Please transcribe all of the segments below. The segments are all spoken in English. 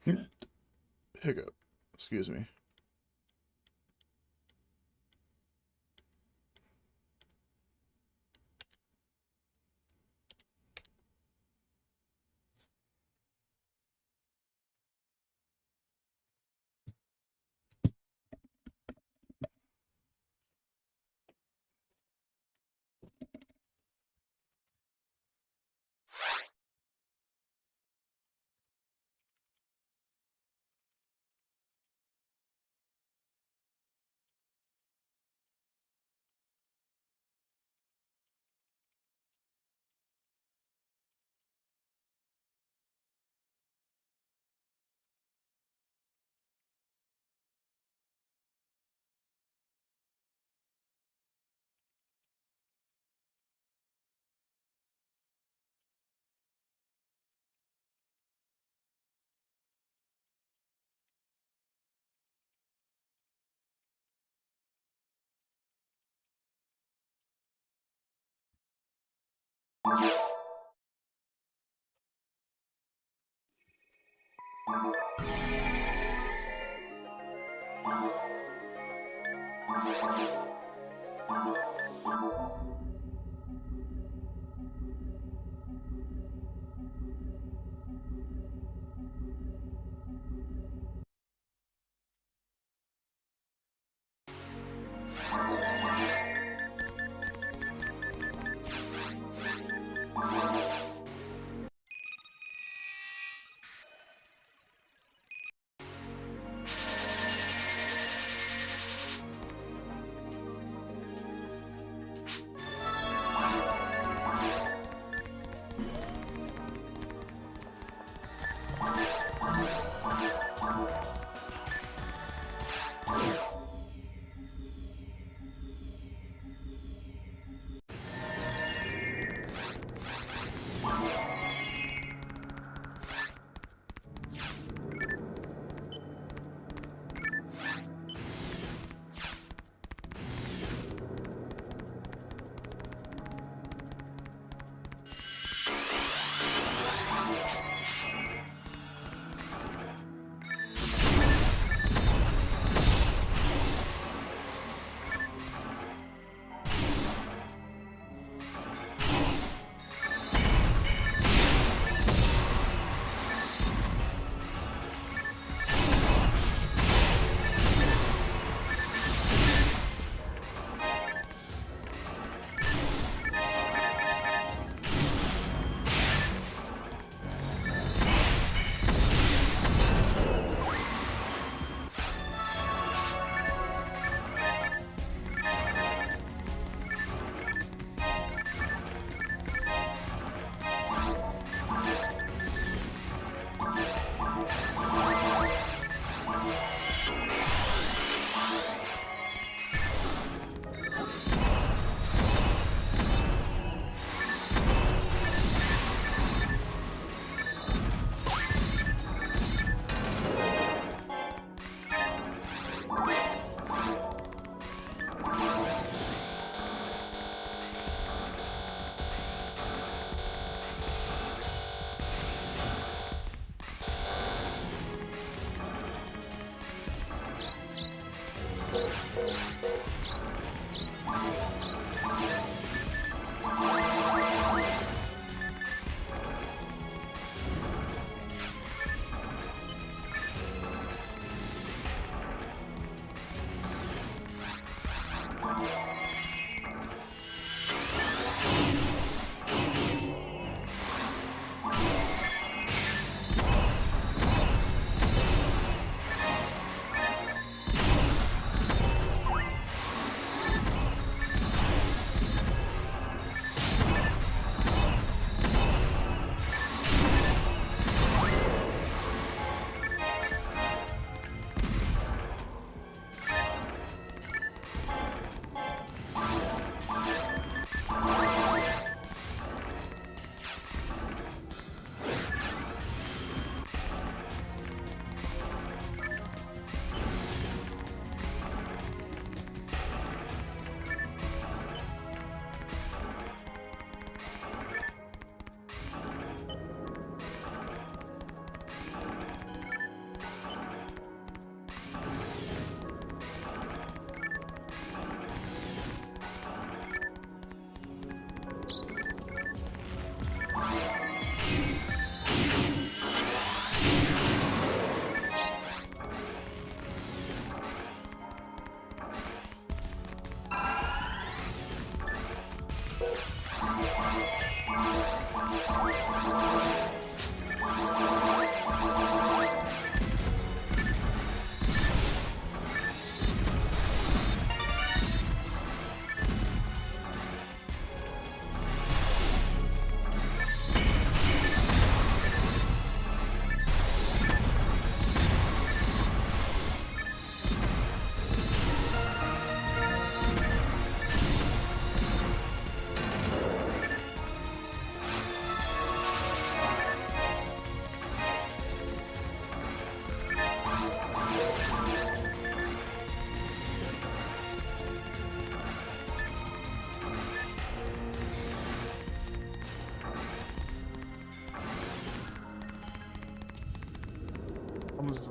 Hiccup. Excuse me.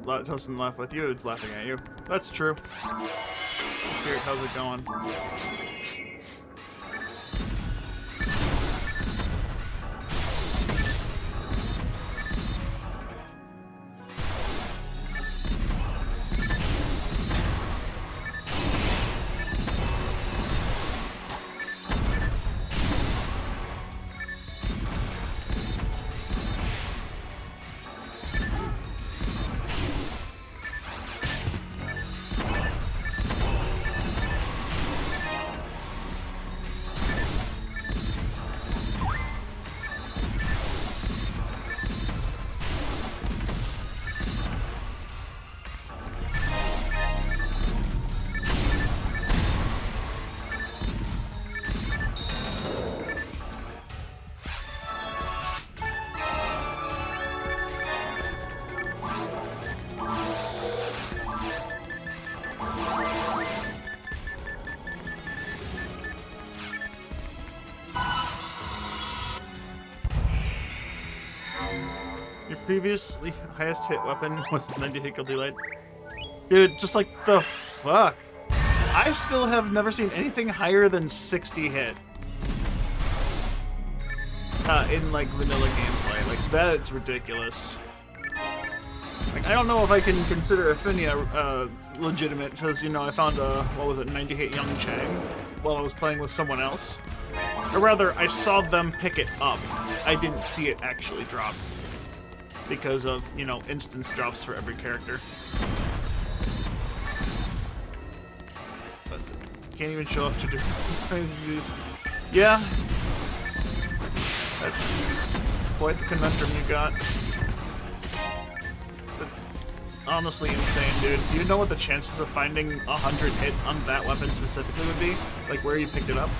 doesn't laugh with you, it's laughing at you. That's true. Spirit, how's it going? Previously highest hit weapon was 90 hit kill delay. Dude, just like the fuck. I still have never seen anything higher than 60 hit. In like vanilla gameplay. Like that's ridiculous. Like I don't know if I can consider Affinia legitimate because, you know, I found a, what was it, 90 hit Young Chang while I was playing with someone else. Or rather, I saw them pick it up. I didn't see it actually drop. Because of, you know, instance drops for every character. But can't even show off to do. Yeah. That's quite the conundrum you got. That's honestly insane, dude. Do you know what the chances of finding 100 hit on that weapon specifically would be? Like where you picked it up?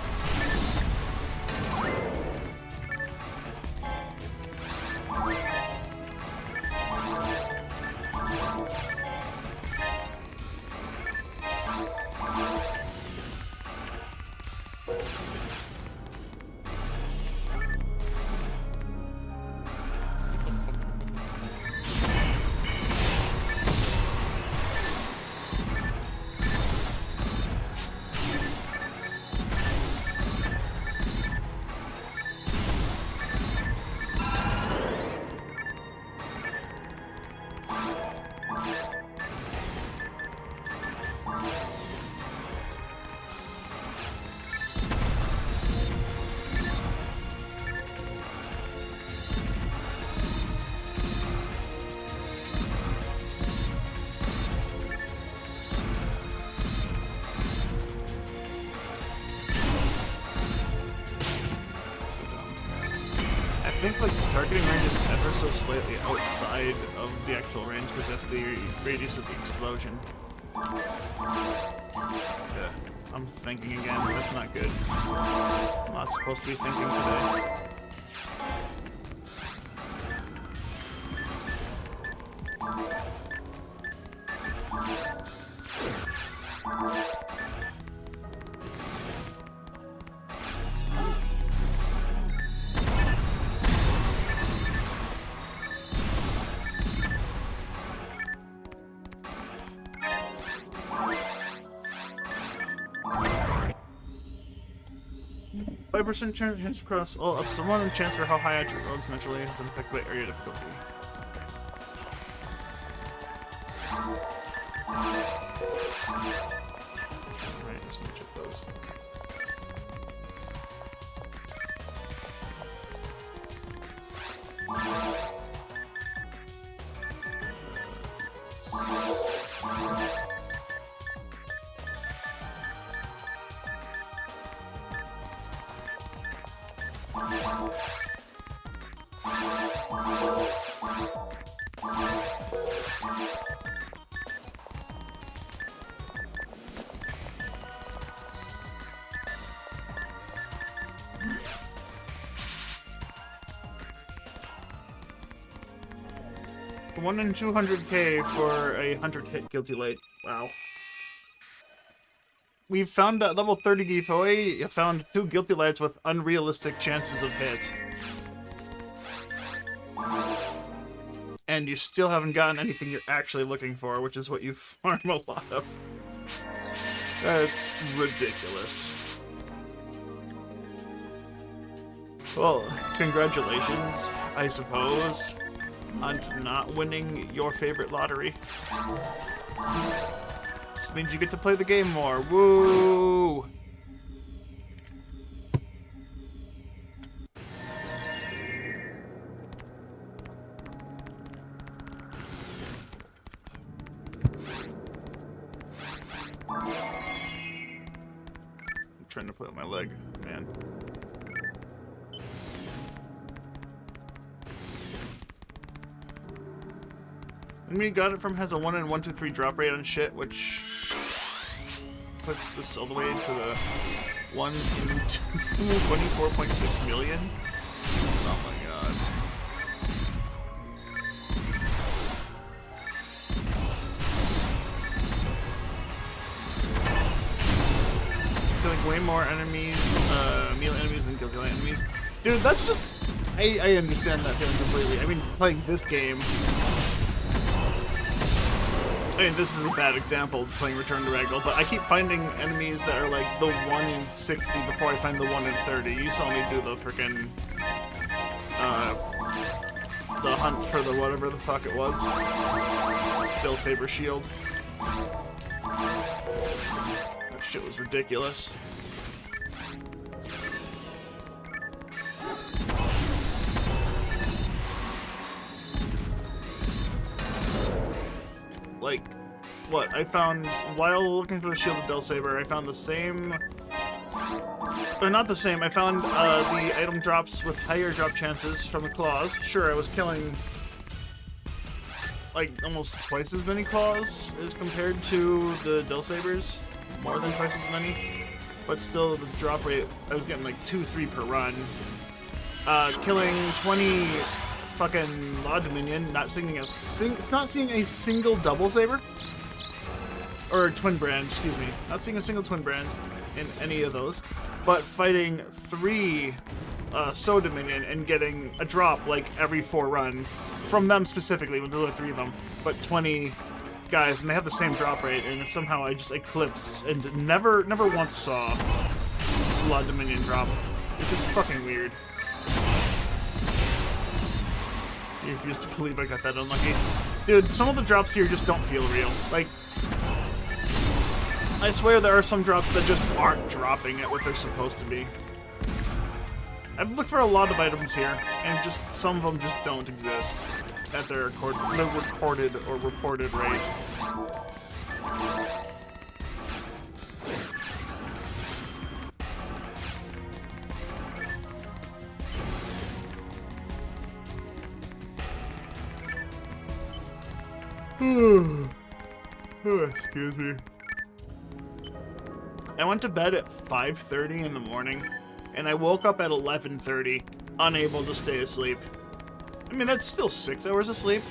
I think like the targeting range is ever so slightly outside of the actual range because that's the radius of the explosion. Yeah, I'm thinking again. That's not good. I'm not supposed to be thinking today. Percent chance across all up to 1 and chance for how high attribute rogues naturally is affected by area difficulty. Alright, just gonna check those. One in 200k for a 100 hit guilty light. Wow. We found that level 30 giveaway. You found 2 guilty lights with unrealistic chances of hit. and you still haven't gotten anything you're actually looking for, which is what you farm a lot of. That's ridiculous. Well, congratulations, I suppose, on not winning your favorite lottery. This means you get to play the game more. Woo! I'm trying to play with my leg, man. Enemy got it from has a 1 in 1, 2, 3 drop rate on shit, which puts this all the way into the 1 in 24.6 million. Oh my god. Killing way more enemies, melee enemies than kill enemies. Dude, that's just... I understand that feeling completely. I mean, playing this game... I mean, this is a bad example of playing Return to Ragol, but I keep finding enemies that are like the 1 in 60 before I find the 1 in 30. You saw me do the frickin' the hunt for the whatever the fuck it was. Bill Saber Shield. That shit was ridiculous. Like, what? I found, while looking for the Shield of Del Saber, I found the same... Or not the same, I found the item drops with higher drop chances from the claws. Sure, I was killing, like, almost twice as many claws as compared to the Del Sabers. More than twice as many. But still, the drop rate, I was getting like 2, 3 per run. Killing 20... fucking Law Dominion, not seeing a single double saber, or twin brand, excuse me, not seeing a single twin brand in any of those, but fighting 3 So Dominion and getting a drop like every 4 runs from them specifically, with the other 3 of them, but 20 guys, and they have the same drop rate, and somehow I just eclipsed and never once saw Law Dominion drop, which is fucking weird. I refuse to believe I got that unlucky. Dude, some of the drops here just don't feel real. Like, I swear there are some drops that just aren't dropping at what they're supposed to be. I've looked for a lot of items here, and just some of them just don't exist at their recorded or reported rate. Oh, excuse me. I went to bed at 5:30 in the morning, and I woke up at 11:30, unable to stay asleep. I mean, that's still 6 hours of sleep,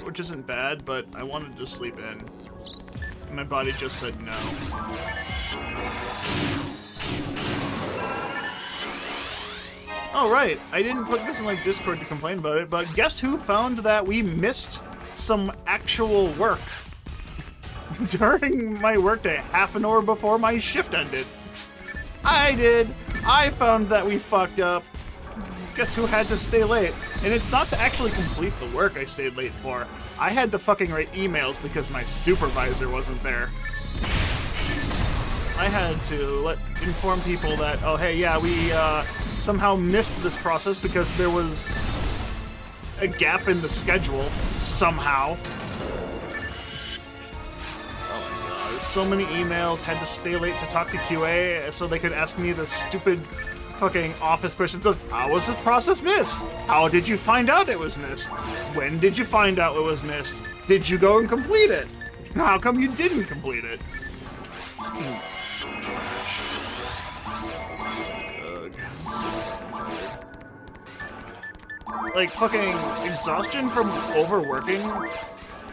which isn't bad, but I wanted to sleep in. And my body just said no. Oh, right. I didn't put this in, like, Discord to complain about it, but guess who found that we missed some actual work during my workday, half an hour before my shift ended? I did. I found that we fucked up. Guess who had to stay late? And it's not to actually complete the work I stayed late for. I had to fucking write emails because my supervisor wasn't there. I had to inform people that, oh hey, yeah, we somehow missed this process because there was a gap in the schedule, somehow. Oh my god, so many emails, had to stay late to talk to QA so they could ask me the stupid fucking office questions of, how was this process missed? How did you find out it was missed? When did you find out it was missed? Did you go and complete it? How come you didn't complete it? Fucking trash. Ugh, I'm so fucking tired. Like, fucking exhaustion from overworking,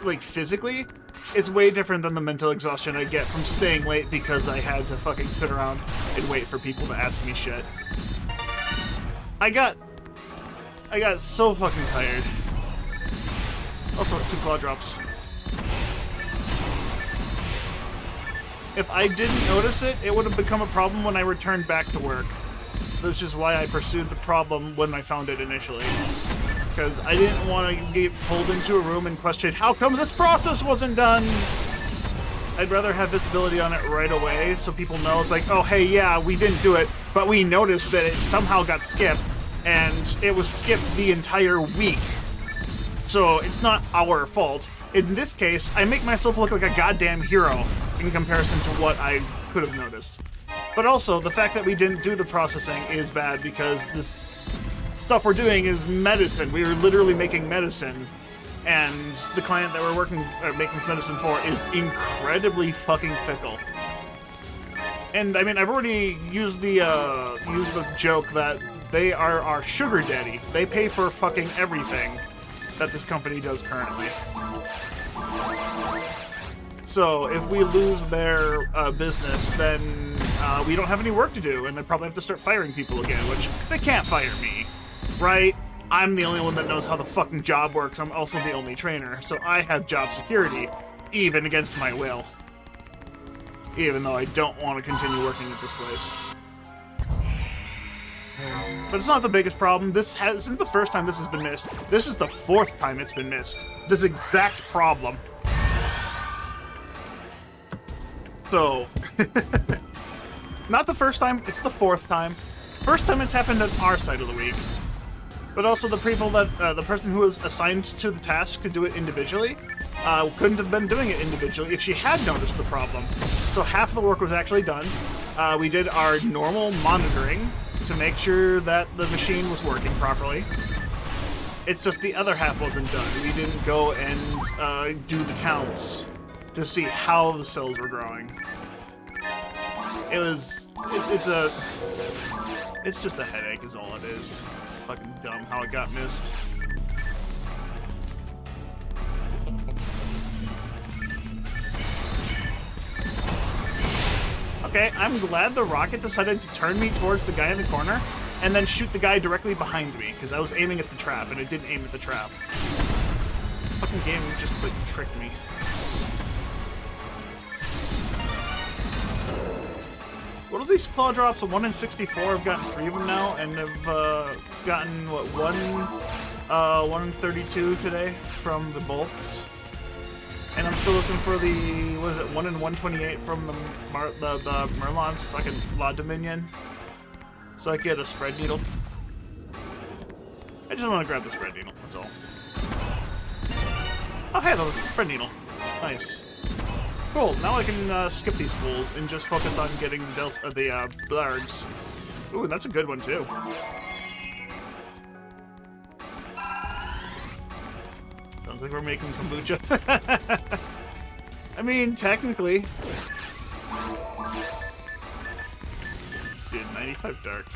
like, physically, is way different than the mental exhaustion I get from staying late because I had to fucking sit around and wait for people to ask me shit. I got so fucking tired. Also, 2 claw drops. If I didn't notice it, it would have become a problem when I returned back to work. Which is why I pursued the problem when I found it initially. Because I didn't want to get pulled into a room and question, how come this process wasn't done? I'd rather have visibility on it right away so people know it's like, oh, hey, yeah, we didn't do it, but we noticed that it somehow got skipped, and it was skipped the entire week. So it's not our fault. In this case, I make myself look like a goddamn hero in comparison to what I could have noticed. But also, the fact that we didn't do the processing is bad because this stuff we're doing is medicine. We are literally making medicine. And the client that we're making this medicine for is incredibly fucking fickle. And I mean, I've already used the joke that they are our sugar daddy. They pay for fucking everything that this company does currently. So if we lose their business, then we don't have any work to do, and they probably have to start firing people again, which they can't fire me, right? I'm the only one that knows how the fucking job works. I'm also the only trainer, so I have job security, even against my will. Even though I don't want to continue working at this place. But it's not the biggest problem. This isn't the first time this has been missed. This is the 4th time it's been missed. This exact problem. So, not the first time, it's the 4th time. First time it's happened on our side of the week. But also the people that, the person who was assigned to the task to do it individually, couldn't have been doing it individually if she had noticed the problem. So half the work was actually done. We did our normal monitoring to make sure that the machine was working properly. It's just the other half wasn't done. We didn't go and do the counts to see how the cells were growing. It's just a headache is all it is. It's fucking dumb how it got missed. Okay, I'm glad the rocket decided to turn me towards the guy in the corner and then shoot the guy directly behind me, because I was aiming at the trap and it didn't aim at the trap. Fucking game just like tricked me. What are these claw drops? A 1 in 64. I've gotten 3 of them now, and I've gotten what 1 in 32 today from the bolts. And I'm still looking for the 1 in 128 from the Merlon's fucking La Dominion, so I can get a spread needle. I just want to grab the spread needle. That's all. Oh hey, the spread needle. Nice. Cool, now I can skip these fools and just focus on getting the blargs. Ooh, that's a good one too. Sounds like we're making kombucha. I mean, technically. Dude, 95 dark.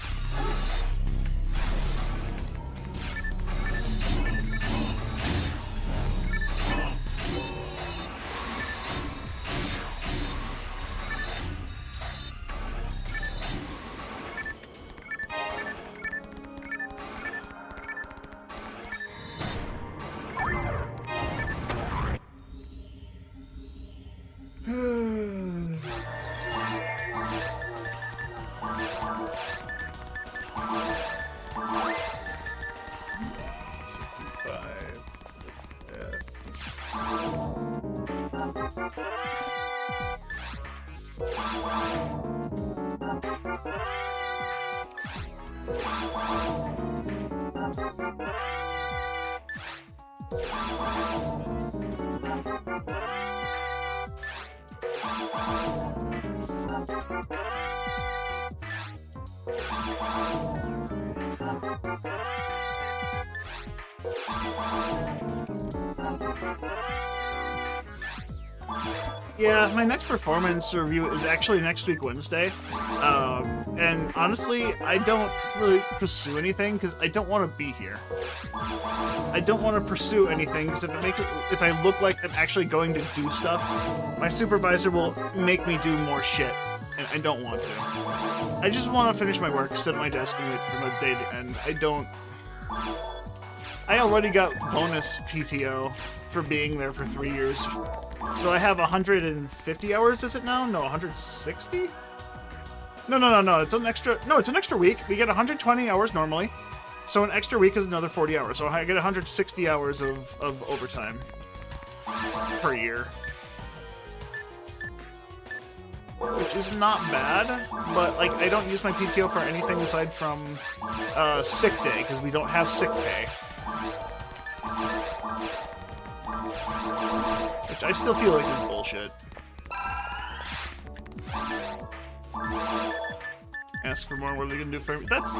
Yeah, my next performance review is actually next week, Wednesday. And honestly, I don't really pursue anything because I don't want to be here. I don't want to pursue anything because if I look like I'm actually going to do stuff, my supervisor will make me do more shit, and I don't want to. I just want to finish my work, sit at my desk, and wait for my day to end. I already got bonus PTO for being there for 3 years. So I have 150 hours, is it now? No, 160? No, it's an extra week. We get 120 hours normally. So an extra week is another 40 hours. So I get 160 hours of overtime per year. Which is not bad, but like I don't use my PTO for anything aside from sick day, because we don't have sick pay. Which I still feel like is bullshit. Ask for more, what are they gonna do for me? That's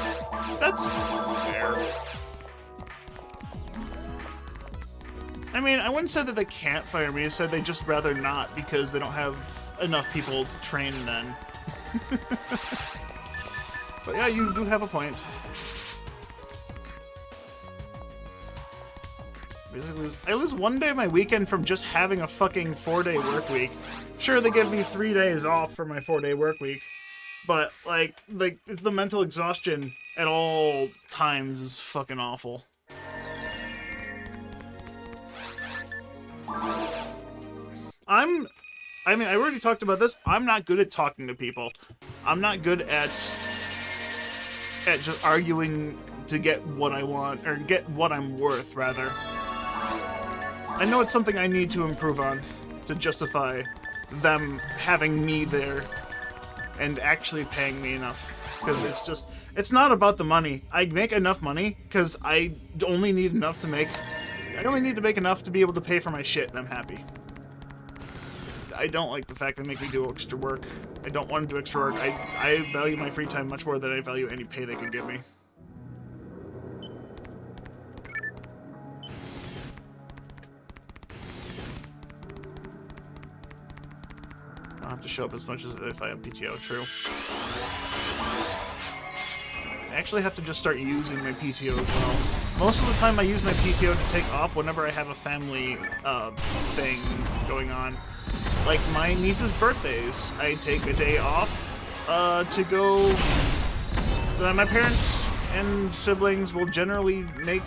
fair. I mean, I wouldn't say that they can't fire me. I said they'd just rather not because they don't have enough people to train then. But yeah, you do have a point. Basically, I lose 1 day of my weekend from just having a fucking 4-day work week. Sure, they give me 3 days off for my 4-day work week, but like it's the mental exhaustion at all times is fucking awful. I mean, I already talked about this. I'm not good at talking to people. I'm not good at just arguing to get what I want, or get what I'm worth, rather. I know it's something I need to improve on to justify them having me there and actually paying me enough. Because it's not about the money. I make enough money because I only need enough to make enough to be able to pay for my shit, and I'm happy. I don't like the fact they make me do extra work. I don't want to do extra work. I value my free time much more than I value any pay they can give me. I don't have to show up as much as if I have PTO, true. I actually have to just start using my PTO as well. Most of the time I use my PTO to take off whenever I have a family thing going on. Like my niece's birthdays, I take a day off to go. My parents and siblings will generally make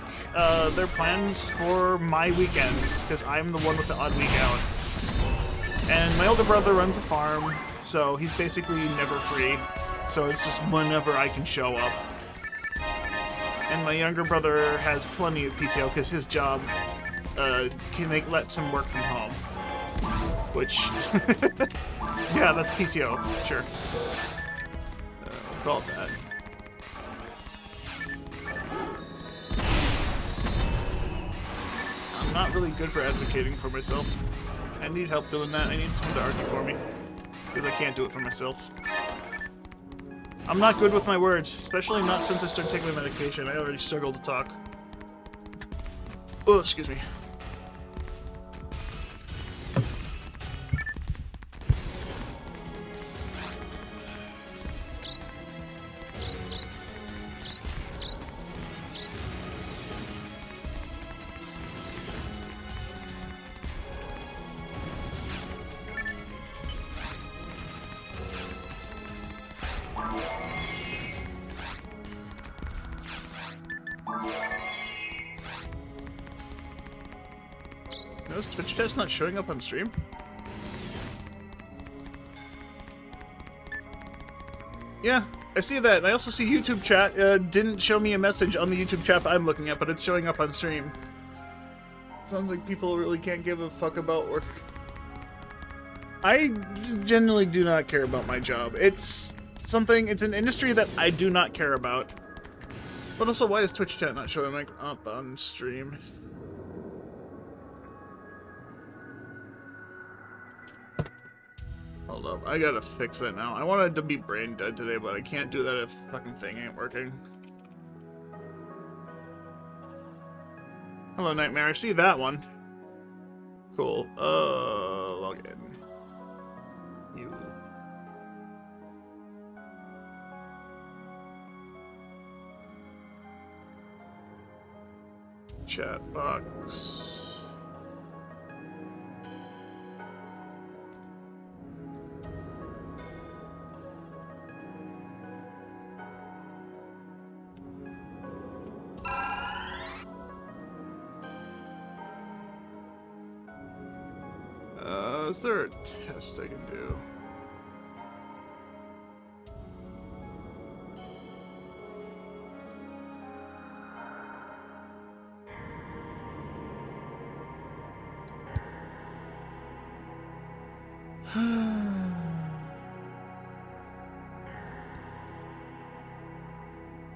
their plans for my weekend because I'm the one with the odd week out. And my older brother runs a farm, so he's basically never free. So it's just whenever I can show up. And my younger brother has plenty of PTO because his job lets him work from home. Which, yeah, that's PTO, sure. We'll call it that. I'm not really good for advocating for myself. I need help doing that. I need someone to argue for me. Because I can't do it for myself. I'm not good with my words, especially not since I started taking my medication. I already struggle to talk. Oh, excuse me. No, is Twitch chat's not showing up on stream? Yeah, I see that. And I also see YouTube chat didn't show me a message on the YouTube chat I'm looking at, but it's showing up on stream. Sounds like people really can't give a fuck about work. I genuinely do not care about my job. It's an industry that I do not care about. But also, why is Twitch chat not showing up on stream? Hold up, I gotta fix that now. I wanted to be brain dead today, but I can't do that if the fucking thing ain't working. Hello, Nightmare. I see that one. Cool. Log in. You. Chat box. is there a test I can do?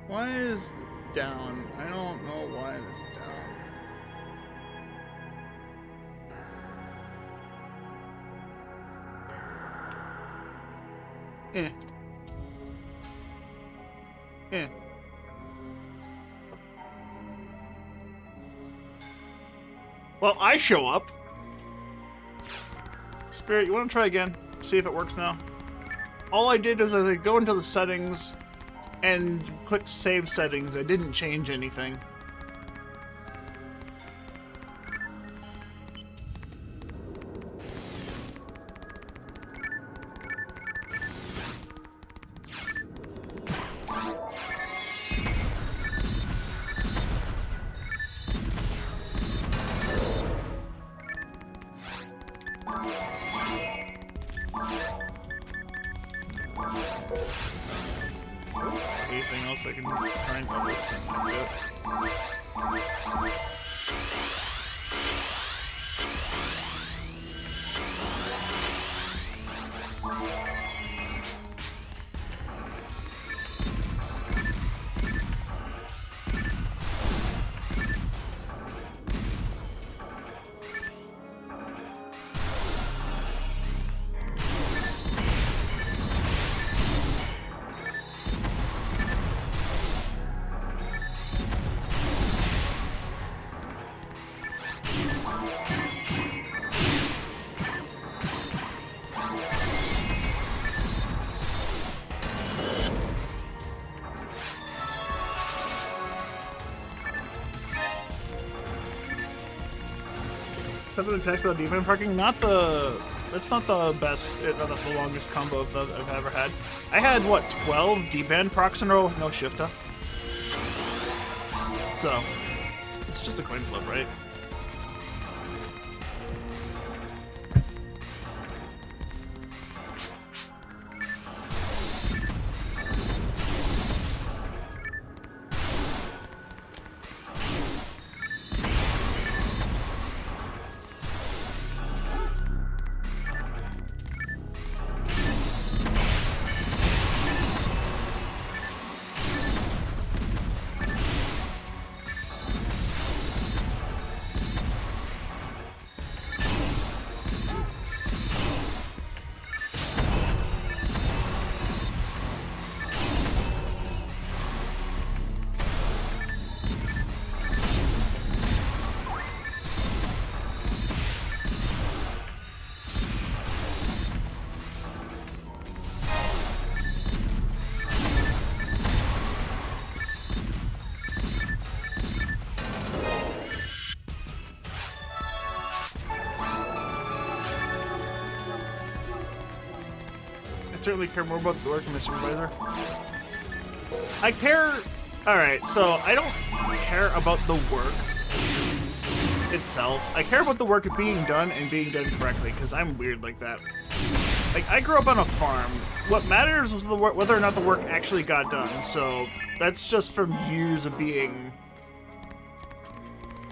Why is it down? I don't know why it's down. Well, I show up. Spirit, you want to try again? See if it works now. All I did is I go into the settings and click save settings. I didn't change anything. Anything else I can try and cover? Seven attacks without defense parking. That's not the best, not the longest combo that I've ever had. I had what, 12 D-band procs in a row with no shifta. So it's just a coin flip, right? I certainly care more about the work than my supervisor. I care... Alright, so I don't care about the work itself. I care about the work being done and being done correctly, because I'm weird like that. Like, I grew up on a farm. What matters was the work, whether or not the work actually got done, so that's just from years of being...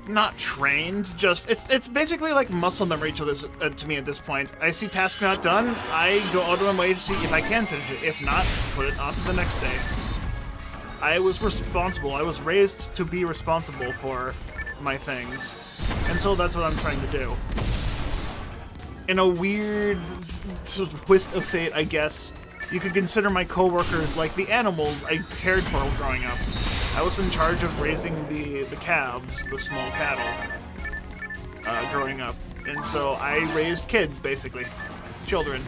not trained, just it's basically like muscle memory to this to me at this point. I see task not done, I go out of my way to see if I can finish it. If not, put it off to the next day. I was responsible. I was raised to be responsible for my things, and so that's what I'm trying to do. In a weird sort of twist of fate, I guess, you could consider my coworkers like the animals I cared for growing up. I was in charge of raising the calves, the small cattle, growing up. And so I raised kids, basically. Children.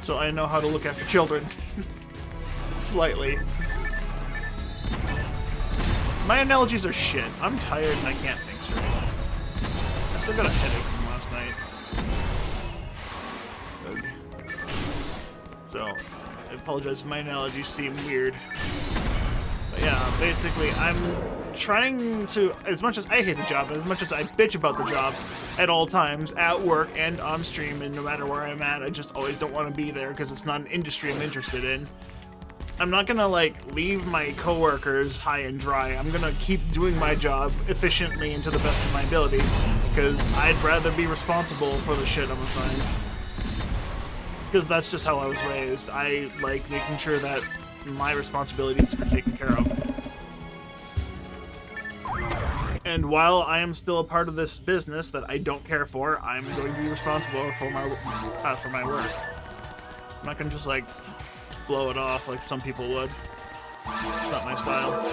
So I know how to look after children. Slightly. My analogies are shit. I'm tired and I can't think straight. I still got a headache from last night. Ugh. So, I apologize if my analogies seem weird. Yeah, basically, I'm trying to, as much as I hate the job, as much as I bitch about the job at all times, at work and on stream, and no matter where I'm at, I just always don't want to be there because it's not an industry I'm interested in. I'm not gonna, like, leave my coworkers high and dry. I'm gonna keep doing my job efficiently and to the best of my ability, because I'd rather be responsible for the shit I'm assigned. Because that's just how I was raised. I like making sure that my responsibilities are taken care of. And while I am still a part of this business that I don't care for, I'm going to be responsible for my work. I'm not gonna just, like, blow it off like some people would. It's not my style.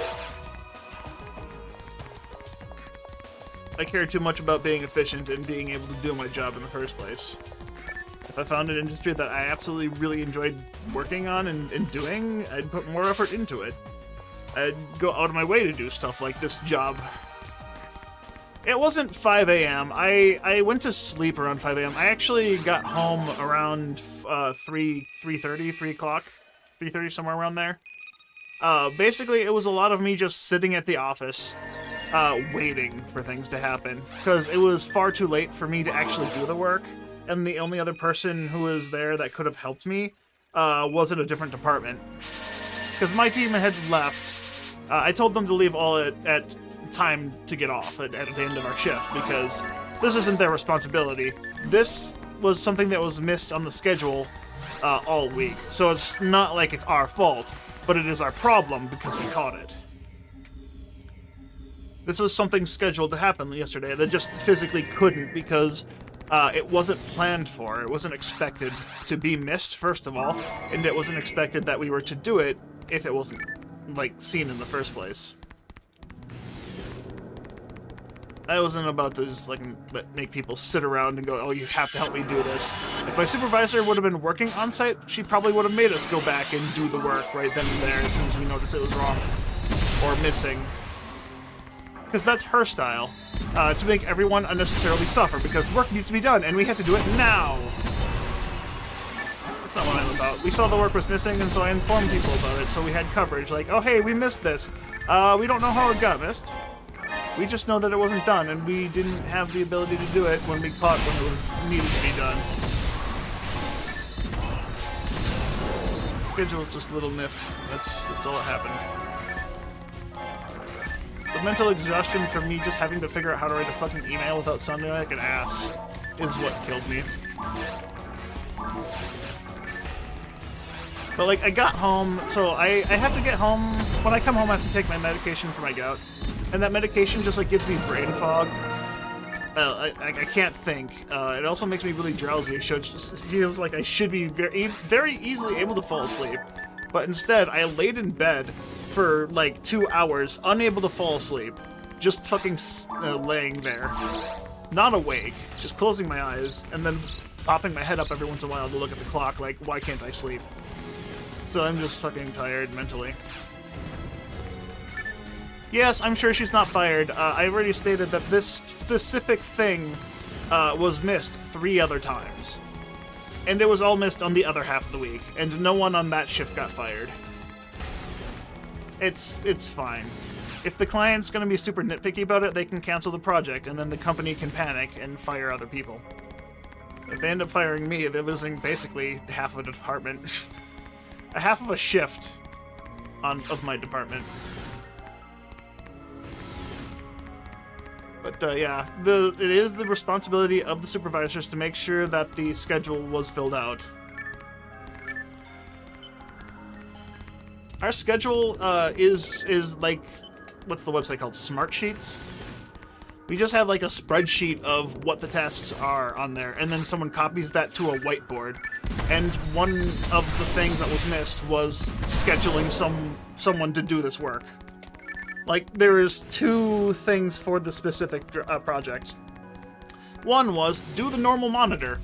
I care too much about being efficient and being able to do my job in the first place. If I found an industry that I absolutely really enjoyed working on and doing, I'd put more effort into it. I'd go out of my way to do stuff like this job. It wasn't 5 a.m. I went to sleep around 5 a.m. I actually got home around 3 o'clock. 3:30, somewhere around there. Basically, it was a lot of me just sitting at the office, waiting for things to happen, because it was far too late for me to actually do the work, and the only other person who was there that could have helped me was in a different department. Because my team had left. I told them to leave all at time to get off at the end of our shift, because this isn't their responsibility. This was something that was missed on the schedule all week, so it's not like it's our fault, but it is our problem because we caught it. This was something scheduled to happen yesterday that just physically couldn't because it wasn't planned for. It wasn't expected to be missed, first of all, and it wasn't expected that we were to do it if it wasn't, like, seen in the first place. I wasn't about to just, like, make people sit around and go, oh, you have to help me do this. If my supervisor would have been working on site, she probably would have made us go back and do the work right then and there as soon as we noticed it was wrong or missing. Because that's her style, to make everyone unnecessarily suffer, because work needs to be done and we have to do it now. That's not what I'm about. We saw the work was missing, and so I informed people about it, so we had coverage, like, oh hey, we missed this. We don't know how it got missed. We just know that it wasn't done, and we didn't have the ability to do it when we caught when it was needed to be done. Schedule's just a little miffed. That's all that happened. The mental exhaustion from me just having to figure out how to write a fucking email without sounding like an ass is what killed me. But, like, I got home, so I have to get home. When I come home, I have to take my medication for my gout. And that medication just, like, gives me brain fog. I can't think. It also makes me really drowsy, so it just feels like I should be very easily able to fall asleep. But instead, I laid in bed for, like, 2 hours, unable to fall asleep. Just fucking laying there. Not awake, just closing my eyes, and then popping my head up every once in a while to look at the clock, like, why can't I sleep? So I'm just fucking tired mentally. Yes, I'm sure she's not fired. I already stated that this specific thing was missed 3 other times. And it was all missed on the other half of the week, and no one on that shift got fired. It's fine. If the client's gonna be super nitpicky about it, they can cancel the project, and then the company can panic and fire other people. If they end up firing me, they're losing basically half of a department. A half of a shift of my department. But yeah, it is the responsibility of the supervisors to make sure that the schedule was filled out. Our schedule is like, what's the website called? Smart Sheets? We just have like a spreadsheet of what the tasks are on there, and then someone copies that to a whiteboard. And one of the things that was missed was scheduling someone to do this work. Like, there is 2 things for the specific project. One was, do the normal monitor.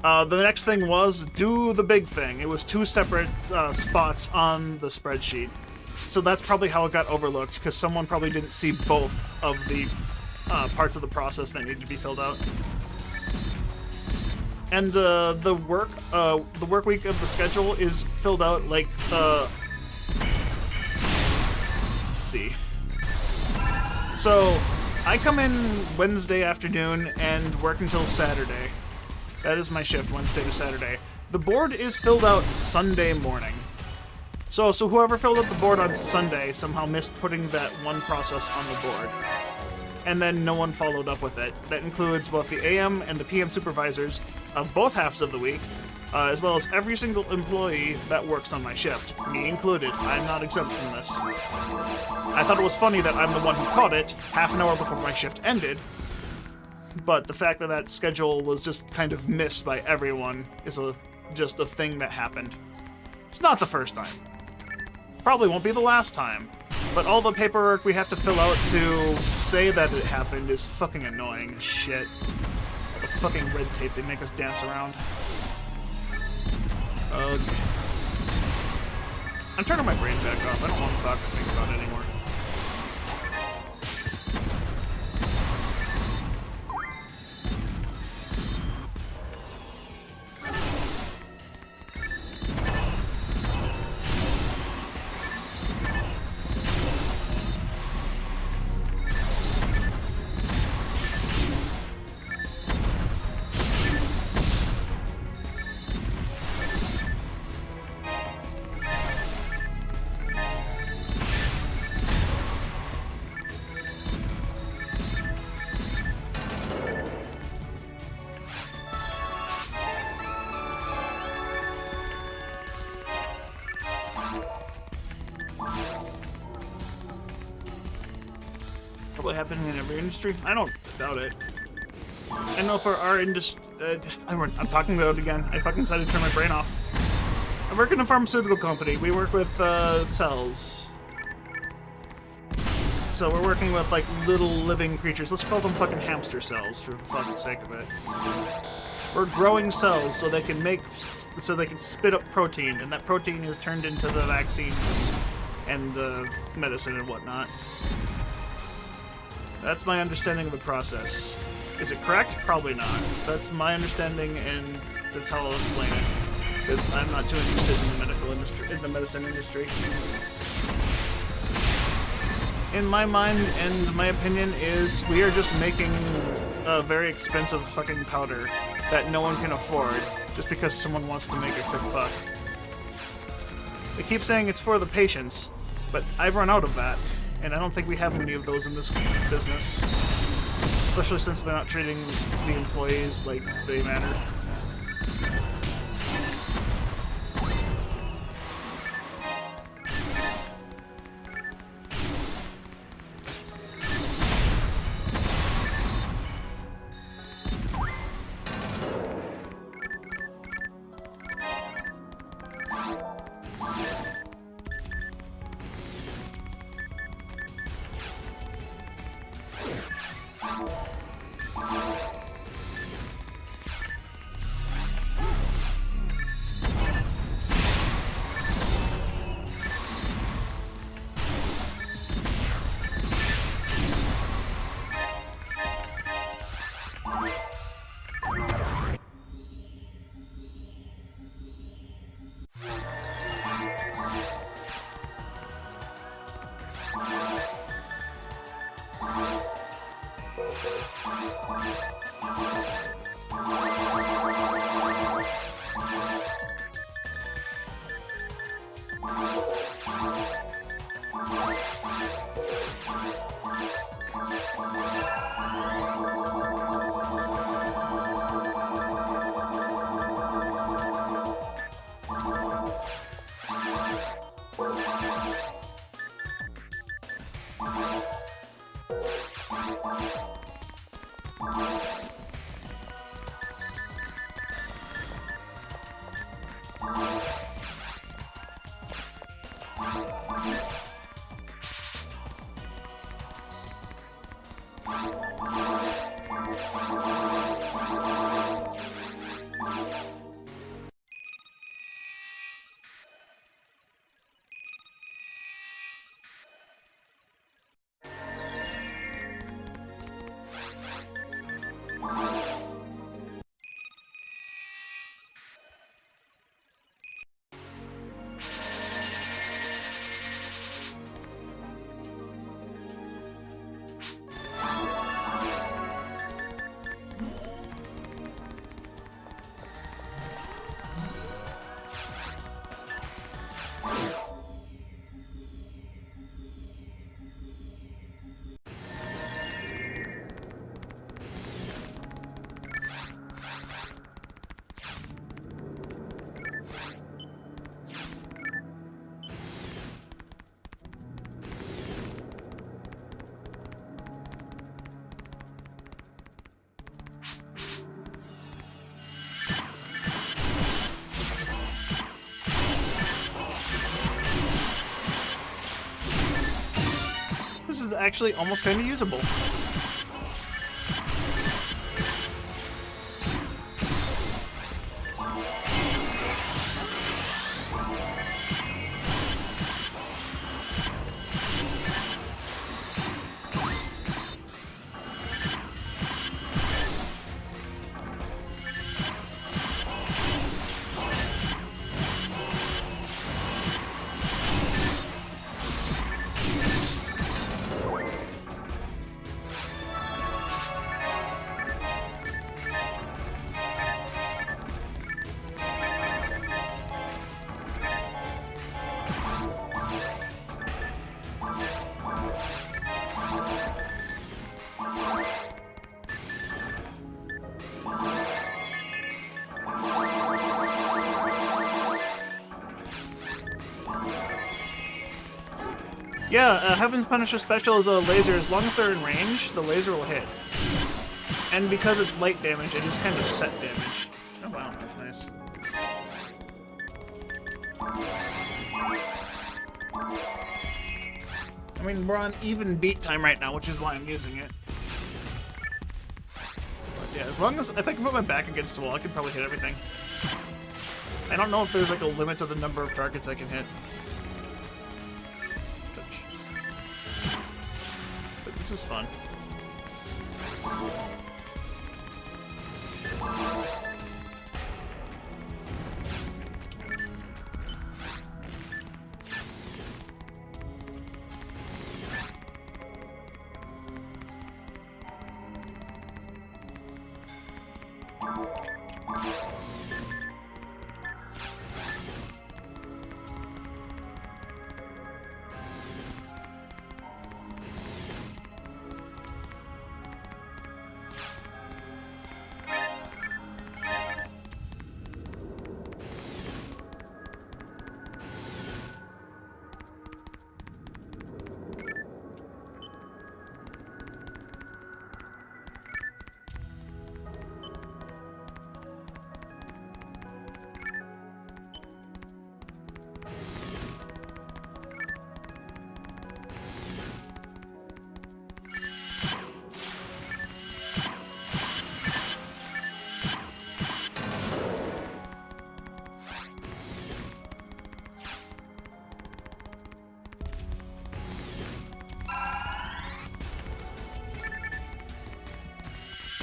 The next thing was, do the big thing. It was 2 separate spots on the spreadsheet. So that's probably how it got overlooked, because someone probably didn't see both of the parts of the process that needed to be filled out. And the work week of the schedule is filled out like, let's see. So, I come in Wednesday afternoon and work until Saturday. That is my shift, Wednesday to Saturday. The board is filled out Sunday morning. So whoever filled out the board on Sunday somehow missed putting that one process on the board. And then no one followed up with it. That includes both the AM and the PM supervisors of both halves of the week, as well as every single employee that works on my shift, me included. I'm not exempt from this. I thought it was funny that I'm the one who caught it half an hour before my shift ended, but the fact that that schedule was just kind of missed by everyone is just a thing that happened. It's not the first time. Probably won't be the last time. But all the paperwork we have to fill out to say that it happened is fucking annoying as shit. The fucking red tape they make us dance around. Okay. I'm turning my brain back off. I don't want to talk or think about it anymore. Probably happening in every industry. I don't doubt it. I know for our industry, I'm talking about it again. I fucking decided to turn my brain off. I work in a pharmaceutical company. We work with cells. So we're working with like little living creatures. Let's call them fucking hamster cells for the fucking sake of it. We're growing cells so they can spit up protein, and that protein is turned into the vaccines and the medicine and whatnot. That's my understanding of the process. Is it correct? Probably not. That's my understanding, and that's how I'll explain it. Because I'm not too interested in the medical industry, in the medicine industry. In my mind and my opinion is we are just making a very expensive fucking powder that no one can afford just because someone wants to make a quick buck. They keep saying it's for the patients, but I've run out of that. And I don't think we have many of those in this business. Especially since they're not treating the employees like they matter. actually almost kind of usable. Yeah, Heaven's Punisher special is a laser. As long as they're in range, the laser will hit. And because it's light damage, it is kind of set damage. Oh wow, that's nice. I mean, we're on even beat time right now, which is why I'm using it. But yeah, as long as, if I can put my back against the wall, I can probably hit everything. I don't know if there's like a limit to the number of targets I can hit. But this is fun.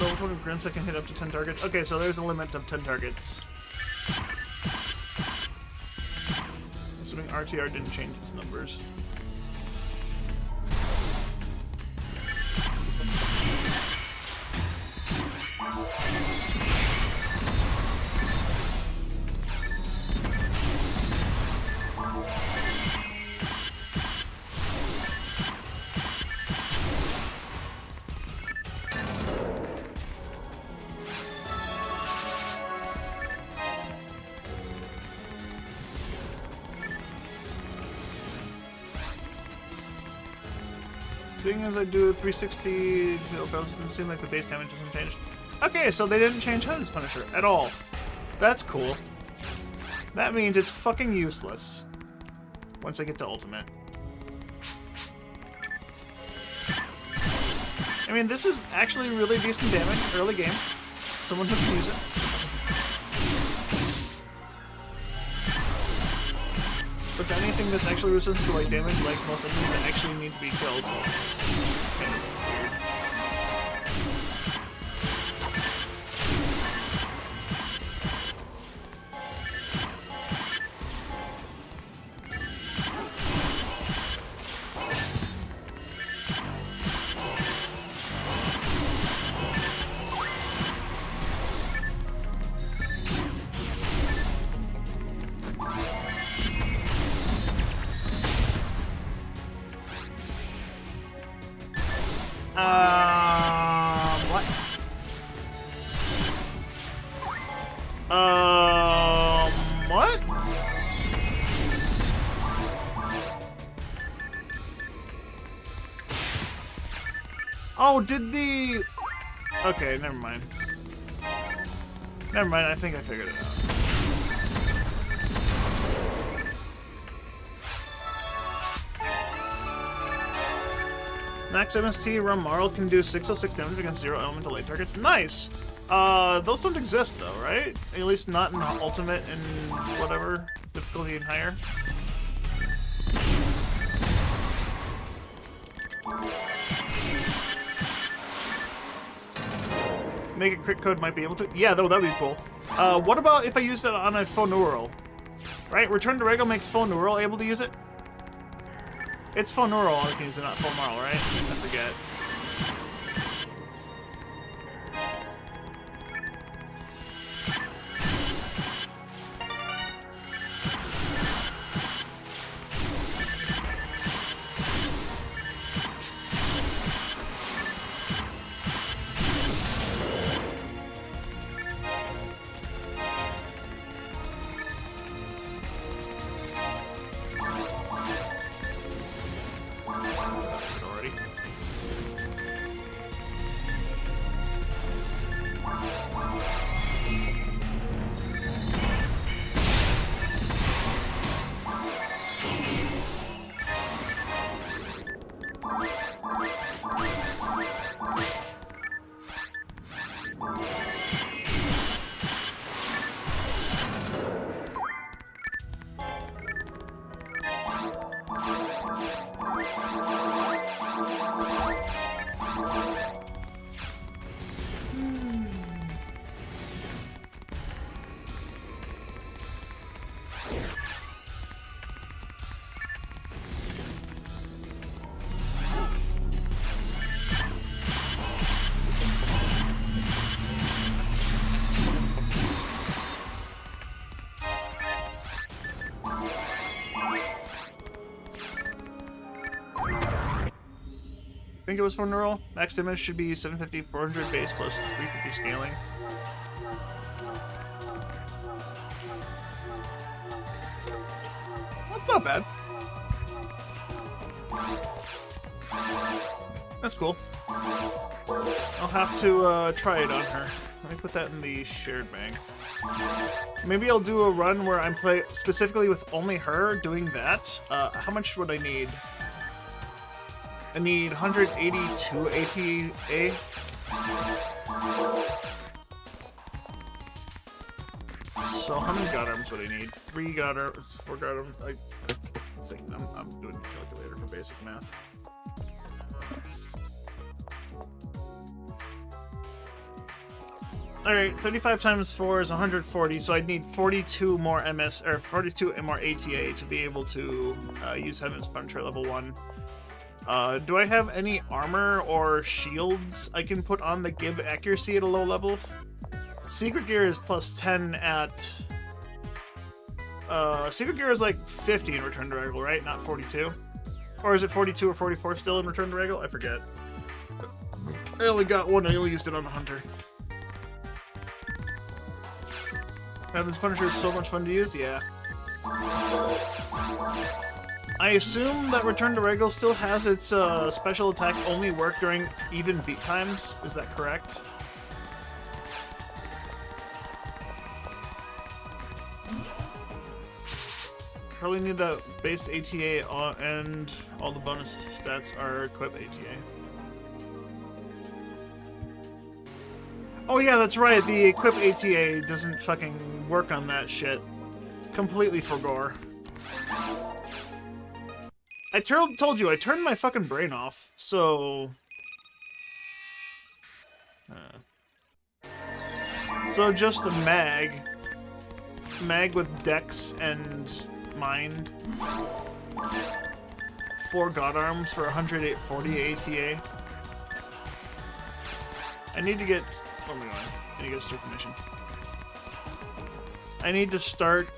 Level 20 grunts that can hit up to 10 targets. Okay, so there's a limit of 10 targets. Assuming RTR didn't change its numbers. Seeing as I do 360, it doesn't seem like the base damage doesn't change. Okay, so they didn't change Heaven's Punisher at all. That's cool. That means it's fucking useless once I get to Ultimate. I mean, this is actually really decent damage early game. Someone who can use it. But anything that's actually resistant to light damage, like most enemies that actually need to be killed. Kind of weird. What? What? Oh, did the... Okay, never mind. Never mind, I think I figured it out. Max MST Romhack can do 606 damage against 0 elemental light targets. Nice! Those don't exist though, right? At least not in Ultimate and whatever difficulty and higher. Make a crit code might be able to. Yeah, though that'd be cool. What about if I used it on a Phantasy? Right? Return to Ragol makes Phantasy able to use it? It's Phantasy all the things, not Phantasy, right? I forget. I think it was for neural. Max damage should be 750, 400 base plus 350 scaling. That's not bad. That's cool. I'll have to try it on her. Let me put that in the shared bank. Maybe I'll do a run where I'm play specifically with only her doing that. How much would I need? I need 182 ATA. So how many god arms would I need? 3 god arms, 4 god arms. I think I'm doing the calculator for basic math. Alright, 35 times 4 is 140, so I'd need 42 more MS, or 42 more ATA to be able to use Heaven's Punisher level 1. Do I have any armor or shields I can put on that give accuracy at a low level? Secret Gear is plus 10 at... Secret Gear is like 50 in Return to Ragol, right? Not 42? Or is it 42 or 44 still in Return to Ragol? I forget. I only got one, I only used it on the Hunter. Heaven's Punisher is so much fun to use? Yeah. I assume that Return to Ragol still has its special attack only work during even beat times. Is that correct? Probably need that base ATA and all the bonus stats are equip ATA. Oh yeah, that's right. The equip ATA doesn't fucking work on that shit. Completely forgore. I told you, I turned my fucking brain off, so... So just a mag. Mag with Dex and Mind. 4 God Arms for 140 ATA. I need to get... Oh my god, I need to get a strict mission. I need to start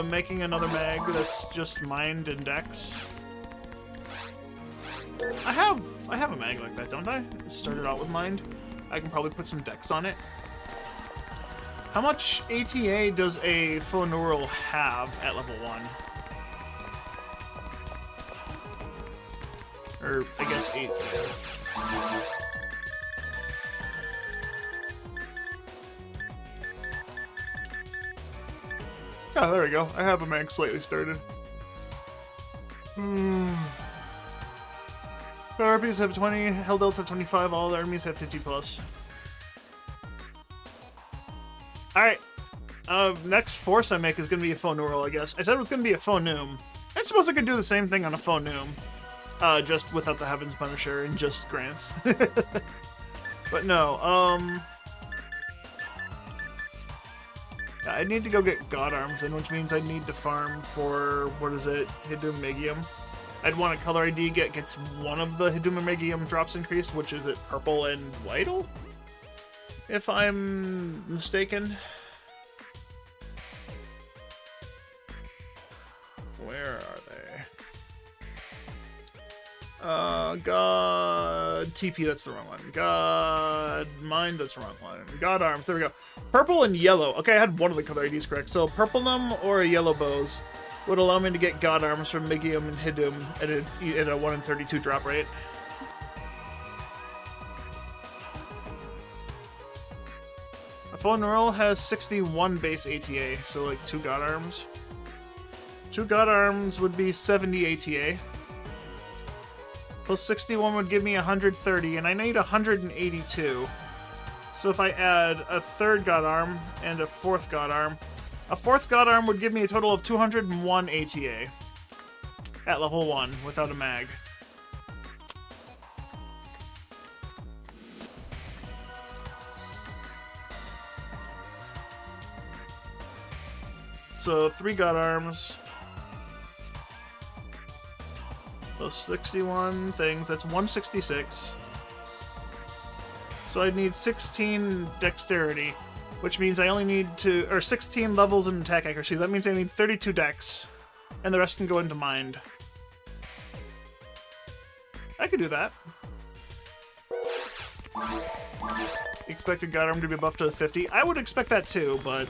making another mag that's just Mind and Dex. I have a mag like that, don't I? Started out with Mind. I can probably put some Dex on it. How much ATA does a Phantasy have at level 1? Or, I guess 8. Yeah, there we go. I have a mag slightly started. Our enemies have 20, held elves have 25, all the enemies have 50 plus. Alright. Next force I make is gonna be a phone neural, I guess. I said it was gonna be a phone noom. I suppose I could do the same thing on a phone noom. Just without the Heavens Punisher and just grants. But no, I need to go get God Arms in, which means I need to farm for, what is it, Hidum Megium. I'd want a color ID gets one of the Hidum Megium drops increased, which is it purple and white? If I'm mistaken. Where are they? God TP, that's the wrong one. God Mind, that's the wrong one. God Arms, there we go. Purple and yellow. Okay, I had one of the color IDs correct. So purple them or a yellow bows would allow me to get God Arms from Megium and Hidum at a 1 in 32 drop rate. A phone neural has 61 base ATA, so like 2 God Arms. 2 God Arms would be 70 ATA. Plus 61 would give me 130, and I need 182. So if I add a 3rd God Arm and a 4th God Arm, a 4th God Arm would give me a total of 201 ATA at level 1 without a mag. So 3 God Arms. Those 61 things, that's 166. So I need 16 dexterity, which means I only need or 16 levels in attack accuracy. That means I need 32 dex, and the rest can go into mind. I could do that. Expected God Arm to be buffed to 50. I would expect that too, but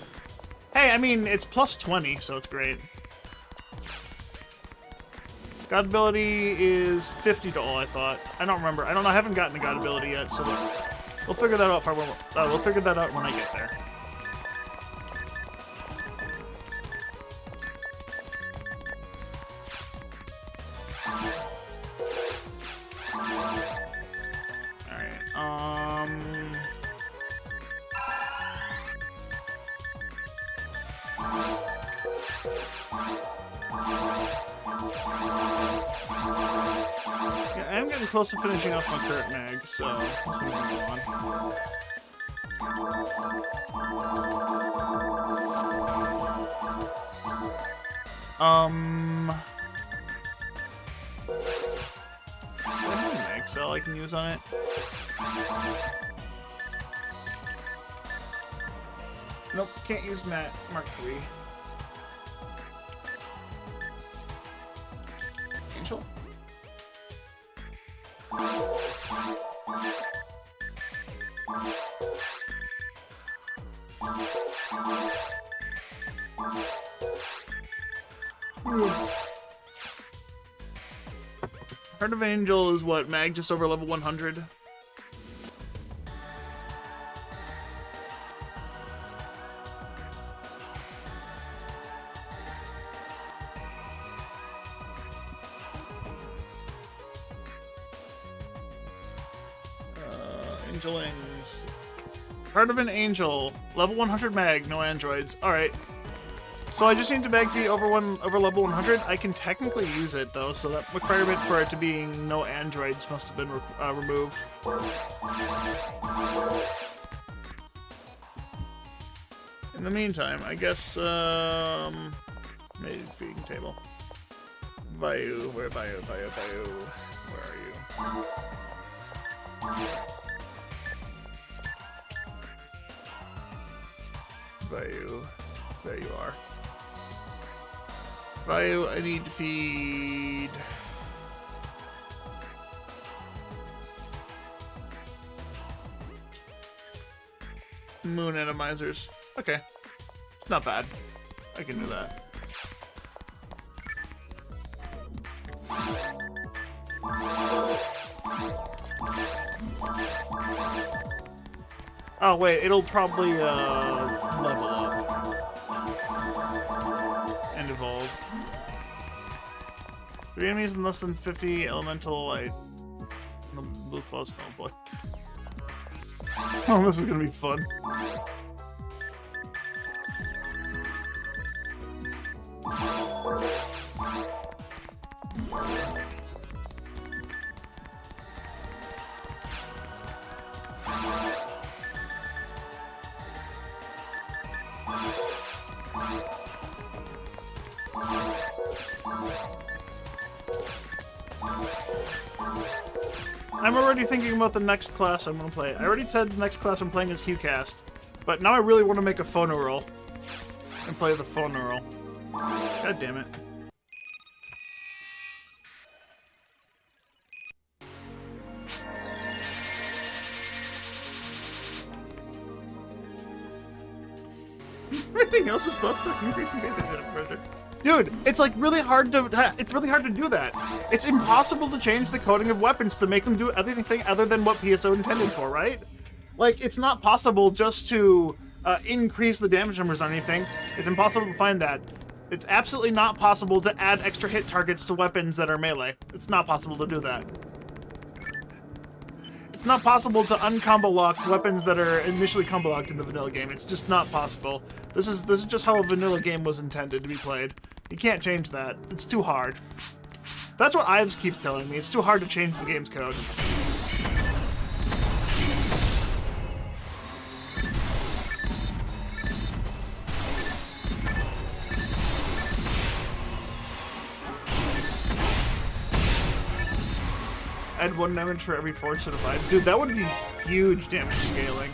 hey, I mean, it's plus 20, so it's great. God ability is 50 to all, I thought. I don't remember. I don't know. I haven't gotten a God ability yet, so we'll figure that out. We'll figure that out when I get there. Yeah, I am getting close to finishing off my current mag, so let's move on. Do I have a mag cell I can use on it? Nope, can't use Mark III. Angel? Heart of Angel is what, mag just over level 100? Angelings. Heart of an Angel. Level 100 mag, no androids. Alright. So I just need to mag be over level 100. I can technically use it though, so that requirement for it to be no androids must have been removed. In the meantime, I guess made feeding table. Vayu, where Vayu? Where are you? Vayu, there you are. Vayu, I need to feed. Moon atomizers. Okay. It's not bad. I can do that. Oh wait, it'll probably level up and evolve. 3 enemies in less than 50 elemental light. Blue Plus. Oh boy. Oh, this is gonna be fun. I'm already thinking about the next class I'm gonna play. I already said the next class I'm playing is HughCast, but now I really want to make a phono roll and play the phono roll. God damn it. Everything else is buffed for increasing basic pressure. Dude, it's like really hard to do that. It's impossible to change the coding of weapons to make them do everything other than what PSO intended for, right? Like, it's not possible just to increase the damage numbers on anything. It's impossible to find that. It's absolutely not possible to add extra hit targets to weapons that are melee. It's not possible to do that. It's not possible to uncombo lock weapons that are initially combo locked in the vanilla game. It's just not possible. This is just how a vanilla game was intended to be played. You can't change that. It's too hard. That's what Ives keeps telling me. It's too hard to change the game's code. Add 1 damage for every 4 instead of 5. Dude, that would be huge damage scaling.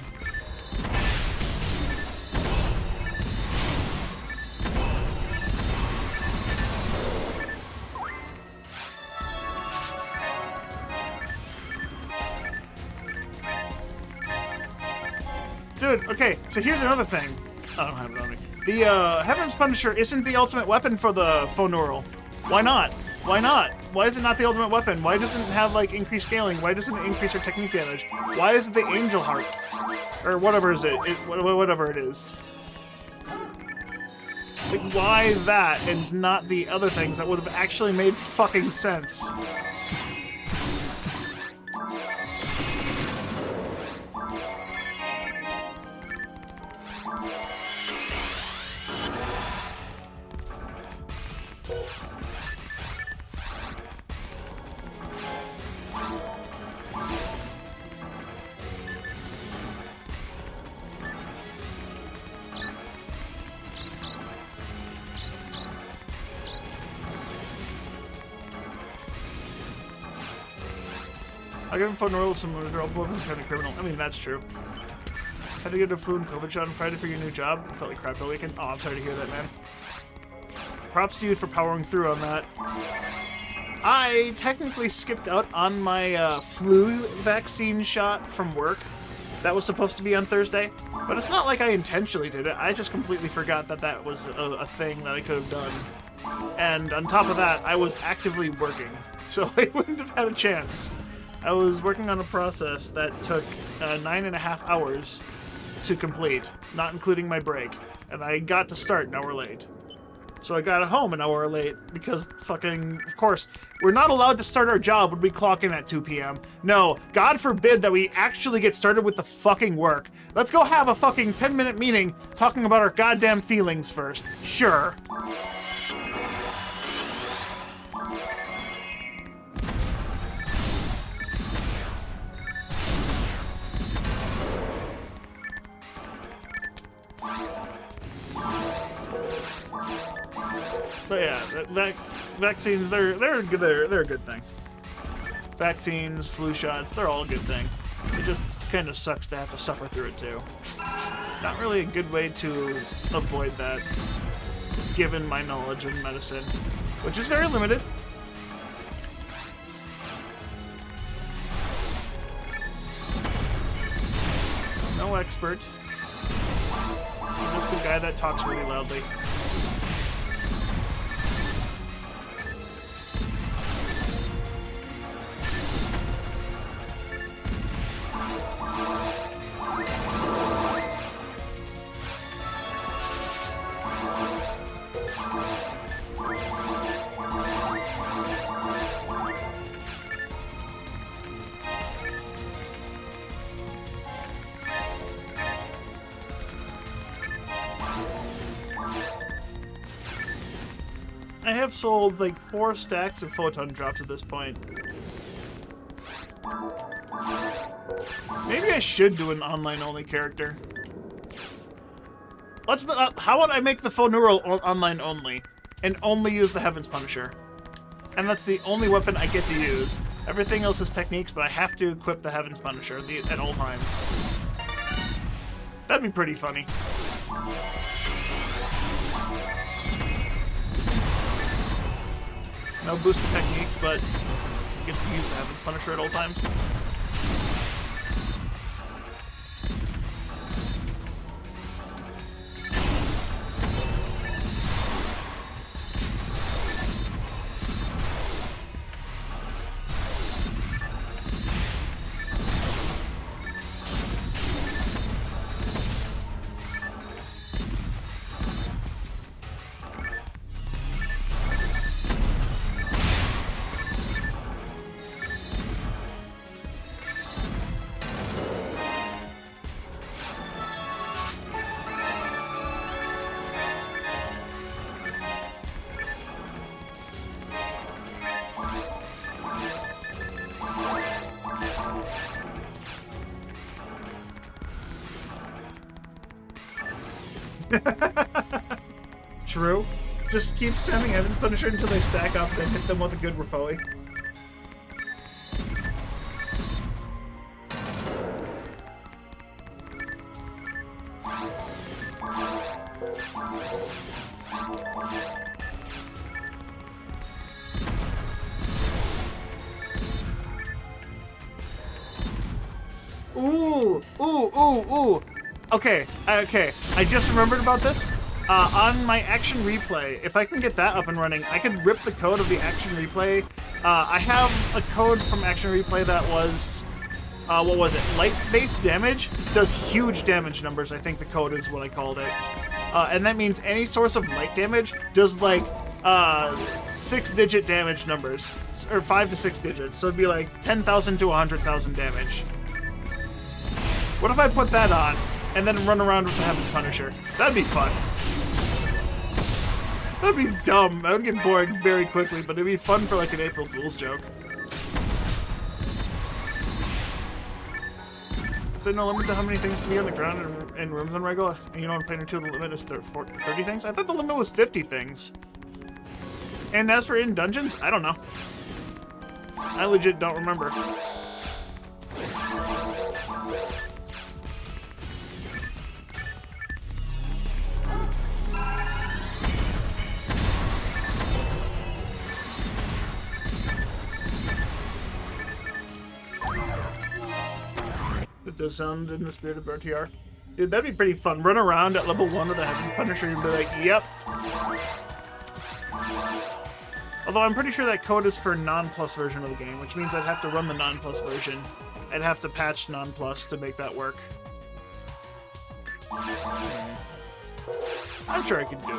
Dude, okay, so here's another thing. I don't have it on me. The Heaven's Punisher isn't the ultimate weapon for the Phoneural. Why not? Why not? Why is it not the ultimate weapon? Why doesn't it have, like, increased scaling? Why doesn't it increase her technique damage? Why is it the Angel Heart? Or whatever is it? Whatever it is. Like, why that and not the other things that would have actually made fucking sense? I give him fun roll some moves, or all both kind of criminal. I mean, that's true. Had to get a flu and COVID shot on Friday for your new job. I felt like crap all weekend. Oh, I'm sorry to hear that, man. Props to you for powering through on that. I technically skipped out on my flu vaccine shot from work. That was supposed to be on Thursday, but it's not like I intentionally did it. I just completely forgot that that was a thing that I could have done. And on top of that, I was actively working, so I wouldn't have had a chance. I was working on a process that took 9.5 hours to complete, not including my break, and I got to start an hour late. So I got home an hour late because fucking, of course, we're not allowed to start our job when we clock in at 2 p.m. No, God forbid that we actually get started with the fucking work. Let's go have a fucking 10-minute meeting talking about our goddamn feelings first. Sure. But yeah, vaccines, they're a good thing. Vaccines, flu shots, they're all a good thing. It just kind of sucks to have to suffer through it too. Not really a good way to avoid that, given my knowledge of medicine, which is very limited. No expert. I'm just the guy that talks really loudly. I have sold like 4 stacks of photon drops at this point. Maybe I should do an online-only character. How about I make the Phoneural online only, and only use the Heaven's Punisher? And that's the only weapon I get to use. Everything else is techniques, but I have to equip the Heaven's Punisher at all times. That'd be pretty funny. No boosted techniques, but you get to use the Heaven's Punisher at all times. True. Just keep spamming Heaven's Punisher until they stack up, then hit them with a good Rafoi. Ooh, ooh, ooh, ooh. Okay, I just remembered about this. On my action replay, if I can get that up and running, I could rip the code of the action replay. I have a code from action replay that was, what was it? Light-based damage does huge damage numbers, I think the code is what I called it. And that means any source of light damage does like 6-digit damage numbers, or 5 to 6 digits. So it'd be like 10,000 to 100,000 damage. What if I put that on and then run around with the Heaven's Punisher? That'd be fun. That'd be dumb. That would get boring very quickly, but it'd be fun for like an April Fool's joke. Is there no limit to how many things can be on the ground in rooms on Ragol? And you know, in Planar 2, the limit is 30 things? I thought the limit was 50 things. And as for in dungeons, I don't know. I legit don't remember. It does sound in the spirit of RTR. Dude, that'd be pretty fun. Run around at level 1 of the Heaven's Punisher and be like, yep. Although I'm pretty sure that code is for non-plus version of the game, which means I'd have to run the non-plus version. I'd have to patch non-plus to make that work. I'm sure I could do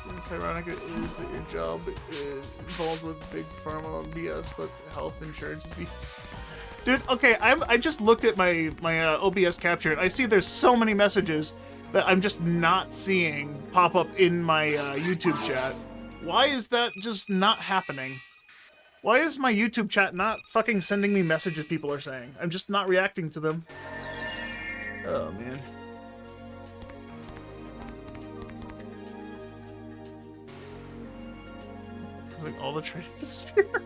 What's ironic is that your job is involved with big pharma BS, but health insurance is BS. Dude, okay, I just looked at my OBS capture and I see there's so many messages that I'm just not seeing pop up in my YouTube chat. Why is that just not happening? Why is my YouTube chat not fucking sending me messages people are saying? I'm just not reacting to them. Oh, man. Feels like all the trading disappeared.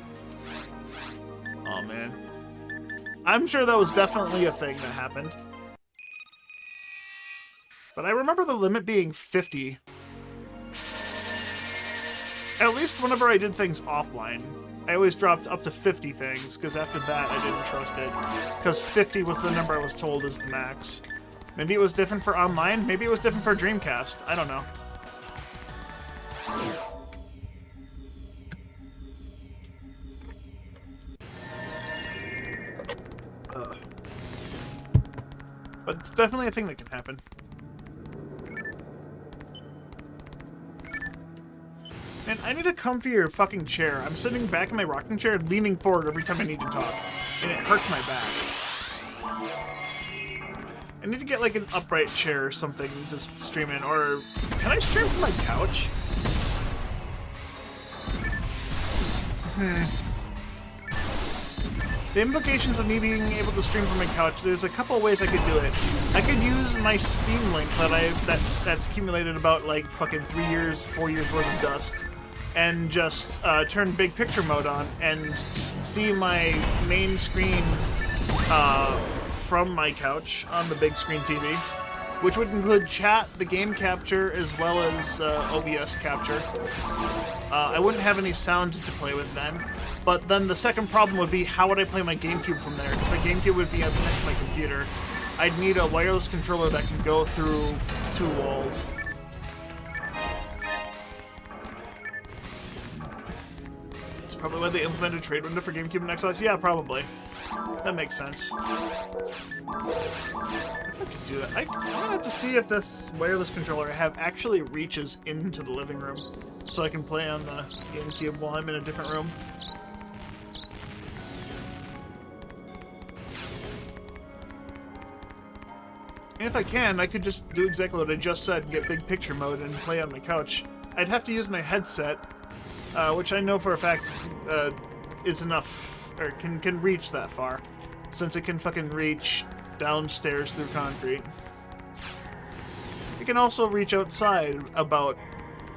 Oh, man. I'm sure that was definitely a thing that happened. But I remember the limit being 50. At least whenever I did things offline, I always dropped up to 50 things, because after that I didn't trust it. Because 50 was the number I was told is the max. Maybe it was different for online, maybe it was different for Dreamcast, I don't know. But it's definitely a thing that can happen. And I need a comfier fucking chair. I'm sitting back in my rocking chair, leaning forward every time I need to talk. And it hurts my back. I need to get like an upright chair or something to stream in. Or can I stream from my couch? The implications of me being able to stream from my couch, there's a couple of ways I could do it. I could use my Steam Link that's accumulated about like fucking 3 years, 4 years worth of dust, and just turn big picture mode on and see my main screen from my couch on the big screen TV, which would include chat, the game capture, as well as OBS capture. I wouldn't have any sound to play with then. But then the second problem would be, how would I play my Gamecube from there? Because my Gamecube would be up next to my computer. I'd need a wireless controller that can go through 2 walls. That's probably why they implemented a trade window for Gamecube and Xbox. Yeah, probably. That makes sense. If I could do that, I'm gonna have to see if this wireless controller I have actually reaches into the living room, so I can play on the Gamecube while I'm in a different room. And if I can, I could just do exactly what I just said and get big picture mode and play on my couch. I'd have to use my headset, which I know for a fact is enough, or can reach that far, since it can fucking reach downstairs through concrete. It can also reach outside about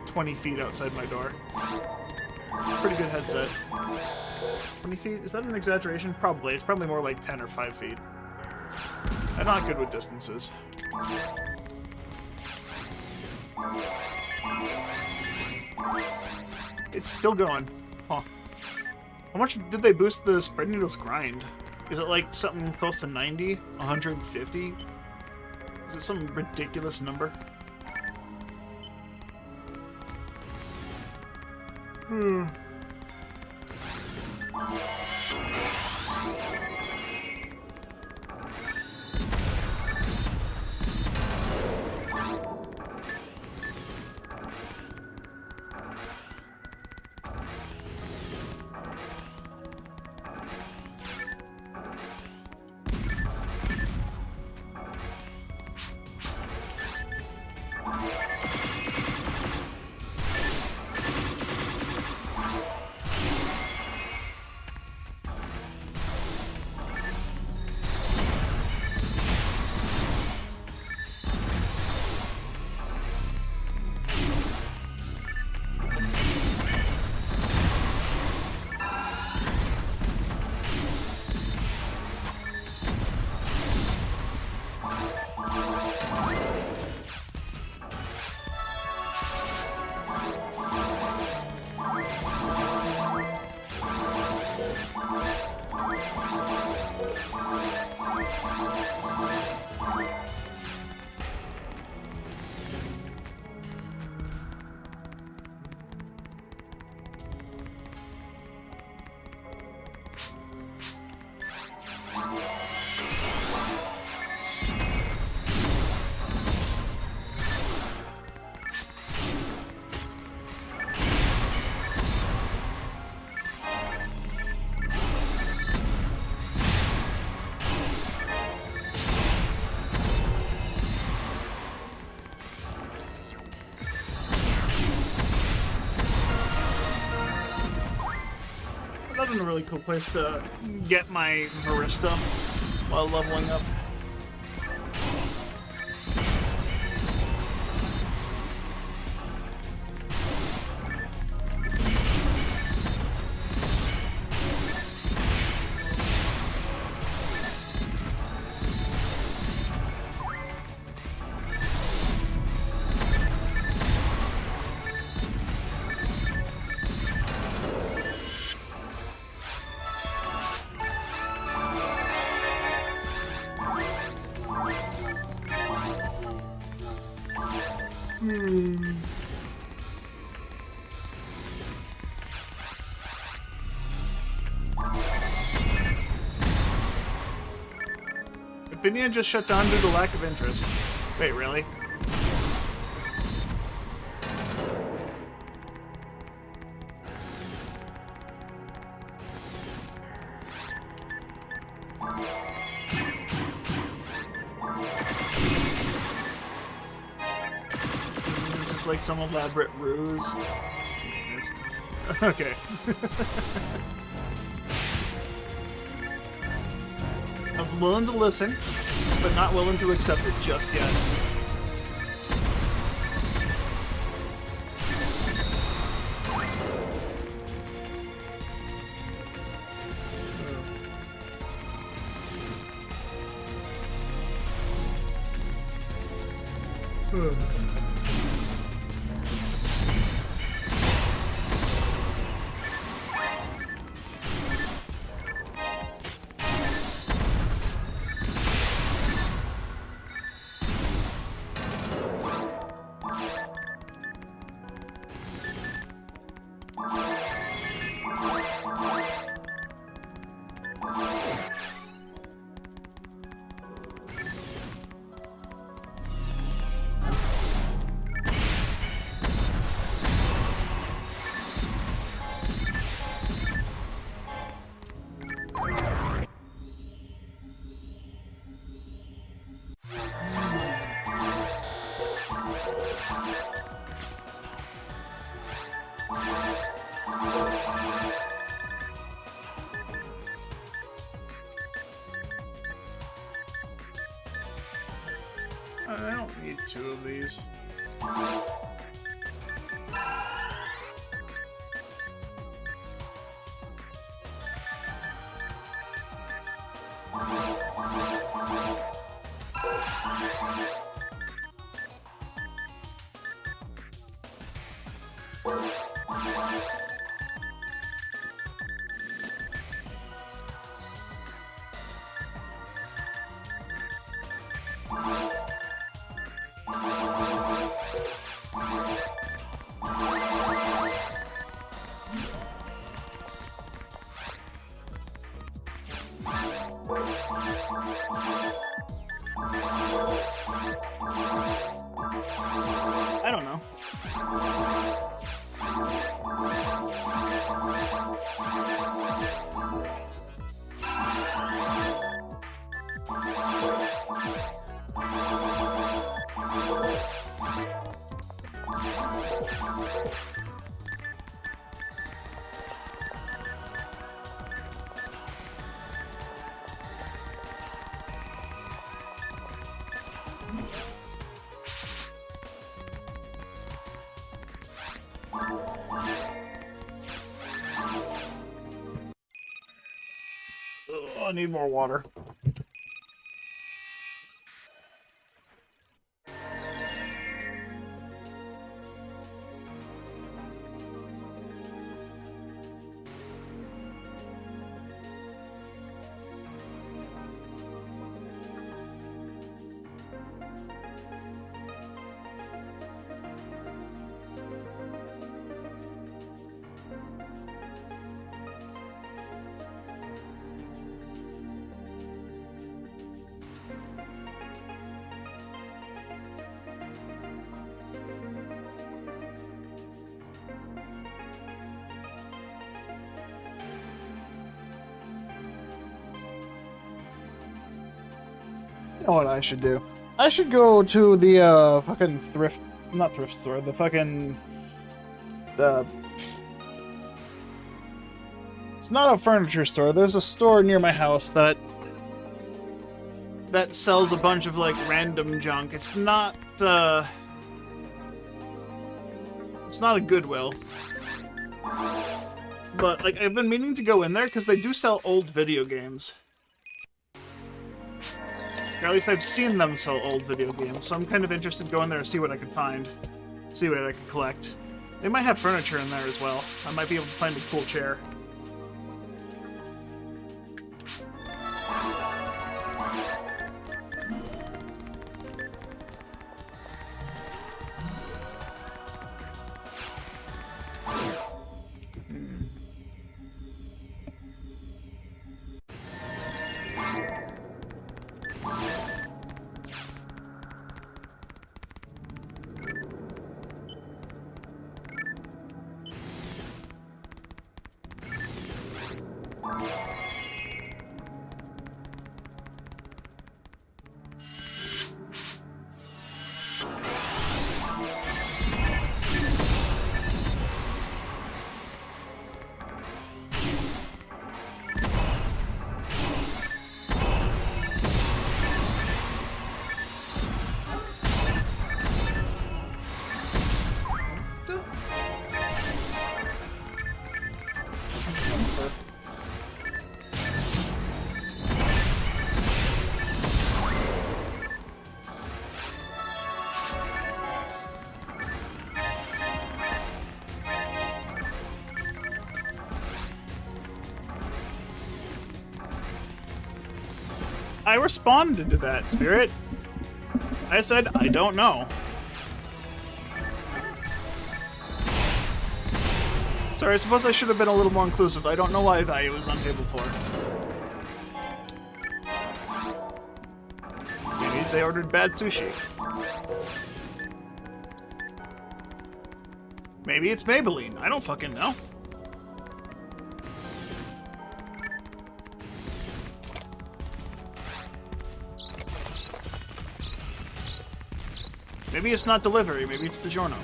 20 feet outside my door. Pretty good headset. 20 feet? Is that an exaggeration? Probably. It's probably more like 10 or 5 feet. I'm not good with distances. It's still going. Huh. How much did they boost the spread needles grind? Is it like something close to 90? 150? Is it some ridiculous number? That's a really cool place to get my Barista while leveling up. Opinion just shut down due to lack of interest. Wait, really? This is just like some elaborate ruse. Okay. I was willing to listen, but not willing to accept it just yet. I don't need two of these. I don't know. I need more water. You know what I should do? I should go to the fucking not thrift store, the fucking it's not a furniture store. There's a store near my house that sells a bunch of like random junk. It's not a Goodwill. But like I've been meaning to go in there because they do sell old video games. Or at least I've seen them sell old video games, so I'm kind of interested to go in there and see what I can find. See what I can collect. They might have furniture in there as well. I might be able to find a cool chair. I responded to that, Spirit. I said, I don't know. Sorry, I suppose I should have been a little more inclusive. I don't know why value is on table 4. Maybe they ordered bad sushi. Maybe it's Maybelline. I don't fucking know. Maybe it's not delivery. Maybe it's DiGiorno.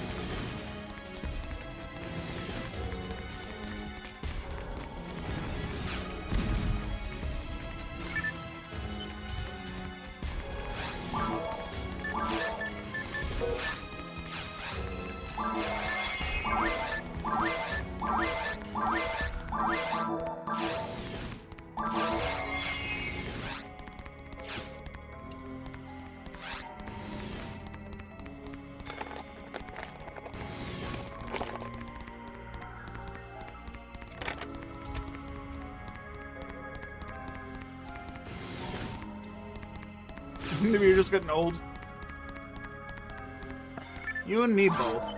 Maybe you're just getting old. You and me both.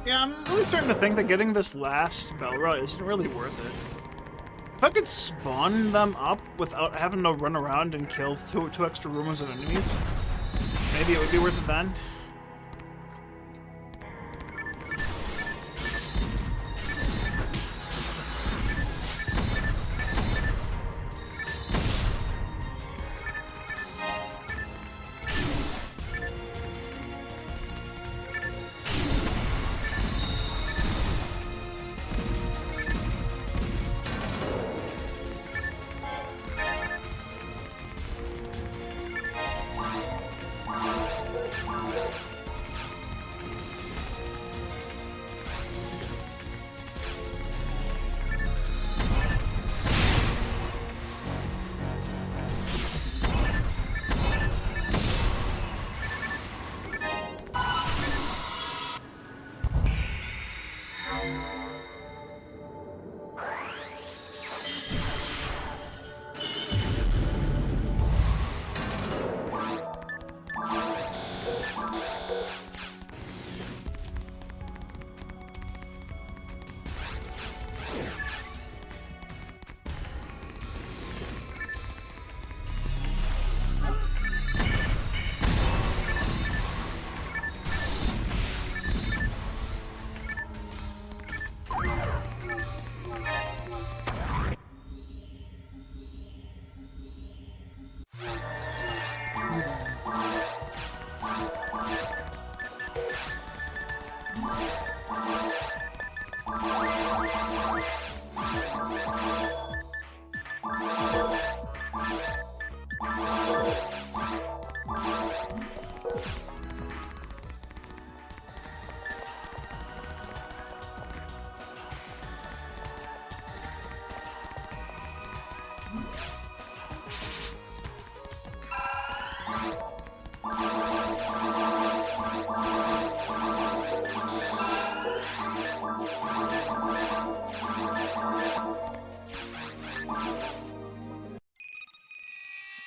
Yeah, I'm really starting to think that getting this last Belra isn't really worth it. If I could spawn them up without having to run around and kill two extra rumors of enemies, maybe it would be worth it then.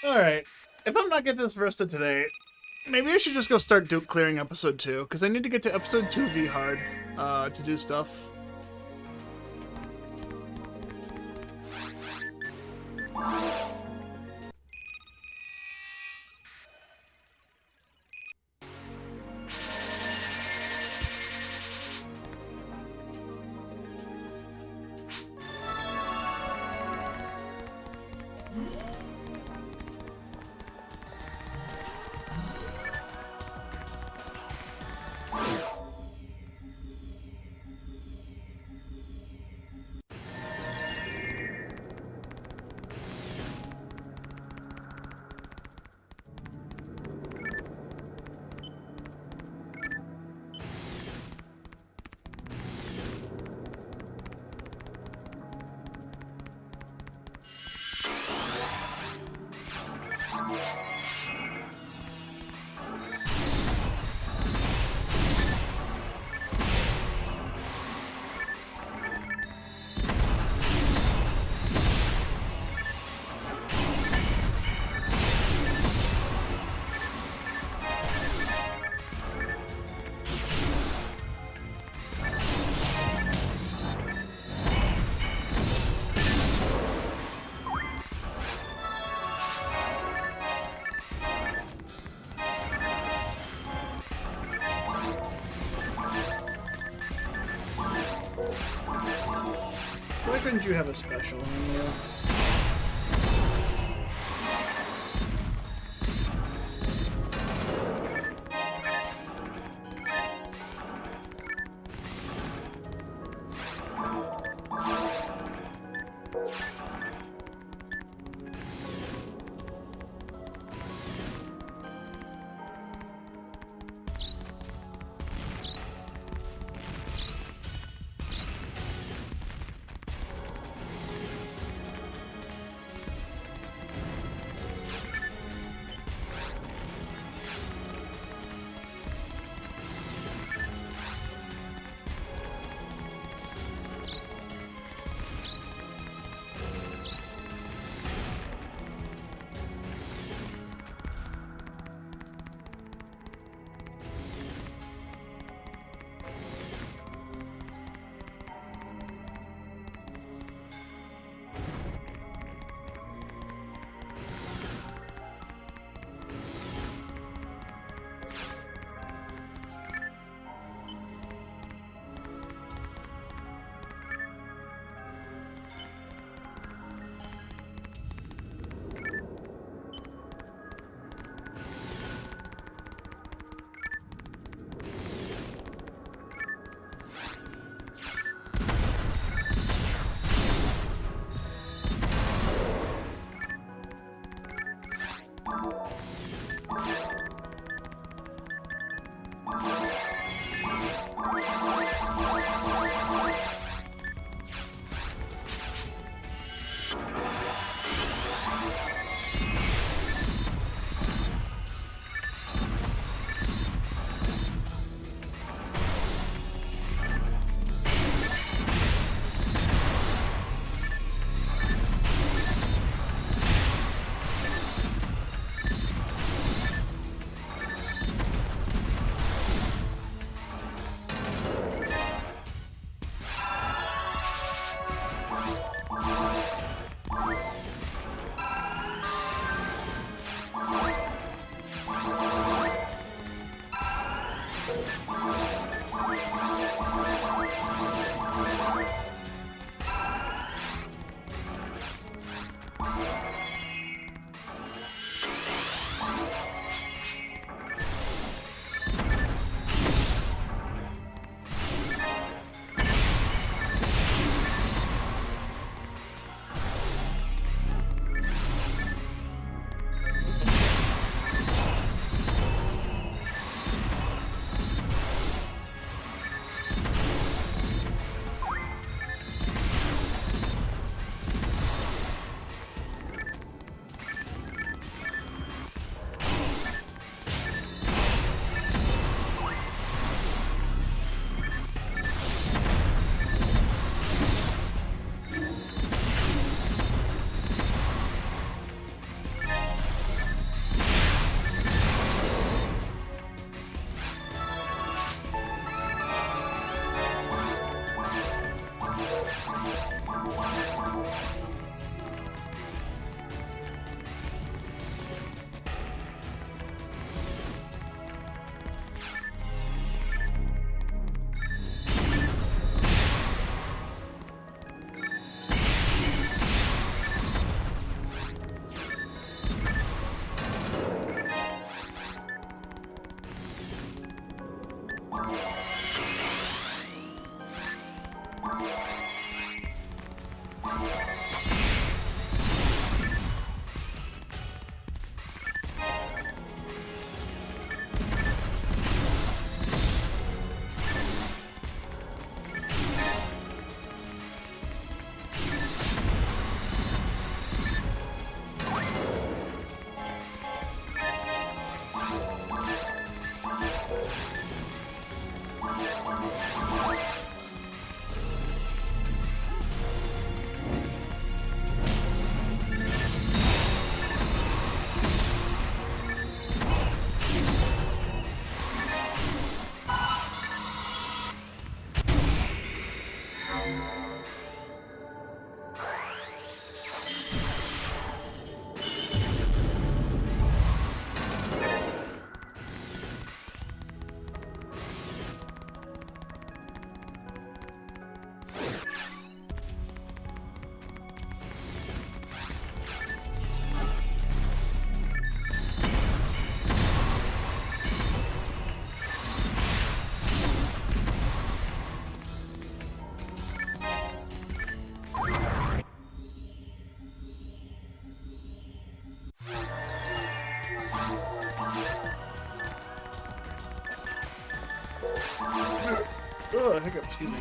Alright, if I'm not getting this Versta today, maybe I should just go start clearing episode 2, because I need to get to episode 2 V hard to do stuff. Why couldn't you have a special in there? Oh, hiccup, excuse me.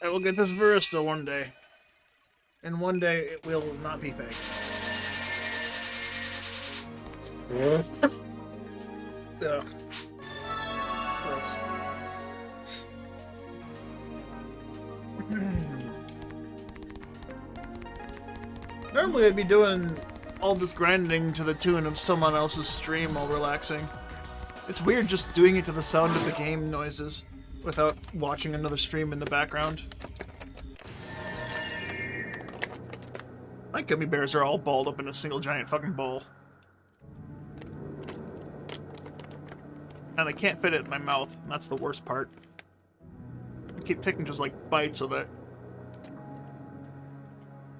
I will get this barista one day. And one day it will not be fake. Ugh. Gross. Normally I'd be doing all this grinding to the tune of someone else's stream while relaxing. It's weird just doing it to the sound of the game noises without watching another stream in the background. My gummy bears are all balled up in a single giant fucking ball. And I can't fit it in my mouth, and that's the worst part. I keep taking just like bites of it.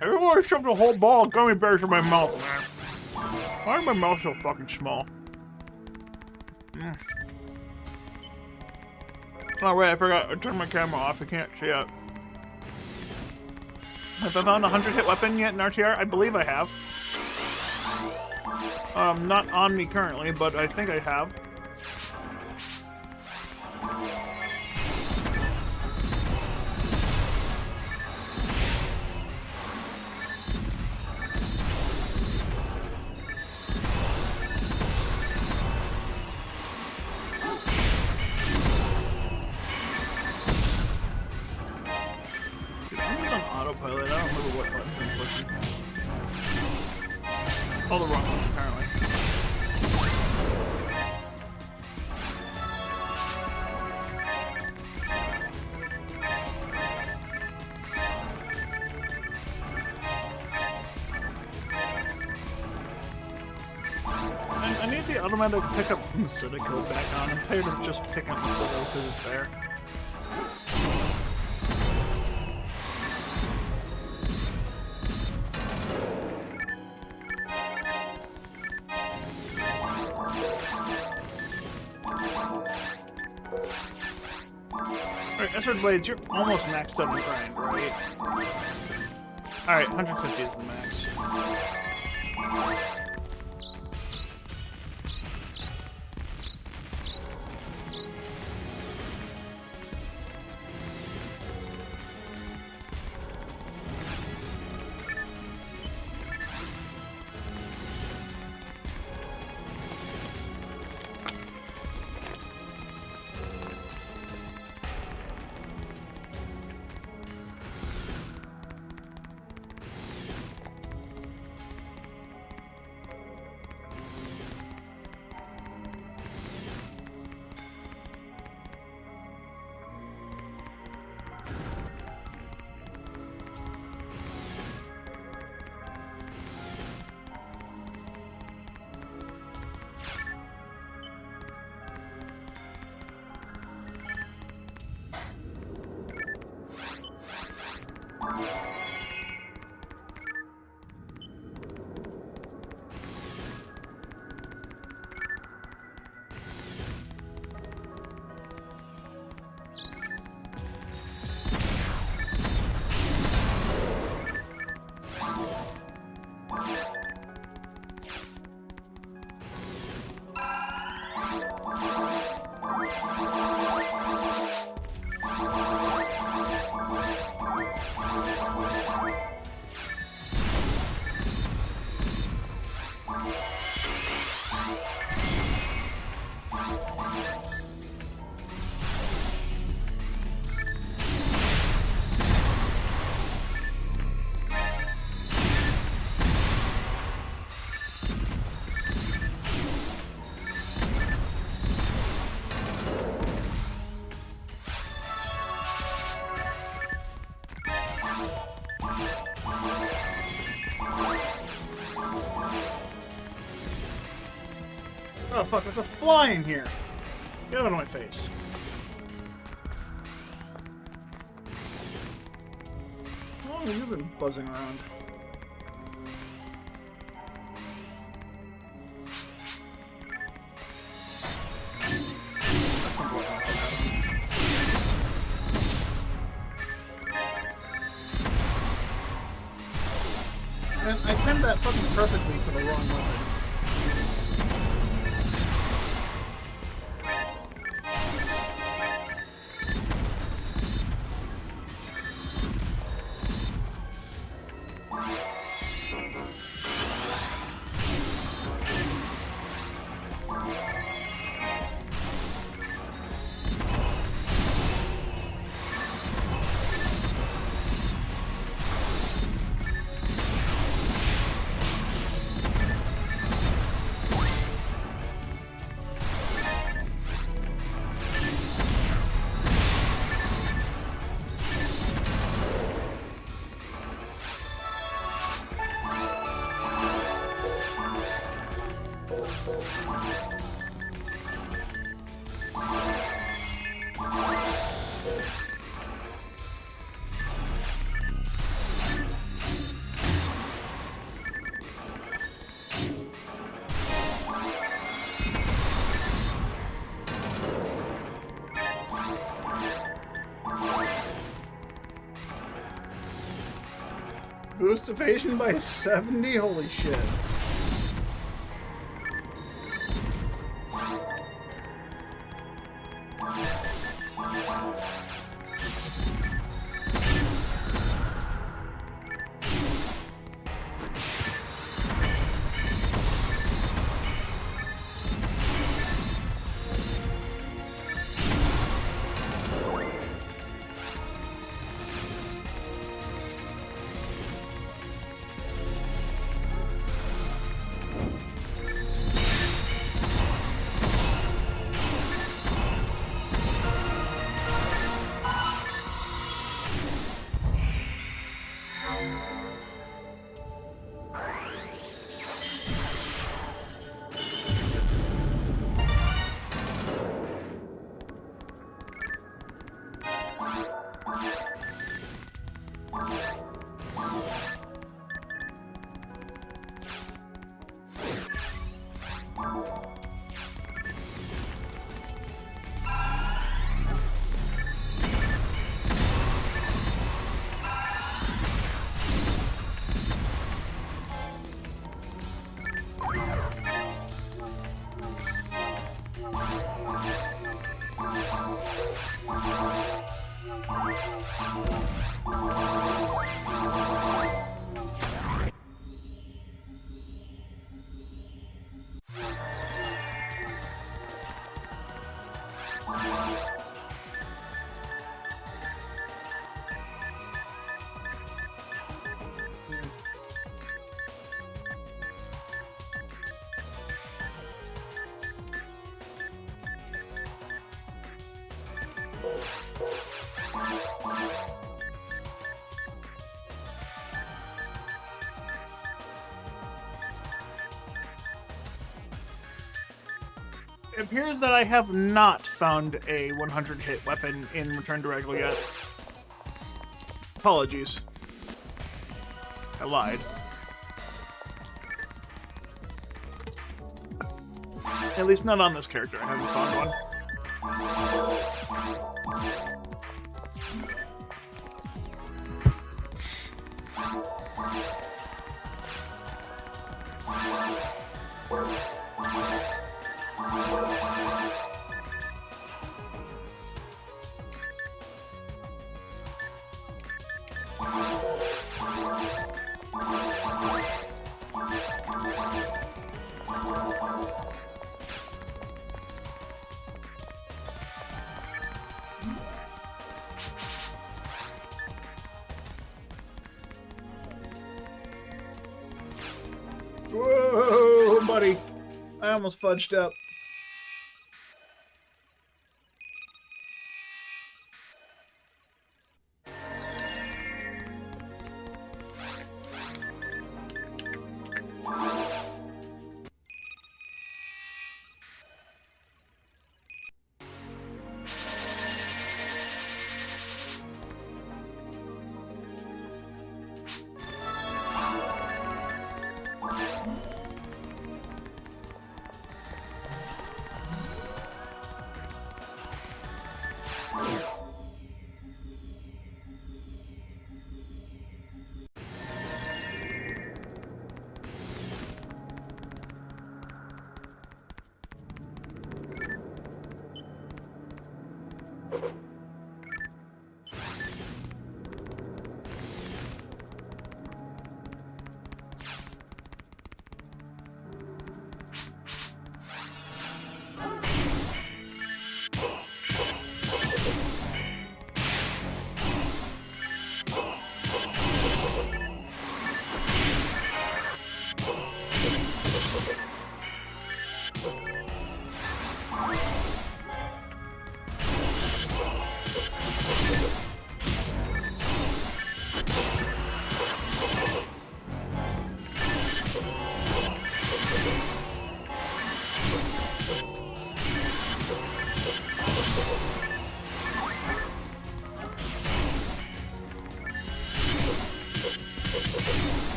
I don't want to shove the whole ball of gummy bears in my mouth, man. Why is my mouth so fucking small? Oh wait, I forgot. I turned my camera off. I can't see it. Have I found a 100-hit weapon yet in RTR? I believe I have. Not on me currently, but I think I have. Autopilot. I don't remember what button I'm pushing. All the wrong ones, apparently. I need the automatic pickup Citico back on. I'm tired of just picking up the Citico because it's there. Alright, Esper Blades, you're almost maxed out on grind, right? Alright, 150 is the max. Oh fuck, there's a fly in here! Get out of my face. How long have you been buzzing around? Man, I timed that fucking perfectly for the wrong weapon. Boost evasion by 70? Holy shit. It appears that I have not found a 100-hit weapon in Return to Ragol yet. Apologies. I lied. At least not on this character. I haven't found one. Whoa, buddy. I almost fudged up.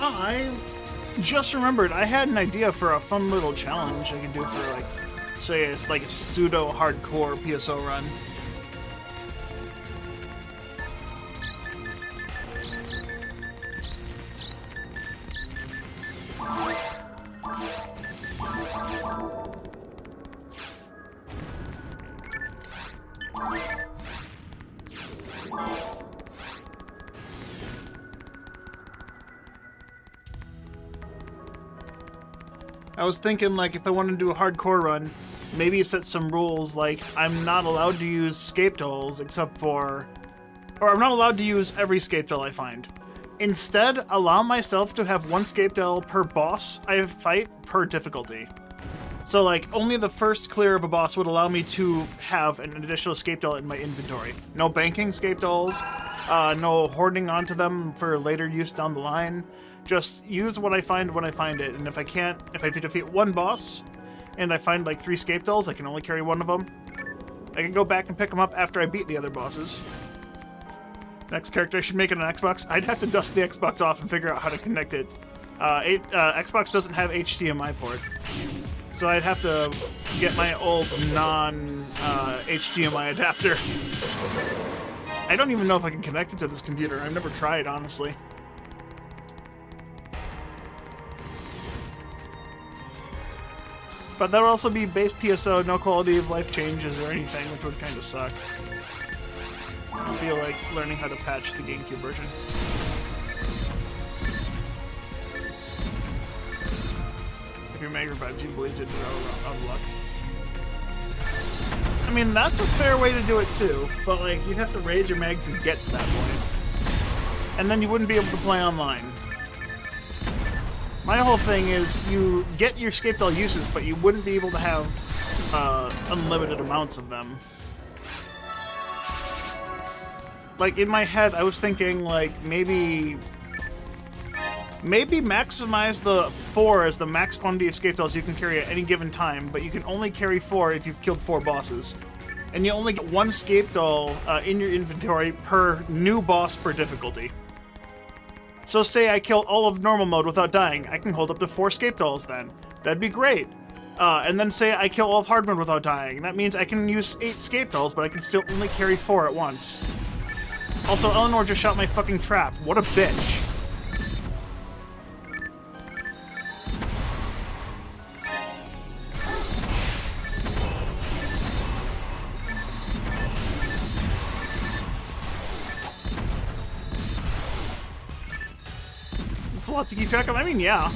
I just remembered I had an idea for a fun little challenge I could do for, like, say it's like a pseudo-hardcore PSO run. I was thinking, like, if I wanted to do a hardcore run, maybe set some rules, like, I'm not allowed to use scape dolls except for... Or I'm not allowed to use every scape doll I find. Instead, allow myself to have one scape doll per boss I fight per difficulty. So, like, only the first clear of a boss would allow me to have an additional scape doll in my inventory. No banking scape dolls, no hoarding onto them for later use down the line. Just use what I find when I find it, and if I defeat one boss, and I find like 3 scape dolls, I can only carry one of them. I can go back and pick them up after I beat the other bosses. Next character I should make it on Xbox. I'd have to dust the Xbox off and figure out how to connect it. Xbox doesn't have HDMI port, so I'd have to get my old non-HDMI adapter. I don't even know if I can connect it to this computer. I've never tried, honestly. But that would also be base PSO, no quality of life changes or anything, which would kind of suck. I don't feel like learning how to patch the Gamecube version. If your mag revives you, believes it out of luck. I mean, that's a fair way to do it too, but like, you'd have to raise your mag to get to that point. And then you wouldn't be able to play online. My whole thing is you get your scape doll uses, but you wouldn't be able to have unlimited amounts of them. Like, in my head, I was thinking, like, maybe maximize the 4 as the max quantity of scape dolls you can carry at any given time, but you can only carry 4 if you've killed 4 bosses. And you only get 1 scape doll in your inventory per new boss per difficulty. So say I kill all of normal mode without dying, I can hold up to 4 scape dolls then. That'd be great. And then say I kill all of hard mode without dying. That means I can use 8 scape dolls, but I can still only carry 4 at once. Also, Eleanor just shot my fucking trap. What a bitch. It's a lot to keep track of. I mean, yeah.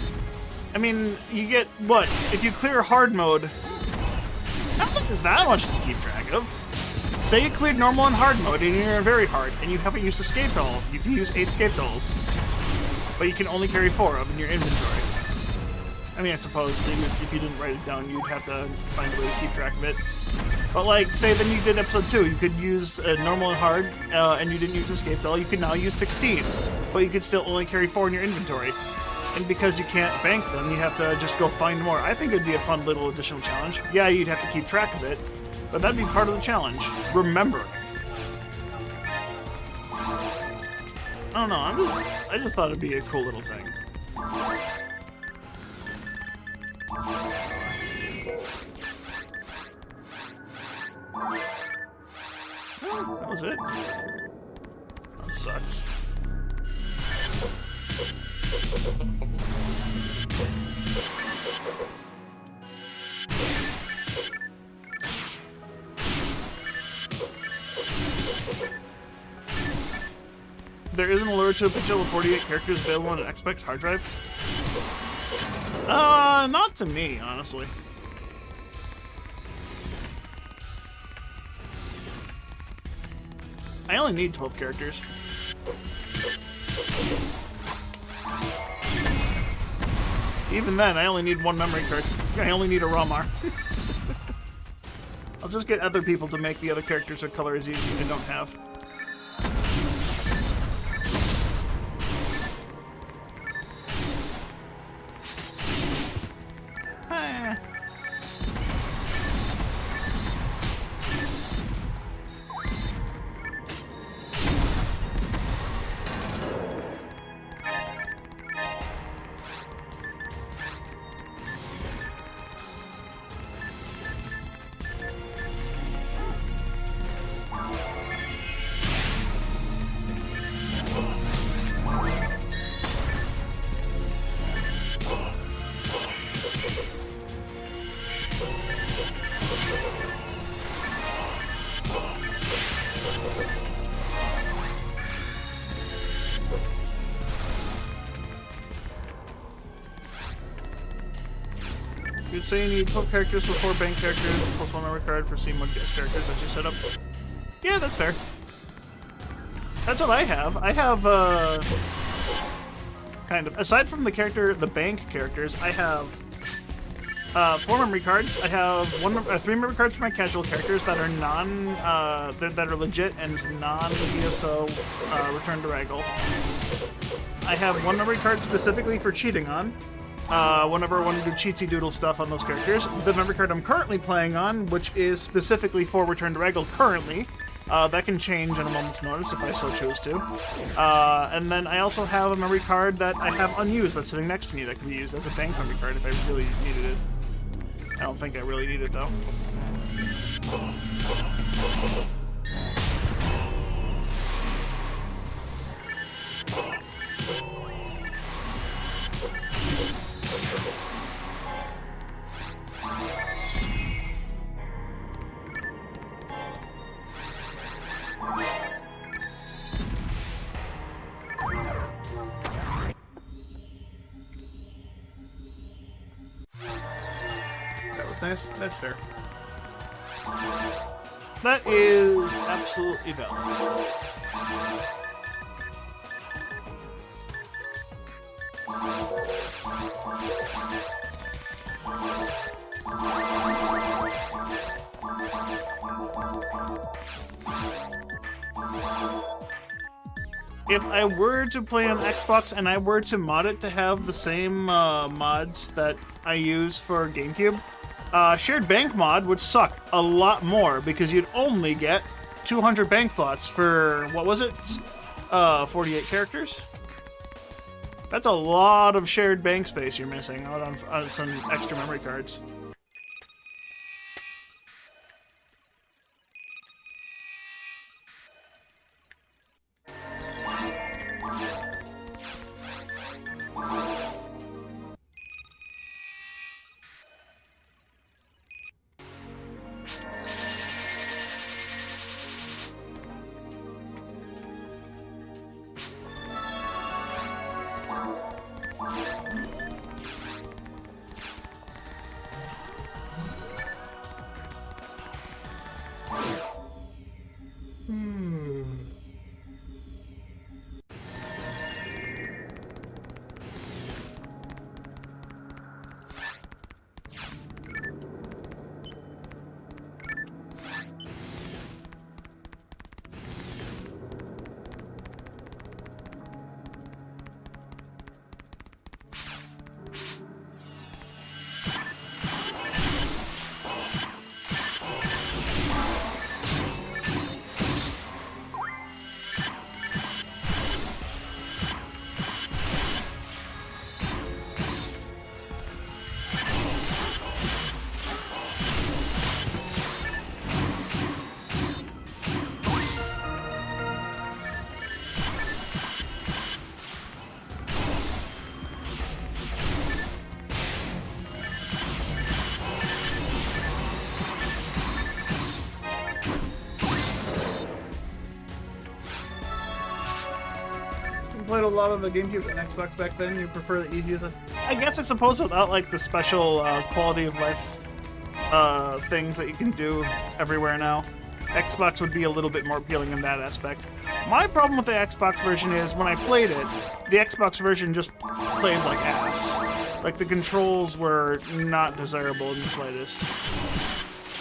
I mean, you get, what? If you clear hard mode, I don't think there's that much to keep track of. Say you cleared normal and hard mode, and you're in very hard, and you haven't used a scape doll. You can use 8 scape dolls, but you can only carry 4 of in your inventory. I mean, I suppose if you didn't write it down, you'd have to find a way to keep track of it. But like, say then you did episode 2, you could use normal and hard, and you didn't use a scape doll, you could now use 16, but you could still only carry 4 in your inventory. And because you can't bank them, you have to just go find more. I think it'd be a fun little additional challenge. Yeah, you'd have to keep track of it, but that'd be part of the challenge. Remember. I don't know, I just thought it'd be a cool little thing. Oh, that was it. That sucks. there is an allure to a potential of 48 characters available on an Xbox hard drive? Not to me, honestly. I only need 12 characters. Even then, I only need one memory card. I only need a ROMR. I'll just get other people to make the other characters or colors I don't have. You'd say you need 12 characters before bank characters, plus one memory card for C-mode guest characters that you set up. Yeah, that's fair. That's what I have. I have, kind of, aside from the bank characters, I have 4 memory cards. I have 3 memory cards for my casual characters that are that are legit and non-PSO return to Ragol. I have 1 memory card specifically for cheating on. Whenever I want to do cheatsy doodle stuff on those characters. The memory card I'm currently playing on, which is specifically for Return to Ragol currently, that can change in a moment's notice if I so choose to. And then I also have a memory card that I have unused that's sitting next to me that can be used as a bank memory card if I really needed it. I don't think I really need it though. Nice. That's fair. That is absolutely valid. If I were to play on Xbox and I were to mod it to have the same mods that I use for Gamecube, shared bank mod would suck a lot more because you'd only get 200 bank slots for, what was it? 48 characters? That's a lot of shared bank space you're missing out on some extra memory cards. You played a lot of the GameCube and Xbox back then. You prefer the ease use? I guess I suppose without like the special quality of life things that you can do everywhere now, Xbox would be a little bit more appealing in that aspect. My problem with the Xbox version is when I played it, the Xbox version just played like ass. Like the controls were not desirable in the slightest.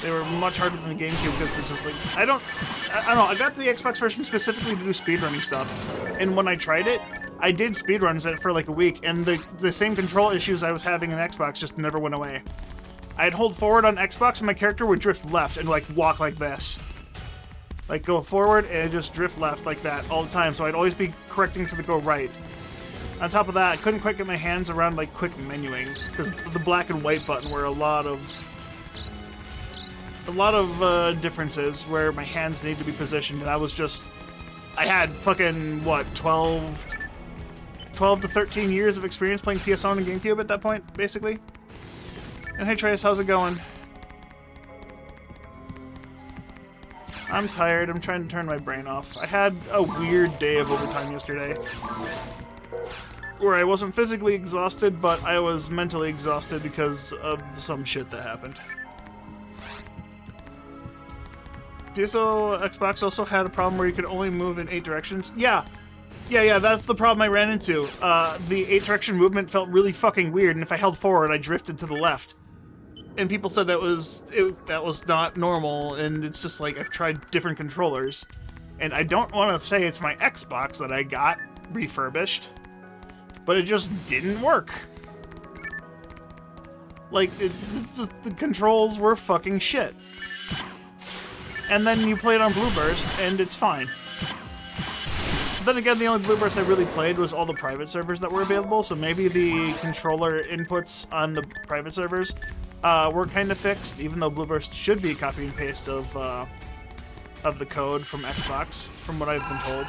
They were much harder than the GameCube because it's just like I don't know. I got the Xbox version specifically to do speedrunning stuff, and when I tried it, I did speedruns it for like a week, and the same control issues I was having in Xbox just never went away. I'd hold forward on Xbox, and my character would drift left and like walk like this, like go forward and just drift left like that all the time. So I'd always be correcting to the go right. On top of that, I couldn't quite get my hands around like quick menuing because the black and white button were a lot of differences where my hands need to be positioned, and I had fucking, what, 12 to 13 years of experience playing PSO and GameCube at that point, basically. And hey Trace, how's it going? I'm tired, I'm trying to turn my brain off. I had a weird day of overtime yesterday, where I wasn't physically exhausted, but I was mentally exhausted because of some shit that happened. PSO Xbox also had a problem where you could only move in 8 directions. Yeah, that's the problem I ran into. The 8-direction movement felt really fucking weird, and if I held forward, I drifted to the left. And people said that was not normal, and it's just like, I've tried different controllers. And I don't want to say it's my Xbox that I got refurbished, but it just didn't work. Like, it's just, the controls were fucking shit. And then you play it on Blue Burst, and it's fine. Then again, the only Blue Burst I really played was all the private servers that were available, so maybe the controller inputs on the private servers were kind of fixed, even though Blue Burst should be a copy and paste of the code from Xbox, from what I've been told.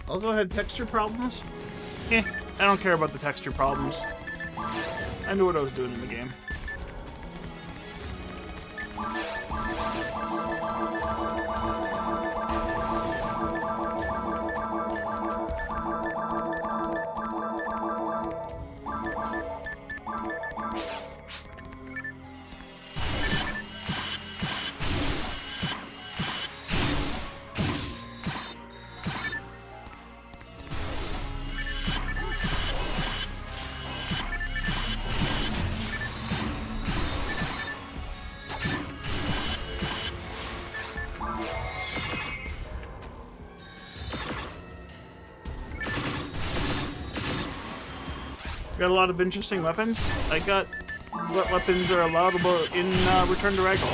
Also had texture problems. I don't care about the texture problems. I knew what I was doing in the game. Got a lot of interesting weapons. I got what weapons are allowable in Return to Ragol.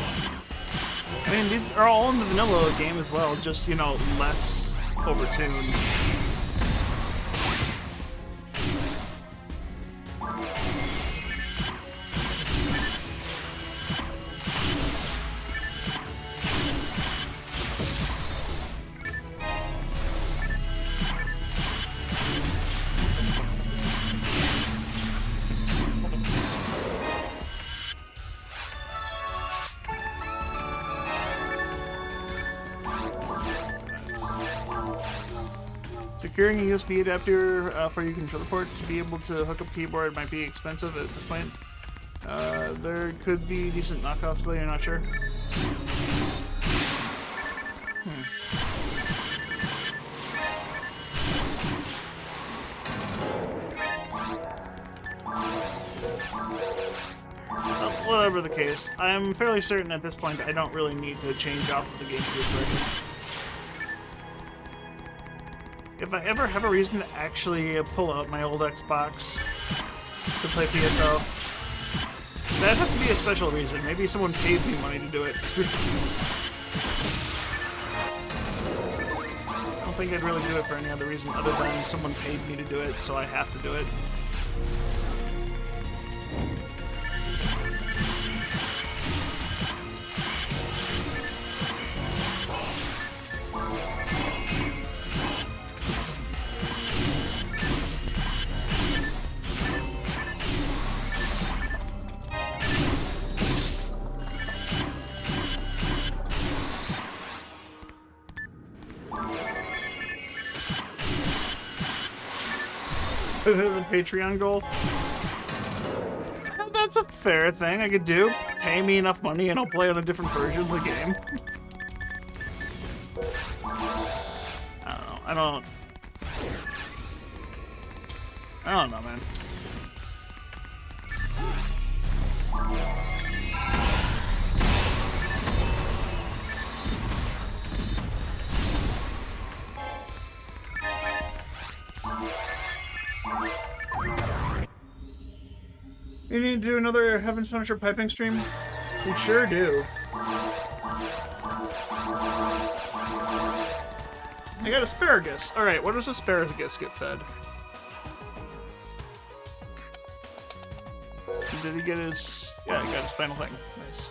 I mean, these are all in the vanilla game as well, just, you know, less overtuned. Securing a USB adapter for your controller port to be able to hook up a keyboard might be expensive at this point. There could be decent knockoffs though, you're not sure. Well, whatever the case, I'm fairly certain at this point I don't really need to change off of the Gamecube version. If I ever have a reason to actually pull out my old Xbox to play PSO, that'd have to be a special reason. Maybe someone pays me money to do it. I don't think I'd really do it for any other reason other than someone paid me to do it, so I have to do it. the Patreon goal. That's a fair thing I could do. Pay me enough money and I'll play on a different version of the game. I don't know, man. You need to do another Heaven's Punisher piping stream? We sure do. I got asparagus. Alright, what does asparagus get fed? Did he get his... Yeah, he got his final thing. Nice.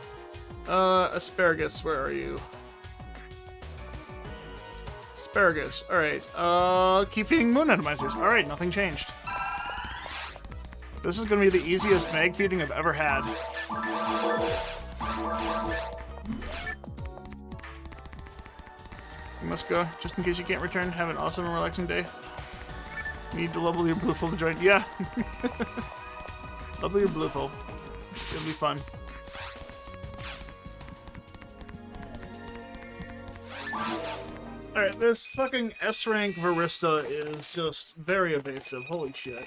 Asparagus, where are you? Asparagus. Alright, keep feeding moon atomizers. Alright, nothing changed. This is gonna be the easiest mag feeding I've ever had. You must go, just in case you can't return. Have an awesome and relaxing day. Need to level your bluefill to join. Yeah. Level your bluefill. It'll be fun. Alright, this fucking S-rank Varista is just very evasive. Holy shit.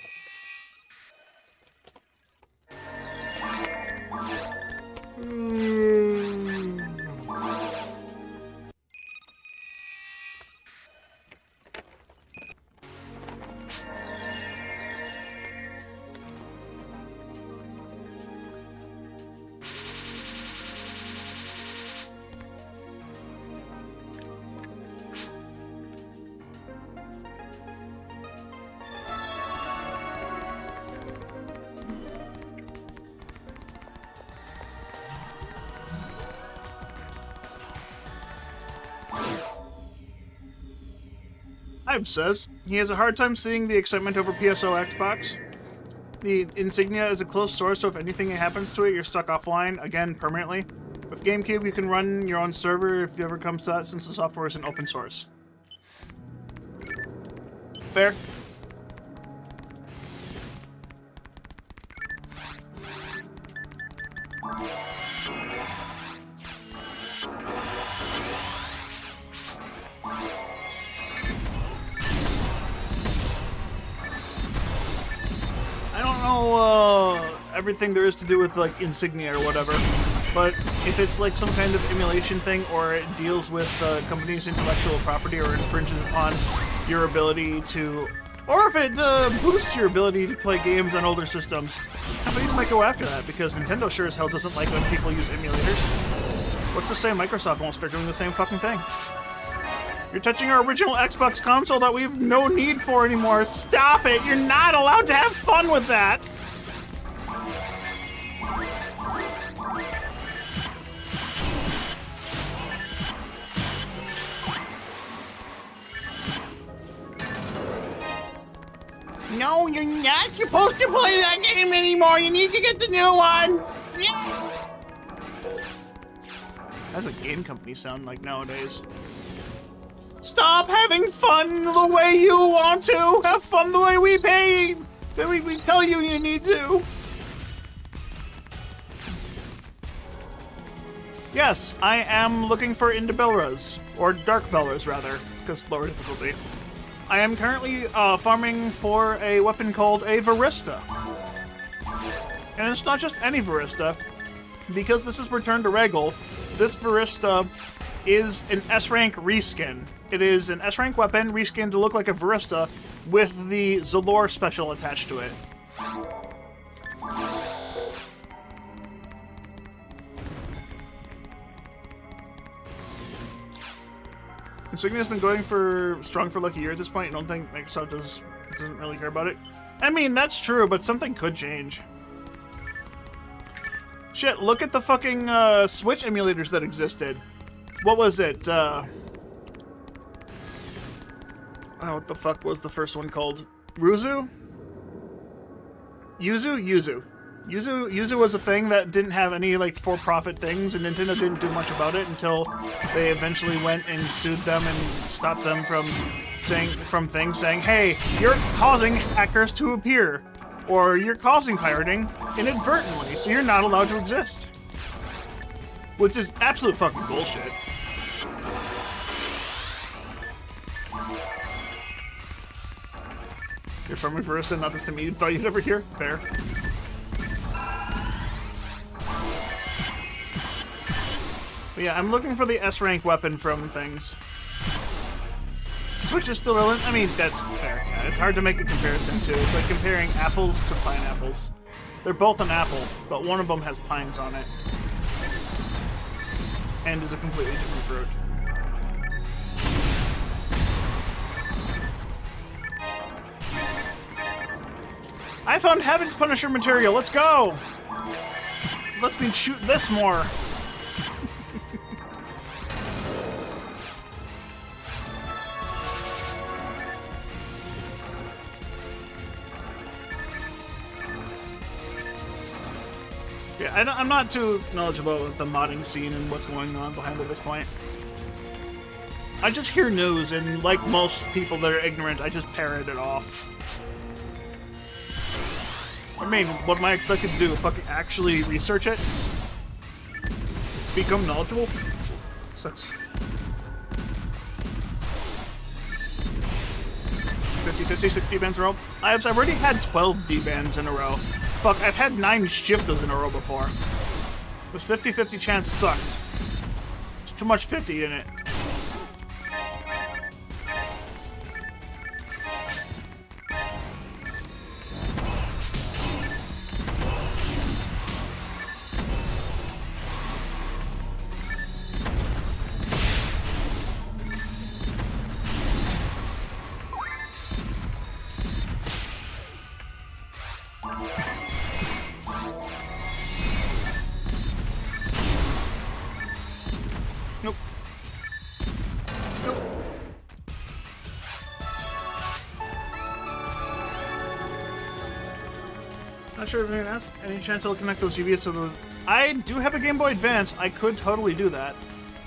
Ives says he has a hard time seeing the excitement over PSO Xbox. The insignia is a closed source, so if anything happens to it, you're stuck offline, again, permanently. With Gamecube, you can run your own server if it ever comes to that, since the software is an open source. Fair. Everything there is to do with like insignia or whatever, but if it's like some kind of emulation thing or it deals with company's intellectual property or infringes upon your ability to, or if it boosts your ability to play games on older systems, companies might go after that because Nintendo sure as hell doesn't like when people use emulators. What's to say Microsoft won't start doing the same fucking thing? You're touching our original Xbox console that we have no need for anymore. Stop it! You're not allowed to have fun with that! No, you're not supposed to play that game anymore. You need to get the new ones. Yeah. That's what game companies sound like nowadays. Stop having fun the way you want to. Have fun the way we pay. That we tell you you need to. Yes, I am looking for Indie Belras, or Dark Belras rather, because lower difficulty. I am currently farming for a weapon called a Varista. And it's not just any Varista, because this is Return to Ragol. This Varista is an S-rank reskin. It is an S-rank weapon reskinned to look like a Varista with the Zalor special attached to it. Insignia's been going strong for like a year at this point. You don't think Microsoft doesn't really care about it? I mean, that's true, but something could change. Shit, look at the fucking Switch emulators that existed. What was it? Oh, what the fuck was the first one called? Ruzu? Yuzu? Yuzu was a thing that didn't have any like for-profit things, and Nintendo didn't do much about it until they eventually went and sued them and stopped them from from things saying, hey, you're causing hackers to appear, or you're causing pirating inadvertently, so you're not allowed to exist. Which is absolute fucking bullshit. You're from a barista, not this to me. You thought you'd ever hear? Fair. But yeah, I'm looking for the S-rank weapon from things. Switch is still relevant. I mean, that's fair. Yeah, it's hard to make a comparison too. It's like comparing apples to pineapples. They're both an apple, but one of them has pines on it. And is a completely different fruit. I found Heaven's Punisher material. Let's go! Let's me shoot this more. Yeah, I'm not too knowledgeable with the modding scene and what's going on behind it at this point. I just hear news, and like most people that are ignorant, I just parrot it off. I mean, what am I expected to do? Fucking actually research it? Become knowledgeable? Sucks. 50, 60 bans in a row. I've already had 12 D-bans in a row. Fuck, I've had 9 shiftas in a row before. This 50-50 chance sucks. There's too much 50 in it. Nope. Nope. Not sure if anyone asked. Any chance I'll connect those GBs to those? I do have a Game Boy Advance. I could totally do that.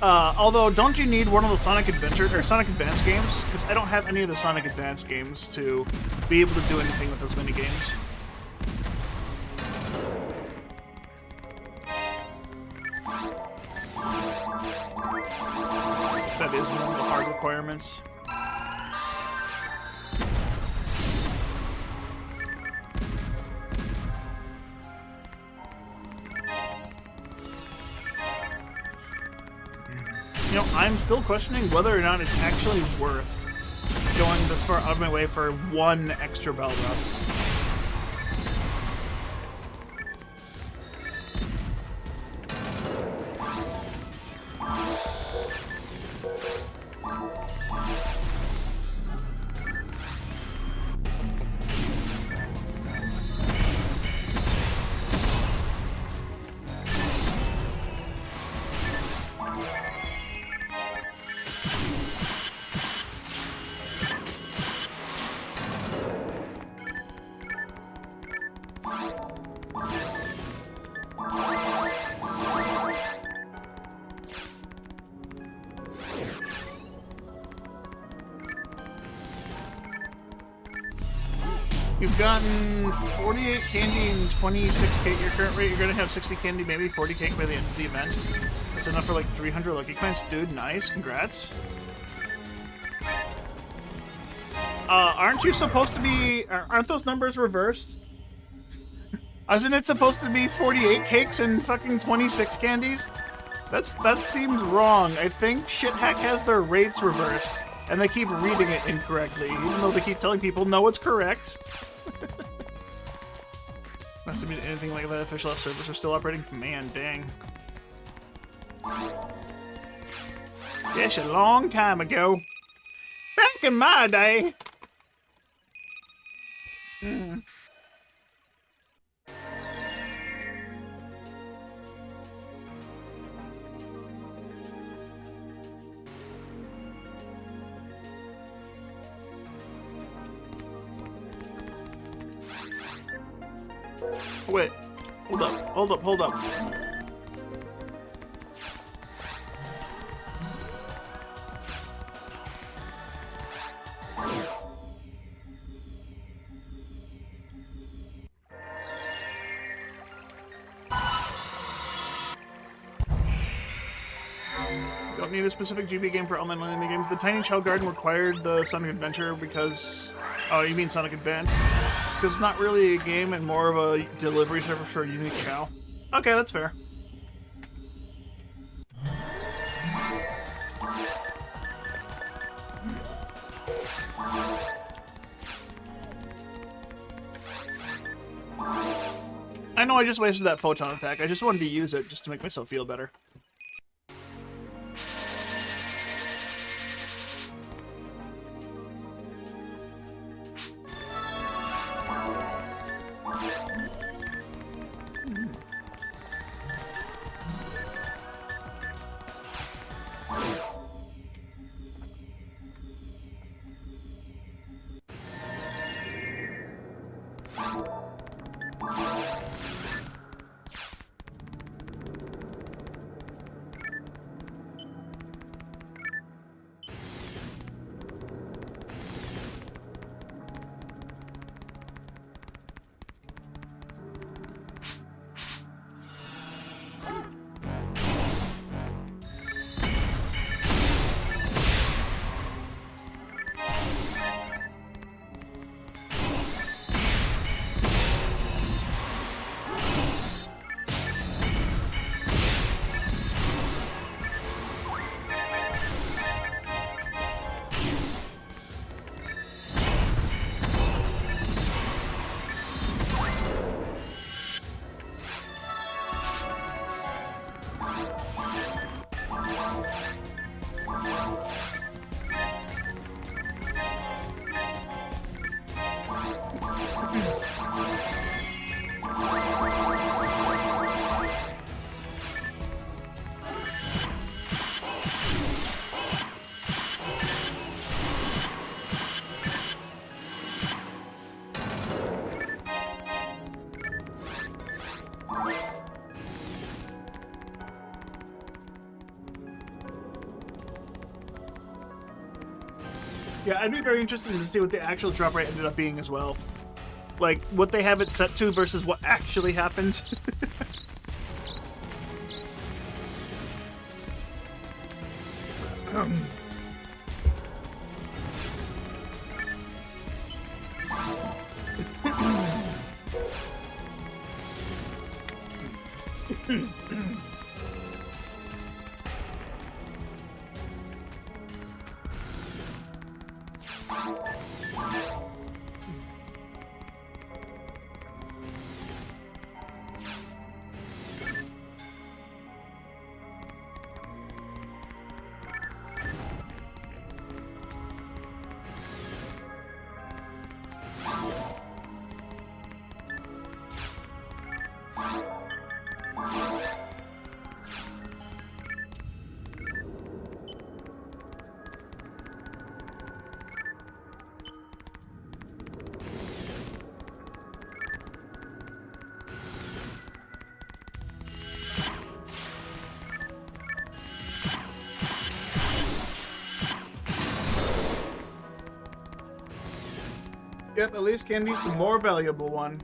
Although, don't you need one of the Sonic Adventure or Sonic Advance games? Because I don't have any of the Sonic Advance games to be able to do anything with those mini games. That is one of the hard requirements. You know, I'm still questioning whether or not it's actually worth going this far out of my way for one extra bell rep. You've gotten 48 candy and 26k at your current rate. You're gonna have 60 candy, maybe 40k by the end of the event. That's enough for like 300 lucky coins. Dude, nice. Congrats. Aren't you supposed to be... Aren't those numbers reversed? Isn't it supposed to be 48 cakes and fucking 26 candies? That seems wrong. I think Shithack has their rates reversed, and they keep reading it incorrectly, even though they keep telling people, no, it's correct. Must have been anything like that. Official service are still operating. Man, dang. Yes, a long time ago. Back in my day. Wait, hold up. Don't need a specific GB game for online mini games. The Tiny Chow Garden required the Sonic Adventure because... Oh, you mean Sonic Advance? Because it's not really a game and more of a delivery service for a unique Chow. Okay, that's fair. I know I just wasted that photon attack. I just wanted to use it just to make myself feel better. Yeah, I'd be very interested to see what the actual drop rate ended up being as well. Like, what they have it set to versus what actually happens. Yep, at least Candy's the more valuable one.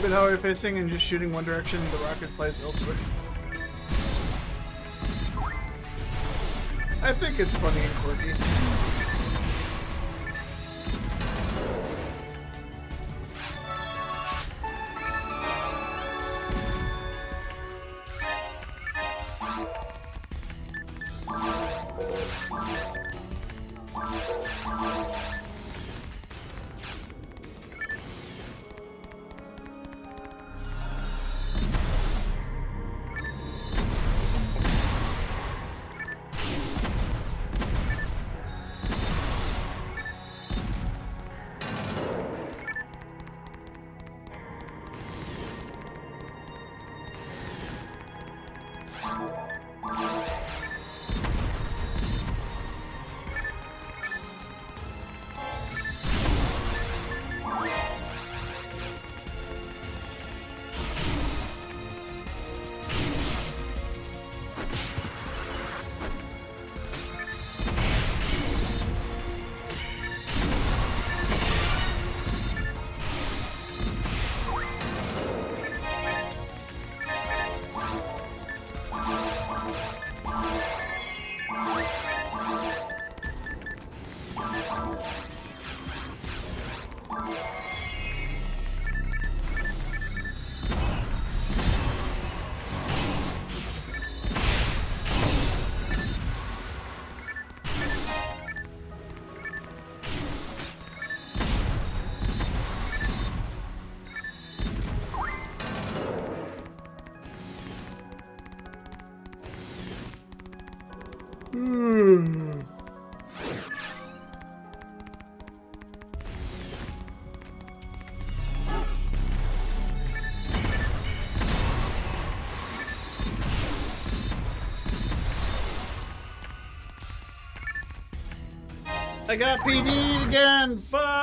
stupid how we're facing and just shooting one direction, the rocket flies elsewhere. I think it's funny and quirky. I got PD'd again! Fuck!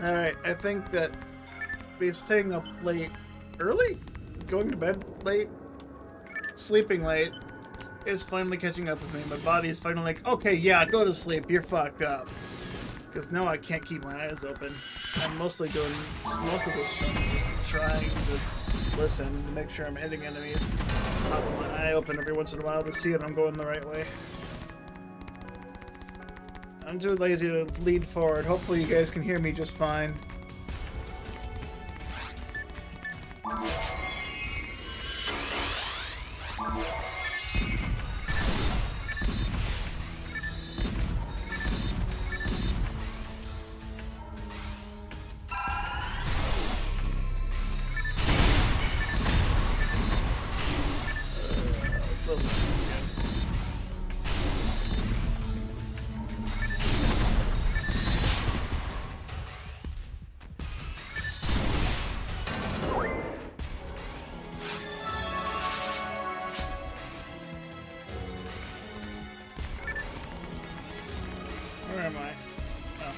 Alright, I think that be staying up late, early? Going to bed late? Sleeping late is finally catching up with me. My body is finally like, okay, yeah, go to sleep, you're fucked up. Because now I can't keep my eyes open. I'm mostly doing most of this stuff, just trying to listen to make sure I'm hitting enemies. Popping my eye open every once in a while to see if I'm going the right way. I'm too lazy to lead forward. Hopefully you guys can hear me just fine. Where am I? Oh.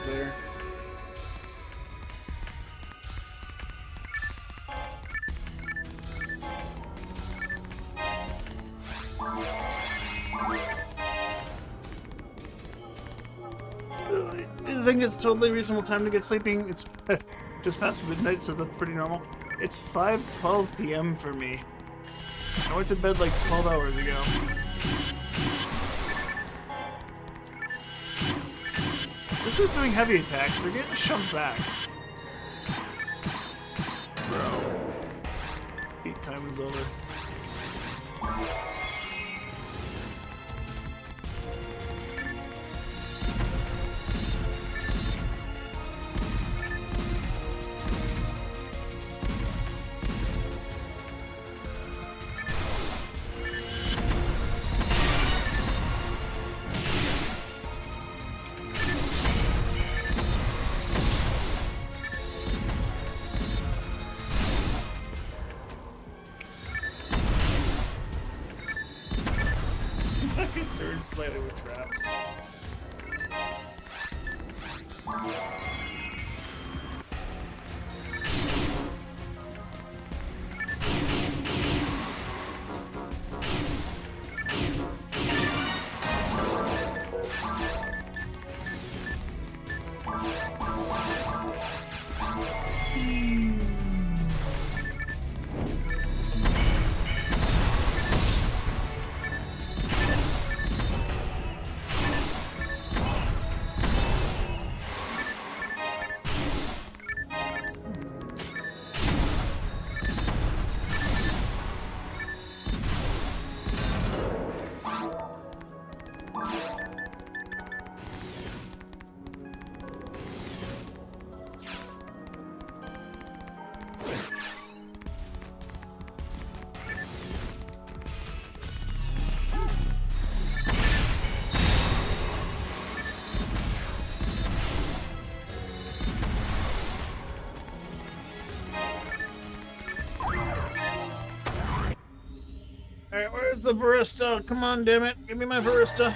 There. I think it's totally reasonable time to get sleeping. It's just past midnight, so that's pretty normal. It's 5:12 p.m. for me. I went to bed like 12 hours ago. This is doing heavy attacks. We're getting shoved back. Bro. Beat time is over. Turn slightly with traps. Where's the barista? Come on, damn it. Give me my barista.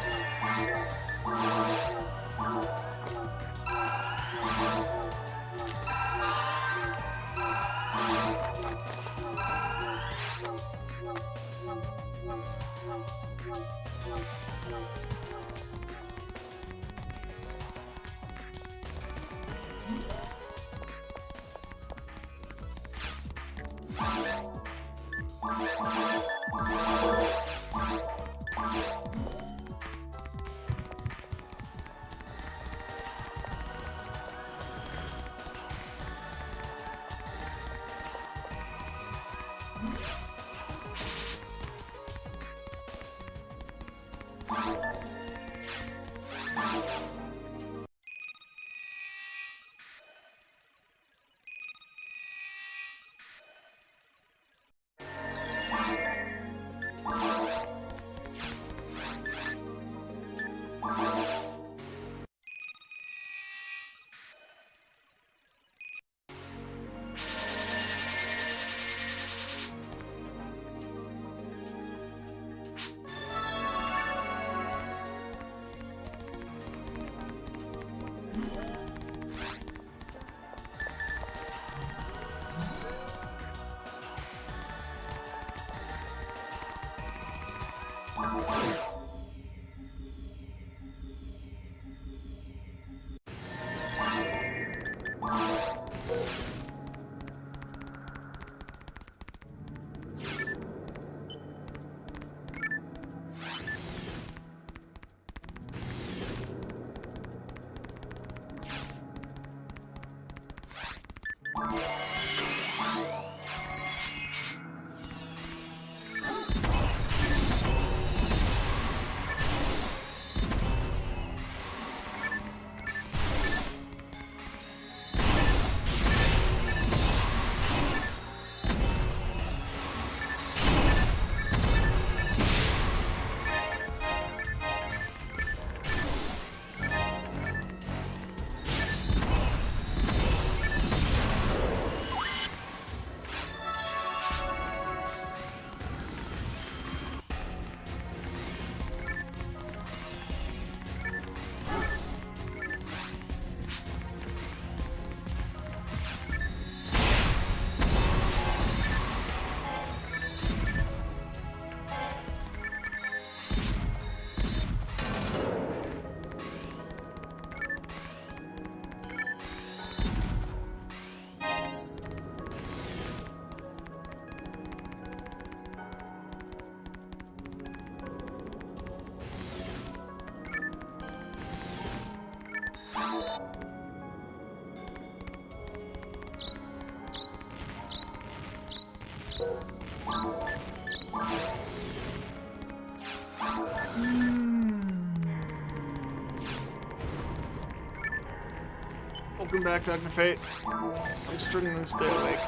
Welcome back, Dr. Fate. I'm struggling to stay awake.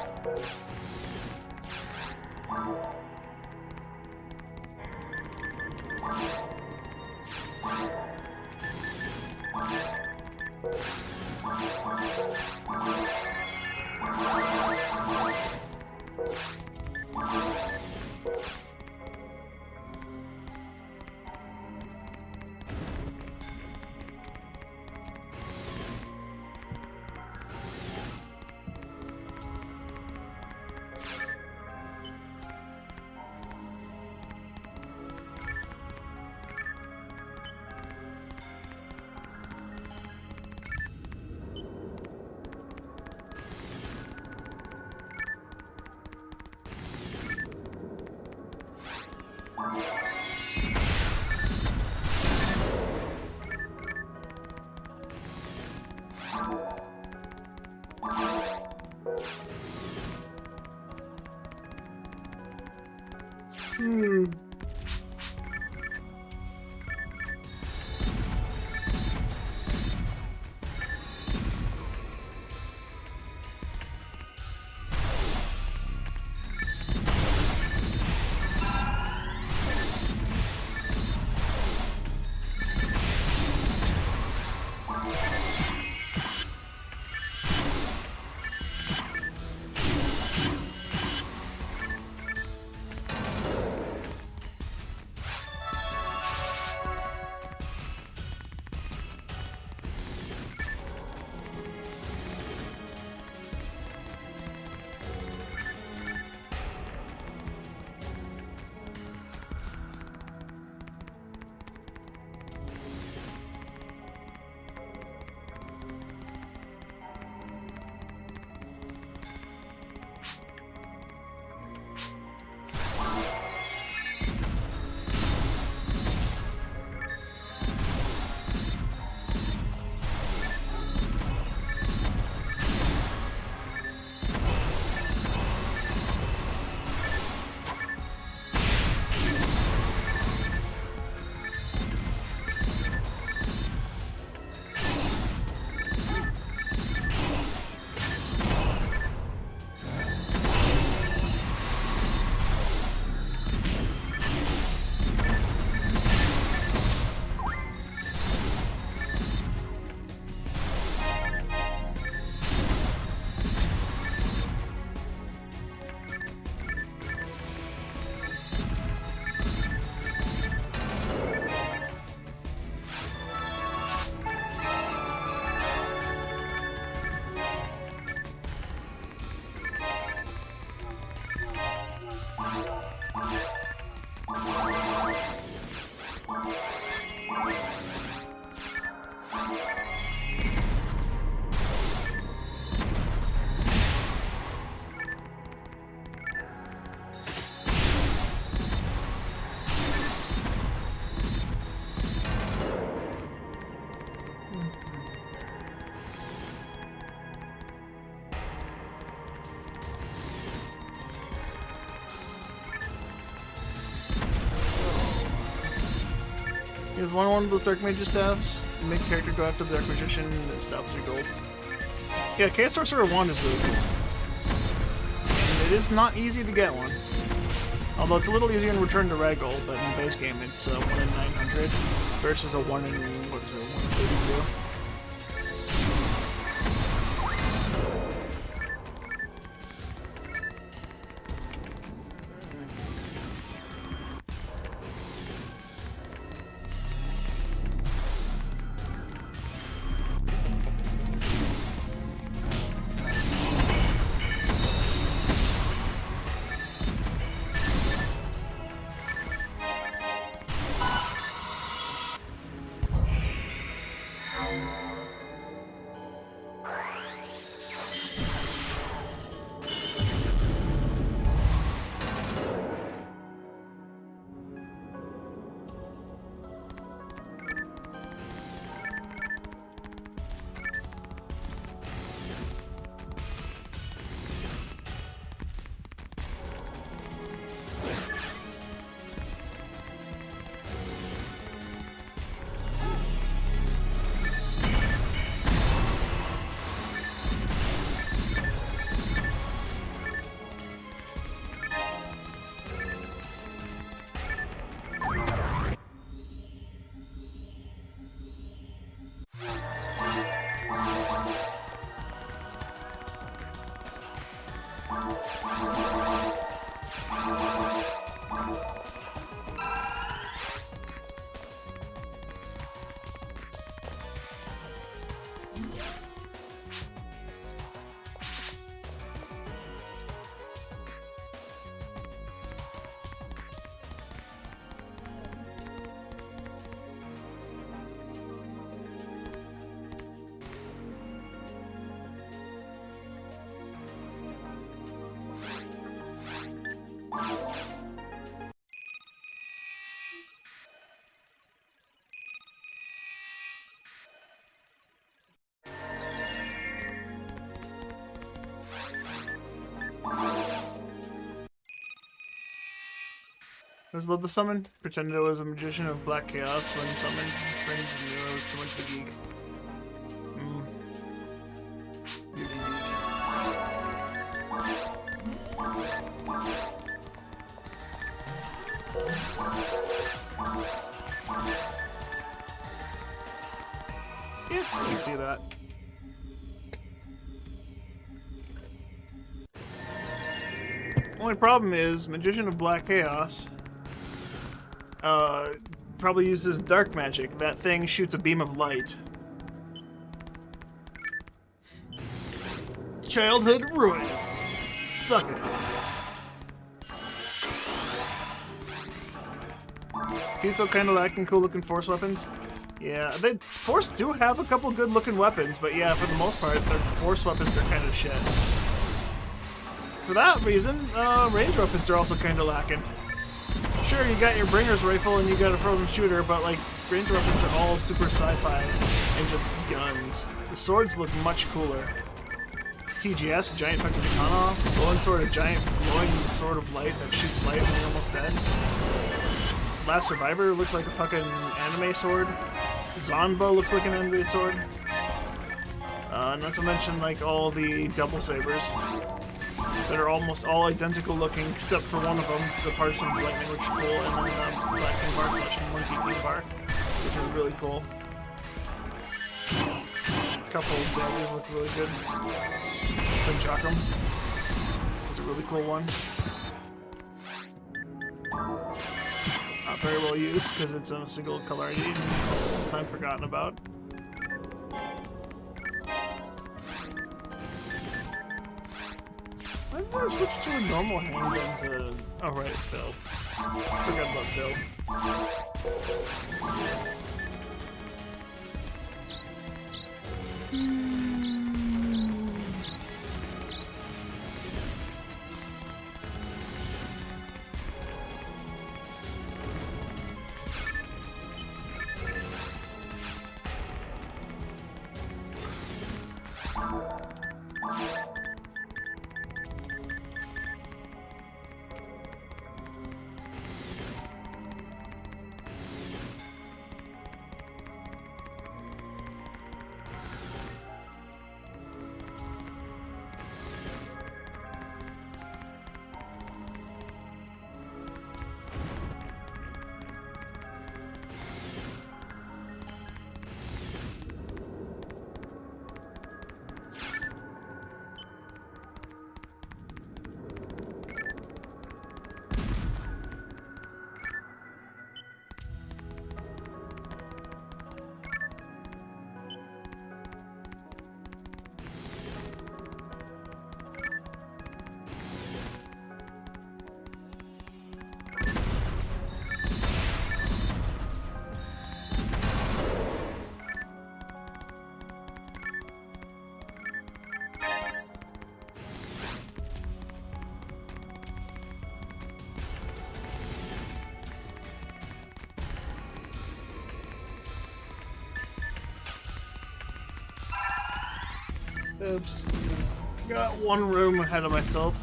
is one of those Dark Mage staffs. Make character go after the Dark Magician and establish your gold. Yeah, Chaos Sorcerer 1 is really cool. And it is not easy to get one. Although it's a little easier in Return to Ragol, but in the base game it's 1 in 900 versus a 1 in, what is it, 1 in 32. I just love the summon. Pretended I was a magician of black chaos when summoned. Friends knew I was too much of a geek. Geek. Yeah, you can see that. Only problem is, Magician of Black Chaos probably uses dark magic. That thing shoots a beam of light. Childhood ruined. Suck it. PSO kinda lacking cool looking force weapons. Yeah, they Force do have a couple good looking weapons, but yeah, for the most part, their force weapons are kinda shit. For that reason, range weapons are also kinda lacking. Sure, you got your Bringer's rifle and you got a frozen shooter, but like, range weapons are all super sci-fi and just guns. The swords look much cooler. TGS, giant fucking katana, glowing sword, a giant glowing sword of light that shoots light when you're almost dead. Last Survivor looks like a fucking anime sword. Zanba looks like an anime sword. Not to mention like all the double sabers that are almost all identical looking except for one of them, the partisan lightning, which is cool, and then the black king bar / monkey king bar, which is really cool. A couple of daggers look really good. Punchakum is a really cool one. Not very well used because it's in a single color ID, most of the time forgotten about. Why did I switch to a normal handgun to... Oh right, Phil. Forgot about Phil. Oops. Got one room ahead of myself.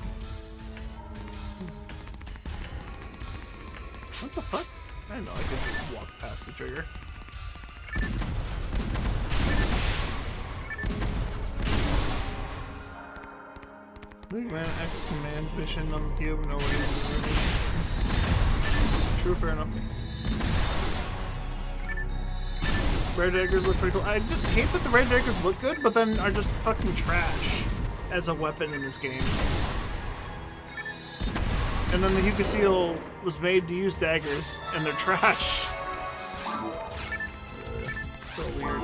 What the fuck? I didn't know I could walk past the trigger. Man, X command vision on the cube, no way. True, fair enough. Red daggers look pretty cool. I just hate that the red daggers look good, but then are just fucking trash as a weapon in this game. And then the Huka Seal was made to use daggers, and they're trash. So weird.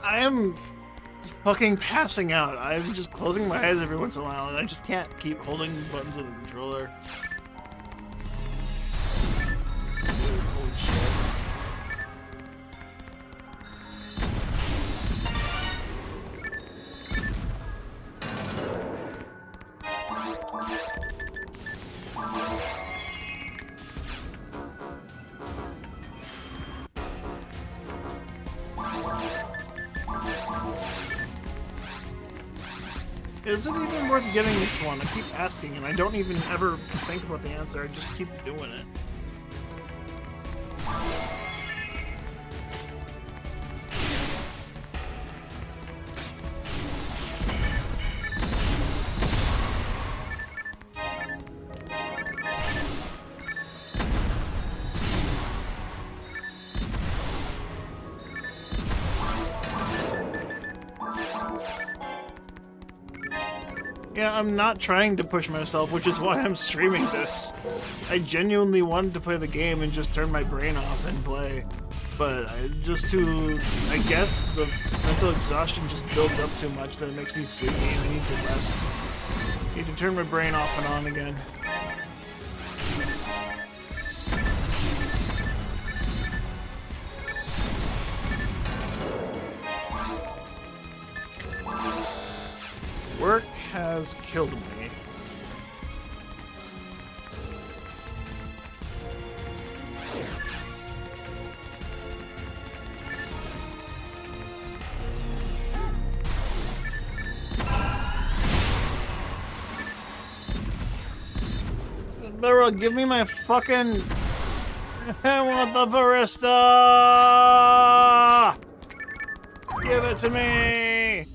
I am fucking passing out. I'm just closing my eyes every once in a while, and I just can't keep holding buttons of the controller. Holy shit. Is it even worth getting this one? I keep asking, and I don't even ever think about the answer. I just keep doing it. Yeah, I'm not trying to push myself, which is why I'm streaming this. I genuinely wanted to play the game and just turn my brain off and play. But I guess the mental exhaustion just builds up too much that it makes me sleepy and I need to rest. I need to turn my brain off and on again. Work has killed me. Barrel, give me my fucking... I want the barista! Give it to me!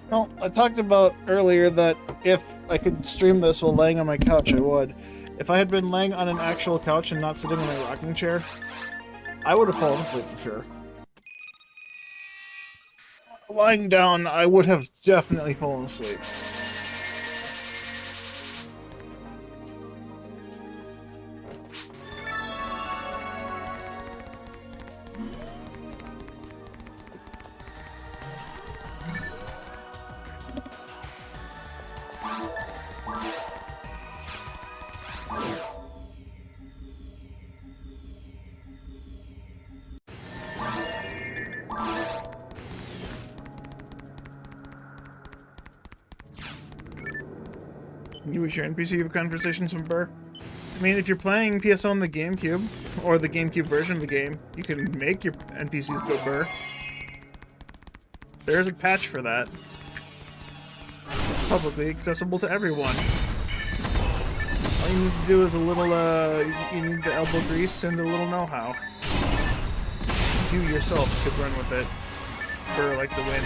Well, I talked about earlier that if I could stream this while laying on my couch, I would. If I had been laying on an actual couch and not sitting in my rocking chair, I would have fallen asleep for sure. Lying down, I would have definitely fallen asleep. You wish your NPC have conversations with Burr? I mean, if you're playing PSO on the GameCube, or the GameCube version of the game, you can make your NPCs go Burr. There's a patch for that. Publicly accessible to everyone. All you need to do is a little, you need the elbow grease and a little know-how. You yourself could run with it. Burr like the wind.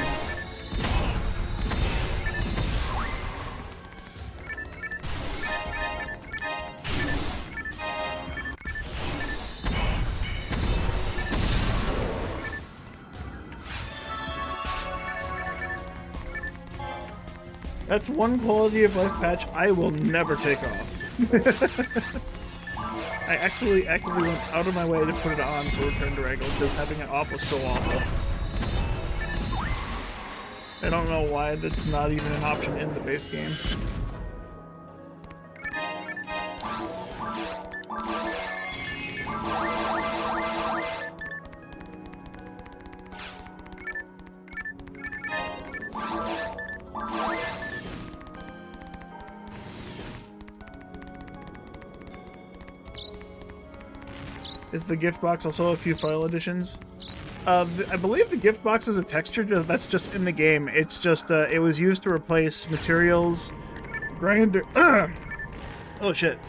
That's one quality of life patch I will never take off. I actually actively went out of my way to put it on for Return to Ragol because having it off was so awful. I don't know why that's not even an option in the base game. Is the gift box also a few file additions? I believe the gift box is a texture that's just in the game. It's just, it was used to replace materials, grinder, oh shit.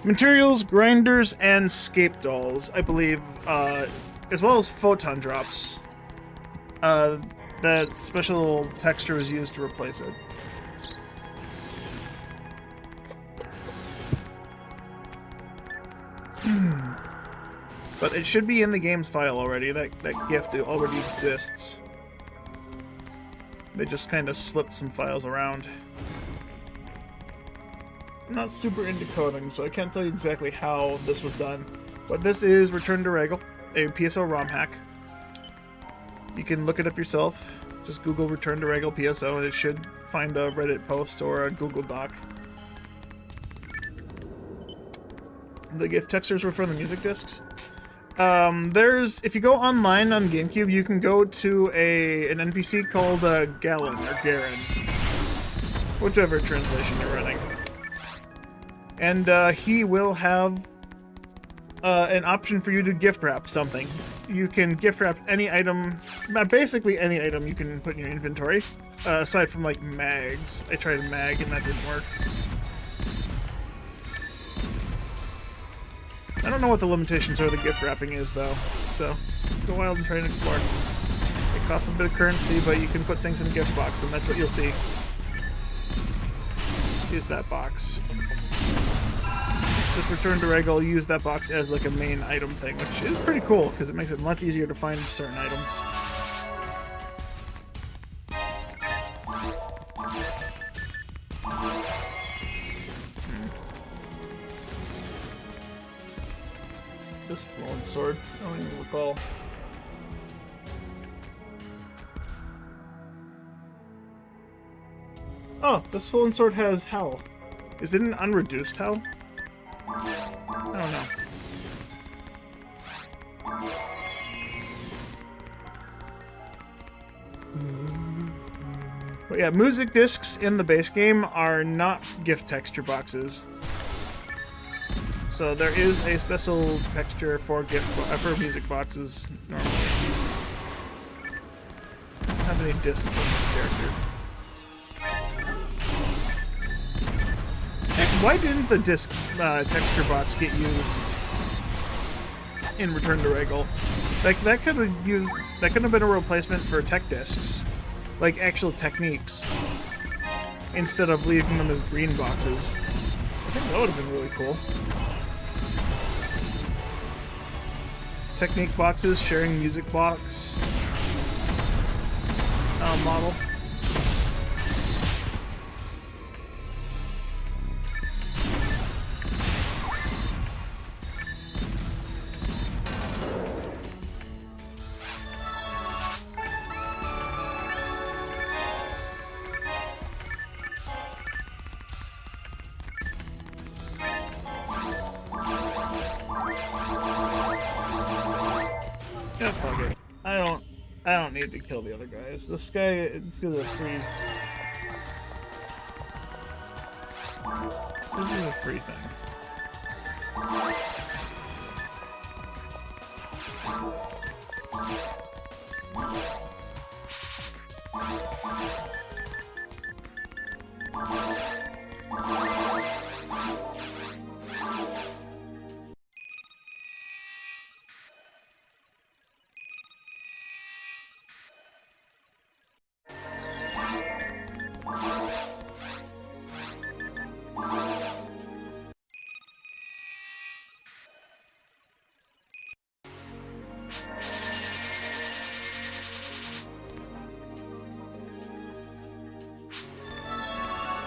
Materials, grinders, and scape dolls, I believe, as well as photon drops. That special texture was used to replace it. But it should be in the game's file already. That gift already exists. They just kind of slipped some files around. I'm not super into coding, so I can't tell you exactly how this was done. But this is Return to Ragol, a PSO Romhack. You can look it up yourself. Just Google Return to Ragol PSO and it should find a Reddit post or a Google Doc. The gift textures were from the music discs. If you go online on GameCube, you can go to an NPC called Galen, or Garen. Whichever translation you're running. And he will have an option for you to gift wrap something. You can gift wrap any item, basically any item you can put in your inventory, aside from like mags. I tried a mag and that didn't work. I don't know what the limitations of the gift wrapping is, though, so go wild and try and explore. It costs a bit of currency, but you can put things in a gift box, and that's what you'll see. Use that box. Just Return to Ragol, use that box as like a main item thing, which is pretty cool, because it makes it much easier to find certain items. This flowing sword? I don't even recall. Oh, this flowing sword has hell. Is it an unreduced hell? I don't know. But yeah, music discs in the base game are not gift texture boxes. So there is a special texture for music boxes normally. I don't have any discs on this character. Heck, why didn't the disc texture box get used in Return to Ragol? Like that could have been a replacement for tech discs. like actual techniques, instead of leaving them as green boxes. I think that would have been really cool. Technique boxes, sharing music box model. Yeah, fuck it. I don't need to kill the other guys. This guy's a free. This is a free thing.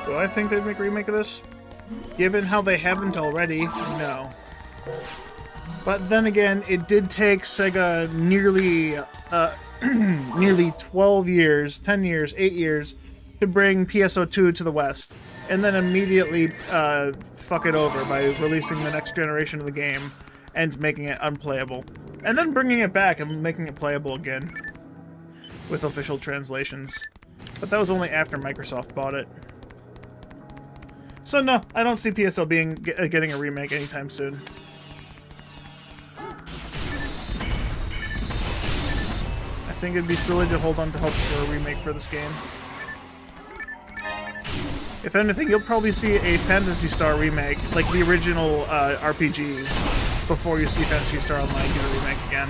Do I think they'd make a remake of this? Given how they haven't already, no. But then again, it did take Sega nearly, nearly 12 years, 10 years, 8 years to bring PSO 2 to the West, and then immediately fuck it over by releasing the next generation of the game and making it unplayable. And then bringing it back and making it playable again with official translations. But that was only after Microsoft bought it. So no, I don't see PSO getting a remake anytime soon. I think it'd be silly to hold on to hopes for a remake for this game. If anything, you'll probably see a Phantasy Star remake, like the original RPGs, before you see Phantasy Star Online get a remake again.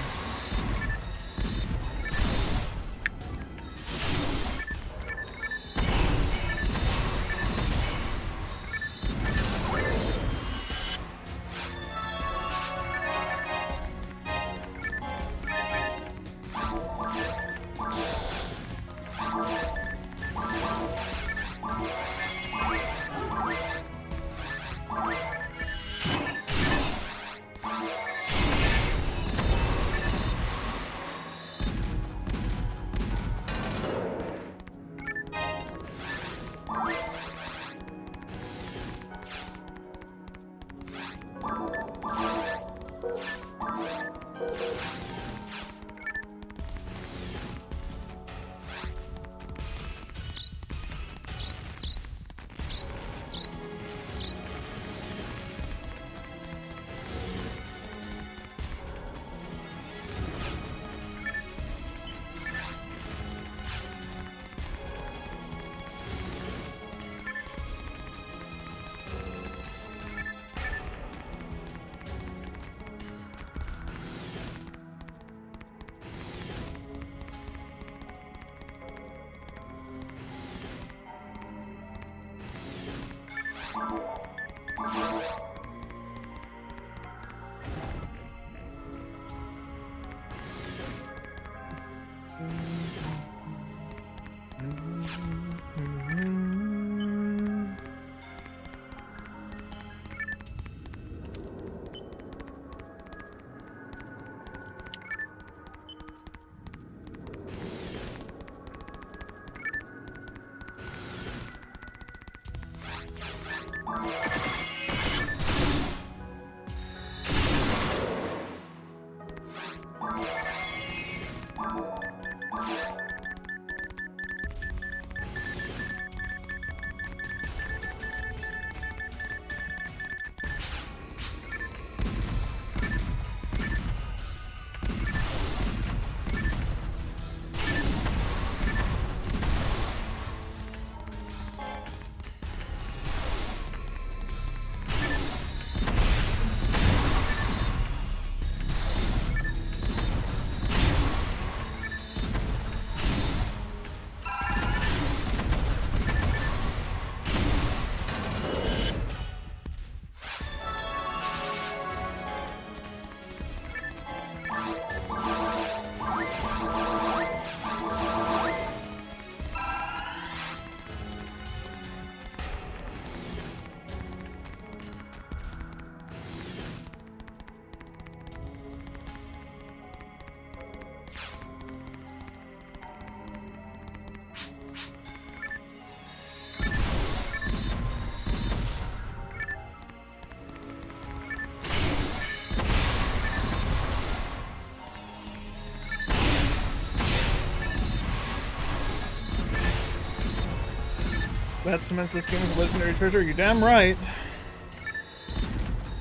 That cements this game as a legendary treasure. You're damn right.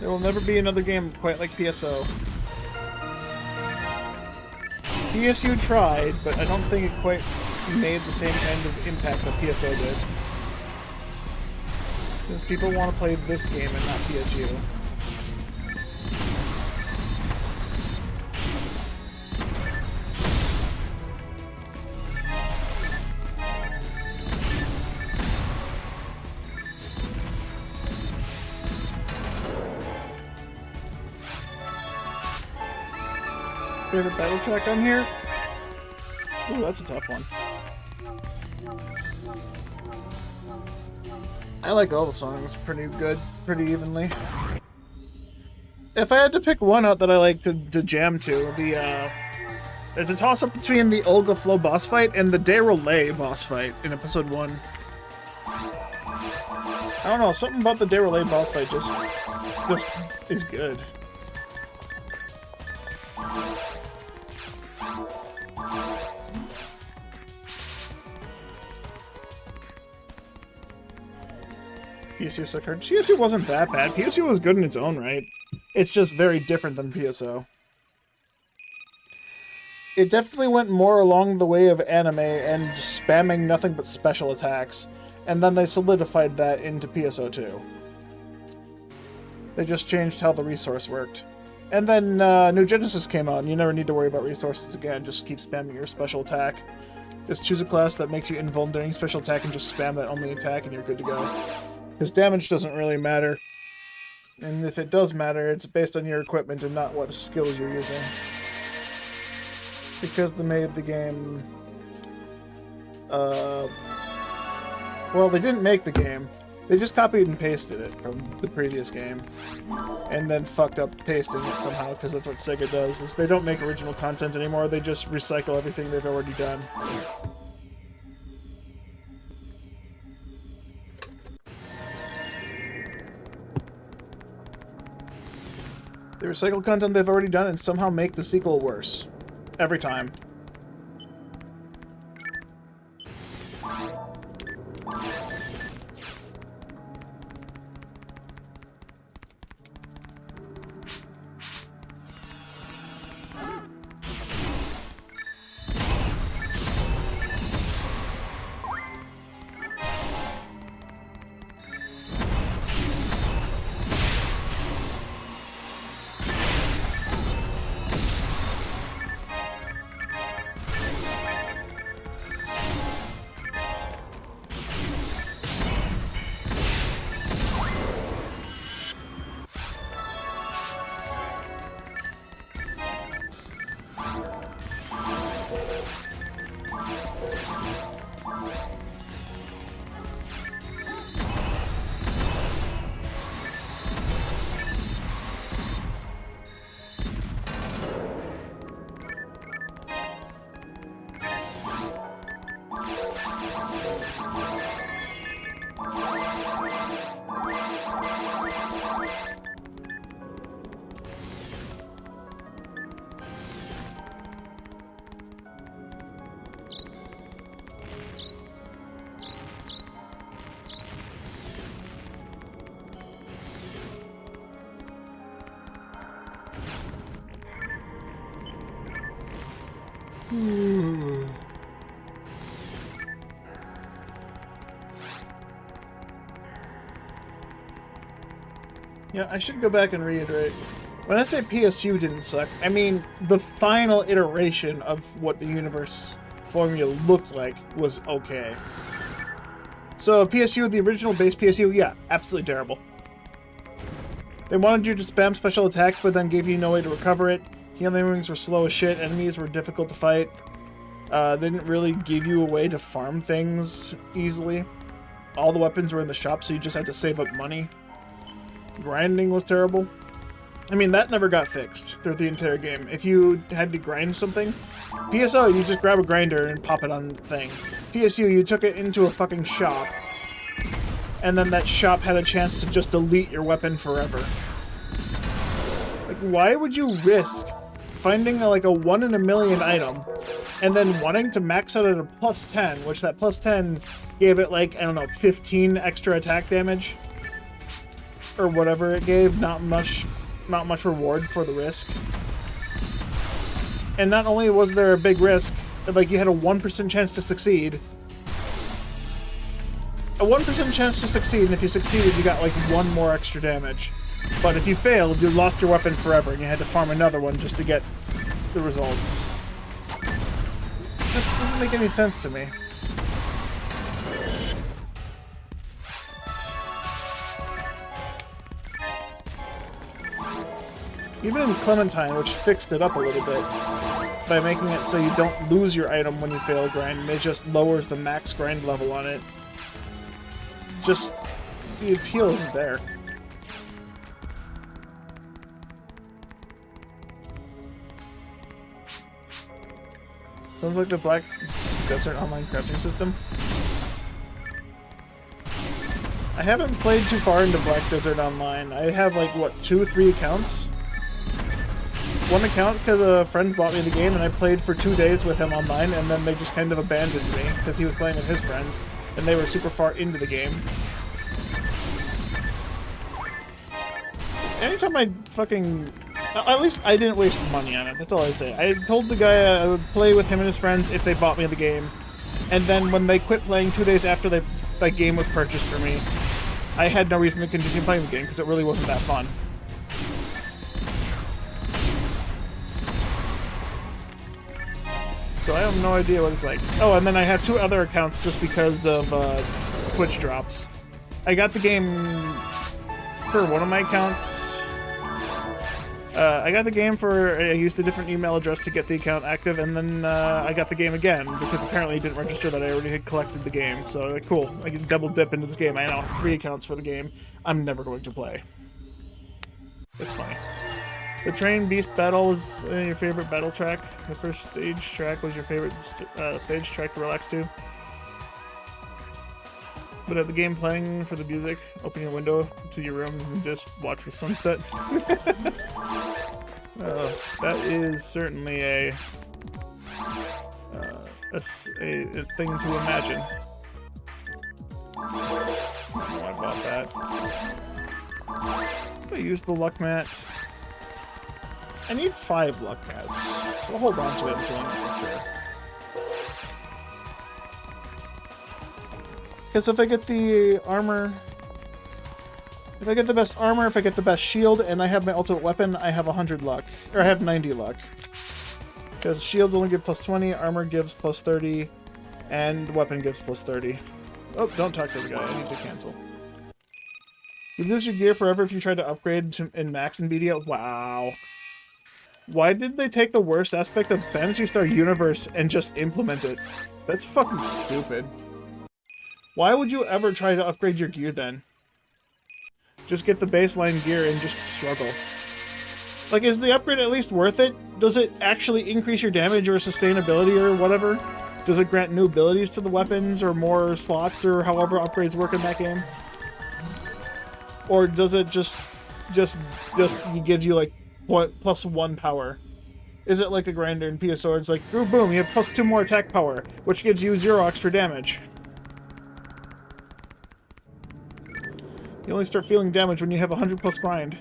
There will never be another game quite like PSO. PSU tried, but I don't think it quite made the same kind of impact that PSO did. Since people want to play this game and not PSU. Favorite battle track on here? Ooh, that's a tough one. I like all the songs pretty good, pretty evenly. If I had to pick one out that I like to jam to, there's a toss-up between the Olga Flow boss fight and the De Relay boss fight in episode 1. I don't know, something about the De Relay boss fight just is good. PSU sucked hard. PSU wasn't that bad. PSU was good in its own right. It's just very different than PSO. It definitely went more along the way of anime and spamming nothing but special attacks. And then they solidified that into PSO 2. They just changed how the resource worked. And then New Genesis came out, and you never need to worry about resources again. Just keep spamming your special attack. Just choose a class that makes you invulnerable during special attack and just spam that only attack and you're good to go. Because damage doesn't really matter. And if it does matter, it's based on your equipment and not what skills you're using. Because they made the game... well, they didn't make the game. They just copied and pasted it from the previous game. And then fucked up pasting it somehow, because that's what Sega does, is they don't make original content anymore, they just recycle everything they've already done. They recycle content they've already done and somehow make the sequel worse. Every time. Yeah, I should go back and reiterate. When I say PSU didn't suck, I mean the final iteration of what the universe formula looked like was okay. So PSU, the original base PSU, yeah, absolutely terrible. They wanted you to spam special attacks, but then gave you no way to recover it. Healing rings were slow as shit, enemies were difficult to fight. They didn't really give you a way to farm things easily. All the weapons were in the shop, so you just had to save up money. Grinding was terrible. I mean, that never got fixed through the entire game. If you had to grind something, PSO, you just grab a grinder and pop it on the thing. PSU, you took it into a fucking shop, and then that shop had a chance to just delete your weapon forever. Like, why would you risk finding like a 1 in a million item, and then wanting to max out at a +10, which that +10 gave it like, I don't know, 15 extra attack damage, or whatever it gave. Not much reward for the risk. And not only was there a big risk, like you had a 1% chance to succeed. A 1% chance to succeed, and if you succeeded, you got like 1 more extra damage. But if you failed, you lost your weapon forever, and you had to farm another one just to get the results. Just doesn't make any sense to me. Even in Clementine, which fixed it up a little bit by making it so you don't lose your item when you fail a grind, it just lowers the max grind level on it. Just, the appeal isn't there. Sounds like the Black Desert online crafting system. I haven't played too far into Black Desert Online. I have like, what, 2 or 3 accounts? One account because a friend bought me the game and I played for 2 days with him online, and then they just kind of abandoned me because he was playing with his friends and they were super far into the game. Anytime I fucking... At least I didn't waste money on it, that's all I say. I told the guy I would play with him and his friends if they bought me the game. And then when they quit playing 2 days after that game was purchased for me, I had no reason to continue playing the game because it really wasn't that fun. So I have no idea what it's like. Oh, and then I have 2 other accounts just because of Twitch drops. I got the game for one of my accounts. I got the game for, I used a different email address to get the account active, and then I got the game again, because apparently it didn't register that I already had collected the game. So, like, cool, I can double dip into this game. I now have 3 accounts for the game I'm never going to play. It's funny. The Train Beast battle was your favorite battle track. The first stage track was your favorite stage track to relax to. But have the game playing for the music, open your window to your room and just watch the sunset. That is certainly a thing to imagine. Oh, I bought that. I use the luck mat. I need 5 luck mats, so I'll hold on to it until I'm sure. Because if I get the armor, if I get the best armor, if I get the best shield, and I have my ultimate weapon, I have 100 luck. Or I have 90 luck. Because shields only give +20, armor gives +30, and weapon gives +30. Oh, don't talk to the guy, I need to cancel. You lose your gear forever if you try to upgrade in max and BDL. Wow. Why did they take the worst aspect of Phantasy Star Universe and just implement it? That's fucking stupid. Why would you ever try to upgrade your gear then? Just get the baseline gear and just struggle. Like, is the upgrade at least worth it? Does it actually increase your damage or sustainability or whatever? Does it grant new abilities to the weapons or more slots or however upgrades work in that game? Or does it just give you like +1 power? Is it like a grinder in PSO? It's like, ooh, boom, you have +2 more attack power, which gives you 0 extra damage. You only start feeling damage when you have 100+ grind.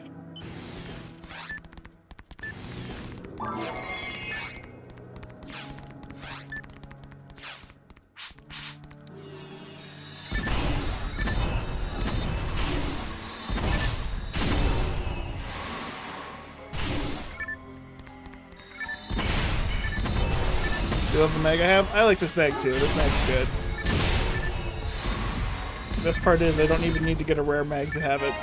Do you love the mag I have? I like this mag too. This mag's good. The best part is I don't even need to get a rare mag to have it.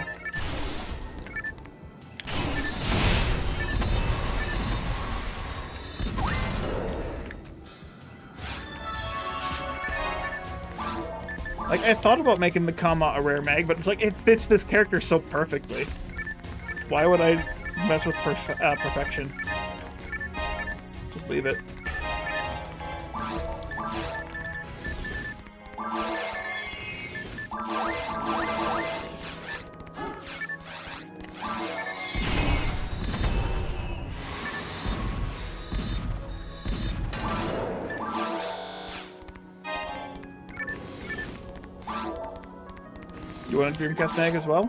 Like, I thought about making the Kama a rare mag, but it's like, it fits this character so perfectly. Why would I mess with perfection? Just leave it. You want a Dreamcast mag as well?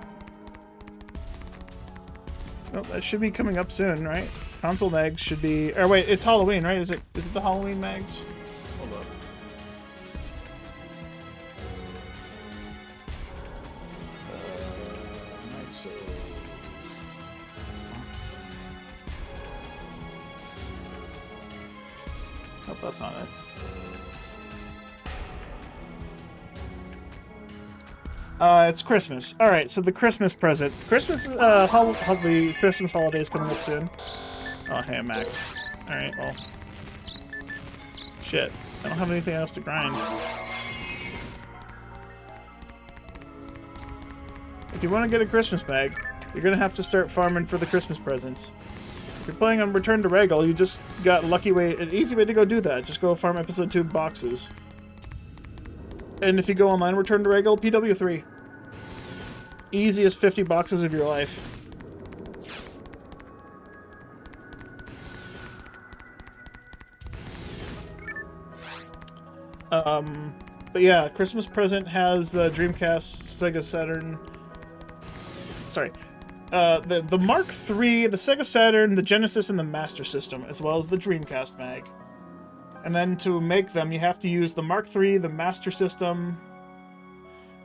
Well, that should be coming up soon, right? Console mags should be... Or wait, it's Halloween, right? Is it the Halloween mags? Hold up. Mags, Nope, that's not it. It's Christmas. All right, so the Christmas present. Christmas, the Christmas holiday is coming up soon. Oh, hey, I'm maxed. All right, well, shit. I don't have anything else to grind. If you want to get a Christmas bag, you're gonna have to start farming for the Christmas presents. If you're playing on Return to Ragol, you just got an easy way to go do that. Just go farm episode 2 boxes. And if you go online, Return to Ragol, PW3. Easiest 50 boxes of your life. But yeah, Christmas present has the Dreamcast, Sega Saturn. Sorry. The Mark III, the Sega Saturn, the Genesis, and the Master System, as well as the Dreamcast mag. And then to make them, you have to use the Mark III, the Master System,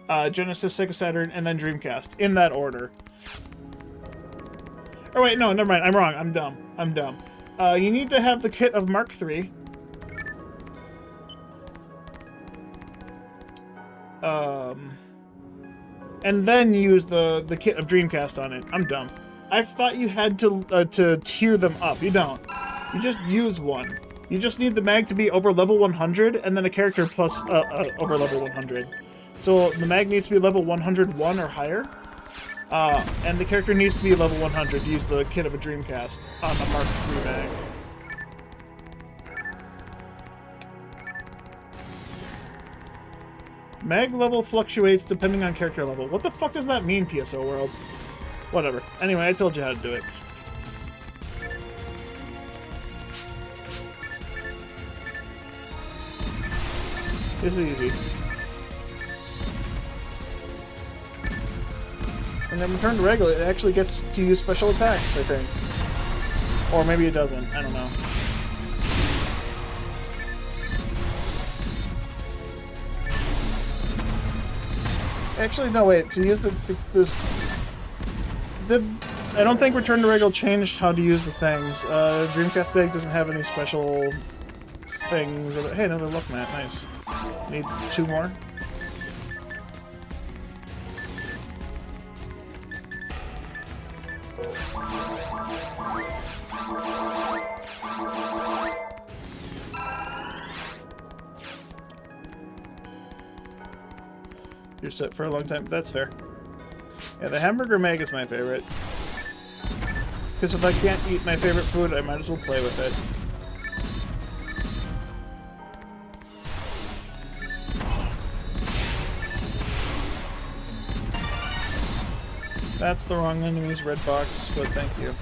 Genesis, Sega Saturn, and then Dreamcast, in that order. Oh wait, no, never mind, I'm wrong, I'm dumb. You need to have the kit of Mark III. And then use the kit of Dreamcast on it. I'm dumb. I thought you had to tier them up. You don't. You just use one. You just need the mag to be over level 100, and then a character plus over level 100. So the mag needs to be level 101 or higher, and the character needs to be level 100 to use the kit of a Dreamcast on the Mark III mag. Mag level fluctuates depending on character level. What the fuck does that mean, PSO World? Whatever. Anyway, I told you how to do it. This is easy. And then Return to Ragol, it actually gets to use special attacks, I think. Or maybe it doesn't. I don't know. Actually, no, wait. To use I don't think Return to Ragol changed how to use the things. Dreamcast Big doesn't have any special things. Hey, another luck mat. Nice. Need 2 more. You're set for a long time. That's fair. Yeah, the hamburger mag is my favorite. Because if I can't eat my favorite food, I might as well play with it. That's the wrong enemy's red box, but thank you.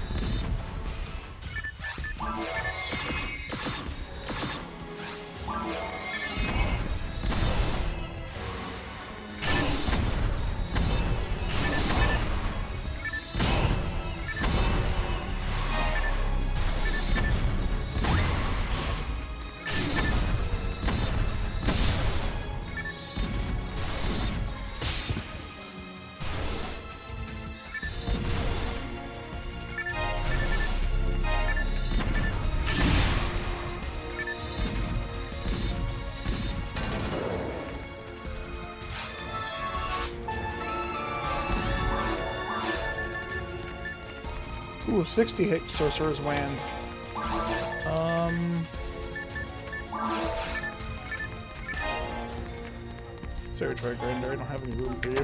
Ooh, 60 hit Sorcerer's Wand. Sorry, Troy Grinder, I don't have any room for you.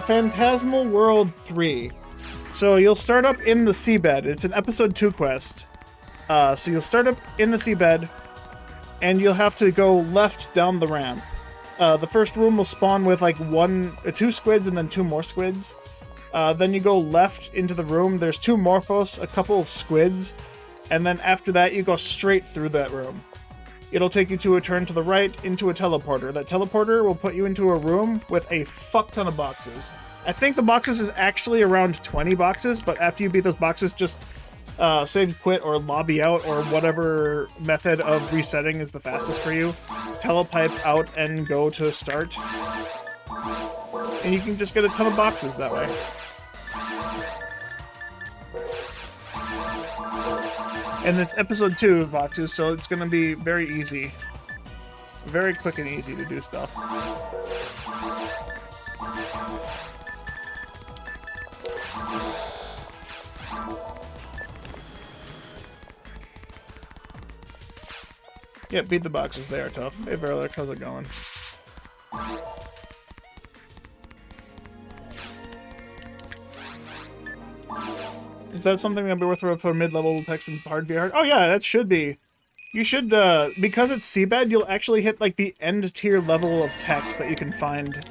Phantasmal World 3. So you'll start up in the seabed. It's an episode 2 quest. So you'll start up in the seabed, and you'll have to go left down the ramp. The first room will spawn with like 2 squids and then 2 more squids. Then you go left into the room. There's 2 Morphos, a couple of squids, and then after that you go straight through that room. It'll take you to a turn to the right into a teleporter. That teleporter will put you into a room with a fuck ton of boxes. I think the boxes is actually around 20 boxes, but after you beat those boxes, just save, quit, or lobby out, or whatever method of resetting is the fastest for you. Telepipe out and go to start. And you can just get a ton of boxes that way. And it's episode 2 of boxes, so it's going to be very easy. Very quick and easy to do stuff. Yeah, beat the boxes. They are tough. Hey, Verlex, how's it going? Is that something that'd be worth it for mid-level text and hard VR? Oh yeah, that should be. You should, because it's seabed, you'll actually hit like the end tier level of text that you can find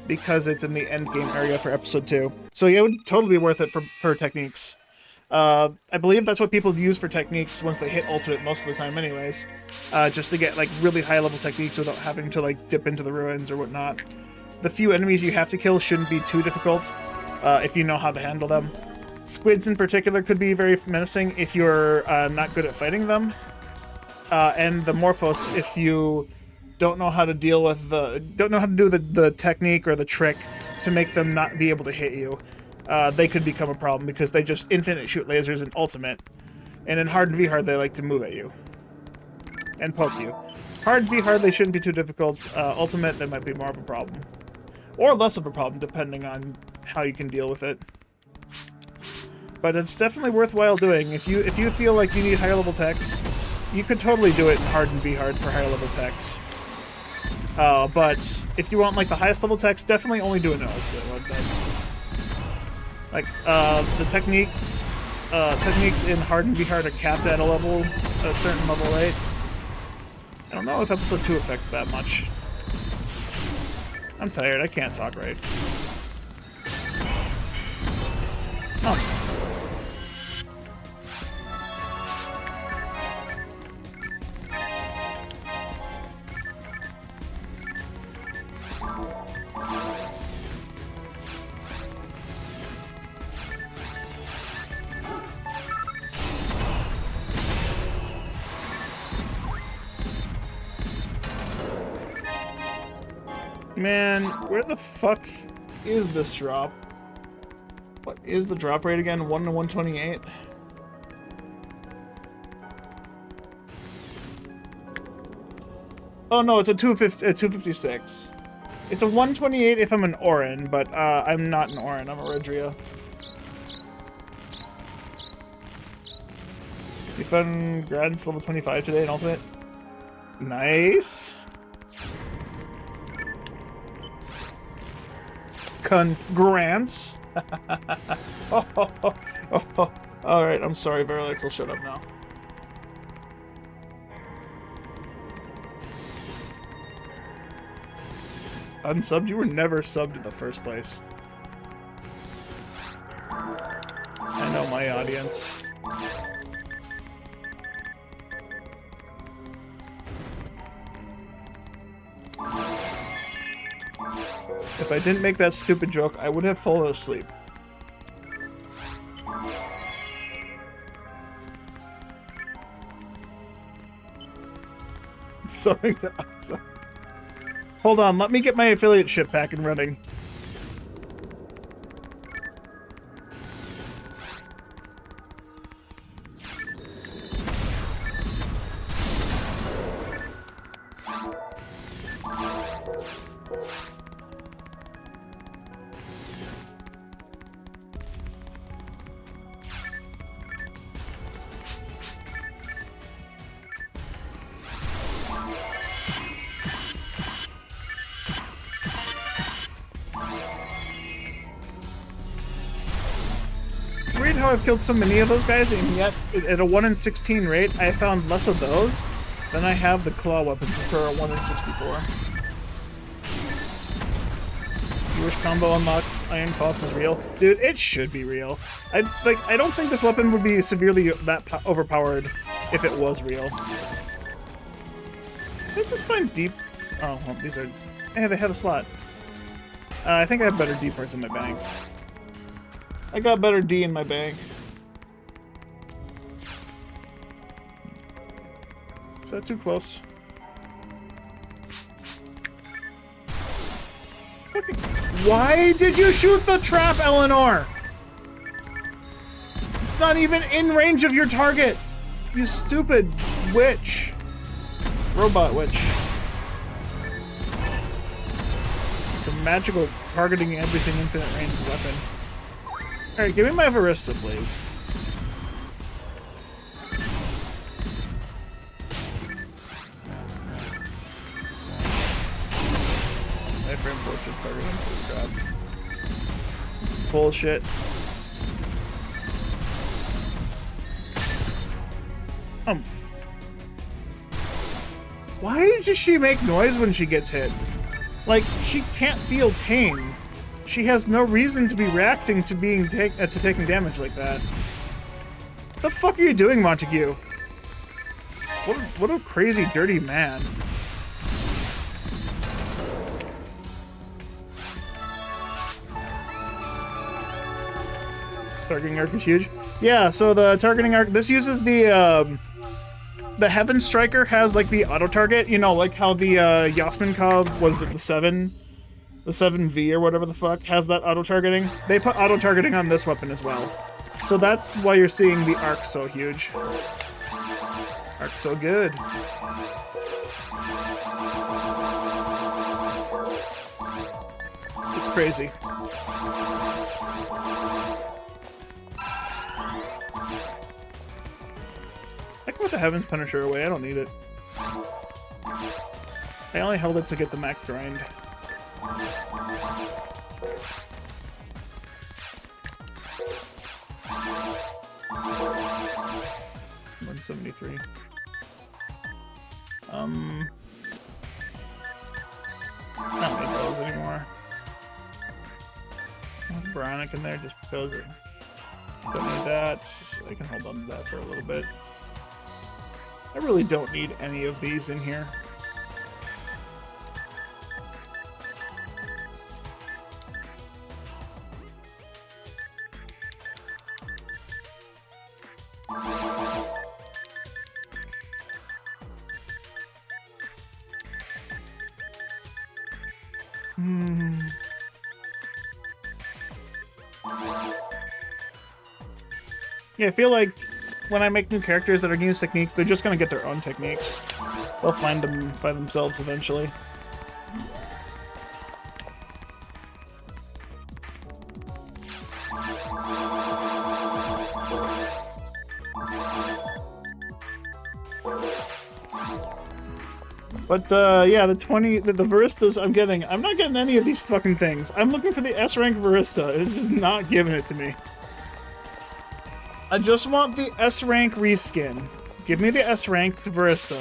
because it's in the end game area for episode 2. So yeah, it would totally be worth it for techniques. I believe that's what people use for techniques once they hit ultimate most of the time anyways. Just to get like really high level techniques without having to like dip into the ruins or whatnot. The few enemies you have to kill shouldn't be too difficult if you know how to handle them. Squids in particular could be very menacing if you're not good at fighting them. And the Morphos, if you don't know how to deal with don't know how to do the technique or the trick to make them not be able to hit you. They could become a problem because they just infinite shoot lasers in ultimate. And in hard and V-hard, they like to move at you. And poke you. Hard V-hard, they shouldn't be too difficult. Ultimate, they might be more of a problem. Or less of a problem, depending on how you can deal with it. But it's definitely worthwhile doing. If you feel like you need higher level techs, you could totally do it in hard and V-hard for higher level techs. But if you want like the highest level techs, definitely only do it in ultimate one then. Like, the techniques in hard and V-hard are capped at a certain level, right? I don't know if episode 2 affects that much. I'm tired, I can't talk right. Oh. Man, where the fuck is this drop? What is the drop rate again? 1 to 128? Oh no, it's a 256. It's a 128 if I'm an Orin, but I'm not an Orin, I'm a Redria. You found Grad's level 25 today in Ultimate? Nice. Congrats. Alright, I'm sorry, Verlex, I'll shut up now. Unsubbed? You were never subbed in the first place. I know my audience. If I didn't make that stupid joke, I would have fallen asleep. Something to awesome. Hold on, let me get my affiliate ship back and running. weird how I've killed so many of those guys, and yet at a 1 in 16 rate, I found less of those than I have the claw weapons, which are a 1 in 64. Jewish combo unlocked. Iron Faust is real, dude. It should be real. I don't think this weapon would be severely that overpowered if it was real. Let's just find deep. Oh, well, these are. Hey, they have a slot. I think I have better D parts in my bag. I got better D in my bag. Is that too close? Fucking. Why did you shoot the trap, Eleanor? It's not even in range of your target. You stupid witch. Robot witch. The magical targeting everything infinite range weapon. Alright, give me my Varista, please. Frame portrait targeting for the job. Bullshit. Why does she make noise when she gets hit? Like, she can't feel pain. She has no reason to be reacting to being taking damage like that. What the fuck are you doing, Montague? What a crazy, dirty man. Targeting arc is huge. Yeah, so the targeting arc, this uses the Heaven Striker has like the auto target, you know, like how the Yasminkov, what is it, the 7V or whatever the fuck, has that auto targeting. They put auto targeting on this weapon as well. So that's why you're seeing the arc so huge. Arc so good. It's crazy. I can put the Heaven's Punisher away, I don't need it. I only held it to get the max grind. 173. I don't need those anymore. I'll have Bionic in there just because I don't need that. I can hold on to that for a little bit. I really don't need any of these in here. Yeah, I feel like when I make new characters that are new techniques, they're just gonna get their own techniques. They'll find them by themselves eventually. But yeah, the Varistas I'm getting, I'm not getting any of these fucking things. I'm looking for the S rank Varista. It's just not giving it to me. I just want the S rank reskin. Give me the S rank to Varista.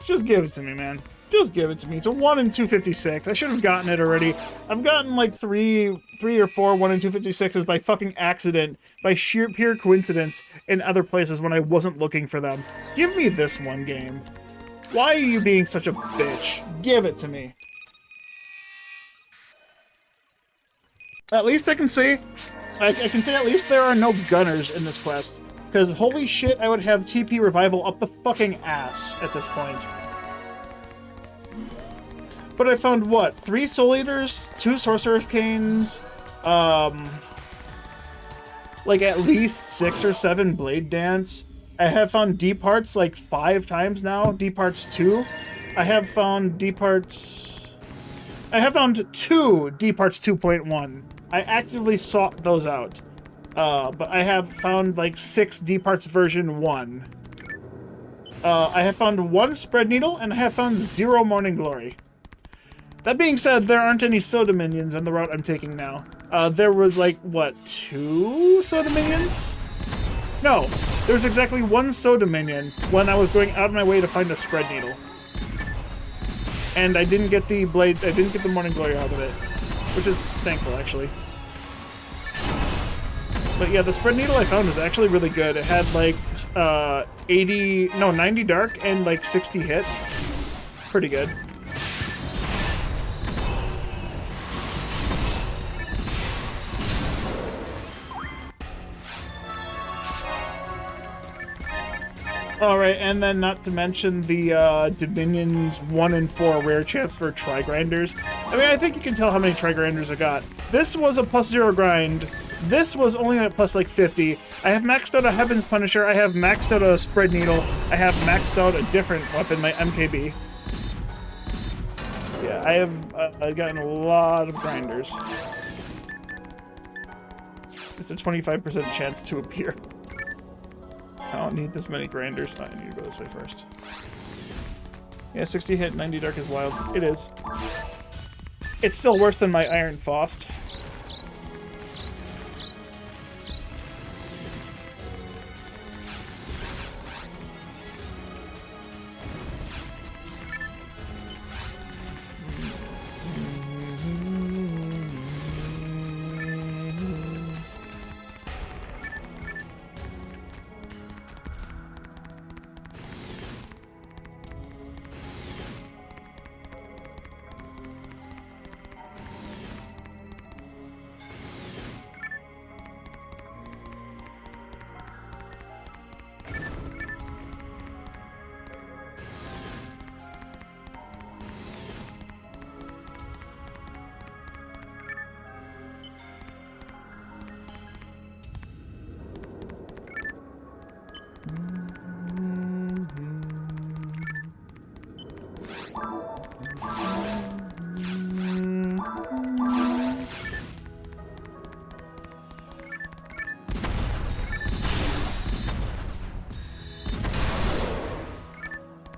Just give it to me, man. Just give it to me. It's a 1 in 256. I should have gotten it already. I've gotten like three or four 1 in 256s by fucking accident, by sheer pure coincidence in other places when I wasn't looking for them. Give me this one game. Why are you being such a bitch? Give it to me. At least I can say at least there are no gunners in this quest. Because holy shit, I would have TP revival up the fucking ass at this point. But I found what? 3 Soul Eaters, 2 Sorcerer's Canes, like at least 6 or 7 Blade Dance. I have found D parts like 5 times now. D parts 2. I have found D parts. I have found 2 D parts 2.1. I actively sought those out. But I have found like 6 D parts version 1. I have found 1 Spread Needle, and I have found 0 Morning Glory. That being said, there aren't any soda minions on the route I'm taking now. There was like, what, 2 soda minions? No, there was exactly 1 soda minion when I was going out of my way to find a spread needle. And I didn't get the blade, I didn't get the morning glory out of it, which is thankful actually. But yeah, the spread needle I found was actually really good. It had like 90 dark and like 60 hit. Pretty good. Alright, and then not to mention the Dominion's 1 in 4 rare chance for Tri-Grinders. I mean, I think you can tell how many Tri-Grinders I got. This was a +0 grind. This was only at plus like 50. I have maxed out a Heaven's Punisher. I have maxed out a Spread Needle. I have maxed out a different weapon, my MKB. Yeah, I have gotten a lot of grinders. It's a 25% chance to appear. I don't need this many grinders. Oh, I need to go this way first. Yeah, 60 hit, 90 dark is wild. It is. It's still worse than my Iron Faust.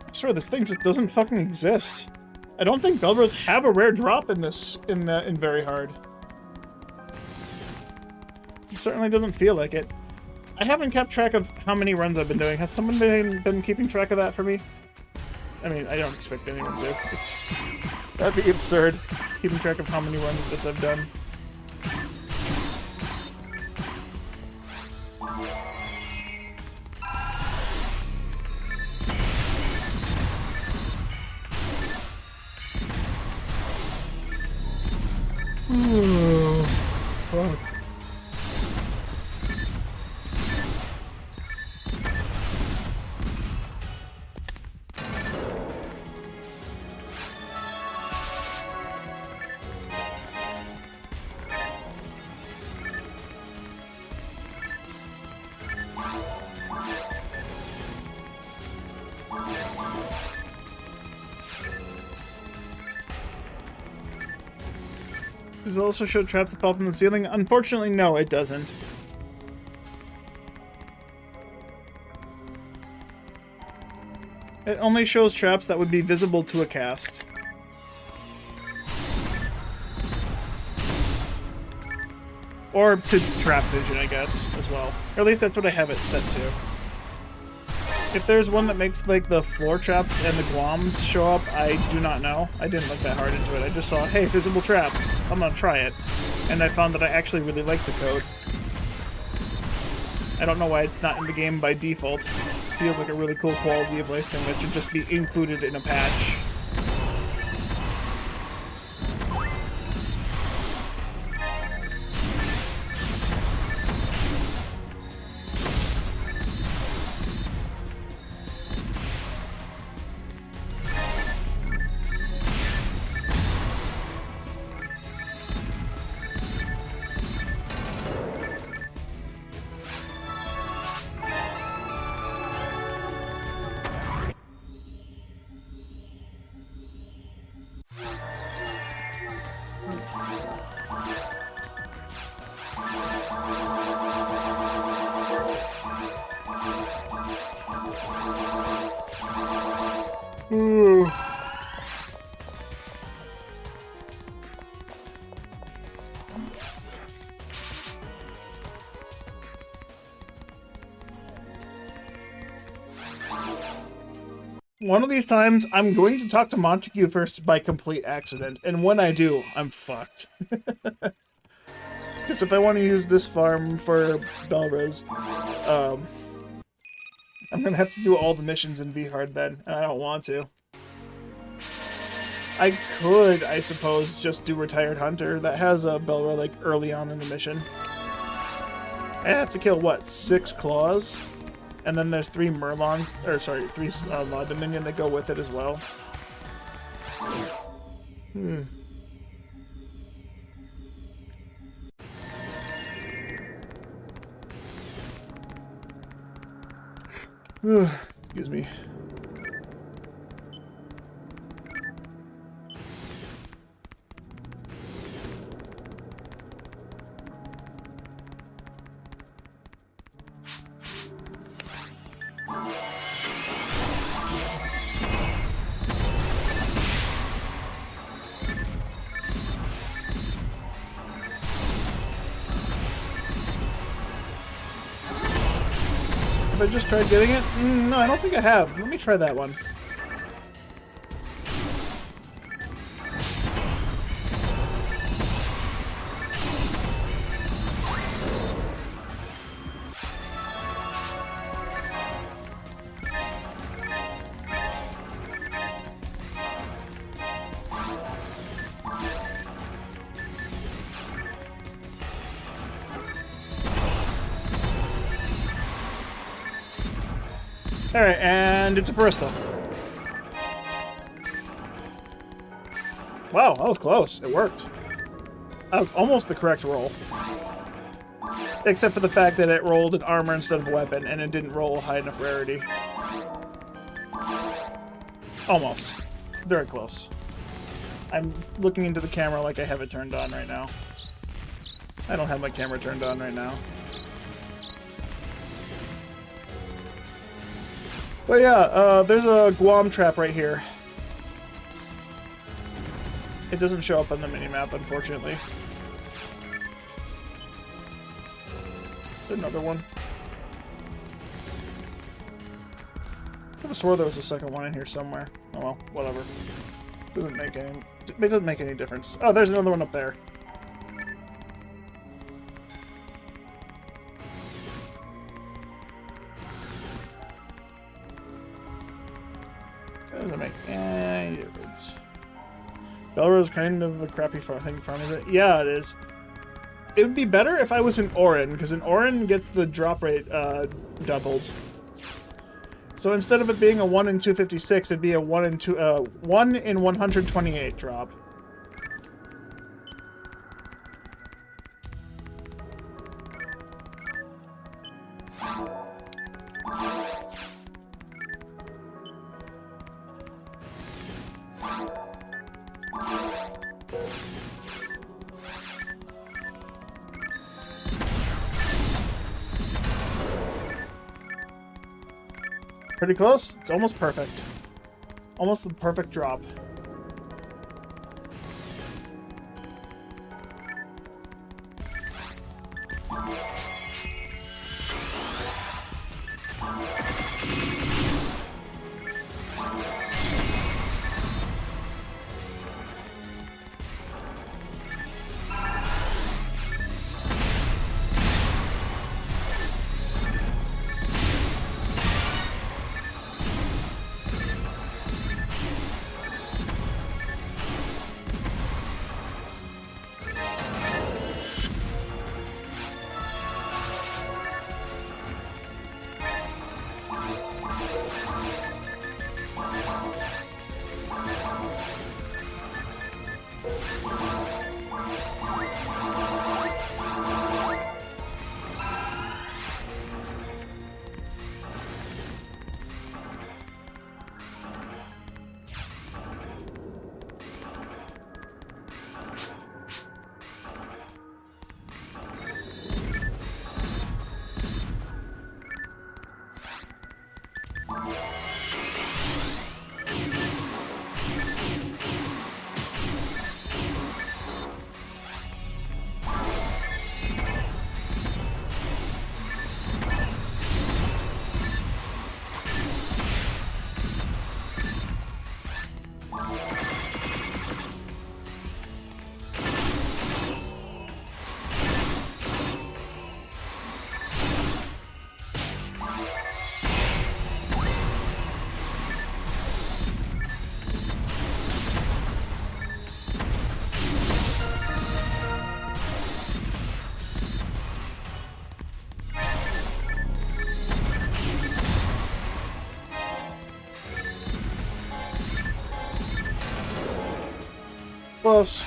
I swear, this thing just doesn't fucking exist. I don't think Belbros have a rare drop in this, in Very Hard. It certainly doesn't feel like it. I haven't kept track of how many runs I've been doing. Has someone been keeping track of that for me? I mean, I don't expect anyone to. That'd be absurd, keeping track of how many runs of this I've done. Fuck. Does it also show traps that pop in the ceiling? Unfortunately, no, it doesn't. It only shows traps that would be visible to a cast. Or to trap vision, I guess, as well. Or at least that's what I have it set to. If there's one that makes, like, the floor traps and the Guams show up, I do not know. I didn't look that hard into it. I just saw, hey, visible traps. I'm gonna try it. And I found that I actually really like the code. I don't know why it's not in the game by default. It feels like a really cool quality of life thing that should just be included in a patch. one of these times, I'm going to talk to Montague first by complete accident, and when I do, I'm fucked. Because if I want to use this farm for Belriz, I'm gonna have to do all the missions in V-Hard then, and I don't want to. I could, I suppose, just do Retired Hunter. That has a Belra, like, early on in the mission. I have to kill, what, 6 claws? And then there's 3 Merlons, or sorry, 3 Law Dominion that go with it as well. Excuse me. Have I just tried getting it? No, I don't think I have. Let me try that one. Alright, and it's a Barista. Wow, that was close. It worked. That was almost the correct roll. Except for the fact that it rolled an armor instead of a weapon, and it didn't roll a high enough rarity. Almost. Very close. I'm looking into the camera like I have it turned on right now. I don't have my camera turned on right now. But yeah, there's a Guam trap right here. It doesn't show up on the minimap, unfortunately. Is there another one? I could have swore there was a second one in here somewhere. Oh well, whatever. It doesn't make any difference. Oh, there's another one up there. Doesn't make any difference. Belra's kind of a crappy thing farm, is it? Yeah, it is. It would be better if I was in Orin, because in Orin gets the drop rate doubled. So instead of it being a 1 in 256, it'd be a 1 in 128 drop. Pretty close. It's almost perfect. Almost the perfect drop. Close.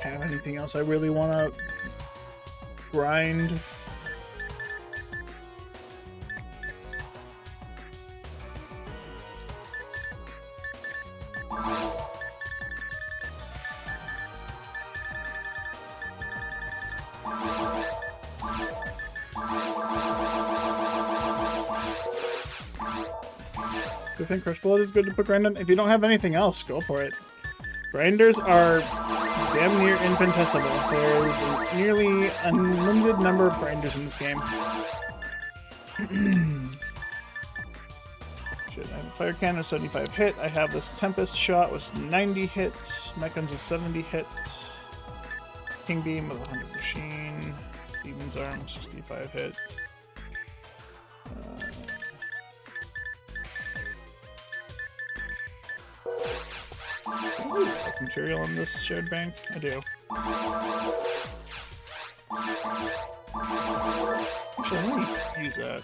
Have anything else I really want to grind? Do you think Crush Blood is good to put grind on? If you don't have anything else, go for it. Grinders are damn near infinitesimal. There's a nearly unlimited number of grinders in this game. Shit, I have a Fire Cannon, 75 hit. I have this Tempest Shot with 90 hits. Mechans a 70 hit. King Beam with 100 machine. Demon's Arm, 65 hit. Material in this shared bank? I do. Actually, let me use that.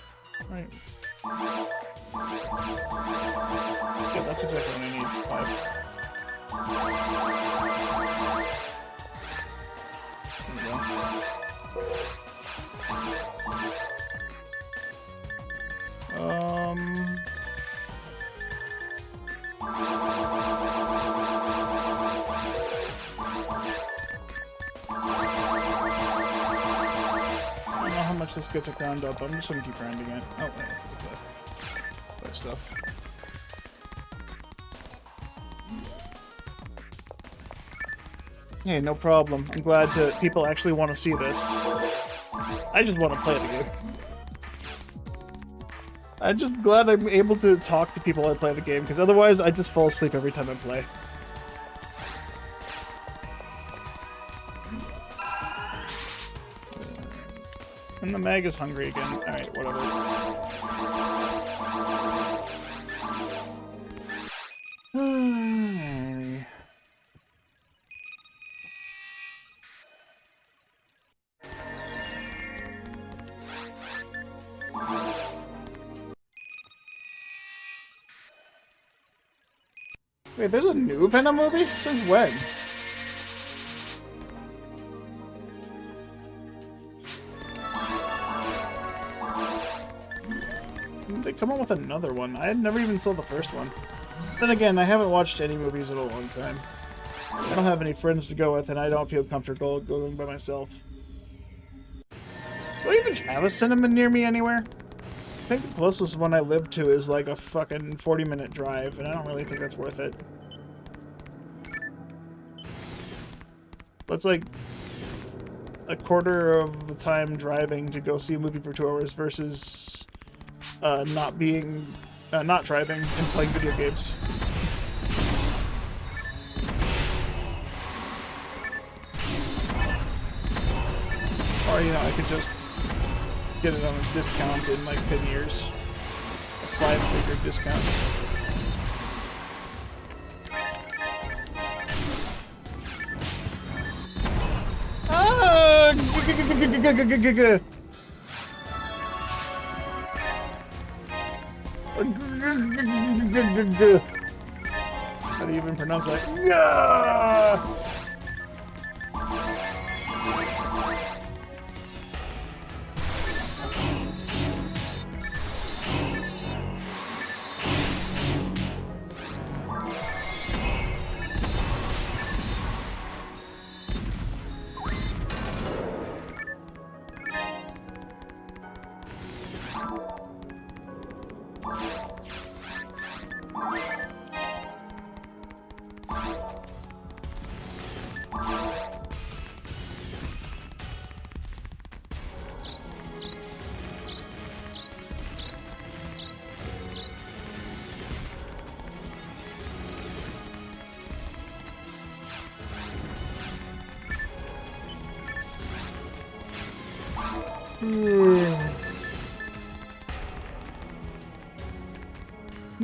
Right. Yeah, that's exactly what I need. 5. This gets it ground up. I'm just gonna keep grinding it. Oh, wait, I forgot that stuff. Hey, no problem. I'm glad people actually want to see this. I just want to play the game. I'm just glad I'm able to talk to people I play the game, because otherwise I just fall asleep every time I play. And the mag is hungry again. Alright, whatever. Wait, there's a new Venom movie? Since when? They come on with another one. I had never even saw the first one. Then again, I haven't watched any movies in a long time. I don't have any friends to go with, and I don't feel comfortable going by myself. Do I even have a cinema near me anywhere? I think the closest one I live to is like a fucking 40-minute drive, and I don't really think that's worth it. That's like a quarter of the time driving to go see a movie for 2 hours versus not driving and playing video games. Or, you know, I could just get it on a discount in like 10 years. A 5-figure discount. Ah! How do you even pronounce that? Yeah!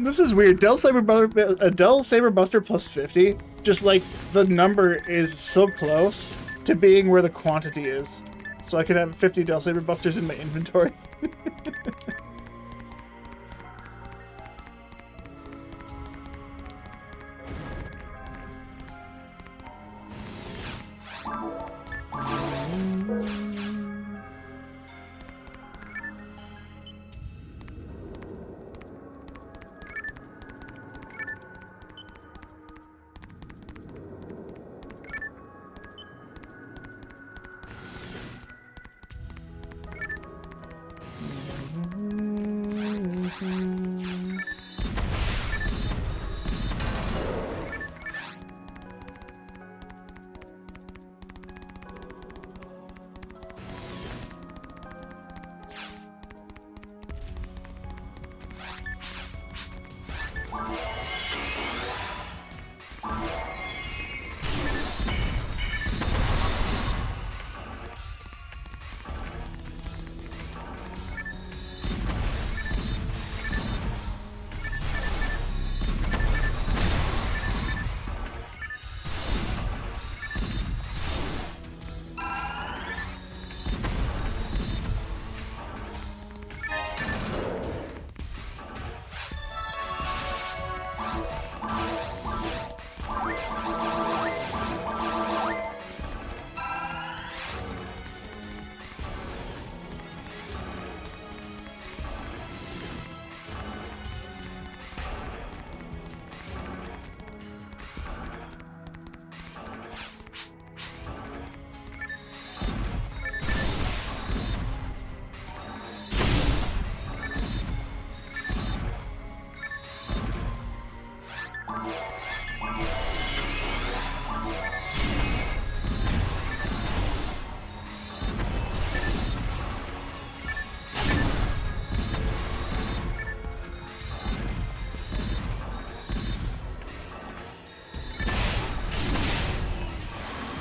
This is weird. Del Saber Buster plus 50. Just like the number is so close to being where the quantity is. So I could have 50 Del Saber Busters in my inventory.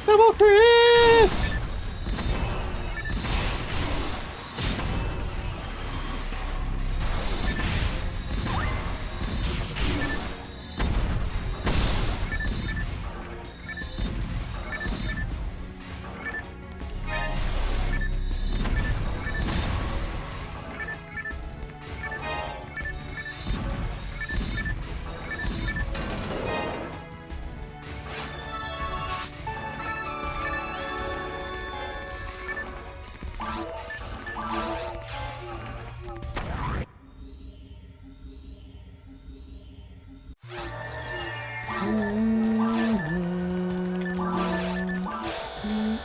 Double crit!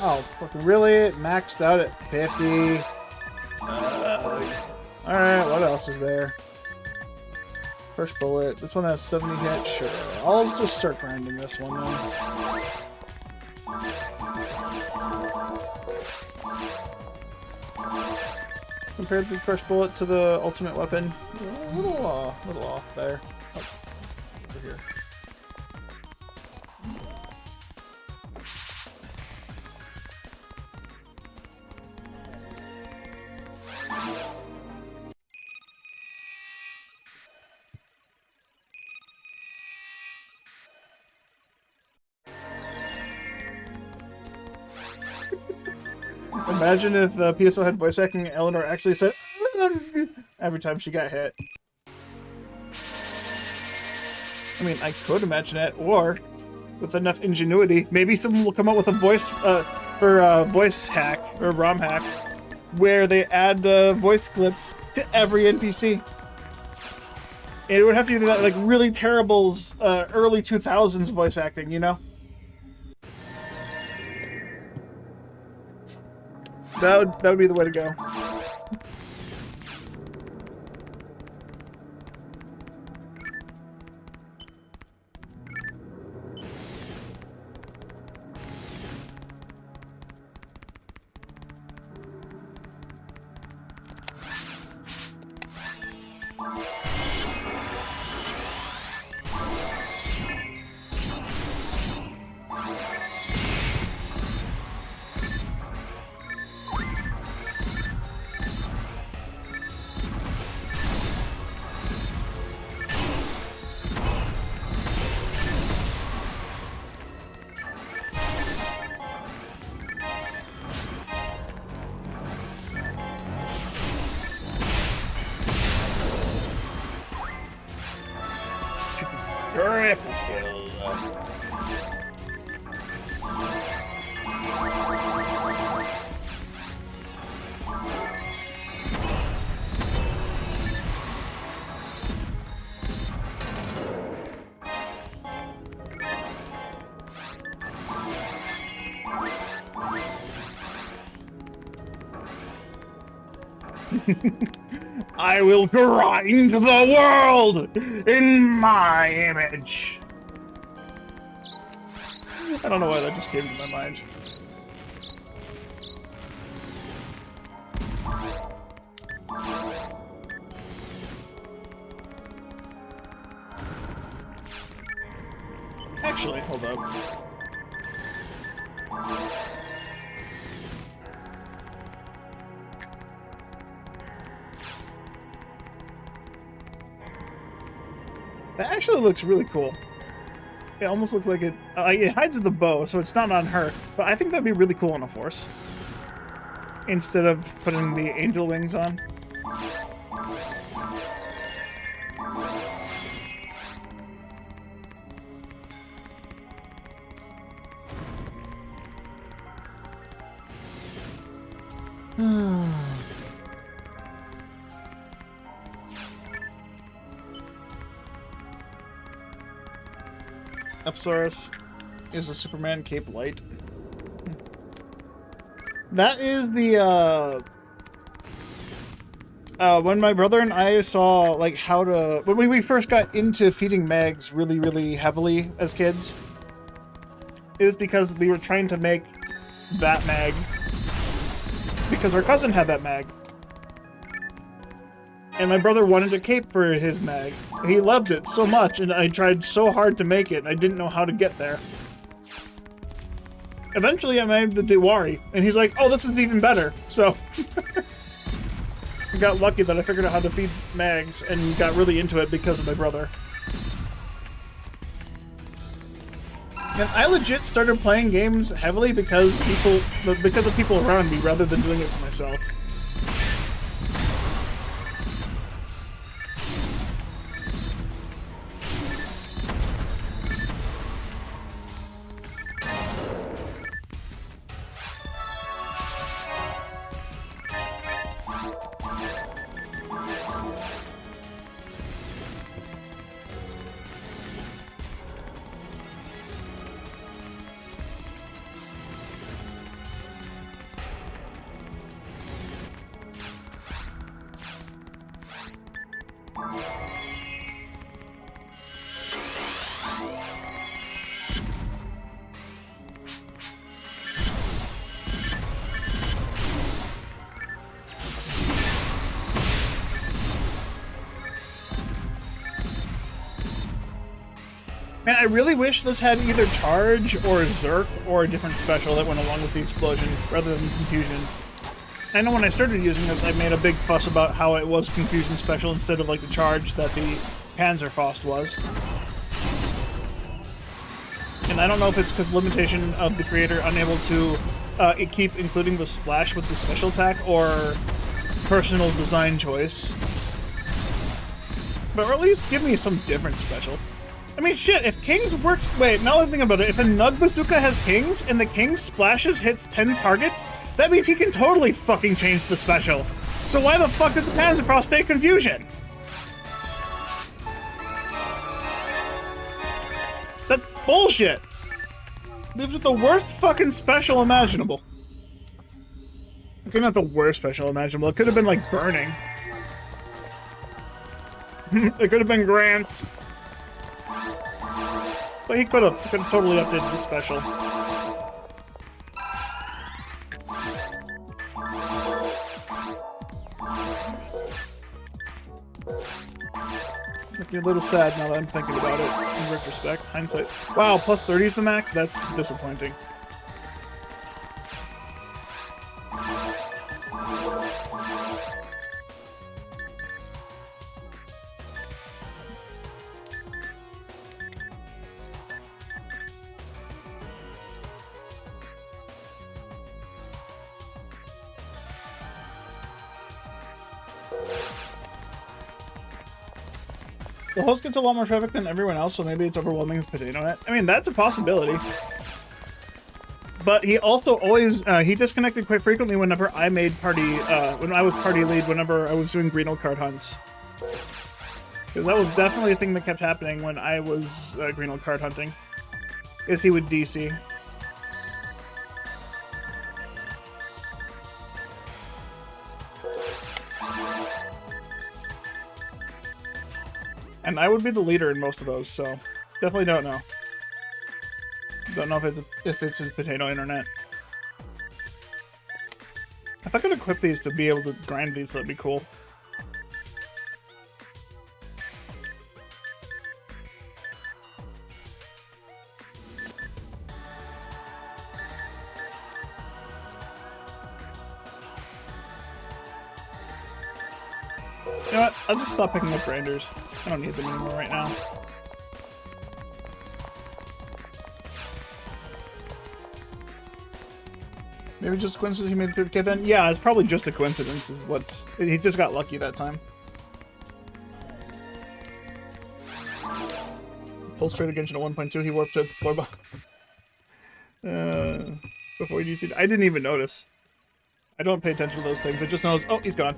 Oh, fucking really? Maxed out at 50. Alright, what else is there? First bullet. This one has 70 hits. Sure. I'll just start grinding this one then. Compared the first bullet to the ultimate weapon, a little off there. Oh, over here. Imagine if PSO had voice acting and Eleanor actually said every time she got hit. I mean, I could imagine it, or with enough ingenuity, maybe someone will come up with a voice voice hack or Romhack where they add voice clips to every NPC. And it would have to be that like really terrible early 2000s voice acting, you know? That would be the way to go. I will grind the world in my image. I don't know why that just came to my mind. Actually, hold up. That actually looks really cool. It almost looks like it hides the bow, so it's not on her. But I think that'd be really cool on a Force. Instead of putting the angel wings on. Upsaurus is a Superman Cape Light. That is the, when my brother and I saw, like, how to... When we first got into feeding mags really, really heavily as kids, it was because we were trying to make that mag. Because our cousin had that mag. And my brother wanted a cape for his mag. He loved it so much, and I tried so hard to make it, and I didn't know how to get there. Eventually, I made the Dewari, and he's like, oh, this is even better. So, I got lucky that I figured out how to feed mags, and got really into it because of my brother. And I legit started playing games heavily because of people around me, rather than doing it for myself. Man, I really wish this had either Charge or Zerk or a different special that went along with the explosion, rather than Confusion. I know when I started using this, I made a big fuss about how it was Confusion special instead of like the Charge that the Panzerfaust was. And I don't know if it's because limitation of the creator unable to keep including the splash with the special attack or personal design choice. But or at least give me some different special. I mean, shit, if Kings works... Wait, now that I think about it, if a Nug Bazooka has Kings, and the King's splashes hits 10 targets, that means he can totally fucking change the special. So why the fuck did the Panzerfaust stay Confusion? That's bullshit! This is the worst fucking special imaginable. Okay, not the worst special imaginable, it could have been like Burning. It could have been Grant's. But he could have totally updated the special. Makes me a little sad now that I'm thinking about it in retrospect. Hindsight. Wow, plus 30 is the max? That's disappointing. The host gets a lot more traffic than everyone else, so maybe it's overwhelming his potato net. I mean, that's a possibility. But he also always, he disconnected quite frequently whenever I made party, when I was party lead, whenever I was doing Greeno card hunts. Because that was definitely a thing that kept happening when I was Greeno card hunting. Is he would DC. And I would be the leader in most of those, so definitely don't know. Don't know if it's his potato internet. If I could equip these to be able to grind these, that'd be cool. You know what? I'll just stop picking up grinders. I don't need them anymore right now. Maybe just a coincidence he made it through the kit then? Yeah, it's probably just a coincidence is what's... He just got lucky that time. Pulse trade against a 1.2, he warped to the floor ball. Before he DC'd. I didn't even notice. I don't pay attention to those things. I just noticed, oh, he's gone.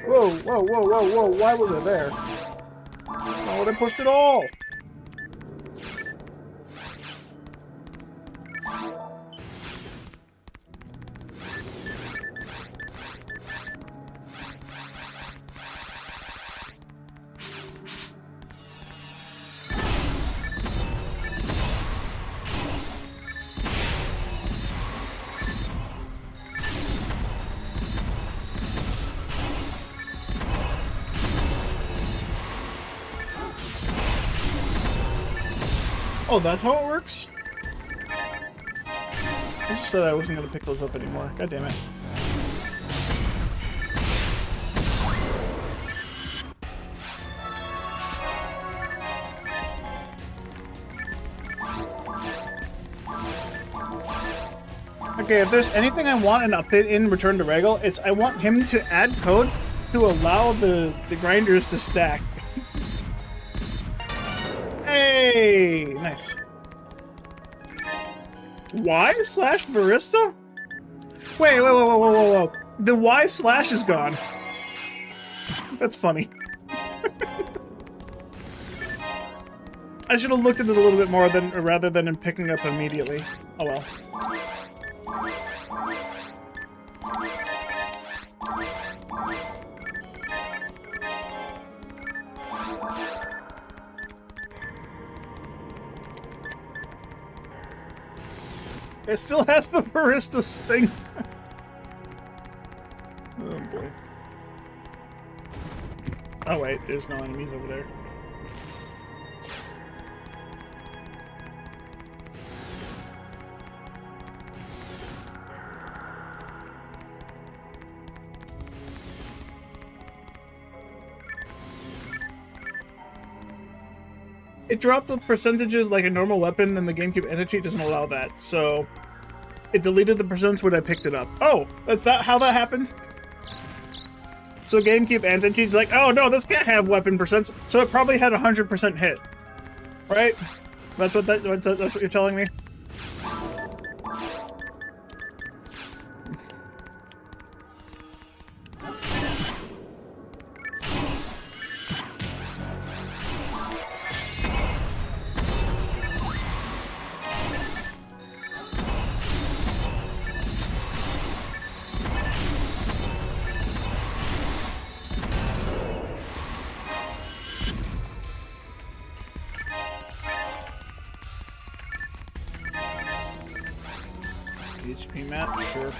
Whoa, whoa, whoa, whoa, whoa, why was I there? That's not what I pushed at all! Oh, that's how it works? I just said I wasn't gonna pick those up anymore. God damn it. Okay, if there's anything I want an update in Return to Ragol, it's I want him to add code to allow the grinders to stack. Hey, nice. Y/Barista? Wait, whoa. The Y/ is gone. That's funny. I should have looked at it a little bit more rather than picking up immediately. Oh well. It still has the baristas thing. Oh boy. Oh wait, there's no enemies over there. It dropped with percentages like a normal weapon, and the Gamecube anti-cheat doesn't allow that, so it deleted the percents when I picked it up. Oh, that's how that happened? So Gamecube anti-cheat's like, oh no, this can't have weapon percents, so it probably had 100% hit. Right? That's what you're telling me? HP map, sure.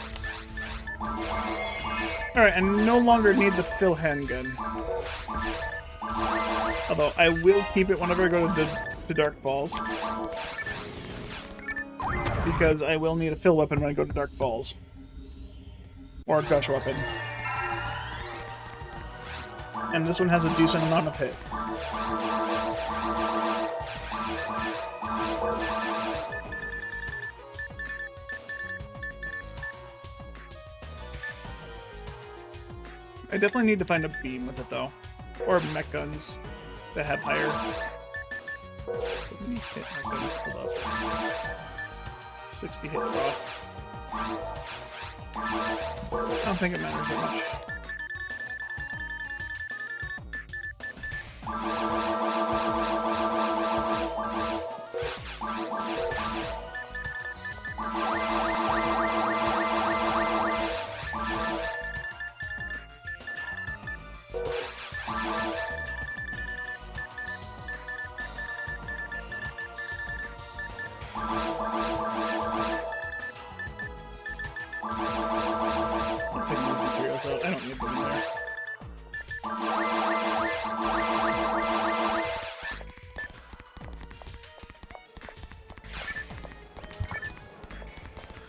Alright, I no longer need the fill handgun. Although, I will keep it whenever I go to Dark Falls. Because I will need a fill weapon when I go to Dark Falls. Or a gush weapon. And this one has a decent amount of hit. I definitely need to find a beam with it though. Or mech guns that have higher. Let me hit my guns. Hold up. 60 hit drop. I don't think it matters that much. I don't need them there.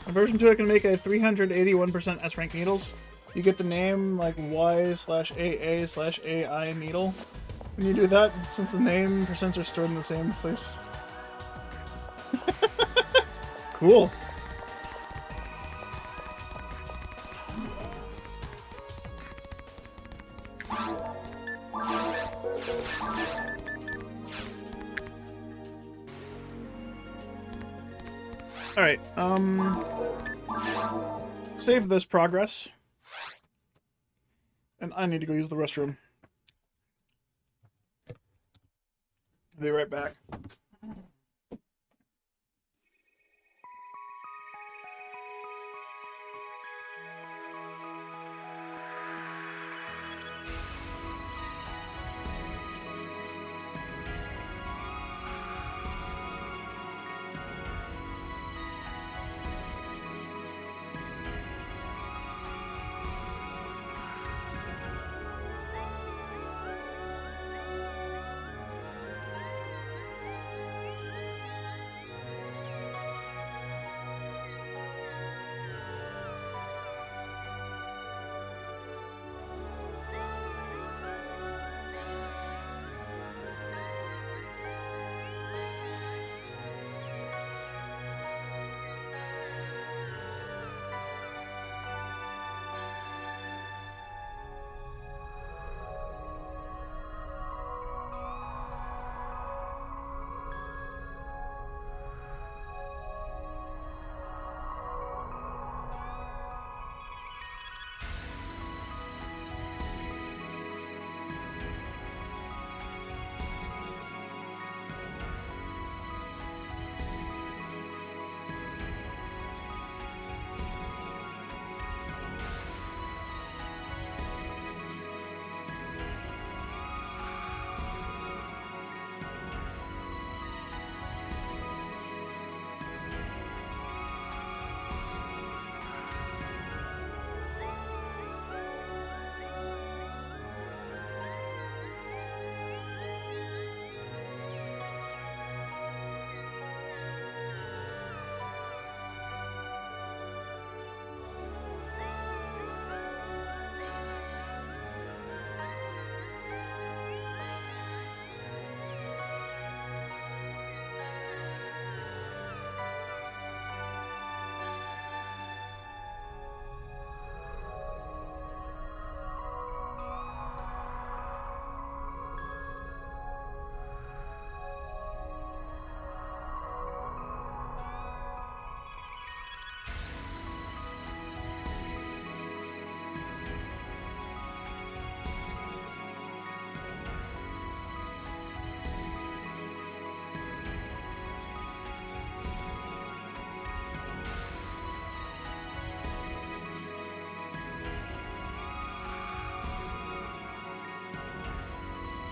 On version 2, I can make a 381% S-rank needles. You get the name like Y/AA/AI needle. When you do that, since the name percents are stored in the same place. Cool. Alright, save this progress. And I need to go use the restroom. Be right back.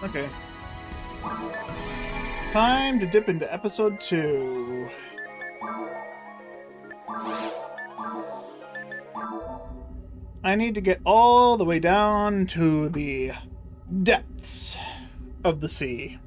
Okay. Time to dip into episode 2. I need to get all the way down to the depths of the sea.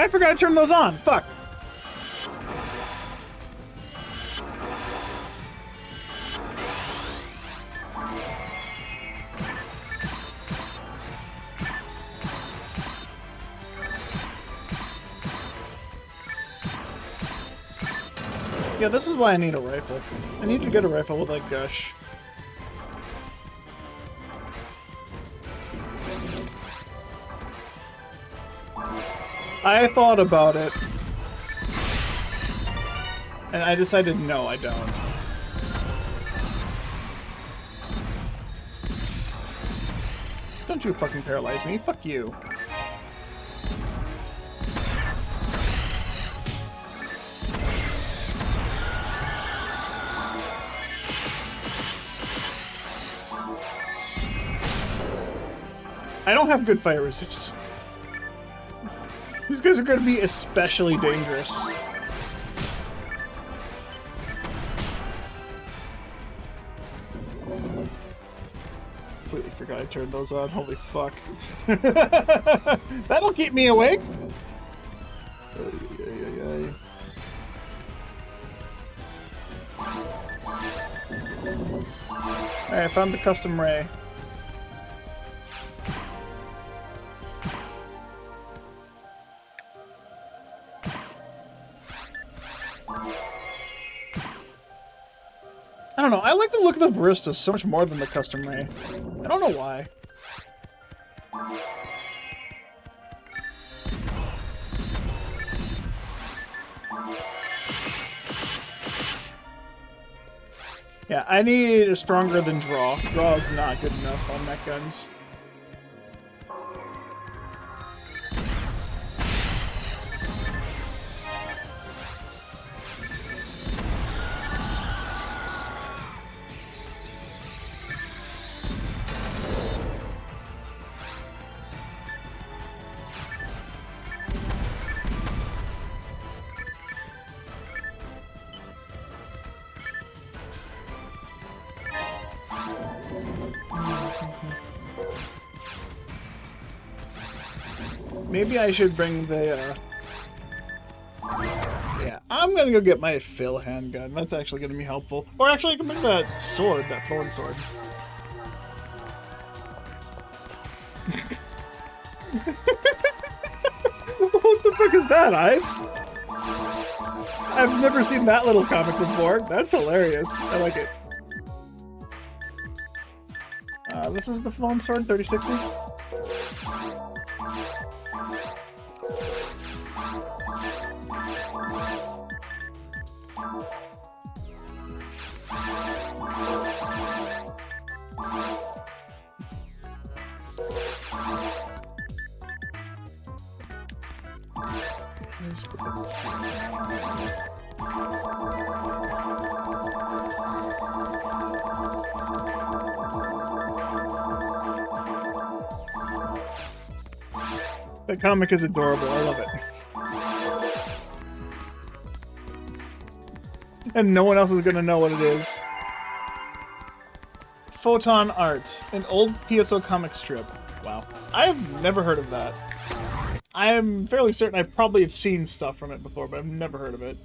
I forgot to turn those on. Fuck. Yeah, this is why I need a rifle. I need to get a rifle with, like, gush. I thought about it. And I decided, no, I don't. Don't you fucking paralyze me. Fuck you. I don't have good fire resist. These guys are going to be especially dangerous. Completely forgot I turned those on. Holy fuck. That'll keep me awake. Alright, I found the custom ray. I don't know, I like the look of the Varista so much more than the custom ray. I don't know why. Yeah, I need a stronger than draw. Draw is not good enough on mech guns. Maybe I should bring the, yeah, I'm gonna go get my fill handgun. That's actually gonna be helpful. Or actually, I can bring that sword, that thorn sword. What the fuck is that, Ives? I've never seen that little comic before. That's hilarious. I like it. This is the thorn sword, 3060. That comic is adorable. I love it. And no one else is gonna know what it is. Photon Art, an old PSO comic strip. Wow. I have never heard of that. I am fairly certain I probably have seen stuff from it before, but I've never heard of it.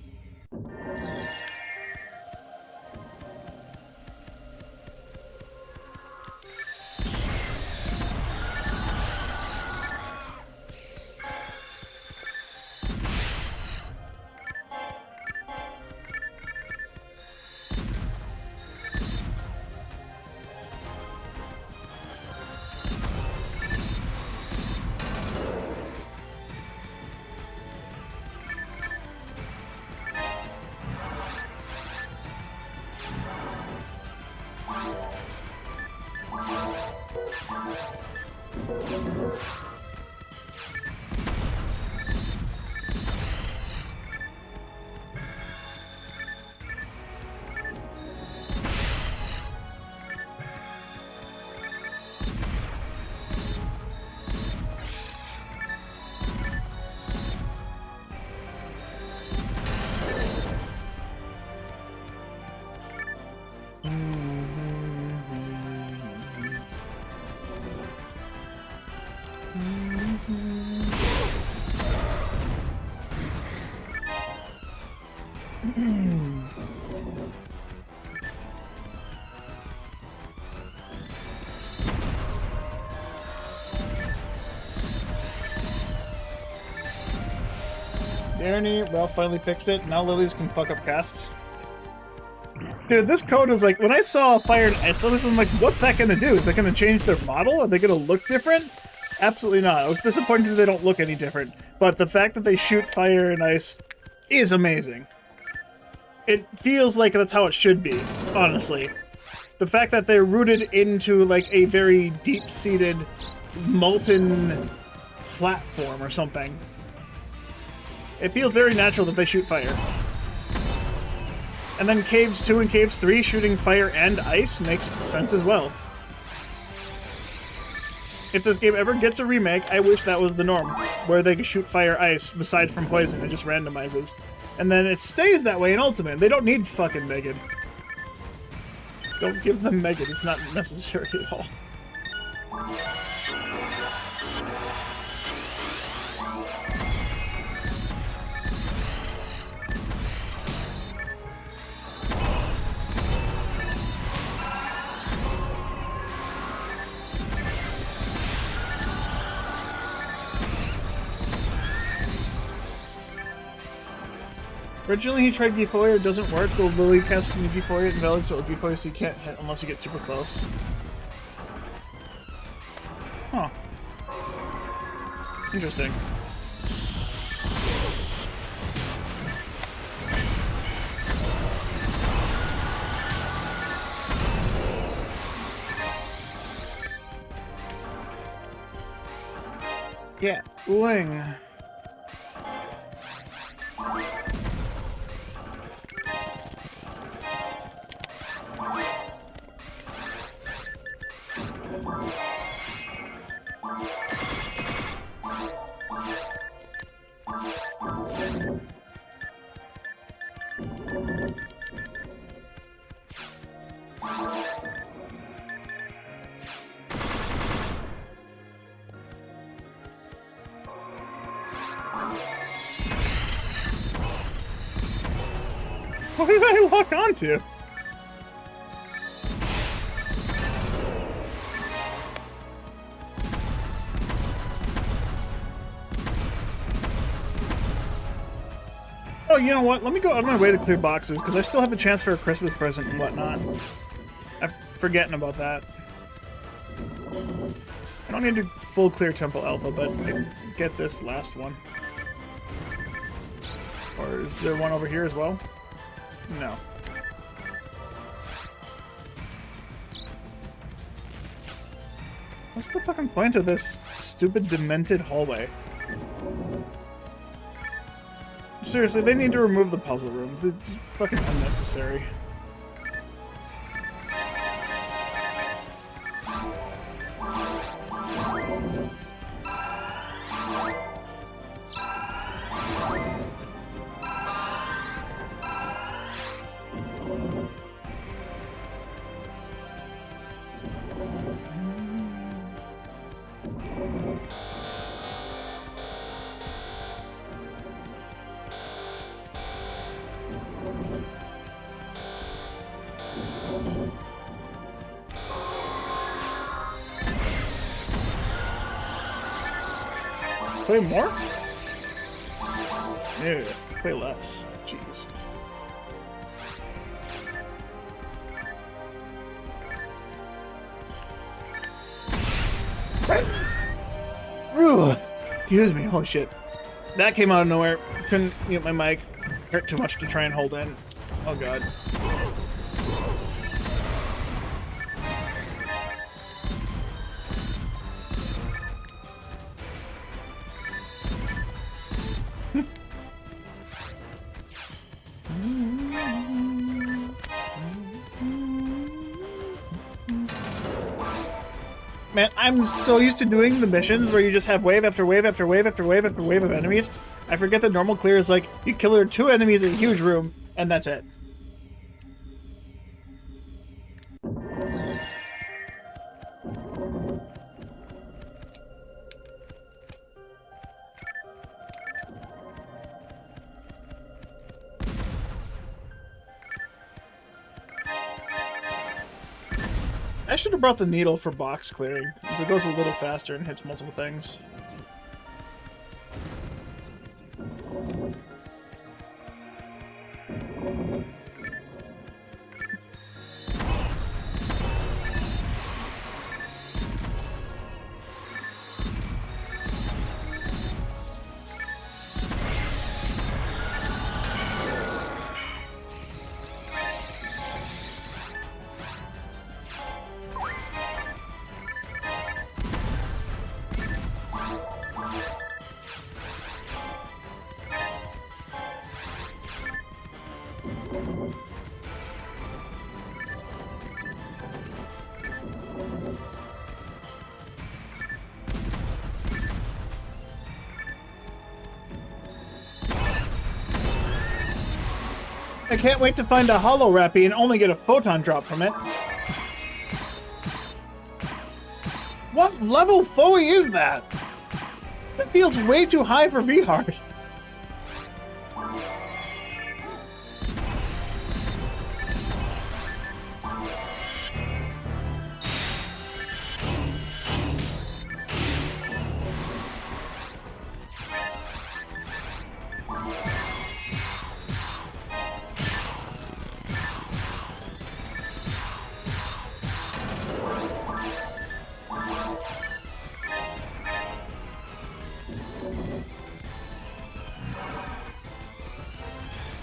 Danny, Ralph finally fixed it. Now lilies can fuck up casts. Dude, this code was like, when I saw fire and ice lilies, I'm like, what's that gonna do? Is that gonna change their model? Are they gonna look different? Absolutely not. I was disappointed that they don't look any different. But the fact that they shoot fire and ice is amazing. It feels like that's how it should be, honestly. The fact that they're rooted into like a very deep-seated molten platform or something. It feels very natural that they shoot fire. And then Caves 2 and Caves 3 shooting fire and ice makes sense as well. If this game ever gets a remake, I wish that was the norm, where they could shoot fire, ice, aside from poison, it just randomizes. And then it stays that way in Ultimate. They don't need fucking Megan. Don't give them Megan, it's not necessary at all. Originally he tried Gifoy, it doesn't work. The Lily casting Gifoy is invalid, so Gifoy so you can't hit unless you get super close. Huh. Interesting. Yeah, Ling. What did I lock onto? Oh, you know what? Let me go out of my way to clear boxes, because I still have a chance for a Christmas present and whatnot. I'm forgetting about that. I don't need to full clear Temple Alpha, but I can get this last one. Or is there one over here as well? No. What's the fucking point of this stupid, demented hallway? Seriously, they need to remove the puzzle rooms. It's fucking unnecessary. Play more? Ew, play less. Jeez. Excuse me, holy shit. That came out of nowhere. Couldn't mute my mic. Hurt too much to try and hold in. Oh god. Man, I'm so used to doing the missions where you just have wave after wave after wave after wave after wave of enemies. I forget that normal clear is like, you kill 2 enemies in a huge room, and that's it. I should have brought the needle for box clearing. It goes a little faster and hits multiple things. I can't wait to find a Hollow Rappy and only get a photon drop from it. What level Foey is that? That feels way too high for V-Hard.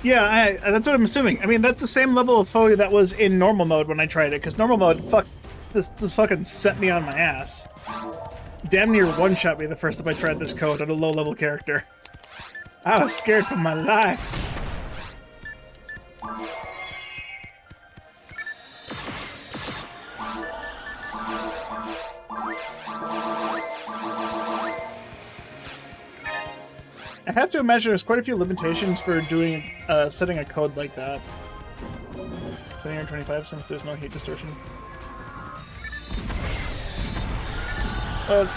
Yeah, that's what I'm assuming. I mean, that's the same level of Foey that was in normal mode when I tried it, because normal mode, this fucking set me on my ass. Damn near one-shot me the first time I tried this code on a low-level character. I was scared for my life. I have to imagine there's quite a few limitations for doing setting a code like that. 20 or 25 since there's no heat distortion. I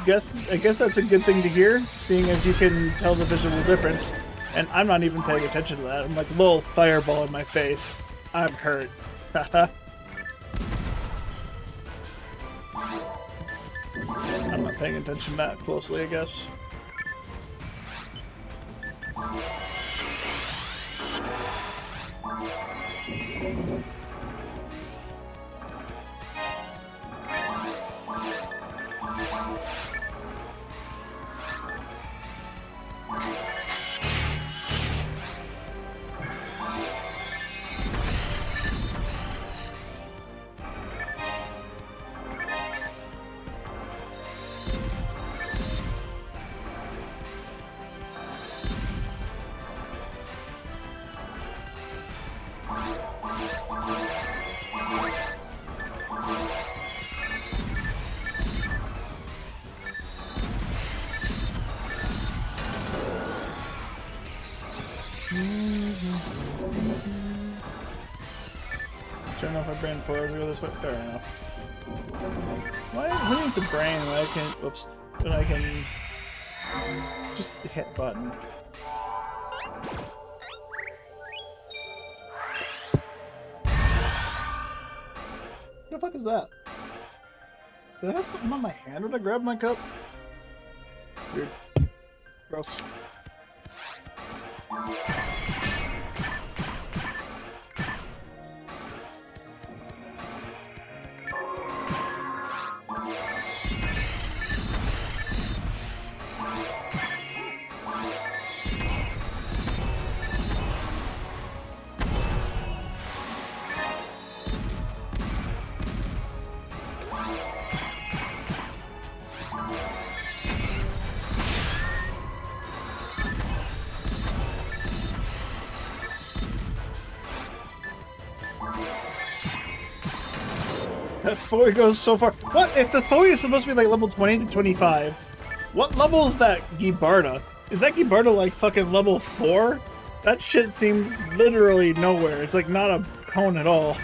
guess that's a good thing to hear, seeing as you can tell the visual difference. And I'm not even paying attention to that. I'm like a little fireball in my face. I'm hurt. Haha. I'm not paying attention that closely, I guess. I don't know if my brain pulls go this way. Fair enough. Why? Who needs a brain when I can? Oops. When I can just hit button. What the fuck is that? Did I have something on my hand when I grabbed my cup? Weird. Gross. That Foey goes so far. What? If the Foey is supposed to be like level 20 to 25, what level is that Gibarda? Is that Gibarda like fucking level 4? That shit seems literally nowhere. It's like not a cone at all.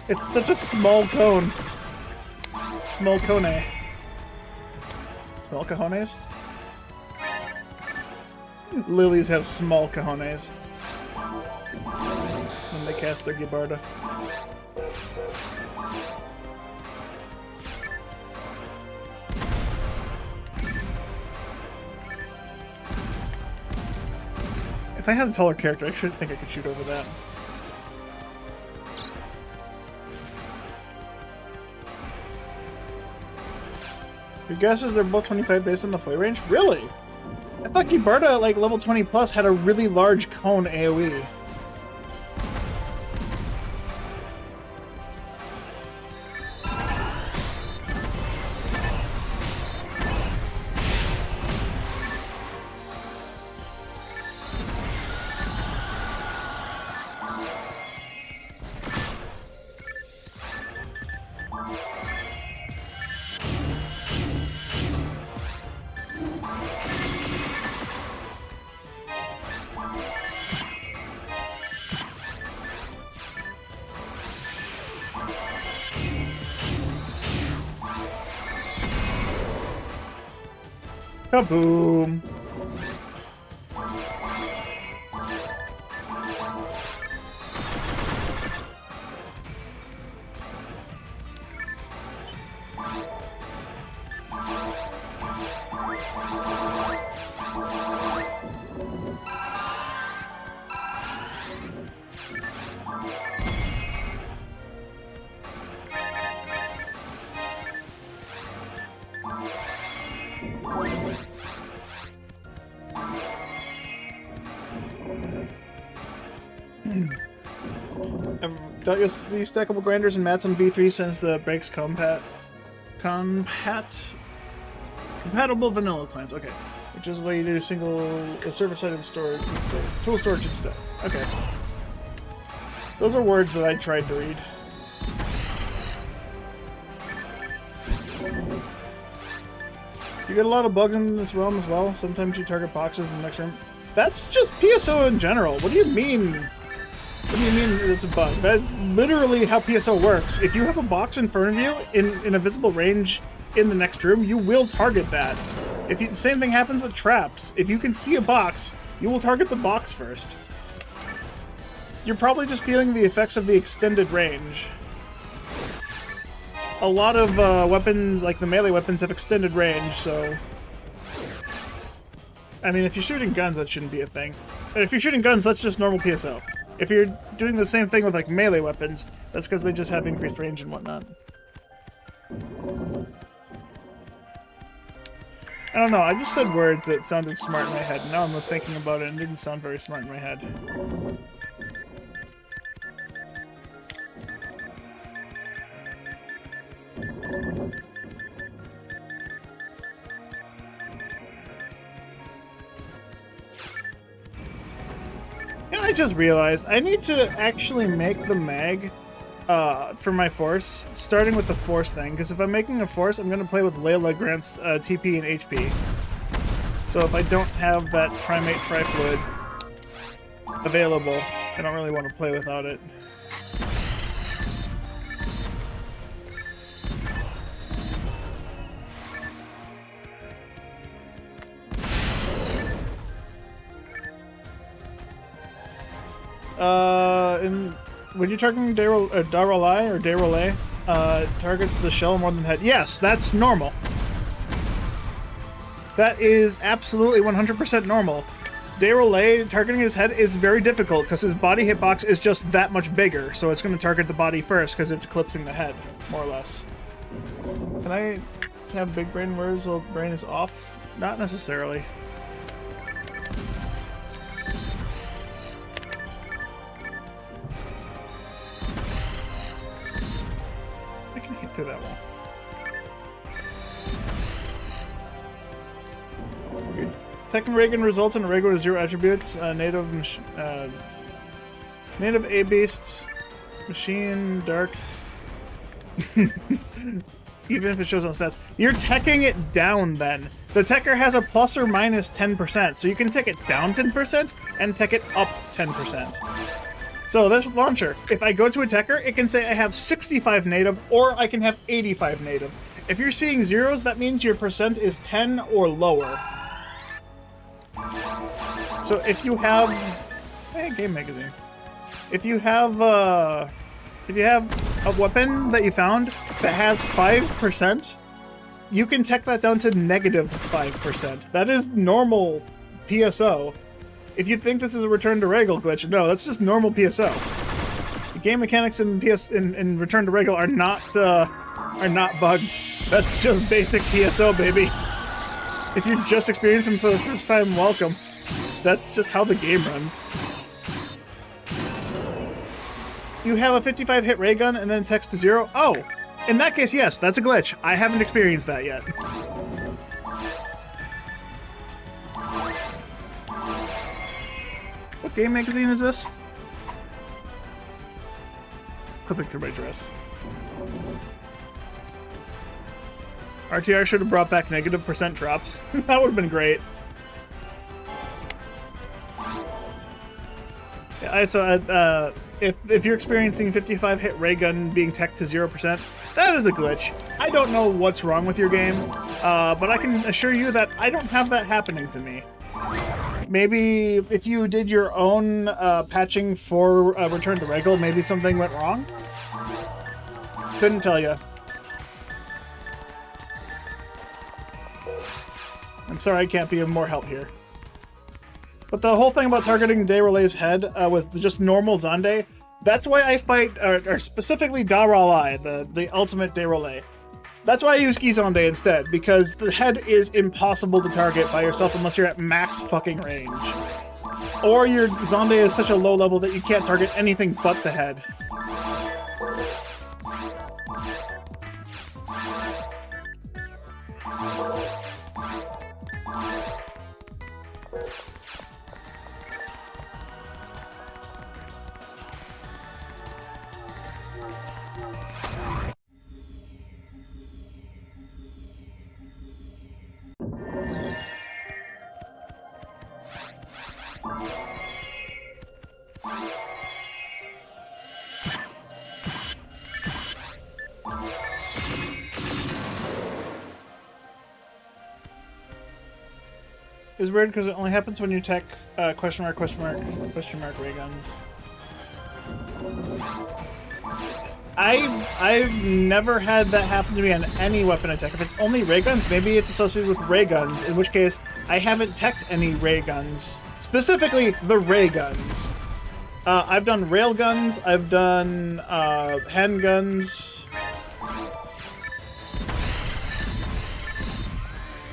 It's such a small cone. Small cone. Small cojones? Lilies have small cojones. And they cast their Gibarda. If I had a taller character, I should think I could shoot over that. Your guess is they're both 25 based on the flight range? Really? I thought Gibarda at like level 20 plus had a really large cone AoE. Kaboom! Don't use these stackable grinders and mats on V3 since the breaks compatible vanilla clans. Okay, which is why you do a service item storage instead. Tool storage instead. Okay, those are words that I tried to read. You get a lot of bugs in this realm as well. Sometimes you target boxes in the next room. That's just PSO in general. What do you mean? What do you mean it's a bug? That's literally how PSO works. If you have a box in front of you in a visible range in the next room, you will target that. The same thing happens with traps. If you can see a box, you will target the box first. You're probably just feeling the effects of the extended range. A lot of weapons, like the melee weapons, have extended range, so... I mean, if you're shooting guns, that shouldn't be a thing. But if you're shooting guns, that's just normal PSO. If you're doing the same thing with, like, melee weapons, that's because they just have increased range and whatnot. I don't know, I just said words that sounded smart in my head, and now I'm thinking about it and it didn't sound very smart in my head. I just realized I need to actually make the mag for my force, starting with the force thing, because if I'm making a force, I'm going to play with Layla Grant's TP and HP. So if I don't have that Trimate Trifluid available, I don't really want to play without it. When you're targeting Dayrolai, targets the shell more than the head. Yes, that's normal. That is absolutely 100% normal. Dayrolai targeting his head is very difficult because his body hitbox is just that much bigger, so it's going to target the body first because it's eclipsing the head, more or less. Can I have big brain words while brain is off? Not necessarily. Through that wall. Your Tech and Reagan results in a Ragol with 0 attributes. Native A beasts, machine, dark. Even if it shows on stats, you're teching it down. Then the techer has a plus or minus 10%, so you can tech it down 10% and tech it up 10%. So this launcher, if I go to a techer, it can say I have 65 native, or I can have 85 native. If you're seeing zeros, that means your percent is 10 or lower. So if you have... Hey, Game Magazine. if you have a weapon that you found that has 5%, you can tech that down to -5%. That is normal PSO. If you think this is a Return to Ragol glitch, no, that's just normal PSO. The game mechanics in Return to Ragol are not bugged. That's just basic PSO, baby. If you're just experiencing for the first time, welcome. That's just how the game runs. You have a 55 hit ray gun and then text to 0? Oh! In that case, yes, that's a glitch. I haven't experienced that yet. What game magazine is this? It's clipping through my dress. RTR should have brought back -% drops. That would have been great. Yeah, so if you're experiencing 55 hit ray gun being tech to 0%, that is a glitch. I don't know what's wrong with your game, but I can assure you that I don't have that happening to me. Maybe if you did your own patching for Return to Ragol, maybe something went wrong? Couldn't tell you. I'm sorry I can't be of more help here. But the whole thing about targeting Derolay's head with just normal Zande, that's why I fight, or specifically Daralai, the ultimate Derolay. That's why I use Gizande instead, because the head is impossible to target by yourself unless you're at max fucking range. Or your Zande is such a low level that you can't target anything but the head. It's weird because it only happens when you tech question mark ray guns. I've never had that happen to me on any weapon attack. If it's only ray guns, maybe it's associated with ray guns, in which case I haven't teched any ray guns. Specifically, the ray guns. I've done rail guns, I've done handguns.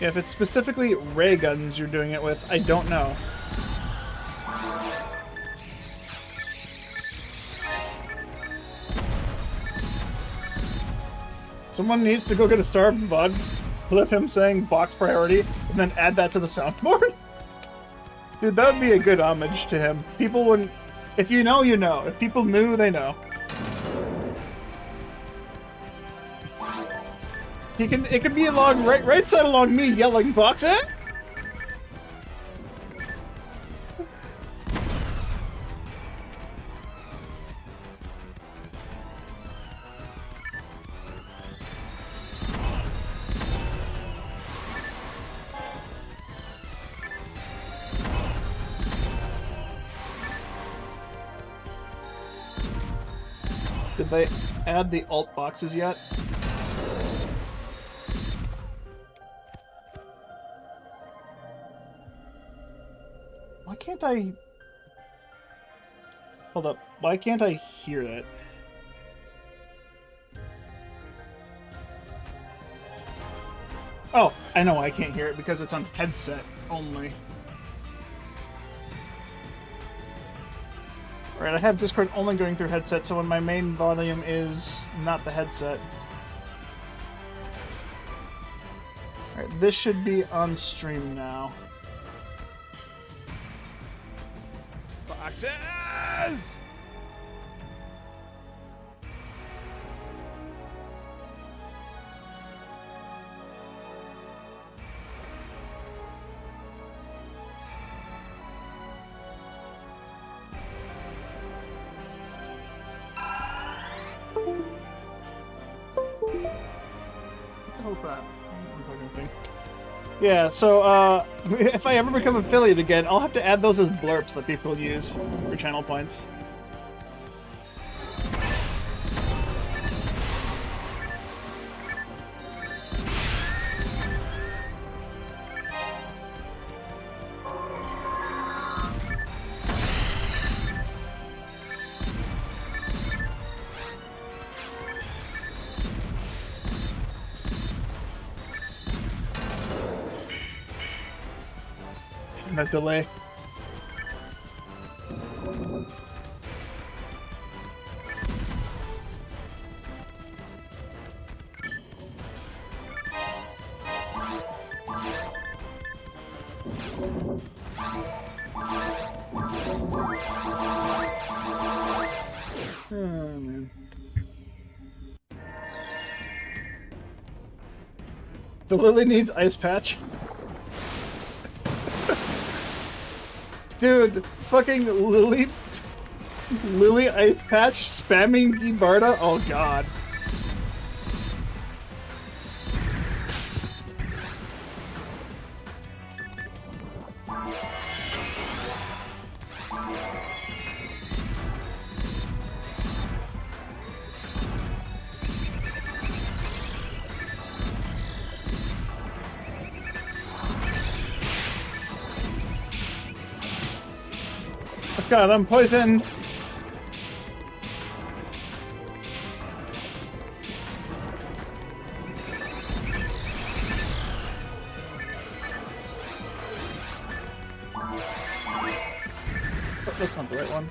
Yeah, if it's specifically ray guns you're doing it with, I don't know. Someone needs to go get a starved bug, clip him saying box priority, and then add that to the soundboard? Dude, that would be a good homage to him. People wouldn't... If you know, you know. If people knew, they know. It could be along right side along me yelling box it. Did they add the alt boxes yet? Why can't I... Hold up. Why can't I hear that? Oh, I know I can't hear it because it's on headset only. Alright, I have Discord only going through headset, so when my main volume is not the headset. Alright, this should be on stream now. Boxes! What the hell's that? Yeah, so, if I ever become affiliate again, I'll have to add those as blurps that people use for channel points. that delay. Man. The Lily needs ice patch. Dude, fucking Lily ice patch spamming Gibarda? Oh god. Oh god, I'm poisoned! Oh, that's not the right one.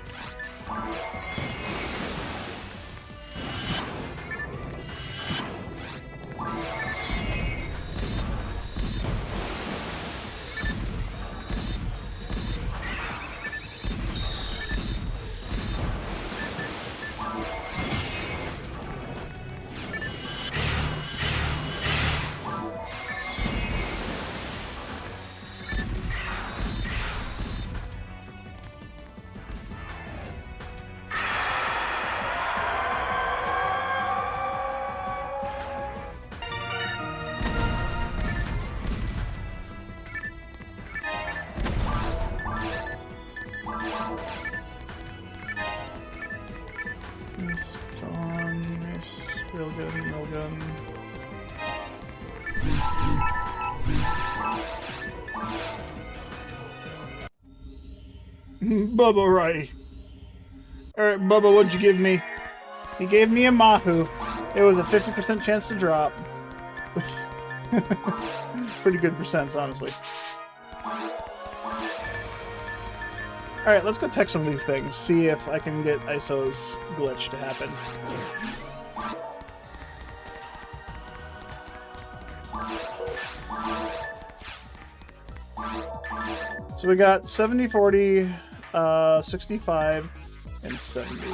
Real good, real good. Bubba Ray. Alright, Bubba, what'd you give me? He gave me a Mahu. It was a 50% chance to drop. Pretty good percents, honestly. Alright, let's go tech some of these things. See if I can get ISO's glitch to happen. So we got 70, 40, 65, and 70.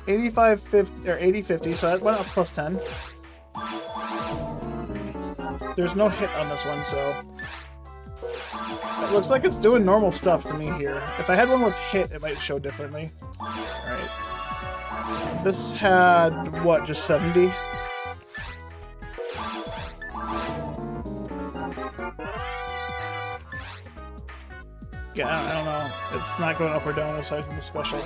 85, 50, or 80, 50, so that went up plus 10. There's no hit on this one, so... It looks like it's doing normal stuff to me here. If I had one with hit, it might show differently. Alright. This had, what, just 70? Yeah, I don't know. It's not going up or down aside from the special.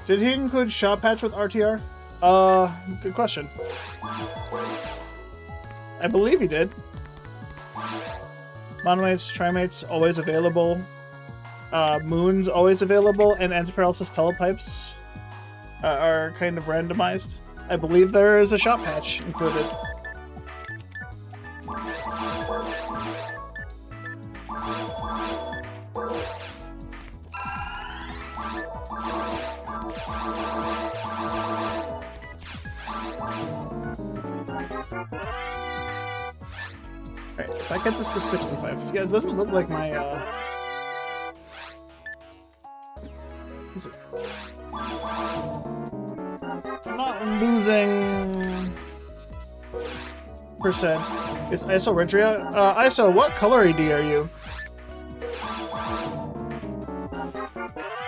Did he include shot patch with RTR? Good question. I believe he did. Monomates, Trimates, always available. Moons, always available, and Antiparalysis Telepipes are kind of randomized. I believe there is a shot patch included. Alright, if I get this to 65. Yeah, it doesn't look like my, I'm not losing percent. Is ISO Redria? ISO, what color AD are you?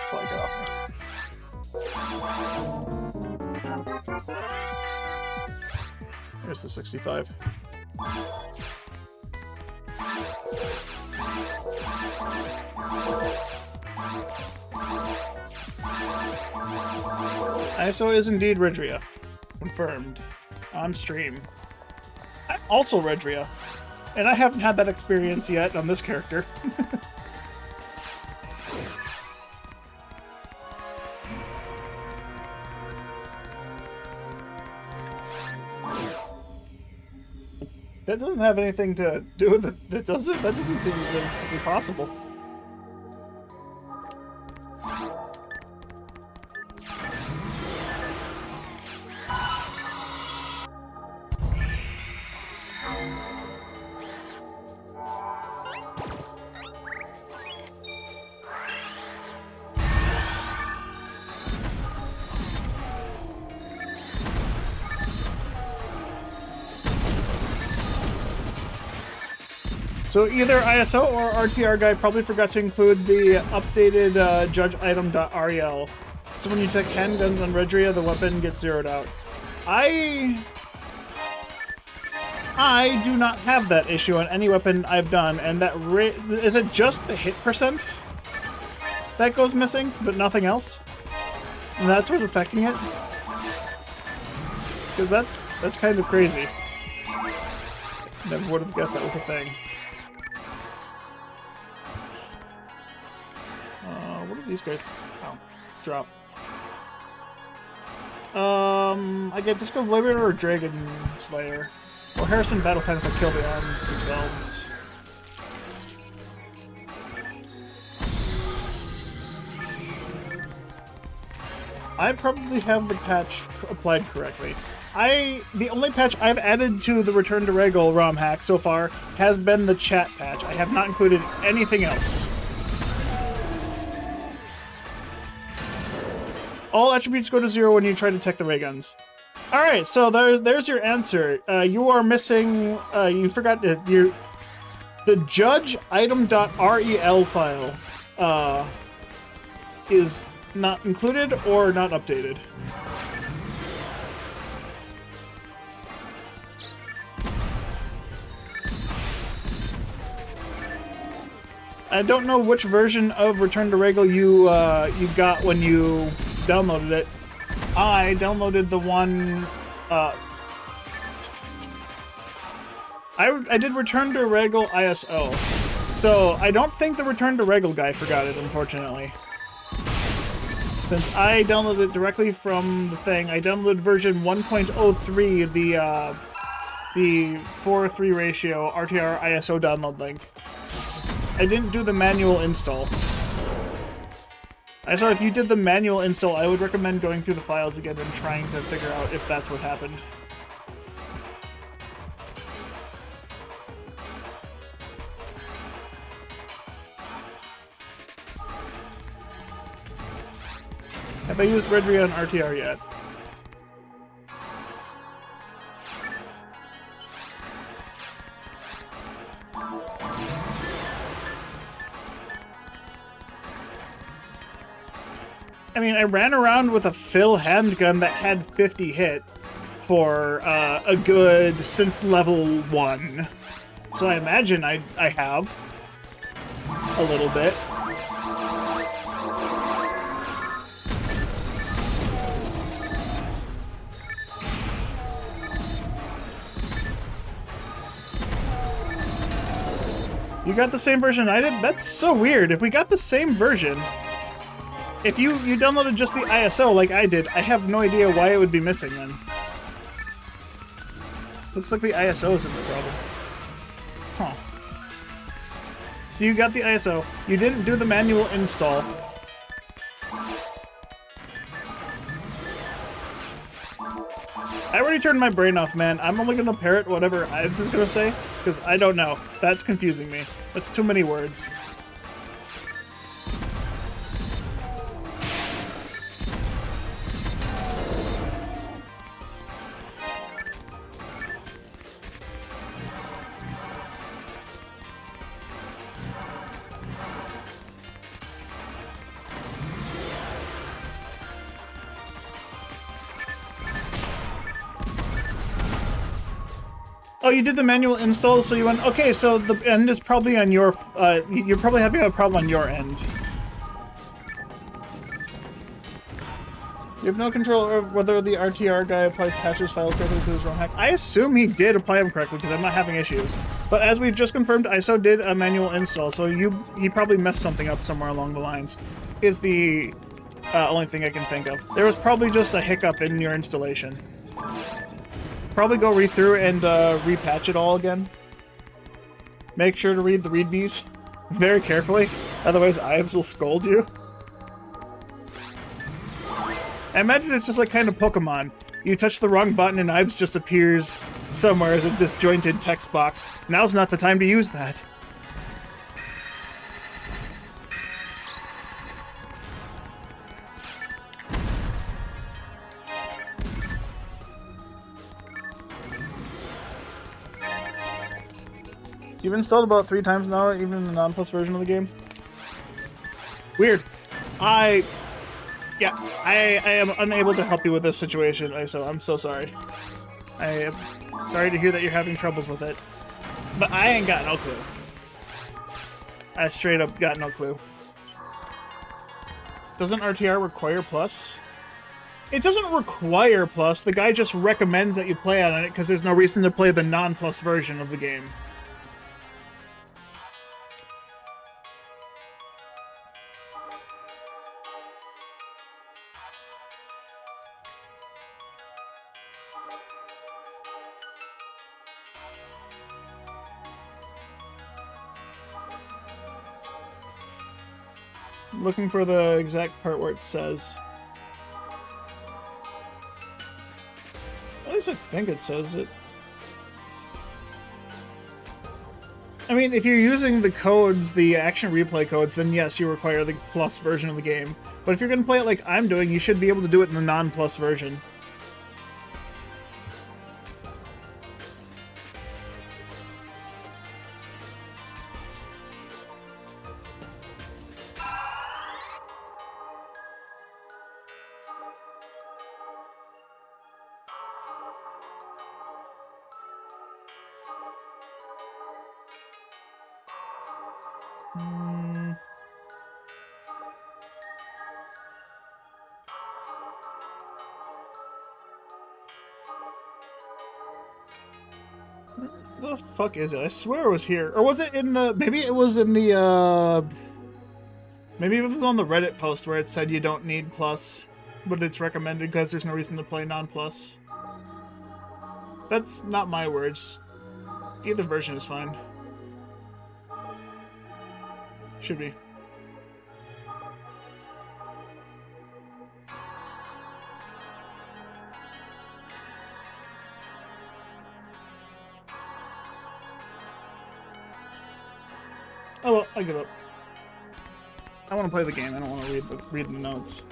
Before I get off me. Here's the 65. ISO is indeed Redria. Confirmed. On stream. Also Redria. And I haven't had that experience yet on this character. That doesn't have anything to do with it. That doesn't seem to be possible. So either ISO or RTR guy probably forgot to include the updated judge item.rel. So when you check handguns on Redria, the weapon gets zeroed out. I do not have that issue on any weapon I've done, and that is it just the hit percent that goes missing, but nothing else? And that's what's affecting it? Because that's kind of crazy. Never would have guessed that was a thing. What are these guys? Oh, drop. I get Disco Liberator or Dragon Slayer. Or Harrison Battle Fan if I kill the arms themselves. I probably have the patch applied correctly. The only patch I've added to the Return to Ragol Romhack so far has been the chat patch. I have not included anything else. All attributes go to 0 when you try to tech the ray guns. Alright, so there's your answer. You are missing, you forgot the judge item.rel file is not included or not updated. I don't know which version of Return to Ragol you got when you downloaded it. I downloaded the one. I did Return to Ragol ISO, so I don't think the Return to Ragol guy forgot it, unfortunately. Since I downloaded it directly from the thing, I downloaded version 1.03, the 4:3 ratio RTR ISO download link. I didn't do the manual install. I saw if you did the manual install, I would recommend going through the files again and trying to figure out if that's what happened. Have I used Redria on RTR yet? I mean, I ran around with a fill handgun that had 50 hit for a good since level 1. So I imagine I have a little bit. You got the same version I did? That's so weird. If we got the same version... If you downloaded just the ISO like I did, I have no idea why it would be missing then. Looks like the ISO isn't the problem. Huh. So you got the ISO, you didn't do the manual install. I already turned my brain off, man. I'm only gonna parrot whatever Ives is gonna say, because I don't know. That's confusing me. That's too many words. Oh, you did the manual install, so you went... Okay, so the end is probably on your... you're probably having a problem on your end. You have no control over whether the RTR guy applies patches files correctly to his Romhack. I assume he did apply them correctly, because I'm not having issues. But as we've just confirmed, ISO did a manual install, so he probably messed something up somewhere along the lines. Is the only thing I can think of. There was probably just a hiccup in your installation. Probably go read through and repatch it all again. Make sure to read the readmes very carefully, otherwise Ives will scold you. I imagine it's just like kind of Pokemon. You touch the wrong button and Ives just appears somewhere as a disjointed text box. Now's not the time to use that. You've installed about 3 times now, even in the non-plus version of the game. Weird. I am unable to help you with this situation, so I'm so sorry. I am sorry to hear that you're having troubles with it. But I ain't got no clue. I straight up got no clue. Doesn't RTR require plus? It doesn't require plus, the guy just recommends that you play on it because there's no reason to play the non-plus version of the game. Looking for the exact part where it says. At least I think it says it. I mean, if you're using the codes, the action replay codes, then yes, you require the plus version of the game. But if you're going to play it like I'm doing, you should be able to do it in the non-plus version. Where the fuck is it? I swear it was here. Or was it in the... Maybe it was in the, Maybe it was on the Reddit post where it said you don't need plus, but it's recommended because there's no reason to play non-plus. That's not my words. Either version is fine. Should be. Oh well, I give up. I want to play the game. I don't want to read the notes.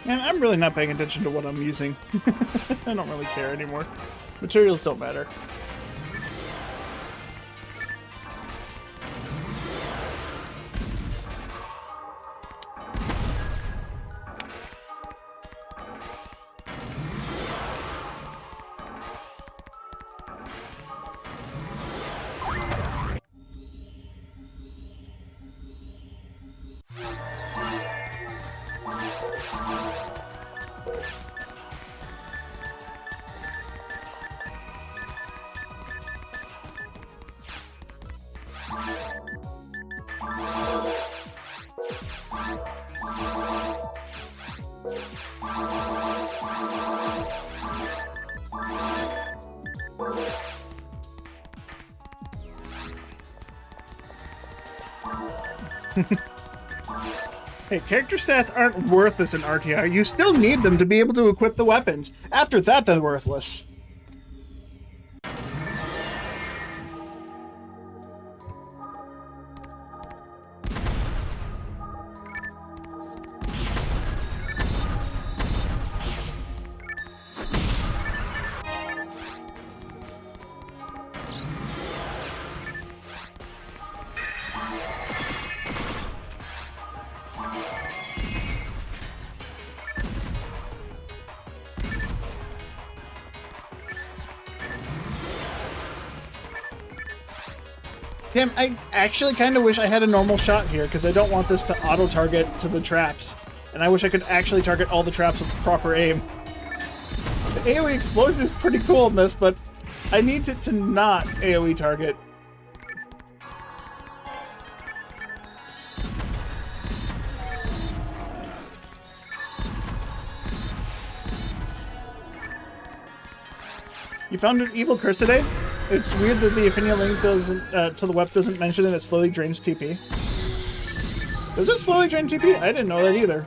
And I'm really not paying attention to what I'm using. I don't really care anymore. Materials don't matter. Hey, character stats aren't worthless in RTR. You still need them to be able to equip the weapons. After that, they're worthless. Damn, I actually kind of wish I had a normal shot here, because I don't want this to auto-target to the traps. And I wish I could actually target all the traps with proper aim. The AoE explosion is pretty cool in this, but I need it to not AoE target. You found an evil curse today? It's weird that the Affinia link doesn't to the web doesn't mention it. It slowly drains TP. Does it slowly drain TP? I didn't know that either.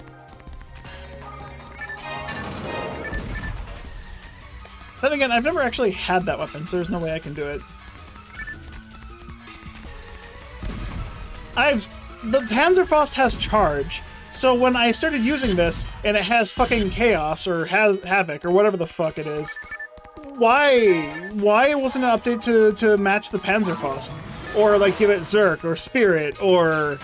Then again, I've never actually had that weapon, so there's no way I can do it. The Panzerfaust has charge, so when I started using this and it has fucking chaos or has havoc or whatever the fuck it is. Why wasn't it updated to match the Panzerfaust? Or like give it Zerk or Spirit, or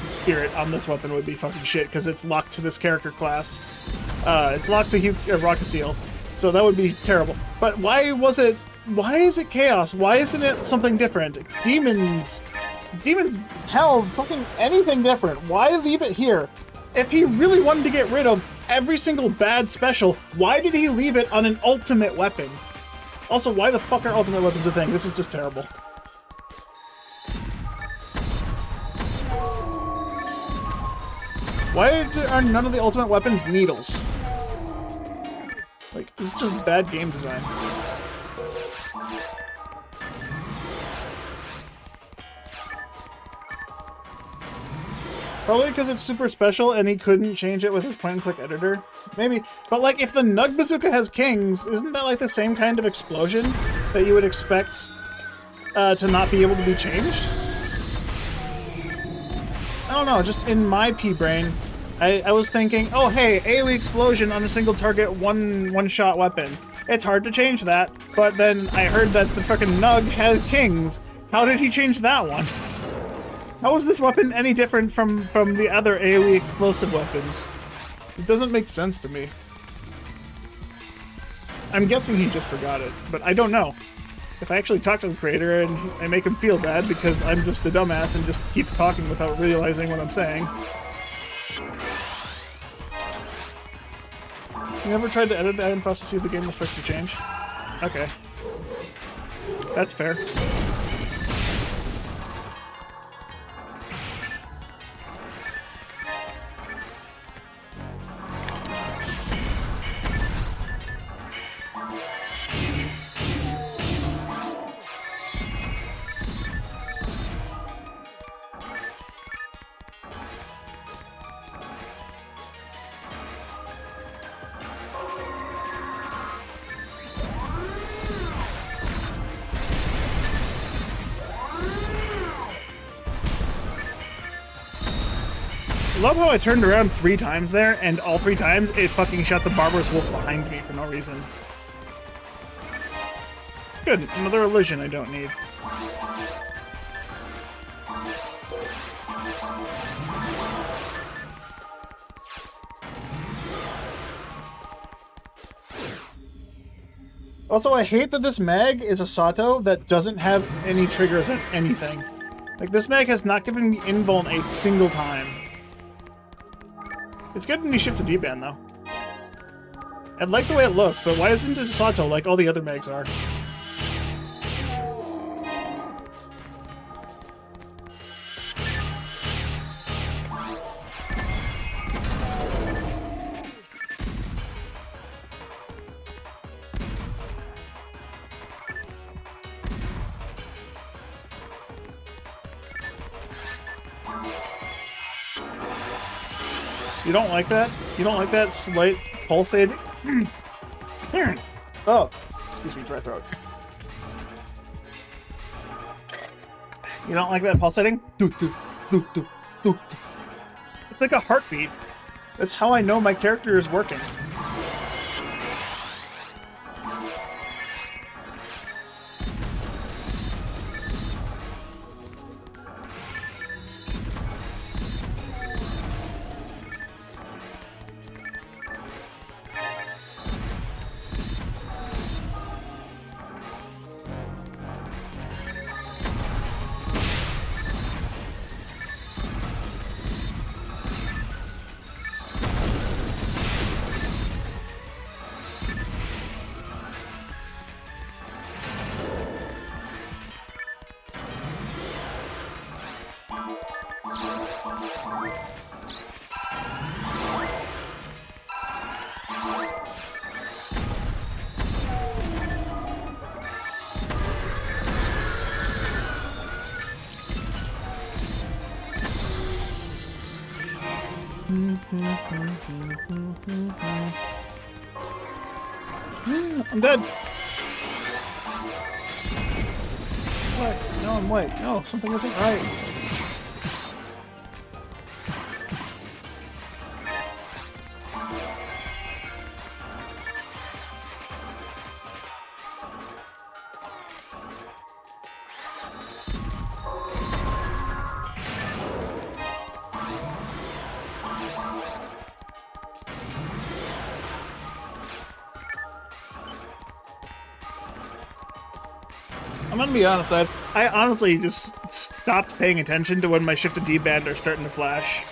Spirit on this weapon would be fucking shit because it's locked to this character class. It's locked to Rocket Seal, so that would be terrible. But why is it Chaos? Why isn't it something different? Demons, hell, fucking anything different. Why leave it here? If he really wanted to get rid of every single bad special, why did he leave it on an ultimate weapon? Also, why the fuck are ultimate weapons a thing? This is just terrible. Why are none of the ultimate weapons needles? Like, this is just bad game design. Probably because it's super special and he couldn't change it with his point-and-click editor. Maybe. But, like, if the Nug Bazooka has kings, isn't that, like, the same kind of explosion that you would expect to not be able to be changed? I don't know, just in my pea-brain, I was thinking, oh, hey, AoE explosion on a single target, one-shot weapon. It's hard to change that, but then I heard that the fucking Nug has kings. How did he change that one? How is this weapon any different from the other AoE explosive weapons? It doesn't make sense to me. I'm guessing he just forgot it, but I don't know. If I actually talk to the creator and I make him feel bad because I'm just a dumbass and just keeps talking without realizing what I'm saying. You never tried to edit the item files to see if the game respects the change? Okay. That's fair. I love how I turned around 3 times there, and all 3 times it fucking shot the Barbarous Wolf behind me for no reason. Good, another illusion I don't need. Also, I hate that this mag is a Sato that doesn't have any triggers on anything. Like, this mag has not given me invuln a single time. It's good when you shift to D-band, though. I like the way it looks, but why isn't it Sato like all the other mags are? You don't like that? You don't like that slight pulsating? Oh, excuse me, dry throat. You don't like that pulsating? It's like a heartbeat. That's how I know my character is working. I'm dead. What? No, I'm white. No, something isn't right. I'm gonna be honest, I honestly just stopped paying attention to when my shift and D-band are starting to flash.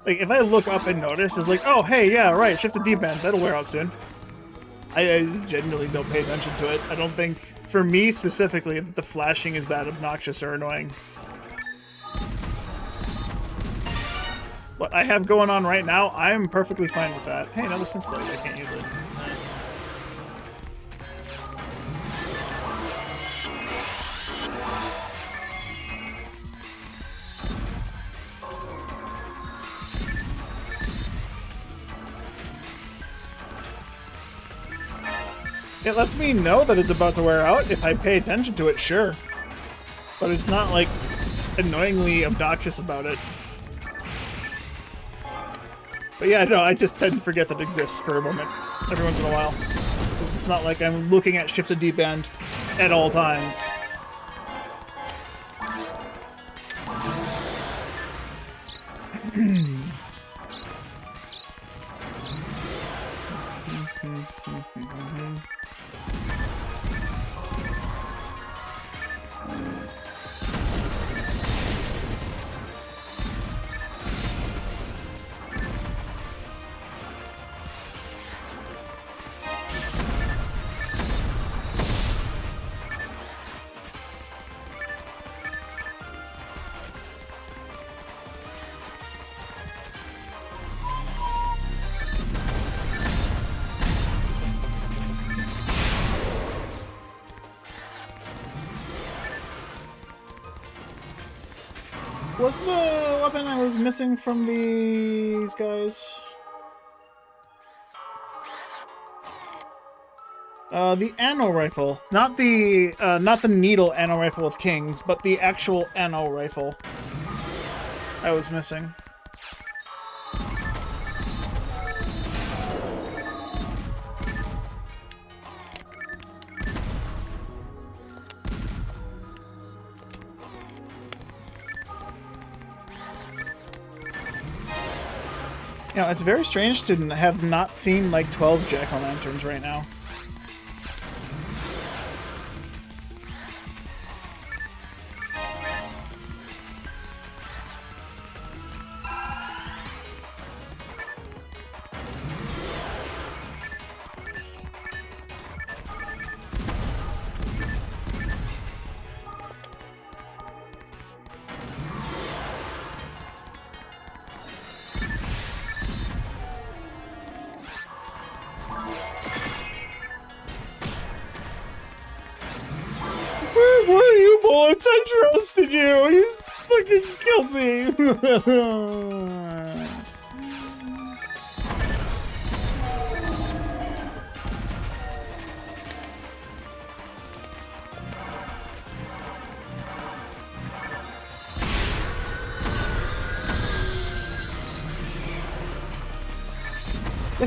Like, if I look up and notice, it's like, oh, hey, yeah, right, shift and D-band, that'll wear out soon. I genuinely don't pay attention to it. I don't think, for me specifically, that the flashing is that obnoxious or annoying. What I have going on right now, I am perfectly fine with that. Hey, another sense blade, I can't use it. It lets me know that it's about to wear out if I pay attention to it, sure. But it's not, like, annoyingly obnoxious about it. But yeah, no, I just tend to forget that it exists for a moment, every once in a while. Because it's not like I'm looking at shift and D-band at all times. What's the weapon I was missing from these guys? The Anno rifle. Not the needle Anno rifle with kings, but the actual Anno rifle I was missing. You know, it's very strange to have not seen like 12 jack-o'-lanterns right now. Where are you bullets? I trusted you! You fucking killed me!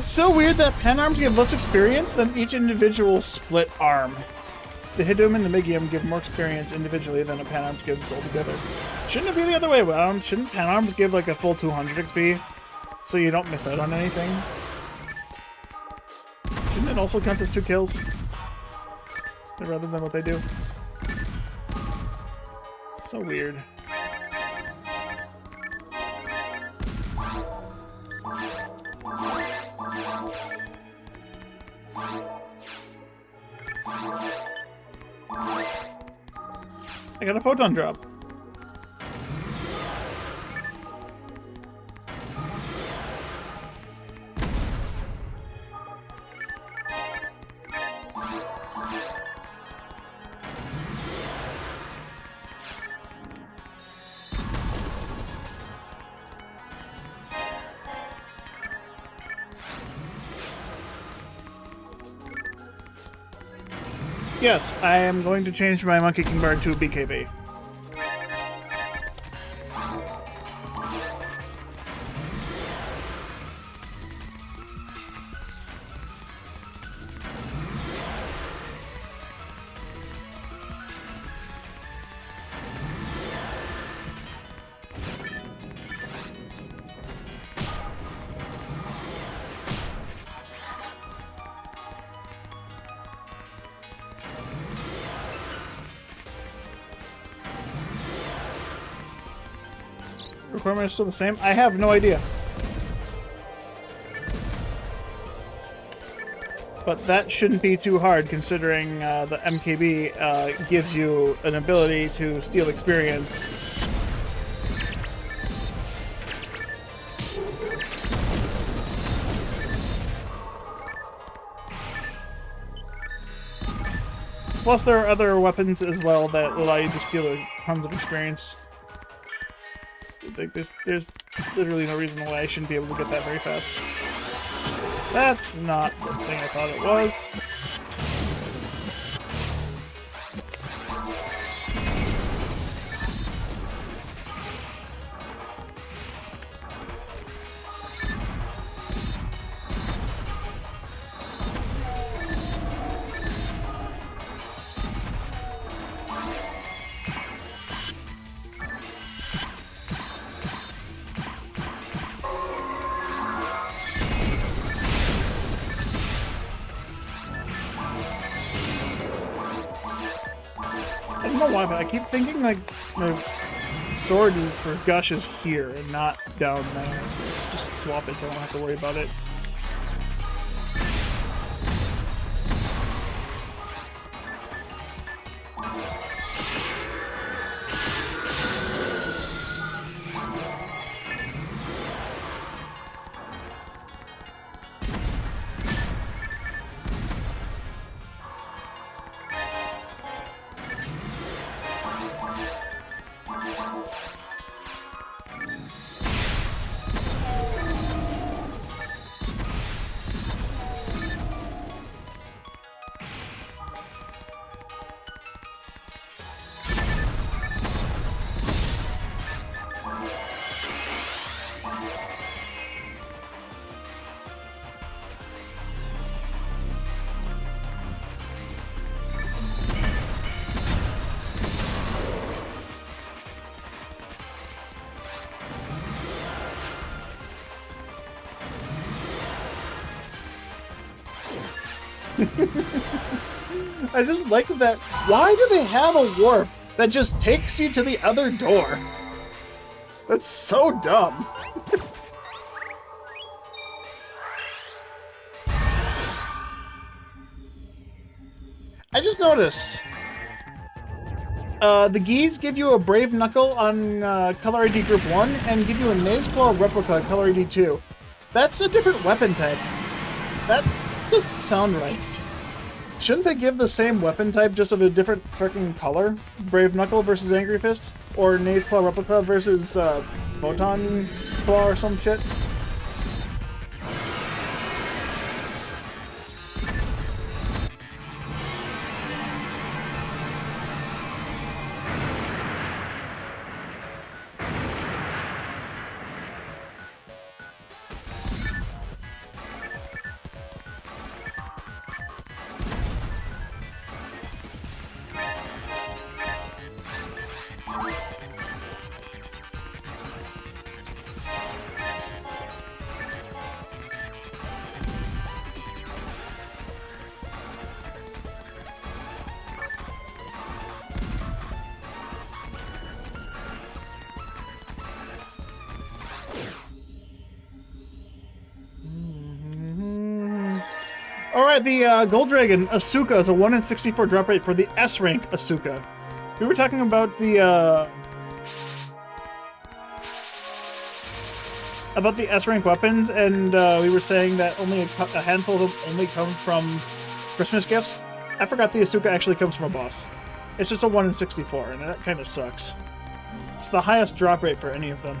It's so weird that pen arms give less experience than each individual split arm. The Hidum and the Megium give more experience individually than a pen arms gives all together. Shouldn't it be the other way around? Shouldn't pen arms give like a full 200 XP so you don't miss out on anything? Shouldn't it also count as 2 kills? Rather than what they do. So weird. I got a photon drop. Yes, I am going to change my Monkey King Bard to a BKB. Requirement is still the same? I have no idea. But that shouldn't be too hard considering the MKB gives you an ability to steal experience. Plus there are other weapons as well that allow you to steal tons of experience. There's literally no reason why I shouldn't be able to get that very fast. That's not the thing I thought it was. I don't know why, but I keep thinking like my sword is for Gush is here and not down there. Let's just swap it so I don't have to worry about it. I just like that. Why do they have a warp that just takes you to the other door? That's so dumb. I just noticed. The Geese give you a Brave Knuckle on Color ID Group 1 and give you a Naze Claw Replica Color ID 2. That's a different weapon type. That doesn't sound right. Shouldn't they give the same weapon type just of a different freaking color? Brave Knuckle versus Angry Fist? Or Naze Claw Replica versus Photon Claw or some shit? All right, the Gold Dragon Asuka is a 1 in 64 drop rate for the S rank Asuka. We were talking about the S rank weapons, and we were saying that only a handful of them only come from Christmas gifts. I forgot the Asuka actually comes from a boss. It's just a 1 in 64, and that kind of sucks. It's the highest drop rate for any of them.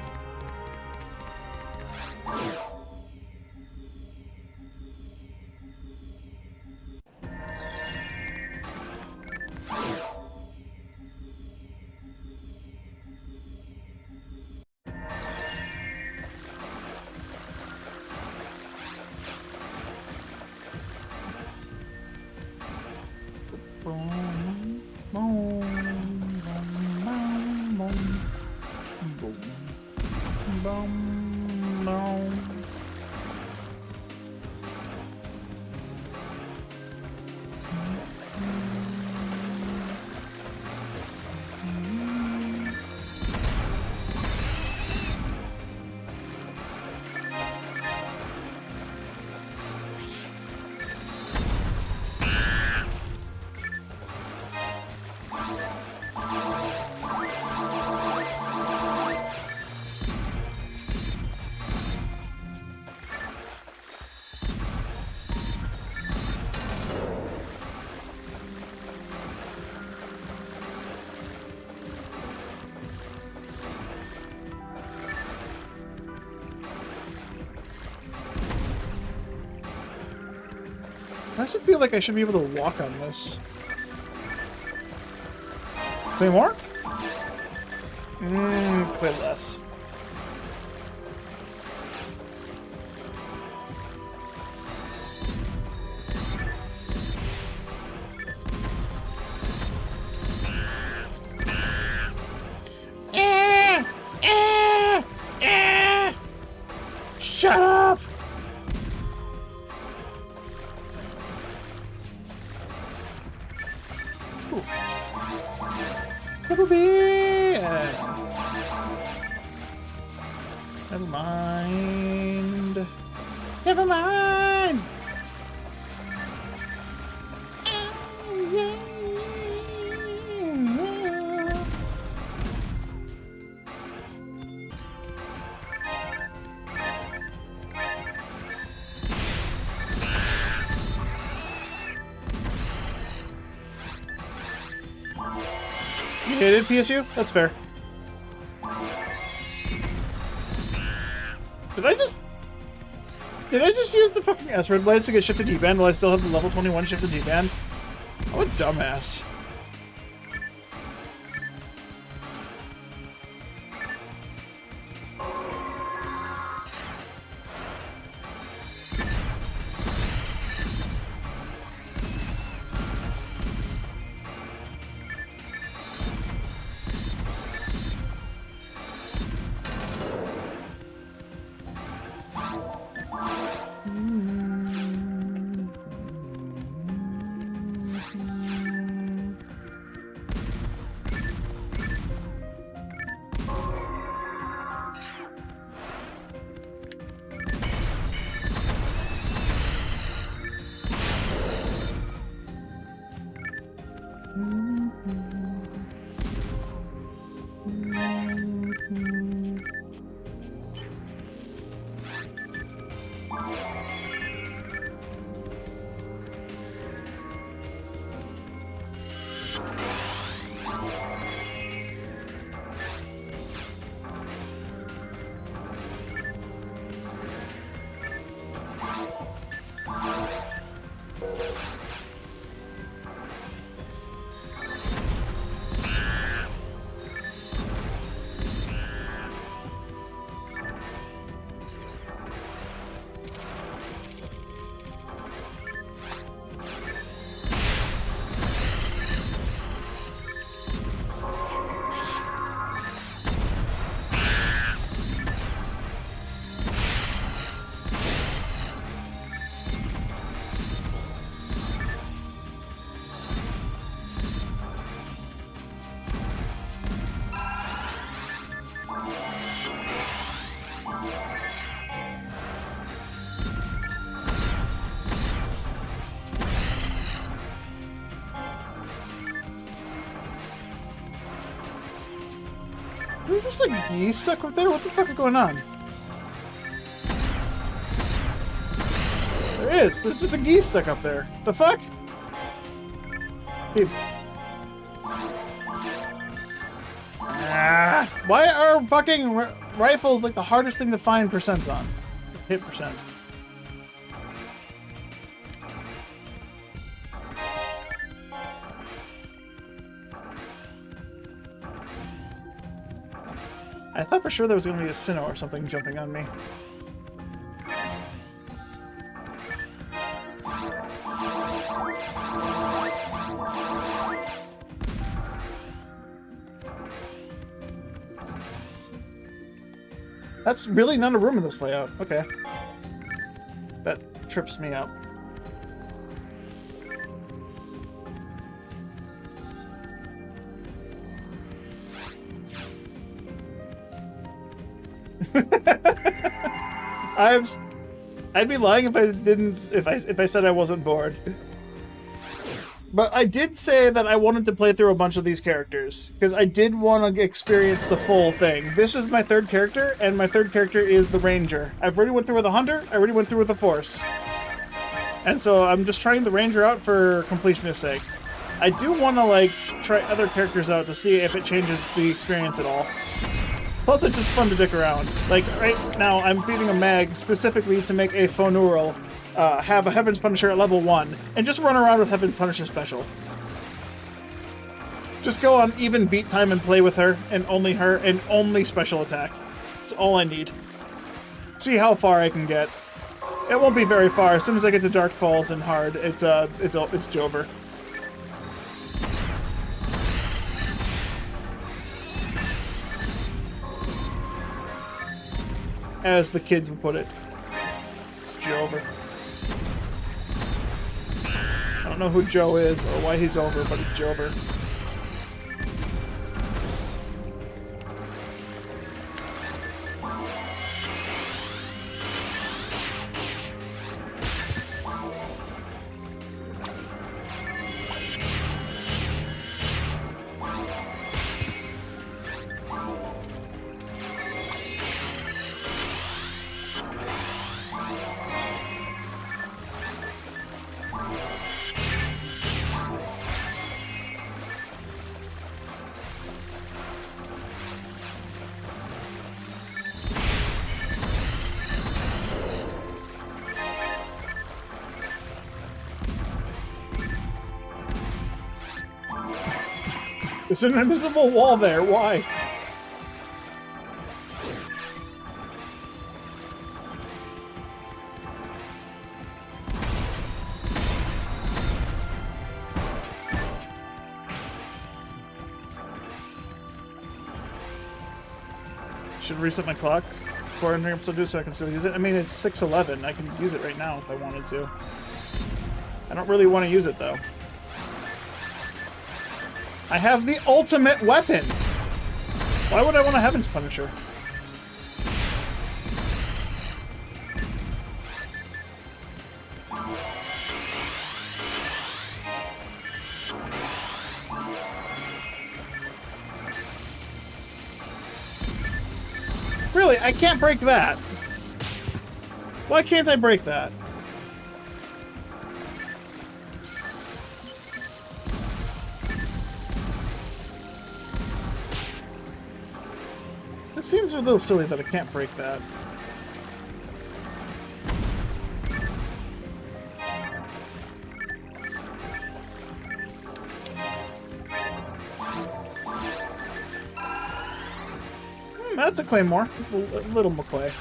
I also feel like I should be able to walk on this. Play more? Play less. Shut up! Never mind. Never mind. You hated PSU? That's fair. Did I just use the fucking S-Red Blades to get shifted D-Band while I still have the level 21 shifted D-Band? I'm a dumbass. There's just a geese stuck up there? What the fuck is going on? There is. There's just a geese stuck up there. The fuck? Dude. Ah, why are fucking rifles like the hardest thing to find percents on? Hit percent. I thought for sure there was going to be a Sinnoh or something jumping on me. That's really not a room in this layout. Okay. That trips me up. I'd be lying if I didn't if I said I wasn't bored. But I did say that I wanted to play through a bunch of these characters because I did want to experience the full thing. This is my third character, and my third character is the Ranger. I've already went through with the Hunter. I already went through with the Force, and so I'm just trying the Ranger out for completionist sake. I do want to like try other characters out to see if it changes the experience at all. Plus, it's just fun to dick around. Like, right now, I'm feeding a mag specifically to make a Phonural have a Heaven's Punisher at level 1, and just run around with Heaven's Punisher special. Just go on even beat time and play with her, and only special attack. That's all I need. See how far I can get. It won't be very far. As soon as I get to Dark Falls and Hard, it's Jover. As the kids would put it. It's Jover. I don't know who Joe is or why he's over, but it's Jover. There's an invisible wall there. Why? Should reset my clock before entering episode 2 so I can still use it. I mean, it's 6:11. I can use it right now if I wanted to. I don't really want to use it though. I have the ultimate weapon! Why would I want a Heaven's Punisher? Really, I can't break that. Why can't I break that? It seems a little silly that I can't break that. That's a Claymore. A little McClay.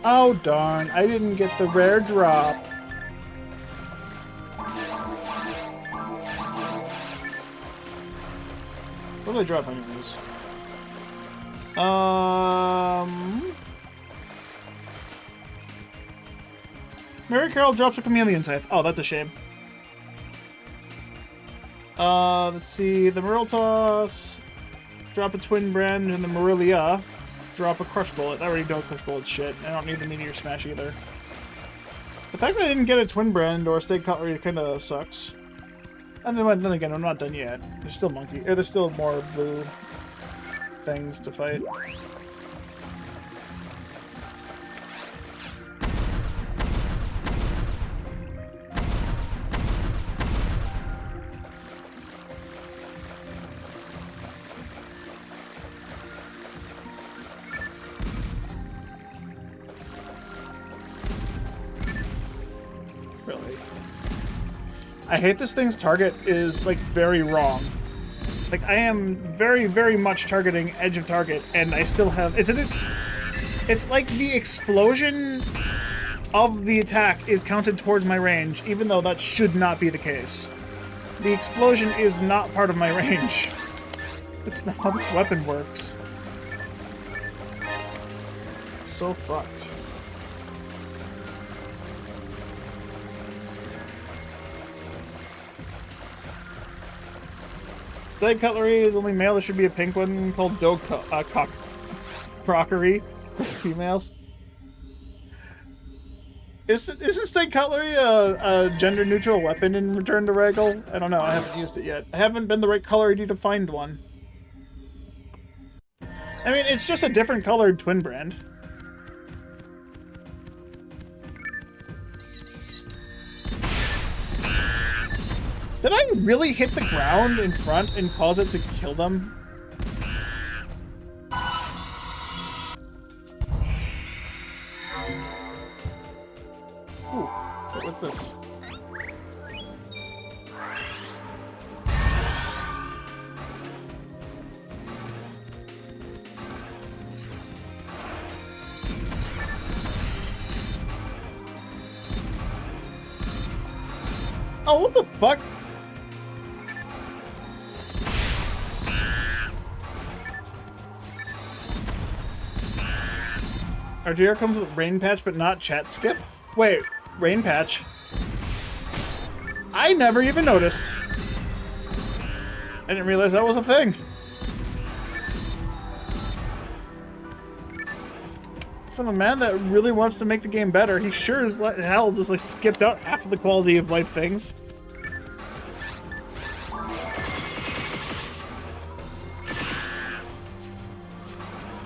Oh darn, I didn't get the rare drop. What did I drop anyways? Mary Carroll drops a chameleon scythe. Oh, that's a shame. Let's see. The Mariltos drop a twin brand, and the Marilia drop a crush bullet. I already know crush bullet's shit. I don't need the meteor smash either. The fact that I didn't get a twin brand or a stake cutlery kind of sucks. And then again, I'm not done yet. There's still monkey. Or there's still more blue things to fight. Really? I hate this thing's target is, like, very wrong. Like, I am very, very much targeting edge of target, and I still have... It's like the explosion of the attack is counted towards my range, even though that should not be the case. The explosion is not part of my range. That's not how this weapon works. It's so fucked. Stag cutlery is only male. There should be a pink one called crockery for females. Isn't stag cutlery a gender-neutral weapon in Return to Ragol? I don't know. I haven't used it yet. I haven't been the right color ID to find one. I mean, it's just a different colored twin brand. Did I really hit the ground in front and cause it to kill them? Ooh, what's this? Oh, what the fuck? RGR comes with Rain Patch, but not Chat Skip? Wait, Rain Patch? I never even noticed. I didn't realize that was a thing. From a man that really wants to make the game better, he sure as hell just like skipped out half of the quality of life things.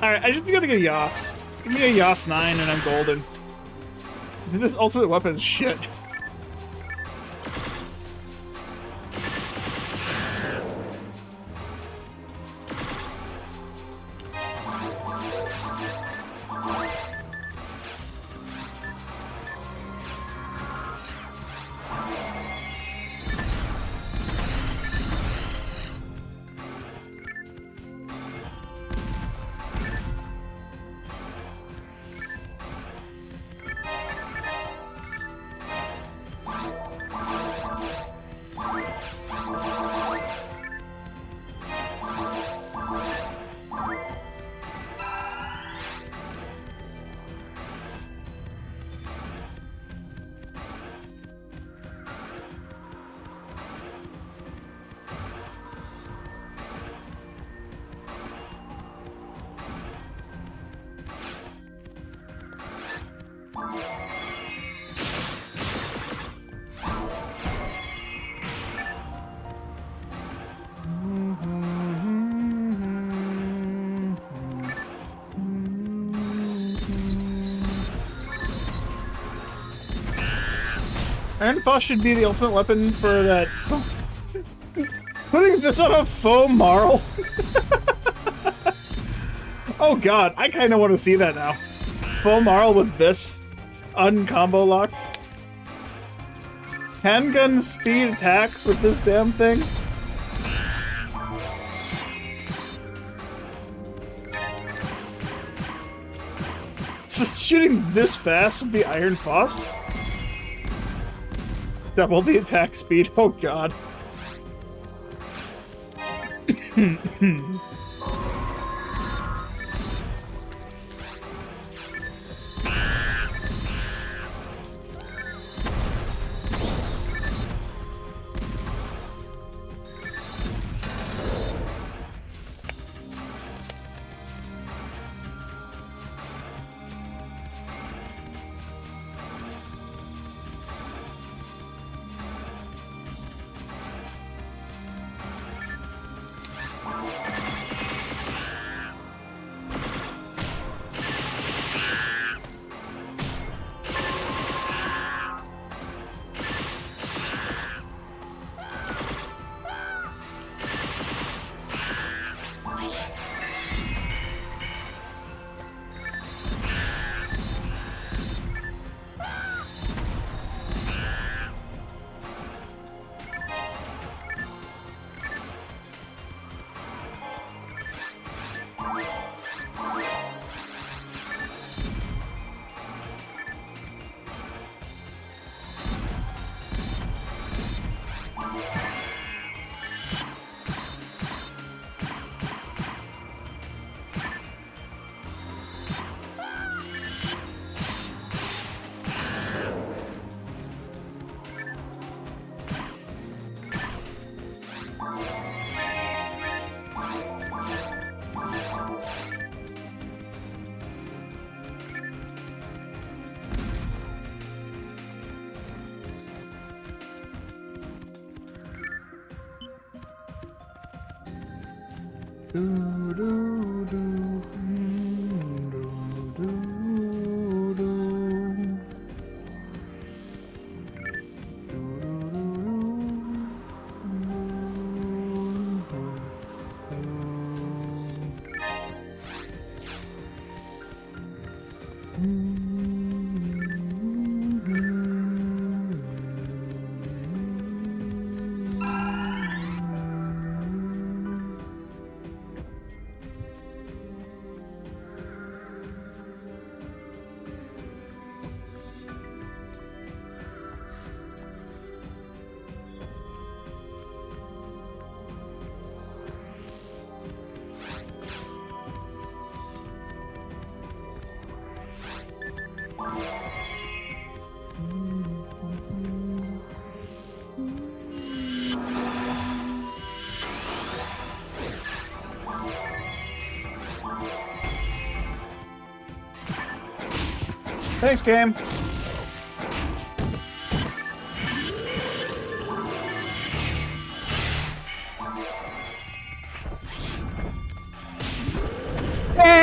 Alright, I just gotta get a Yas. Give me a Yas 9 and I'm golden. This ultimate weapon is shit. Iron Boss should be the ultimate weapon for that. Putting this on a faux marl? Oh god, I kind of want to see that now. Faux marl with this uncombo locked. Handgun speed attacks with this damn thing. Just shooting this fast with the Iron Fist? Double the attack speed, oh god. Thanks, game.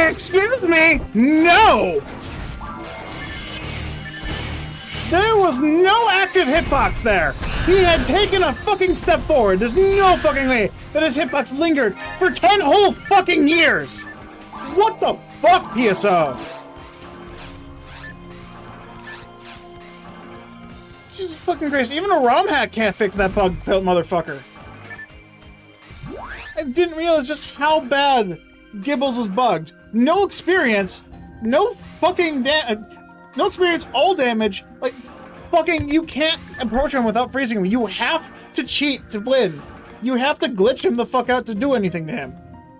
Excuse me? No! There was no active hitbox there! He had taken a fucking step forward. There's no fucking way that his hitbox lingered for 10 whole fucking years! What the fuck, PSO? Jesus fucking Christ, even a Romhack can't fix that bug, motherfucker. I didn't realize just how bad Gibbles was bugged. No experience, no fucking no experience, all damage. Like, fucking, you can't approach him without freezing him. You have to cheat to win. You have to glitch him the fuck out to do anything to him.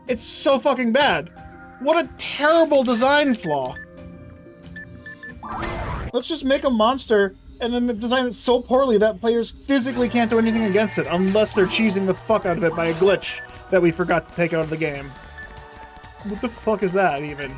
It's so fucking bad. What a terrible design flaw. Let's just make a monster and then design it so poorly that players physically can't do anything against it unless they're cheesing the fuck out of it by a glitch that we forgot to take out of the game. What the fuck is that, even?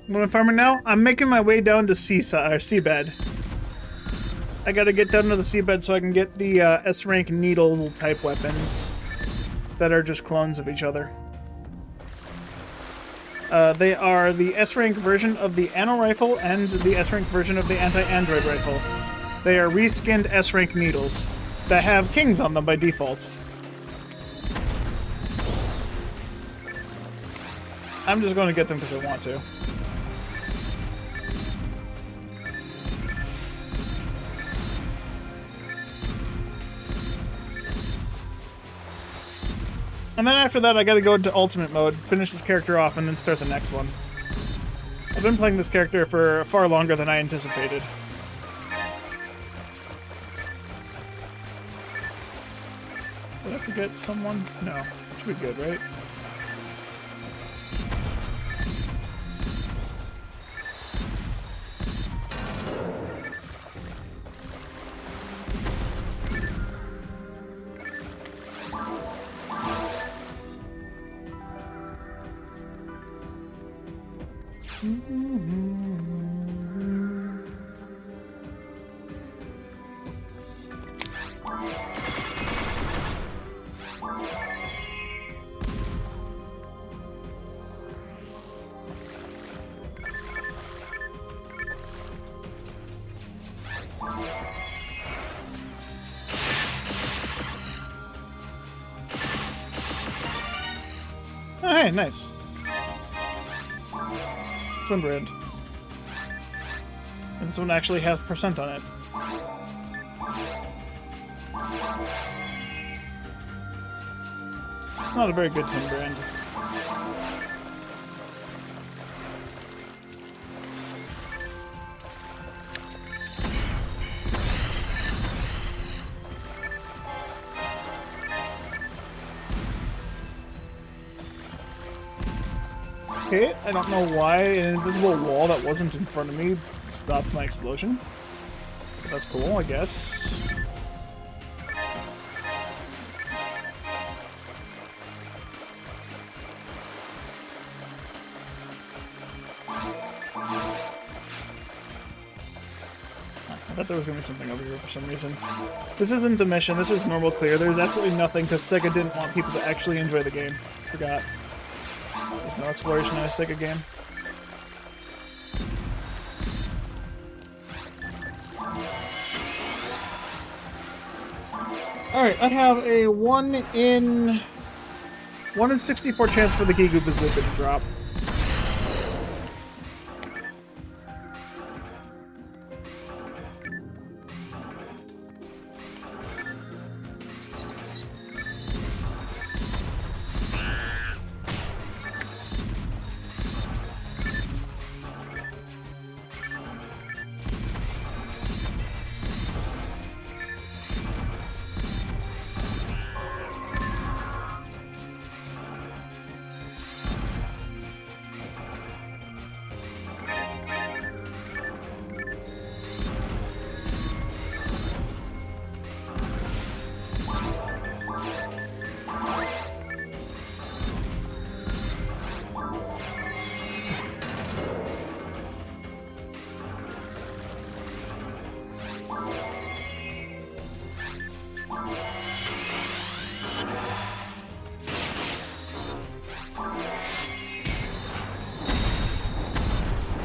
What I'm farming now? I'm making my way down to seabed. I gotta get down to the seabed so I can get the S-rank needle type weapons that are just clones of each other. They are the S-rank version of the Anno rifle and the S-rank version of the anti-android rifle. They are reskinned S-rank needles that have kings on them by default. I'm just going to get them because I want to. And then after that, I gotta go into ultimate mode, finish this character off, and then start the next one. I've been playing this character for far longer than I anticipated. Did I forget someone? No. Should be good, right? Oh, hey, nice. Twin brand. And this one actually has percent on it. It's not a very good twin brand. Okay, I don't know why an invisible wall that wasn't in front of me stopped my explosion. But that's cool, I guess. I thought there was going to be something over here for some reason. This isn't a mission, this is normal clear. There's absolutely nothing because Sega didn't want people to actually enjoy the game. Forgot. There's no exploration in a Sega game. Alright, I have a 1 in 64 chance for the Gigu Bazooka to drop.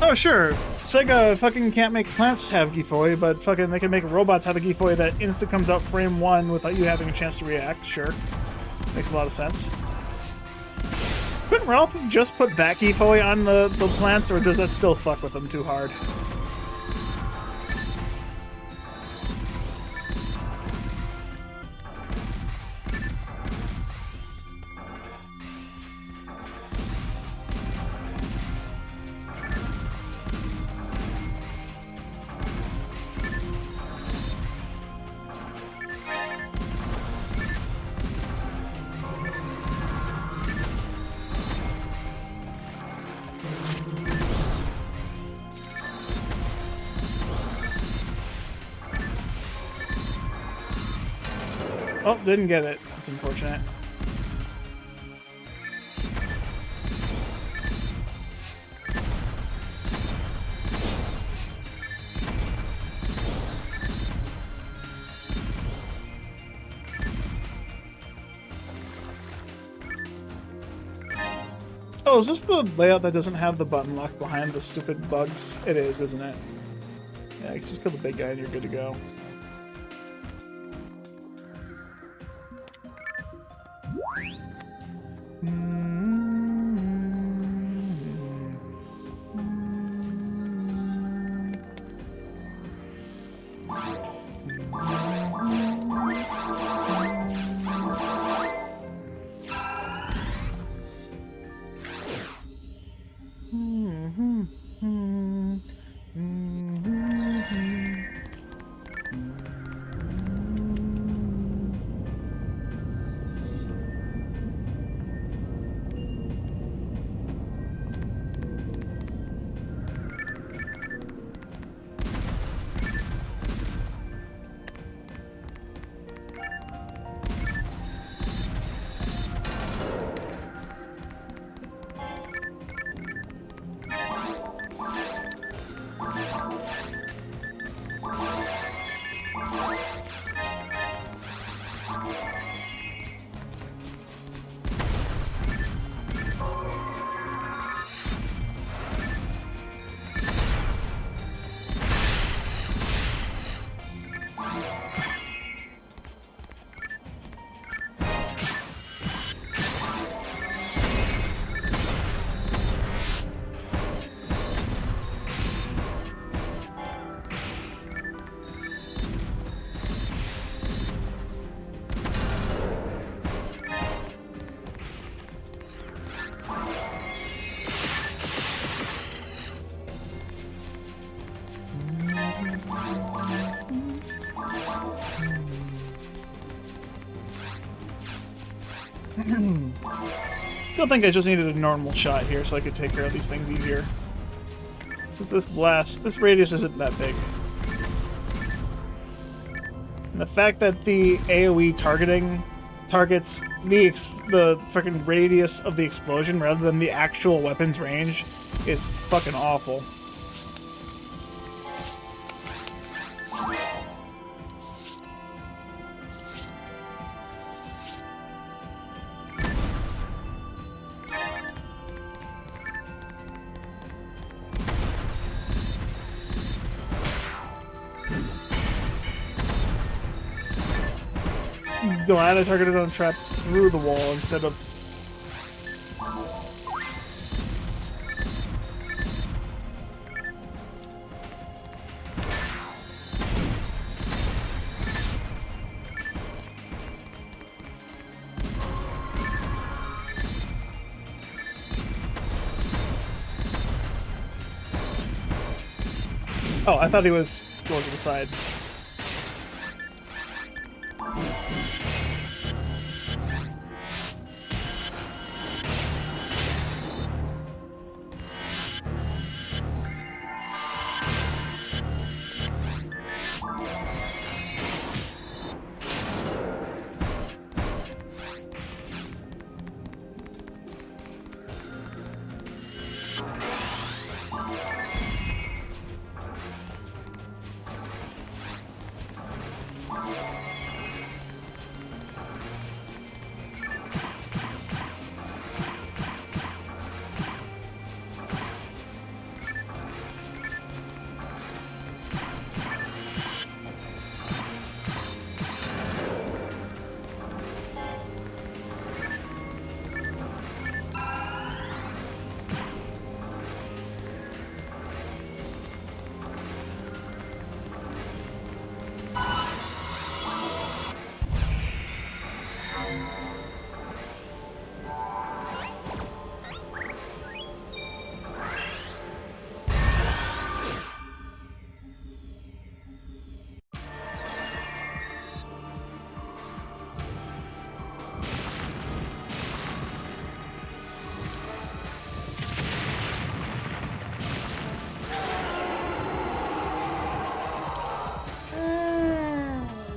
Oh, sure. Sega fucking can't make plants have Gifoy, but fucking they can make robots have a Gifoy that instant comes out frame 1 without you having a chance to react. Sure. Makes a lot of sense. Couldn't Ralph have just put that Gifoy on the plants, or does that still fuck with them too hard? Oh, didn't get it. It's unfortunate. Oh, is this the layout that doesn't have the button lock behind the stupid bugs? It is, isn't it? Yeah, you just kill the big guy and you're good to go. I think I just needed a normal shot here so I could take care of these things easier. Because this radius isn't that big. And the fact that the AoE targeting targets the freaking radius of the explosion rather than the actual weapon's range is fucking awful. Glad I targeted on trap through the wall instead of... Oh, I thought he was going to the side.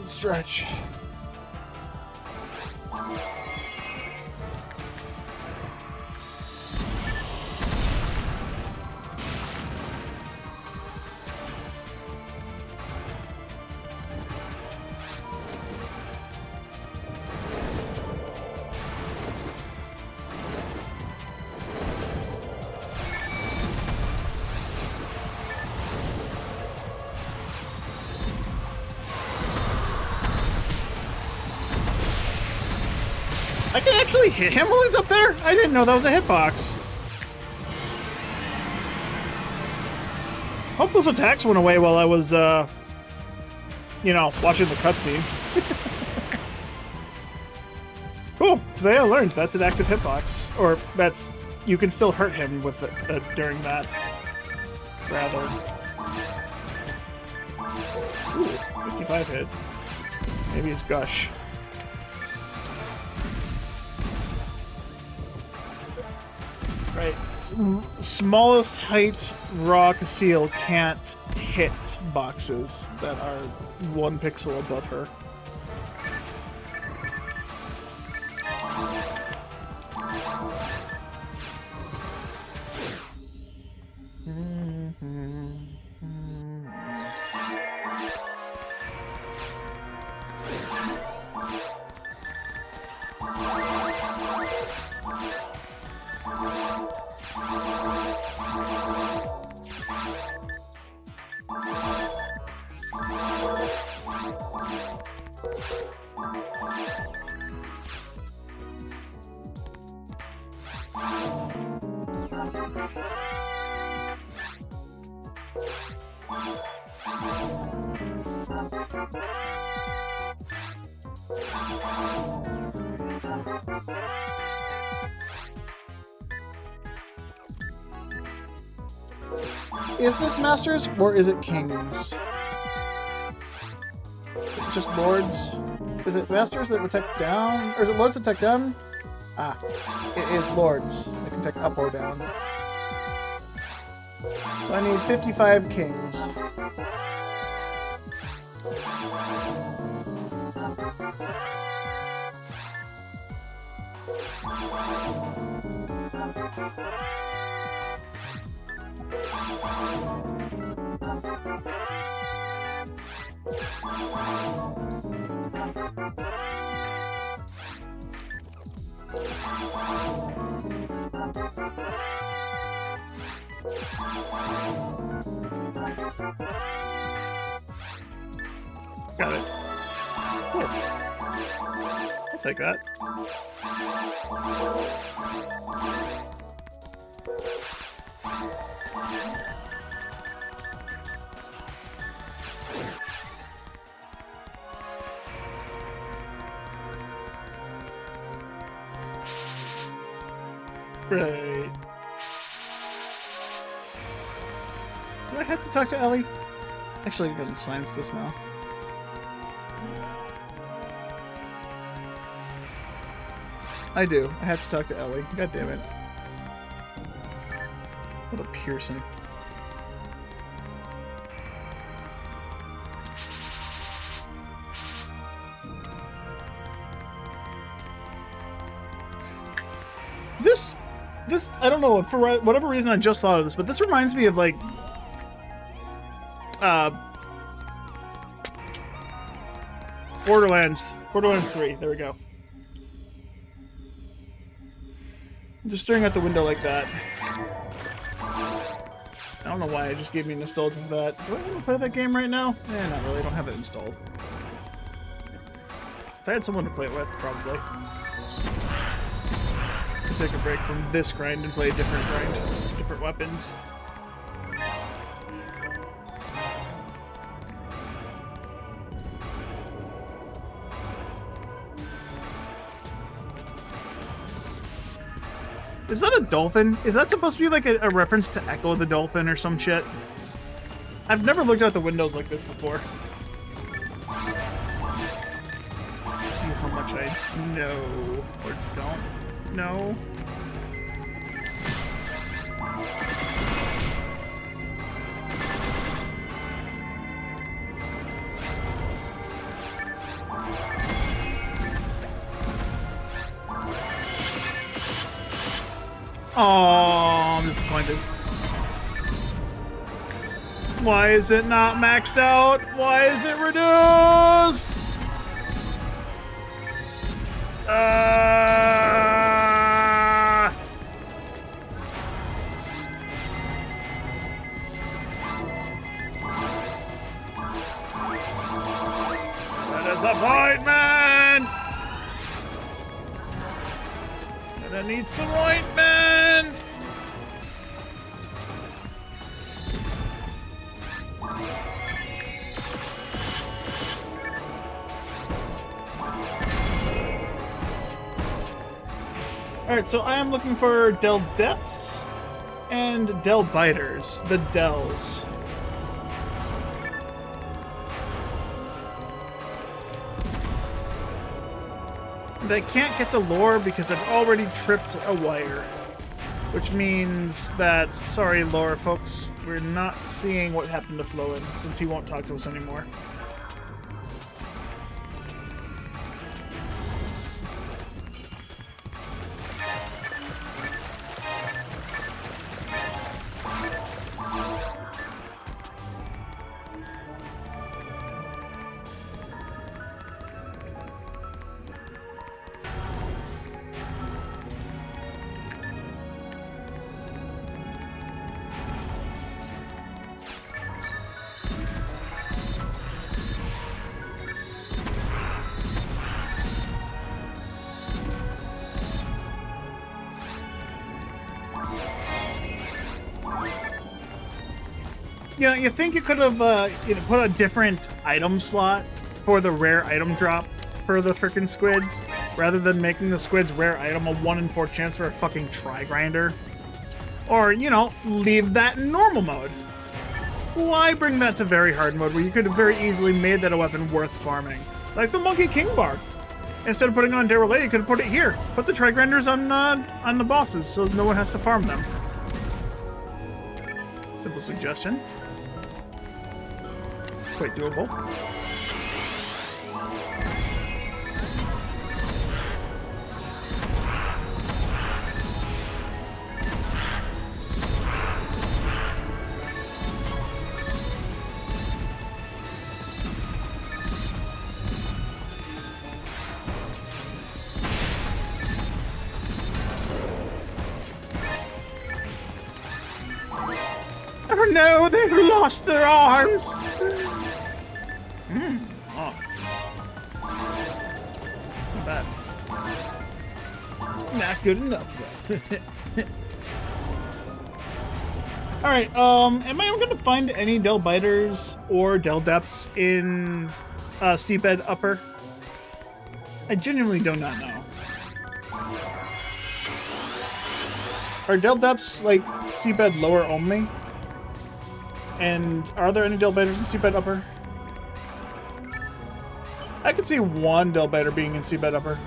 Stretch. I can actually hit him while he's up there? I didn't know that was a hitbox. Hope those attacks went away while I was, you know, watching the cutscene. Cool. Today I learned that's an active hitbox. Or that's... You can still hurt him with it during that. Rather. Ooh, 55 hit. Maybe it's Gush. Right. Smallest height raw Casil can't hit boxes that are 1 pixel above her. Is this Masters or is it Kings? Just Lords? Is it Masters that protect down? Or is it Lords that protect down? Ah, it is Lords that can protect up or down. So I need 55 Kings. Got it. Cool. I'll take that. Right. Do I have to talk to Ellie? Actually, I'm going to science this now. I do. I have to talk to Ellie. God damn it. What a Pearson. This, I don't know, for whatever reason I just thought of this, but this reminds me of, like, Borderlands 3, there we go. Just staring out the window like that. I don't know why, it just gave me nostalgia for that. Do I want to play that game right now? Eh, not really, I don't have it installed. If I had someone to play it with, probably. Take a break from this grind and play a different grind. Different weapons. Is that a dolphin? Is that supposed to be like a reference to Echo the Dolphin or some shit? I've never looked out the windows like this before. Let's see how much I know or don't know. Oh, I'm disappointed. Why is it not maxed out? Why is it reduced? That is a disappointment! Gonna need some ointment! Alright, so I am looking for Del Depths and Del Biters, the Dells. And I can't get the lore because I've already tripped a wire. Which means that, sorry lore folks, we're not seeing what happened to Floen since he won't talk to us anymore. You know, you think you could have, put a different item slot for the rare item drop for the frickin' squids, rather than making the squids rare item a 1 in 4 chance for a fucking tri-grinder. Or, you know, leave that in normal mode. Why bring that to very hard mode where you could have very easily made that a weapon worth farming? Like the Monkey King bar. Instead of putting it on Derelay, you could have put it here. Put the tri-grinders on the bosses so no one has to farm them. Simple suggestion. Quite doable. Oh no, they've lost their arms! Oh, it's not bad. Not good enough, though. Alright, am I ever gonna find any Del Biters or Del Depths in Seabed Upper? I genuinely do not know. Are Del Depths, like, Seabed Lower only? And are there any Del Biters in Seabed Upper? I could see one Del Biter being in Seabed Upper.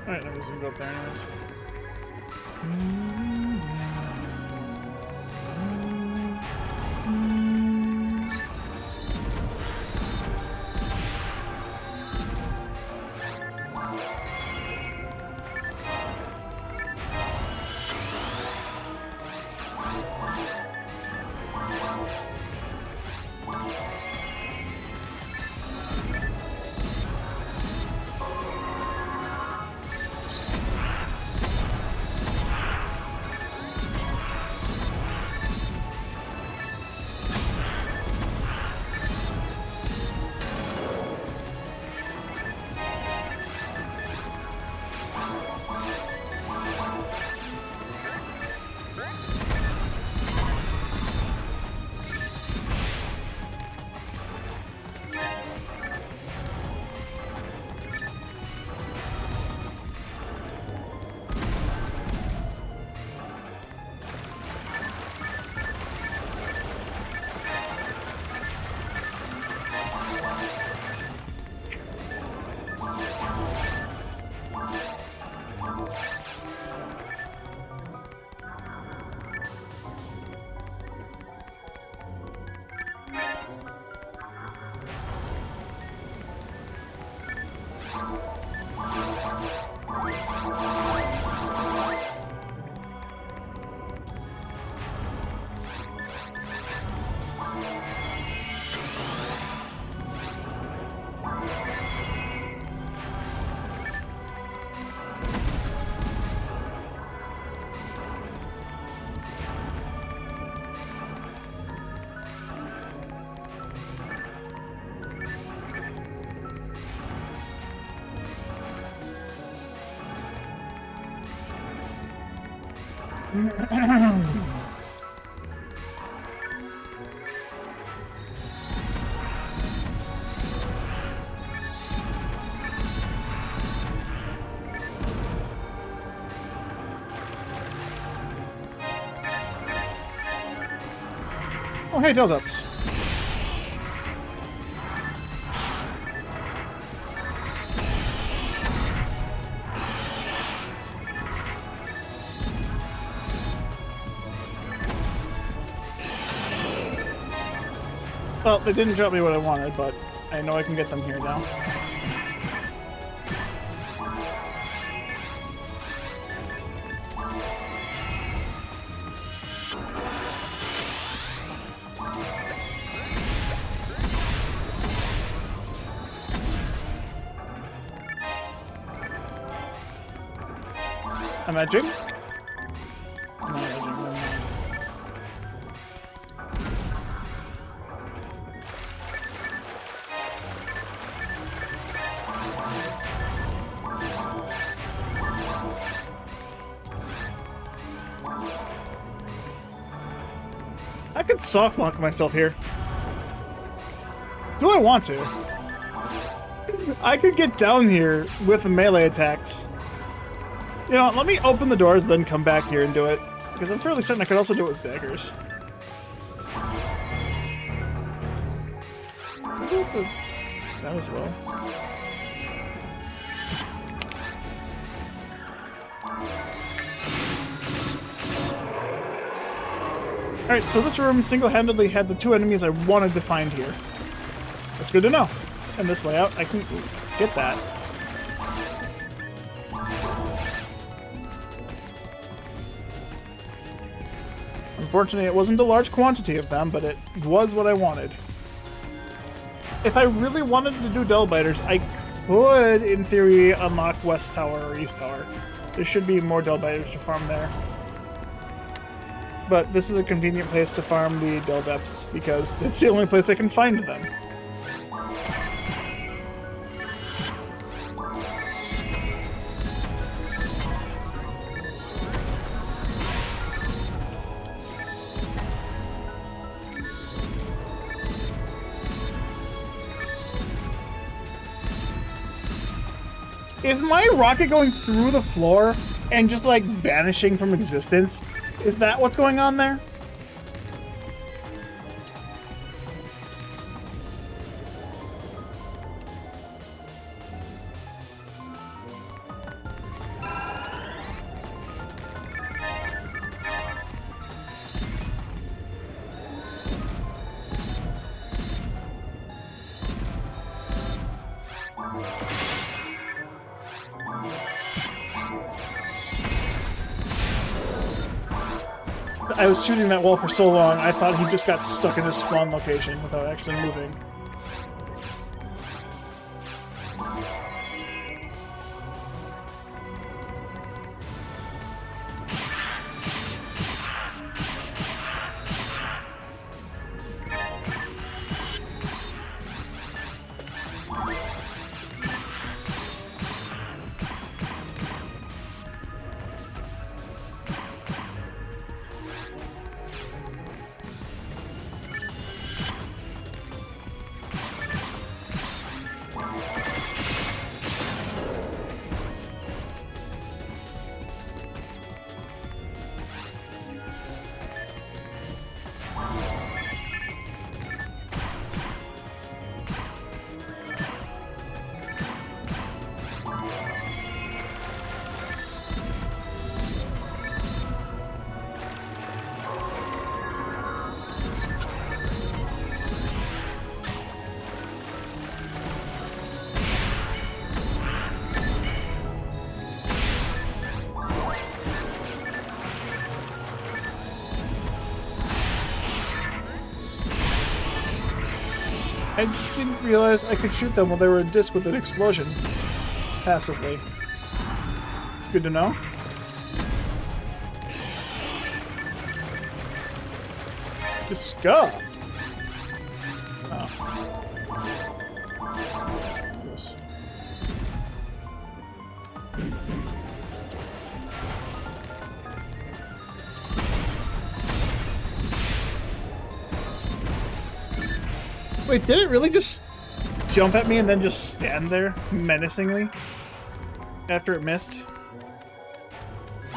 Alright, I'm just gonna go up there anyways. Oh, hey, Deldups. Well, they didn't drop me what I wanted, but I know I can get them here now. I'm edging. I'm not edging. I could soft lock myself here. Do I want to? I could get down here with melee attacks. You know, let me open the doors, then come back here and do it. Because I'm fairly certain I could also do it with daggers. I'll do it with that as well. Alright, so this room single-handedly had the two enemies I wanted to find here. That's good to know. And this layout, I can get that. Unfortunately, it wasn't a large quantity of them, but it was what I wanted. If I really wanted to do Del Biters, I could, in theory, unlock West Tower or East Tower. There should be more Del Biters to farm there. But this is a convenient place to farm the Del Depths, because it's the only place I can find them. Is my rocket going through the floor and just like vanishing from existence? Is that what's going on there? I was shooting that wall for so long, I thought he just got stuck in his spawn location without actually moving. I didn't realize I could shoot them while they were a disc with an explosion. Passively. It's good to know. Just go! Oh. Yes. Wait, did it really just jump at me and then just stand there menacingly after it missed?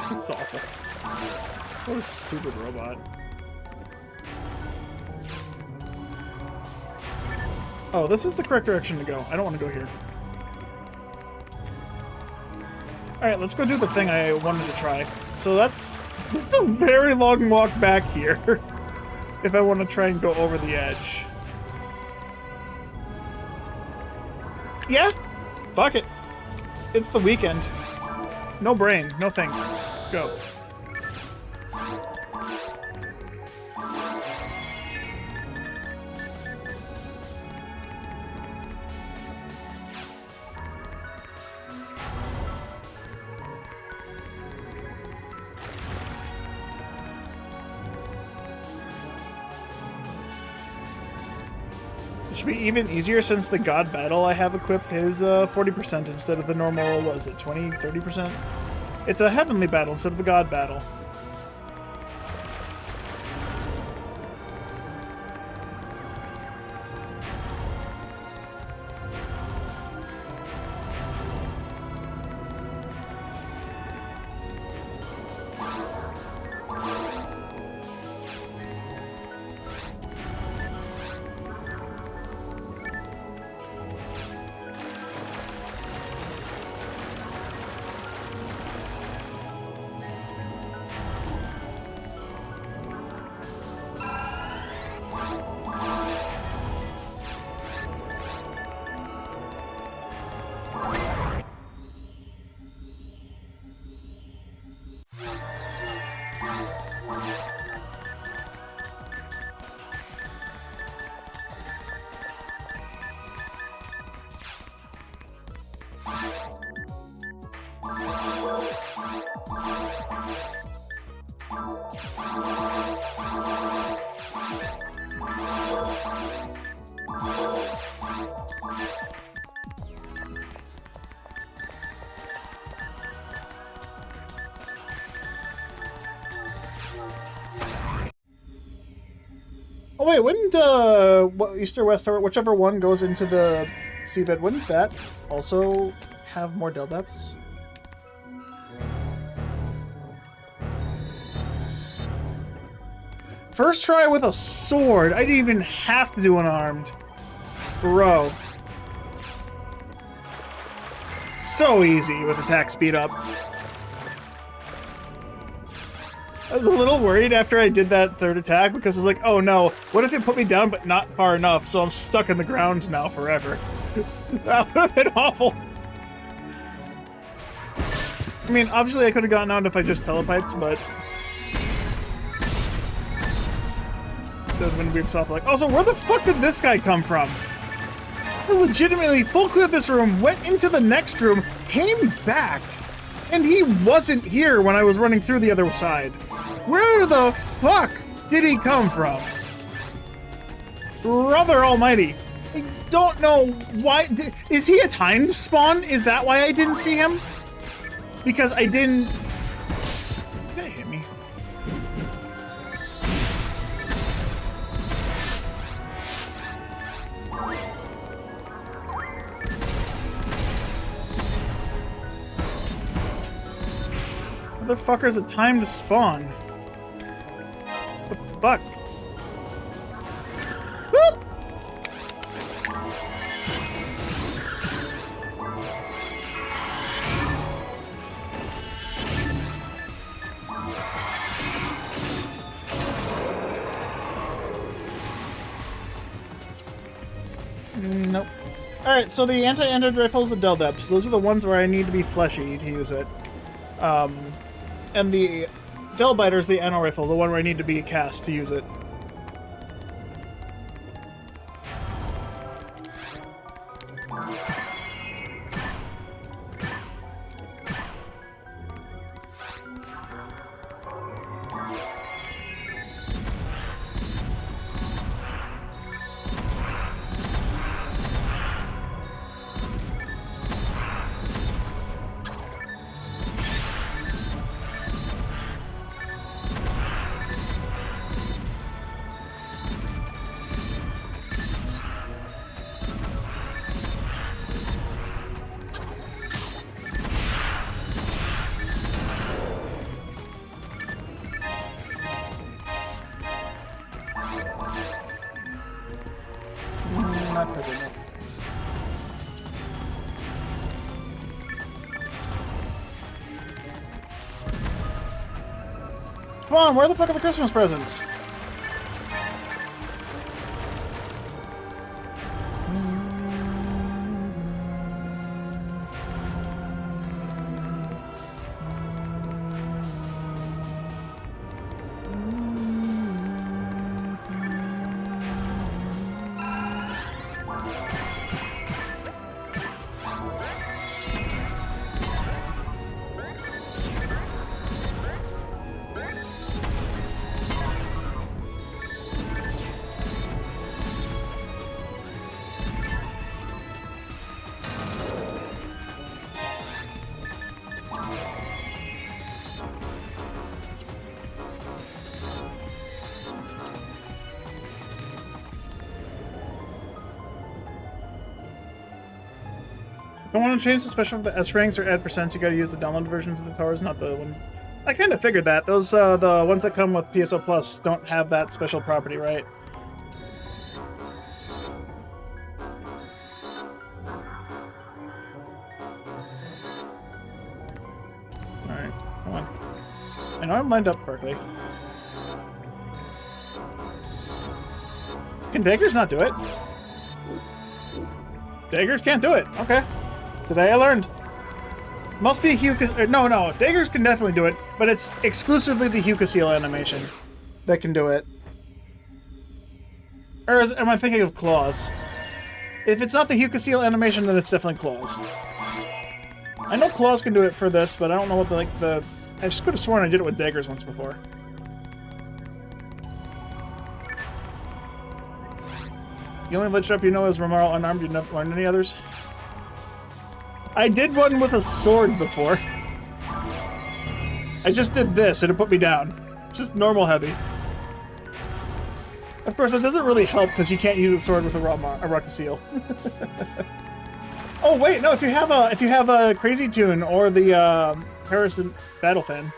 That's awful. What a stupid robot. Oh, this is the correct direction to go. I don't want to go here. Alright, let's go do the thing I wanted to try. So that's a very long walk back here. If I want to try and go over the edge. Yeah, fuck it. It's the weekend. No brain, no thing. Go. It should be even easier since the God Battle I have equipped is 40% instead of the normal, what is it, 20, 30%? It's a Heavenly Battle instead of a God Battle. Oh wait, wouldn't East or West, or whichever one goes into the seabed, wouldn't that also have more del depths? First try with a sword. I didn't even have to do unarmed. Bro. So easy with attack speed up. I was a little worried after I did that third attack because I was like, oh no, what if it put me down but not far enough, so I'm stuck in the ground now forever? That would have been awful. I mean, obviously I could have gotten out if I just telepiped, but that would have been weird stuff. Like, also, where the fuck did this guy come from? I legitimately full cleared this room, went into the next room, came back, and he wasn't here when I was running through the other side. Where the fuck did he come from? Brother almighty. I don't know why. Is he a timed spawn? Is that why I didn't see him? Because I didn't... That hit me. Motherfucker's a time to spawn. What the fuck? Whoop! Nope. Alright, so the anti-android rifle is a del depths. Those are the ones where I need to be fleshy to use it. And the Del Biter is the anno rifle, the one where I need to be cast to use it. Nick. Come on, where the fuck are the Christmas presents? Don't want to change the special for the S ranks or add percent. You got to use the download versions of the powers, not the one. I kind of figured that those the ones that come with PSO Plus don't have that special property, right? All right, come on. I know I'm lined up correctly. Can daggers not do it? Daggers can't do it. Okay. Today I learned. Must be a Hue... No, daggers can definitely do it, but it's exclusively the Hue Seal animation that can do it. Or am I thinking of claws? If it's not the Hue Seal animation, then it's definitely claws. I know claws can do it for this, but I don't know what the I just could have sworn I did it with daggers once before. The only ledge drop you know is Romhack unarmed. You never learned any others? I did one with a sword before. I just did this and it put me down. Just normal heavy. Of course, it doesn't really help because you can't use a sword with a rocket seal. Oh wait, no. If you have a Crazy Tune or the Harrison Battle Fan,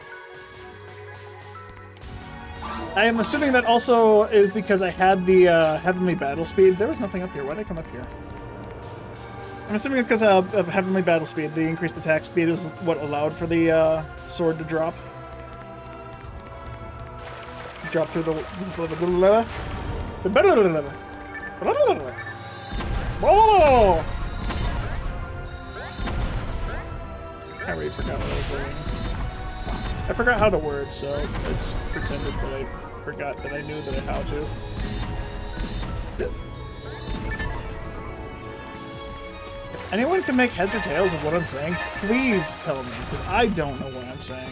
I am assuming that also is because I had the Heavenly Battle Speed. There was nothing up here. Why did I come up here? I'm assuming it's because of Heavenly Battle Speed. The increased attack speed is what allowed for the sword to drop. Drop through the Whoa! I already forgot what I was doing. I forgot how to word, so I just pretended that I forgot that I knew that how to. Anyone can make heads or tails of what I'm saying? Please tell me, because I don't know what I'm saying.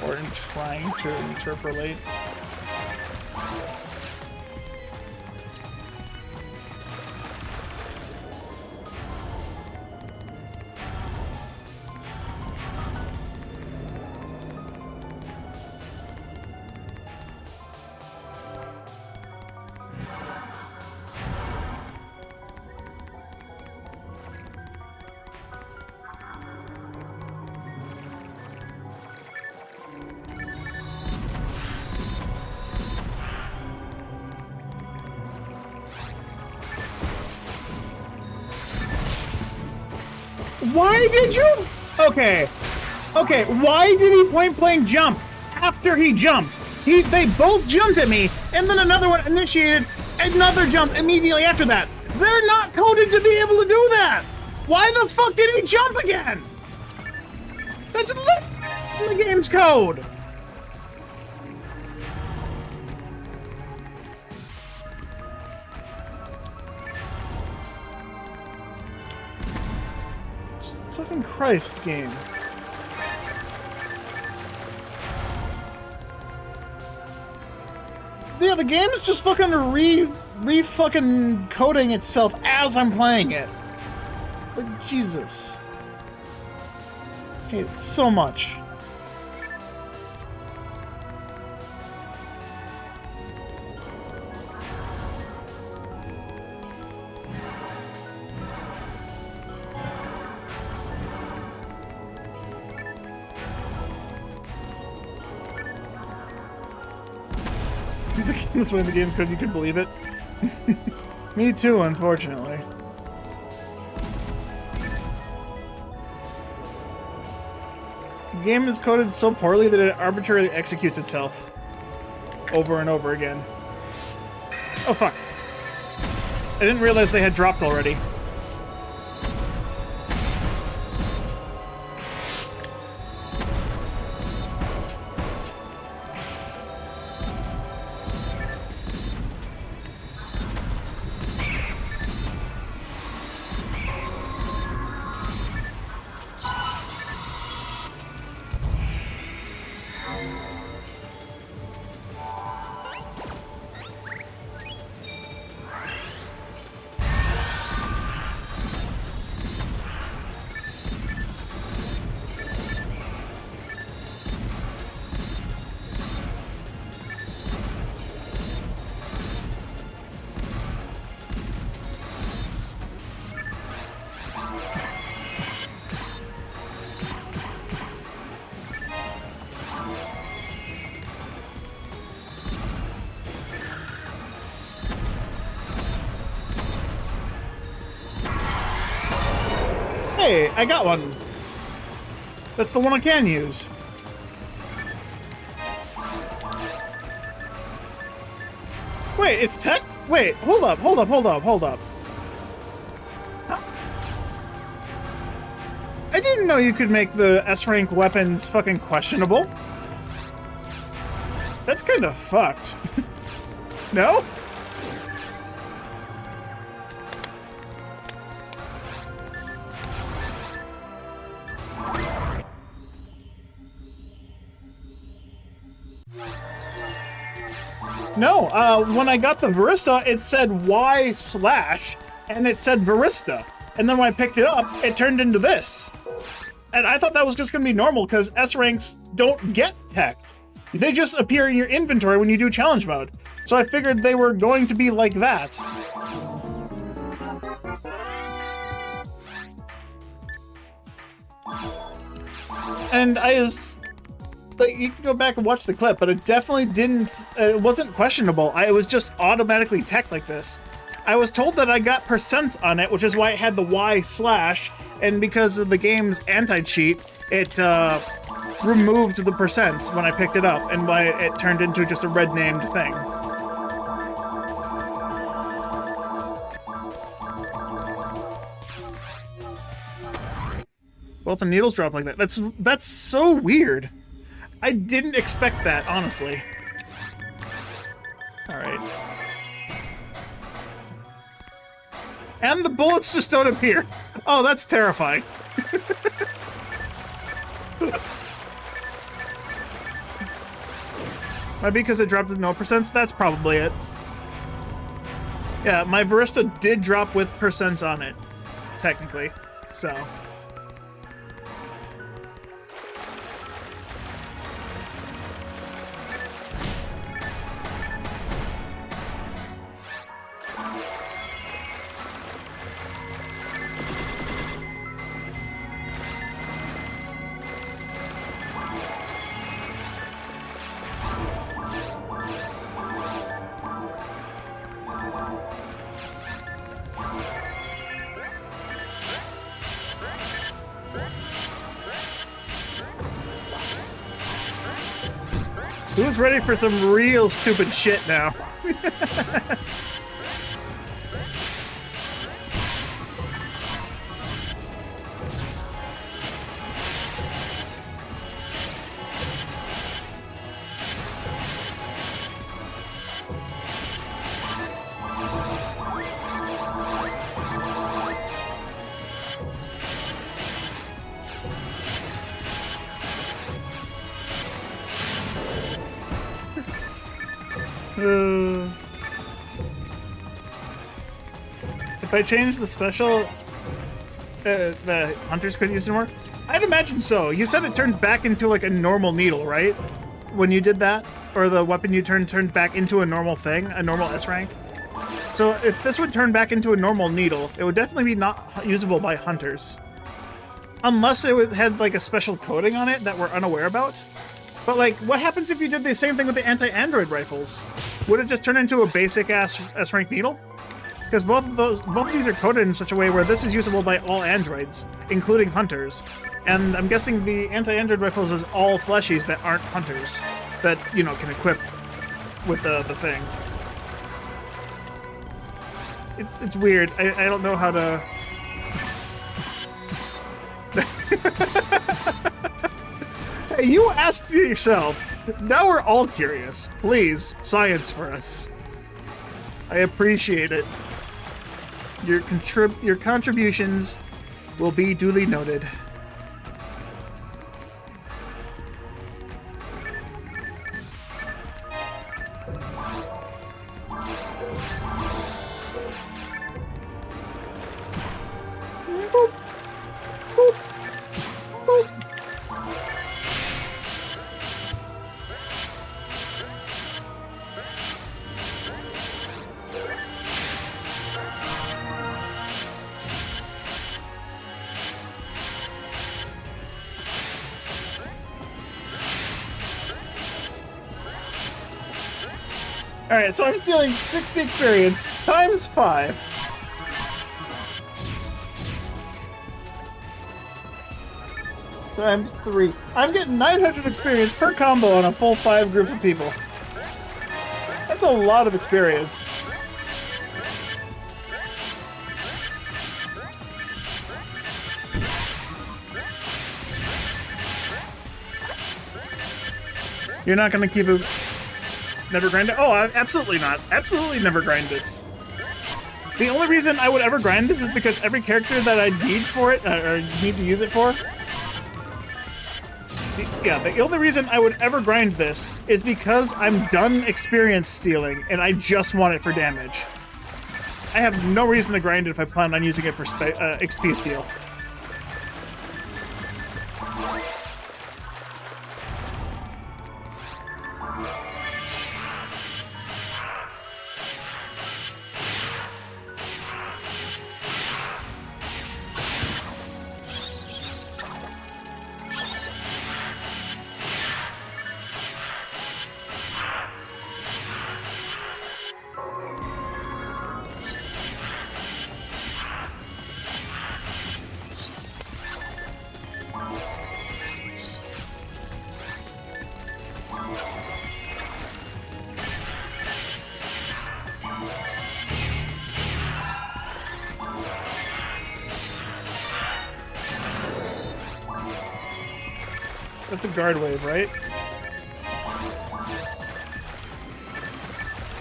Or in trying to interpolate. Why did you? Okay, why did he point blank jump after he jumped? They both jumped at me, and then another one initiated another jump immediately after that. They're not coded to be able to do that. Why the fuck did he jump again? That's lit in the game's code. Fucking Christ, game. Yeah, the game is just fucking re-fucking coding itself as I'm playing it. Like, Jesus. I hate it so much. This way in the game's code, you can believe it. Me too, unfortunately. The game is coded so poorly that it arbitrarily executes itself over and over again. Oh, fuck. I didn't realize they had dropped already. Hey, I got one. That's the one I can use. Wait, it's text? Wait, hold up. I didn't know you could make the S-rank weapons fucking questionable. That's kind of fucked. No? No, when I got the Varista, it said Y/, and it said Varista. And then when I picked it up, it turned into this. And I thought that was just gonna be normal, because S-ranks don't get teched. They just appear in your inventory when you do challenge mode. So I figured they were going to be like that. And like, you can go back and watch the clip, but it definitely didn't, it wasn't questionable. It was just automatically teched like this. I was told that I got percents on it, which is why it had the Y/, and because of the game's anti-cheat, it removed the percents when I picked it up, and why it turned into just a red named thing. Both the needles drop like that. That's so weird. I didn't expect that, honestly. Alright. And the bullets just don't appear. Oh, that's terrifying. Maybe because it dropped with no percents? That's probably it. Yeah, my Varista did drop with percents on it, technically, so... Who's ready for some real stupid shit now? If I change the special, the hunters couldn't use it anymore? I'd imagine so. You said it turned back into like a normal needle, right? When you did that? Or the weapon you turned back into a normal thing, a normal S rank? So if this would turn back into a normal needle, it would definitely be not usable by hunters. Unless it had like a special coating on it that we're unaware about. But like, what happens if you did the same thing with the anti-android rifles? Would it just turn into a basic-ass S-rank needle? Because both of these are coded in such a way where this is usable by all androids, including hunters. And I'm guessing the anti-android rifles is all fleshies that aren't hunters, that, you know, can equip with the thing. It's weird. I don't know how to... Hey, you asked yourself. Now we're all curious. Please, science for us. I appreciate it. Your contributions will be duly noted. Boop. Boop. Boop. Alright, so I'm feeling 60 experience times 5. Times 3. I'm getting 900 experience per combo on a full 5 group of people. That's a lot of experience. You're not gonna keep it... Never grind it? Oh, absolutely not. Absolutely never grind this. The only reason I would ever grind this is because every character that I need for it, or need to use it for... Yeah, the only reason I would ever grind this is because I'm done experience stealing, and I just want it for damage. I have no reason to grind it if I plan on using it for XP steal. That's a guard wave, right?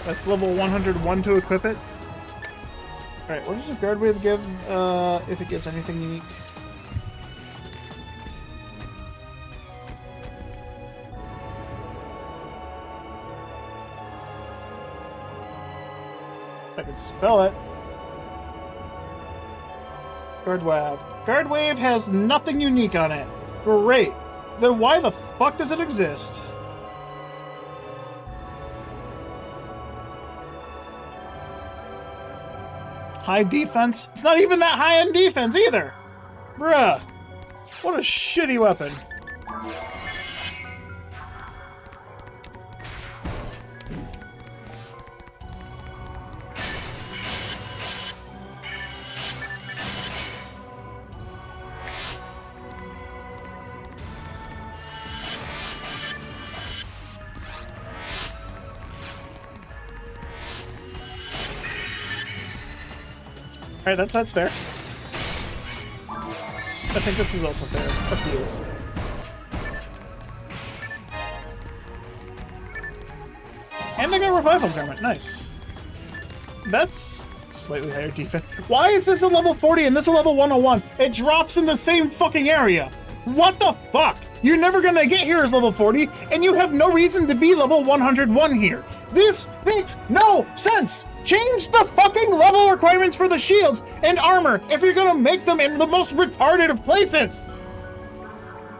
That's level 101 to equip it. Alright, what does the guard wave give, if it gives anything unique? I can spell it. Guard wave. Guard wave has nothing unique on it. Great. Then why the fuck does it exist? High defense? It's not even that high in defense either! Bruh. What a shitty weapon. Alright, that's fair. I think this is also fair. Fuck you. And I got Revival Garment. Nice. That's slightly higher defense. Why is this a level 40 and this a level 101? It drops in the same fucking area. What the fuck? You're never gonna get here as level 40, and you have no reason to be level 101 here. This makes no sense! Change the fucking level requirements for the shields and armor if you're gonna make them in the most retarded of places!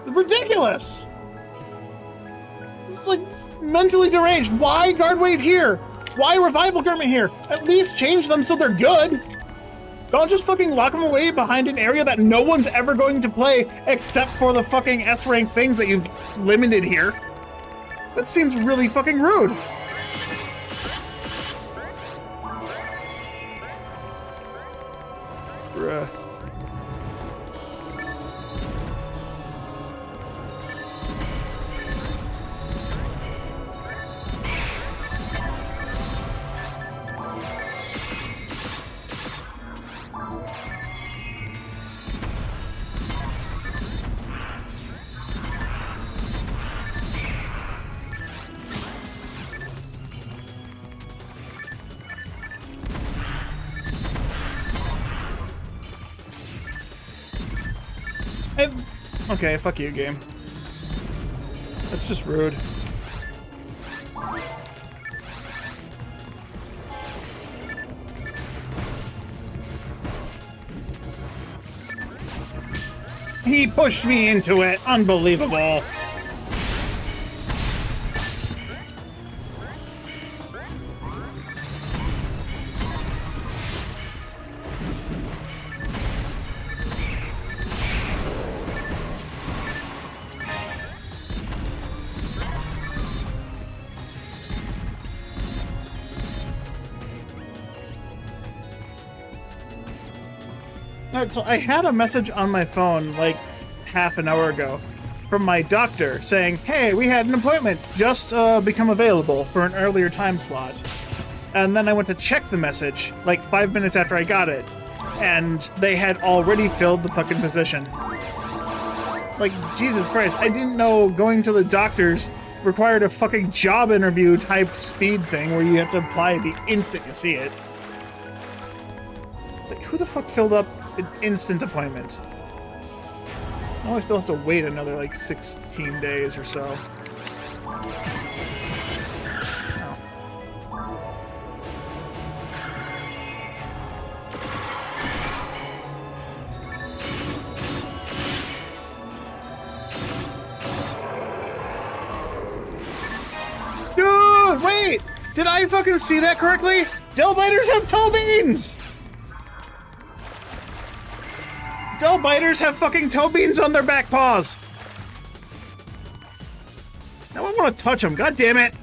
Ridiculous! It's like mentally deranged. Why Guard Wave here? Why Revival Garment here? At least change them so they're good! Don't just fucking lock them away behind an area that no one's ever going to play except for the fucking S-rank things that you've limited here. That seems really fucking rude. Okay, fuck you, game. That's just rude. He pushed me into it. Unbelievable. Alright, so I had a message on my phone like half an hour ago from my doctor saying, hey, we had an appointment just become available for an earlier time slot. And then I went to check the message like 5 minutes after I got it, and they had already filled the fucking position. Like, Jesus Christ, I didn't know going to the doctors required a fucking job interview type speed thing where you have to apply the instant you see it. Like, who the fuck filled up an instant appointment? Now I still have to wait another like 16 days or so. Dude, wait! Did I fucking see that correctly? Del biters have toe beans! Del biters have fucking toe beans on their back paws! Now I want to touch them, god damn it!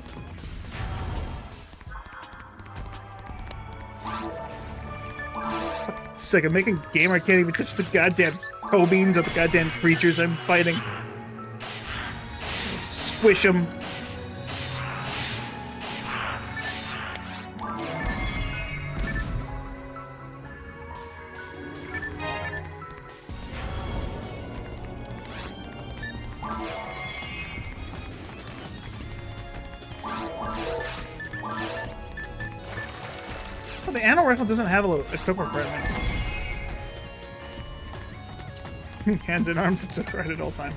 Fucking sick of making a game where I can't even touch the goddamn toe beans of the goddamn creatures I'm fighting. Squish them. Well, the Anno rifle doesn't have a equip requirement. Hands and arms set right at all time.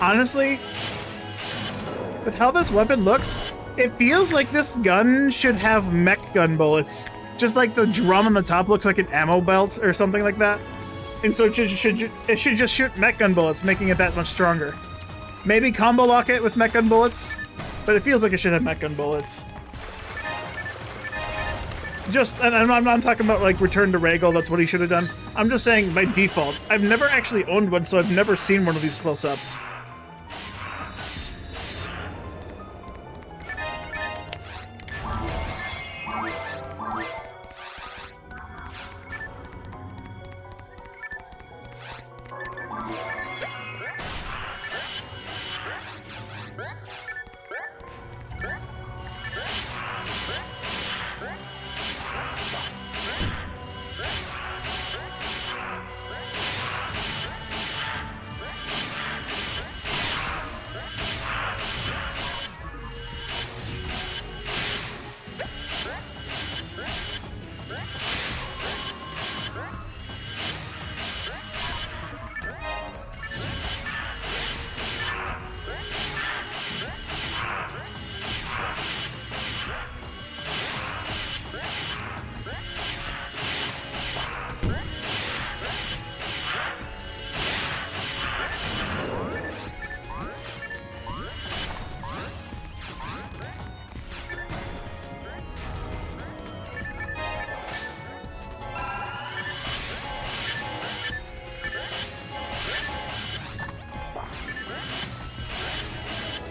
Honestly, with how this weapon looks, it feels like this gun should have mech gun bullets. Just like the drum on the top looks like an ammo belt or something like that. And so it should just shoot mech gun bullets, making it that much stronger. Maybe combo lock it with mech gun bullets, but it feels like it should have mech gun bullets. Just, and I'm not talking about like Return to Ragol, that's what he should have done. I'm just saying by default. I've never actually owned one, so I've never seen one of these close up.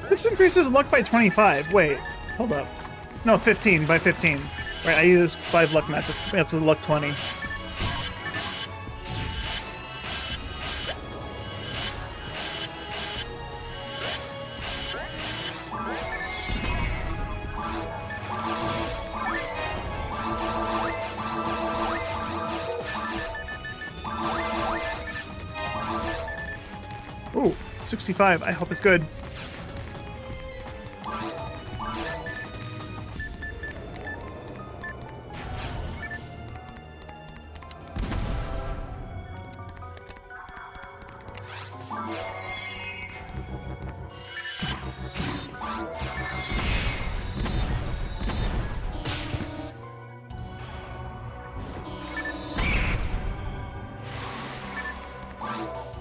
This increases luck by 25. Wait, hold up. No, 15 by 15. Right, I used 5 luck matches. Up to luck 20. Ooh, 65. I hope it's good.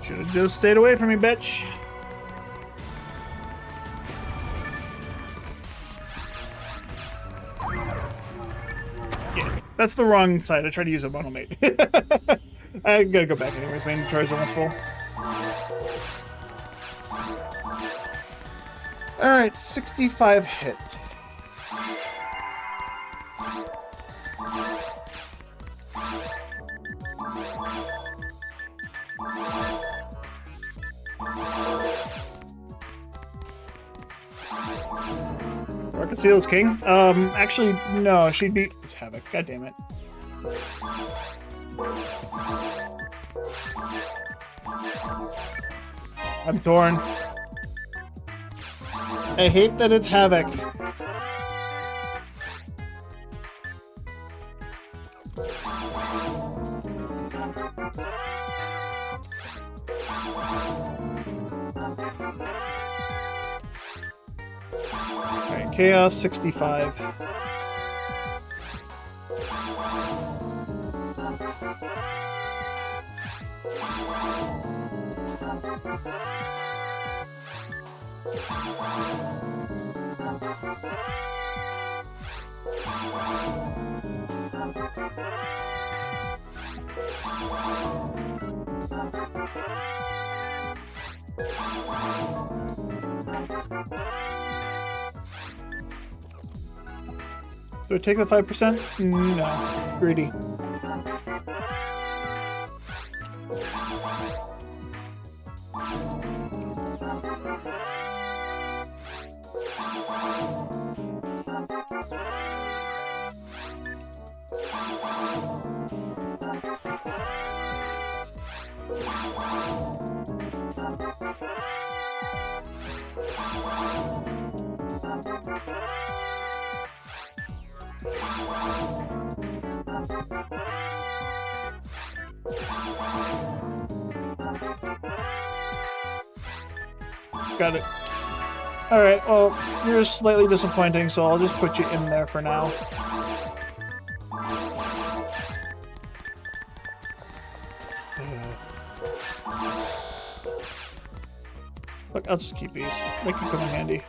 Should have just stayed away from me, bitch. Yeah, that's the wrong side. I tried to use a bundle mate. I gotta go back anyways. My inventory's almost full. Alright, 65 hit. Seal's king? Actually, no, she'd be... It's Havoc. God damn it. I'm torn. I hate that it's Havoc. Alright, Chaos 65. Do I take the 5%? No. Greedy. Got it. Alright, well, you're slightly disappointing, so I'll just put you in there for now. Look, I'll just keep these. They can come in handy.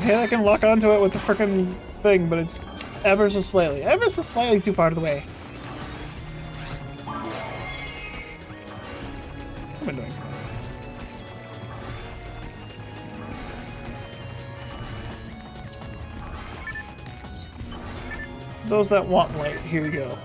Okay, I can lock onto it with the frickin' thing, but it's ever so slightly too far to the way. What am I doing? Those that want light, here you go.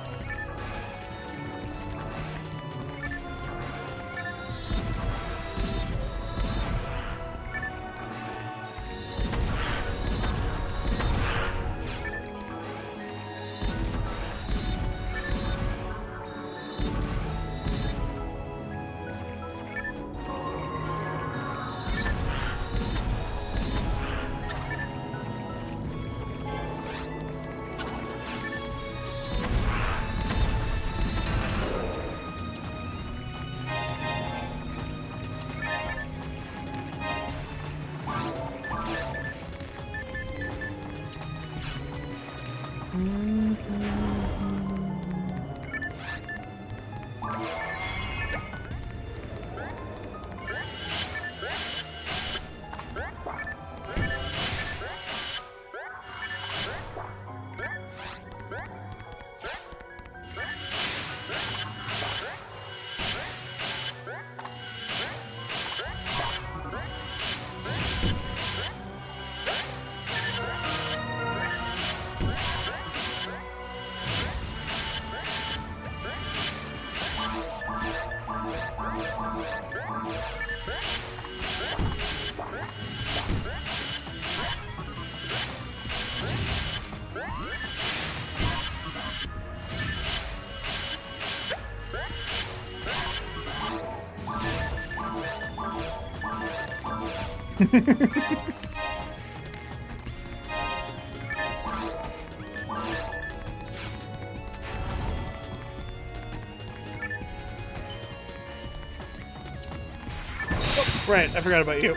Right, I forgot about you.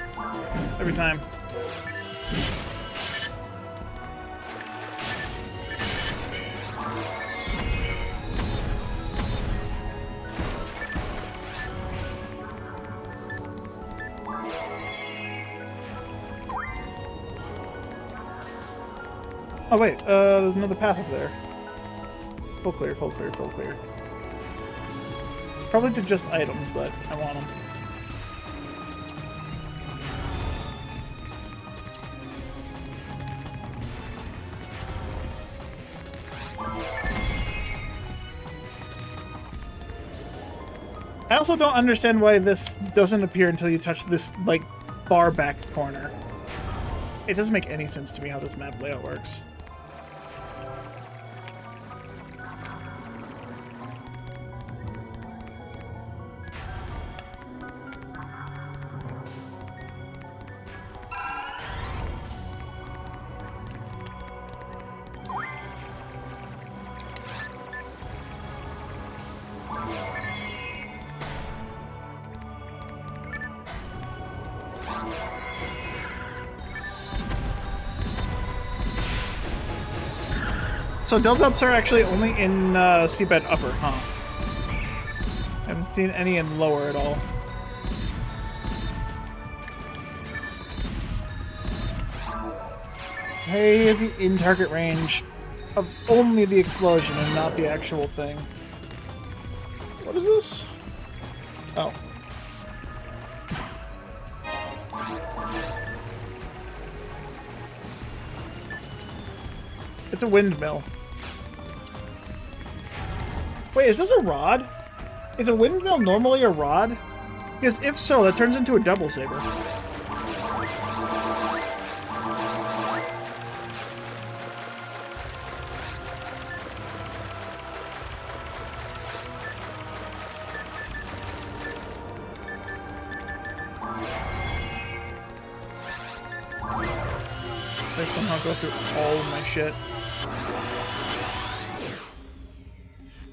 Every time. Oh wait, there's another path up there. Full clear, full clear, full clear. It's probably to just items, but I want them. I also don't understand why this doesn't appear until you touch this, like, far back corner. It doesn't make any sense to me how this map layout works. So Delta-ups are actually only in seabed upper, huh? I haven't seen any in lower at all. Hey, is he in target range of only the explosion and not the actual thing? What is this? Oh. It's a windmill. Wait, is this a rod? Is a windmill normally a rod? Because if so, that turns into a double saber. I somehow go through all of my shit.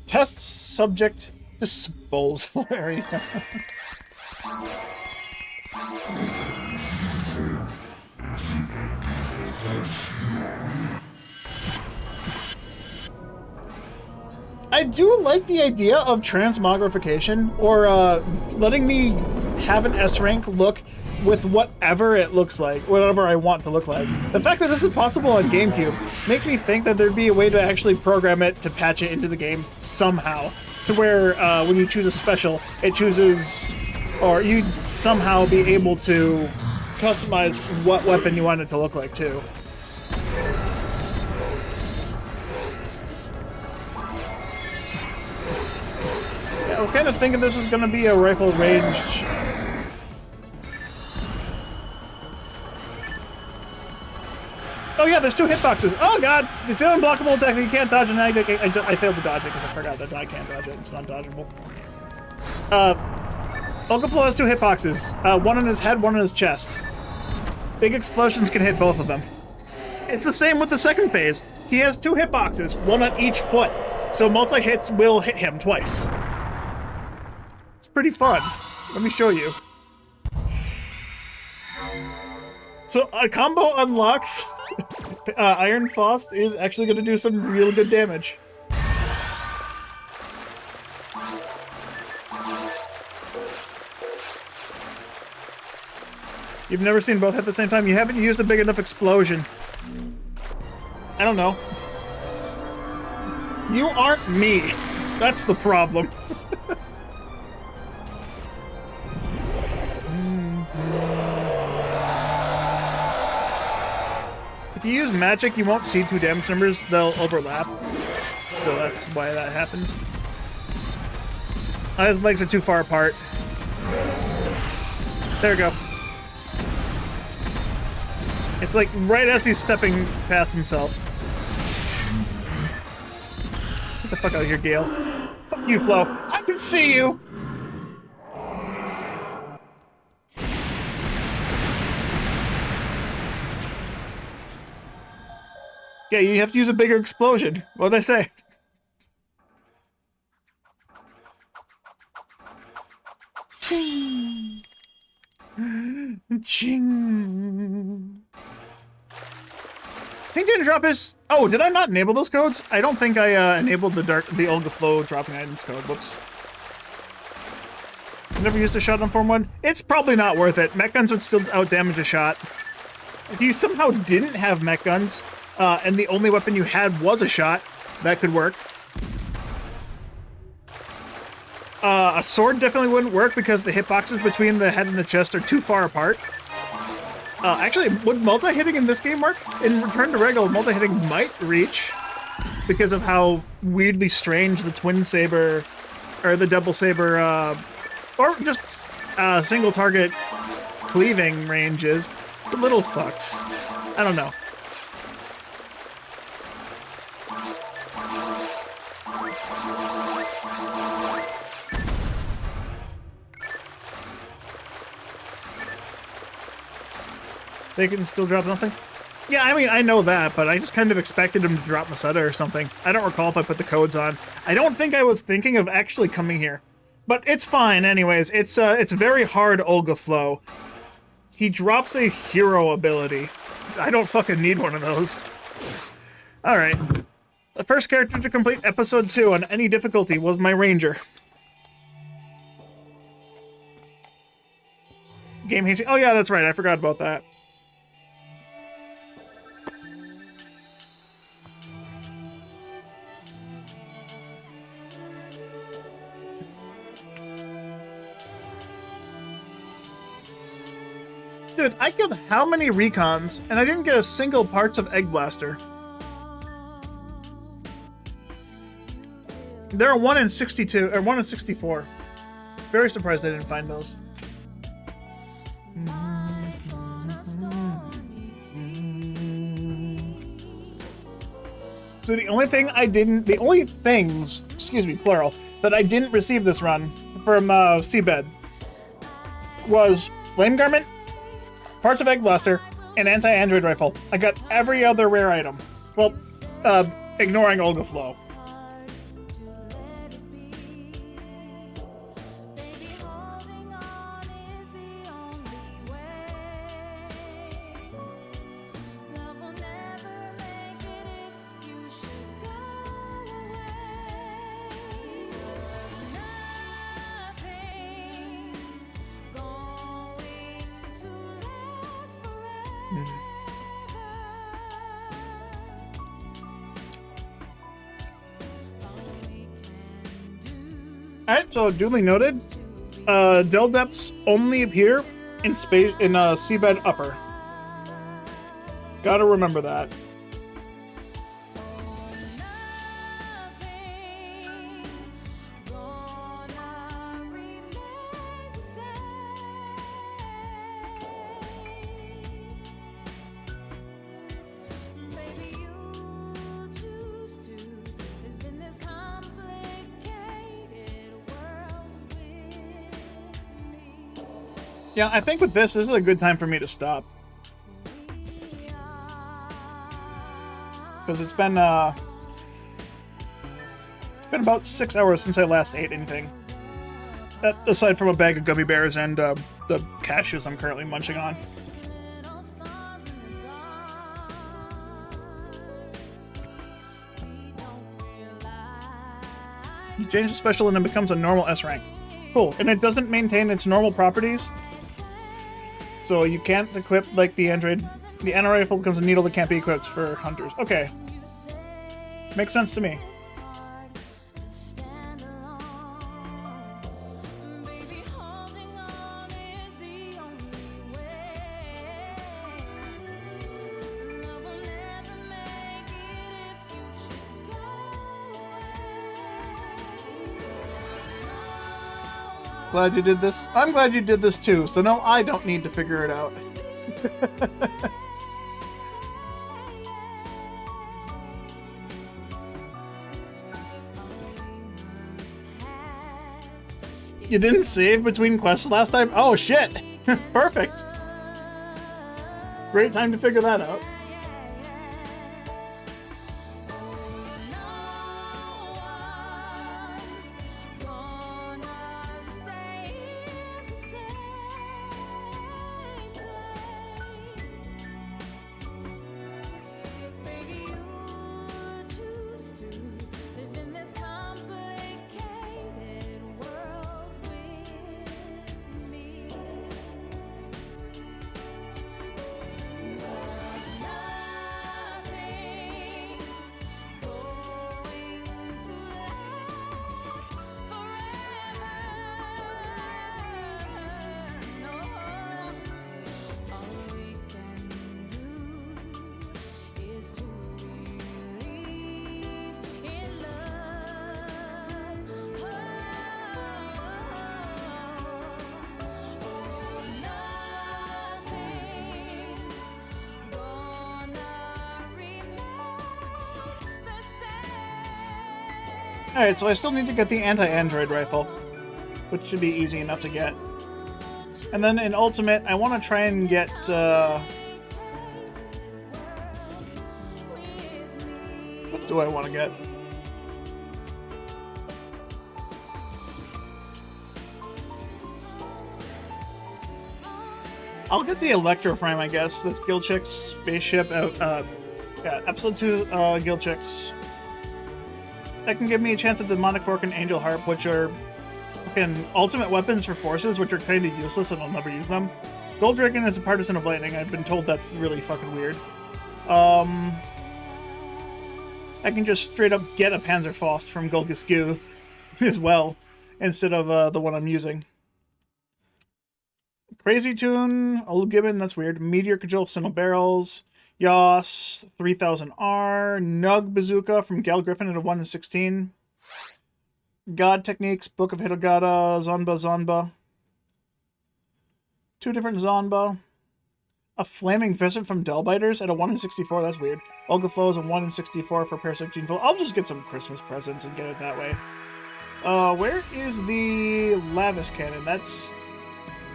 Test subject disposal area. I do like the idea of transmogrification, or letting me have an S rank look with whatever it looks like, whatever I want to look like. The fact that this is possible on Gamecube makes me think that there'd be a way to actually program it to patch it into the game somehow, to where when you choose a special, it chooses, or you'd somehow be able to customize what weapon you want it to look like too. Yeah, I was kind of thinking this was going to be a rifle range. Oh yeah, there's 2 hitboxes. Oh god! It's an unblockable attack that you can't dodge, and I failed to dodge it because I forgot that I can't dodge it. It's not dodgeable. Ogaflow has 2 hitboxes. One in his head, one in his chest. Big explosions can hit both of them. It's the same with the second phase. He has 2 hitboxes, one on each foot. So multi-hits will hit him twice. It's pretty fun. Let me show you. So a combo unlocks. Iron Faust is actually going to do some real good damage. You've never seen both at the same time? You haven't used a big enough explosion. I don't know. You aren't me. That's the problem. If you use magic, you won't see 2 damage numbers. They'll overlap. So that's why that happens. His legs are too far apart. There we go. It's like right as he's stepping past himself. Get the fuck out of here, Gale. Fuck you, Flo. I can see you! Yeah, you have to use a bigger explosion. What'd I say? Ching. Ching. Pink didn't drop his... Oh, did I not enable those codes? I don't think I enabled the Olga Flow dropping items code. Whoops. Never used a shotgun form one. It's probably not worth it. Mech guns would still outdamage a shot. If you somehow didn't have mech guns, and the only weapon you had was a shot, that could work. A sword definitely wouldn't work because the hitboxes between the head and the chest are too far apart. Actually, would multi-hitting in this game work? In Return to Ragol, multi-hitting might reach because of how weirdly strange the twin saber, or the double saber, or just single target cleaving range is. It's a little fucked. I don't know. They can still drop nothing? Yeah, I mean, I know that, but I just kind of expected him to drop Masada or something. I don't recall if I put the codes on. I don't think I was thinking of actually coming here. But it's fine anyways. It's very hard Olga Flow. He drops a hero ability. I don't fucking need one of those. Alright. The first character to complete episode 2 on any difficulty was my ranger. Game hasting. Oh yeah, that's right. I forgot about that. Dude, I killed how many recons, and I didn't get a single parts of Egg Blaster. There are 1 in 62, or 1 in 64. Very surprised I didn't find those. So the only things, excuse me, plural, that I didn't receive this run from Seabed was Flame Garment, parts of Egg Blaster, and Anti-Android Rifle. I got every other rare item. Well, ignoring Olga Flow. Alright, so duly noted. Del depths only appear in space in Seabed Upper. Gotta remember that. Yeah, I think with this is a good time for me to stop. Because it's been about 6 hours since I last ate anything. Aside from a bag of gummy bears and the cashews I'm currently munching on. You change the special and it becomes a normal S rank. Cool, and it doesn't maintain its normal properties. So you can't equip, like, the Android. The NR rifle becomes a needle that can't be equipped for hunters. Okay. Makes sense to me. Glad you did this. I'm glad you did this too, so no, I don't need to figure it out. You didn't save between quests last time? Oh shit! Perfect! Great time to figure that out. Alright, so I still need to get the anti-android rifle, which should be easy enough to get. And then in Ultimate, I want to try and get, what do I want to get? I'll get the Electroframe, I guess. That's Guild Chick's spaceship. Yeah, Episode 2 Guild Chicks. That can give me a chance at Demonic Fork and Angel Harp, which are fucking ultimate weapons for forces, which are kind of useless and I'll never use them. Gold Dragon is a partisan of lightning. I've been told that's really fucking weird. I can just straight up get a Panzerfaust from Golgiscu as well, instead of the one I'm using. Crazy Tune, Old Gibbon, that's weird. Meteor Cajole, Sinnoh Barrels, Yos, 3000R, Nug Bazooka from Gal Griffin at a 1 in 16. God Techniques, Book of Hitogata, Zonba. 2 different Zonba. A Flaming Viscent from Delbiters at a 1 in 64, that's weird. Olga Flow is a 1 in 64 for Parasitic Gene Flow. I'll just get some Christmas presents and get it that way. Where is the Lavis Cannon? That's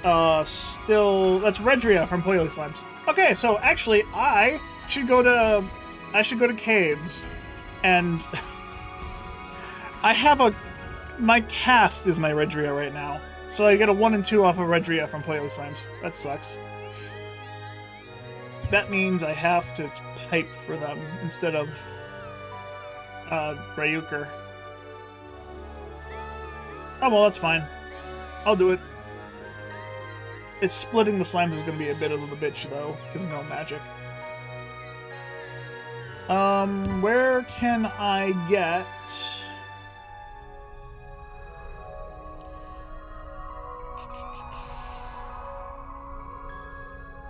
that's Redria from Poily Slimes. Okay, so actually I should go to Caves, and I have my cast is my Redria right now, so I get a 1 and 2 off of Redria from Poily Slimes. That sucks. That means I have to pipe for them instead of Ryuker. Oh well, that's fine. I'll do it. It's splitting the slimes is going to be a bit of a bitch, though, because no magic. Where can I get...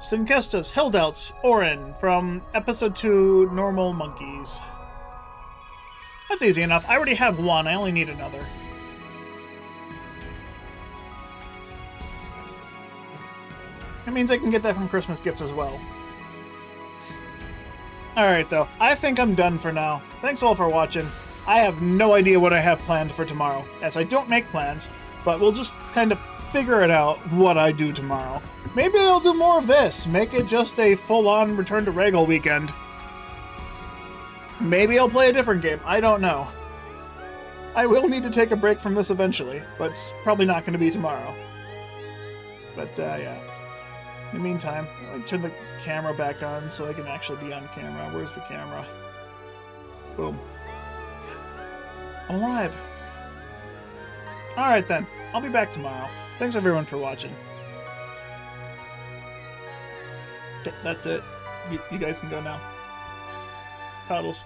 Simkestas, Hildouts, Orin, from Episode 2, Normal Monkeys. That's easy enough. I already have one, I only need another. It means I can get that from Christmas gifts as well. Alright though, I think I'm done for now. Thanks all for watching. I have no idea what I have planned for tomorrow, as I don't make plans, but we'll just kind of figure it out what I do tomorrow. Maybe I'll do more of this, make it just a full-on Return to Ragol weekend. Maybe I'll play a different game, I don't know. I will need to take a break from this eventually, but it's probably not going to be tomorrow. But, yeah. In the meantime, I'll turn the camera back on so I can actually be on camera. Where's the camera? Boom. I'm alive. Alright then, I'll be back tomorrow. Thanks everyone for watching. Okay, that's it. You guys can go now. Toddles.